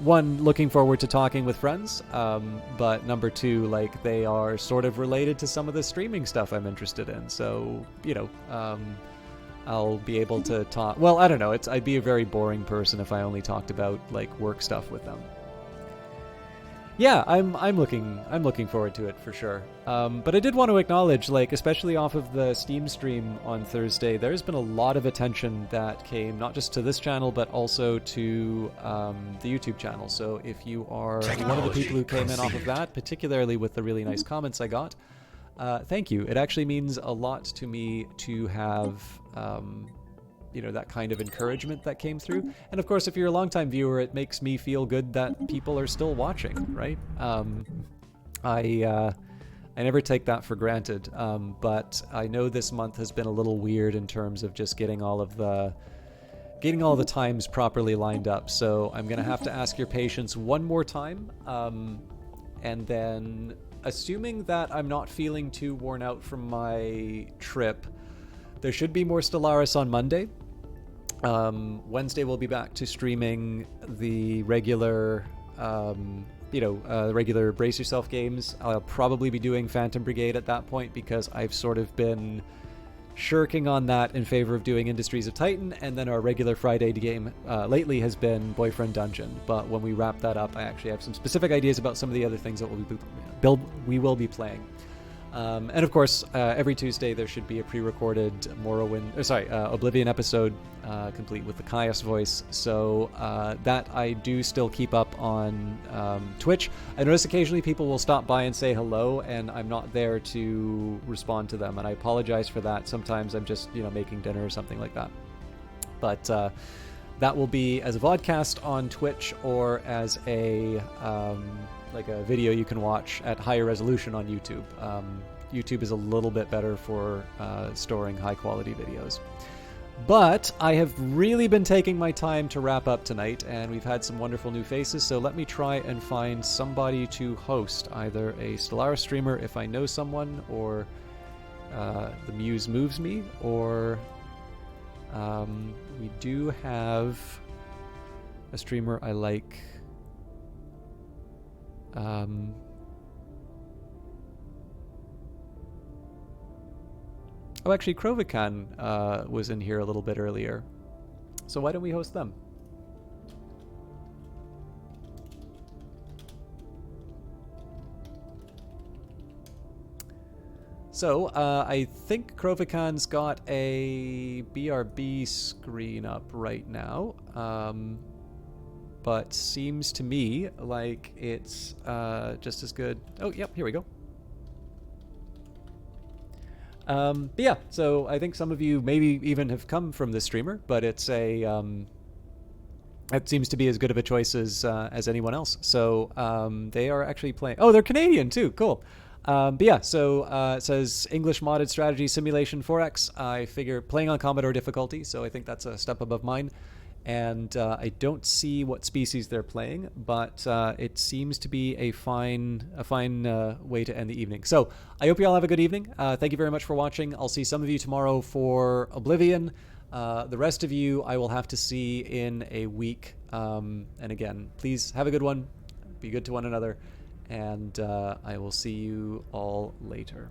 one, looking forward to talking with friends, but number two, like, they are sort of related to some of the streaming stuff I'm interested in. So, I'll be able to talk. Well, I don't know. I'd be a very boring person if I only talked about like work stuff with them. Yeah, I'm looking forward to it for sure. But I did want to acknowledge, like, especially off of the Steam stream on Thursday, there's been a lot of attention that came not just to this channel but also to the YouTube channel. So if you are one of the people who came in off of that, particularly with the really nice comments I got, thank you. It actually means a lot to me to have that kind of encouragement that came through. And of course, if you're a longtime viewer, it makes me feel good that people are still watching, right? I never take that for granted, but I know this month has been a little weird in terms of just getting all the times properly lined up. So I'm gonna have to ask your patience one more time, and then, assuming that I'm not feeling too worn out from my trip, there should be more Stellaris on Monday. Wednesday we'll be back to streaming the regular, regular Brace Yourself games. I'll probably be doing Phantom Brigade at that point because I've sort of been shirking on that in favor of doing Industries of Titan, and then our regular Friday game lately has been Boyfriend Dungeon. But when we wrap that up, I actually have some specific ideas about some of the other things that we will be playing. And of course, every Tuesday there should be a pre-recorded Oblivion episode, complete with the Caius voice. So that I do still keep up on Twitch. I notice occasionally people will stop by and say hello, and I'm not there to respond to them, and I apologize for that. Sometimes I'm just making dinner or something like that. But that will be as a vodcast on Twitch or as a like a video you can watch at higher resolution on YouTube. YouTube is a little bit better for storing high quality videos. But I have really been taking my time to wrap up tonight, and we've had some wonderful new faces, so let me try and find somebody to host, either a Stellaris streamer if I know someone, or the Muse moves me, or we do have a streamer I like. Oh, actually, Krovikan was in here a little bit earlier. So why don't we host them? So, I think Krovikan's got a BRB screen up right now. But seems to me like it's just as good. Oh, yep, here we go. But yeah, so I think some of you maybe even have come from this streamer, but it's a it seems to be as good of a choice as anyone else. So they are actually playing. Oh, they're Canadian too. Cool. But yeah, so it says English modded strategy simulation 4X. I figure playing on Commodore difficulty, so I think that's a step above mine. And I don't see what species they're playing, but it seems to be a fine way to end the evening. So I hope you all have a good evening. Thank you very much for watching. I'll see some of you tomorrow for Oblivion. The rest of you I will have to see in a week. And again, please have a good one. Be good to one another. And I will see you all later.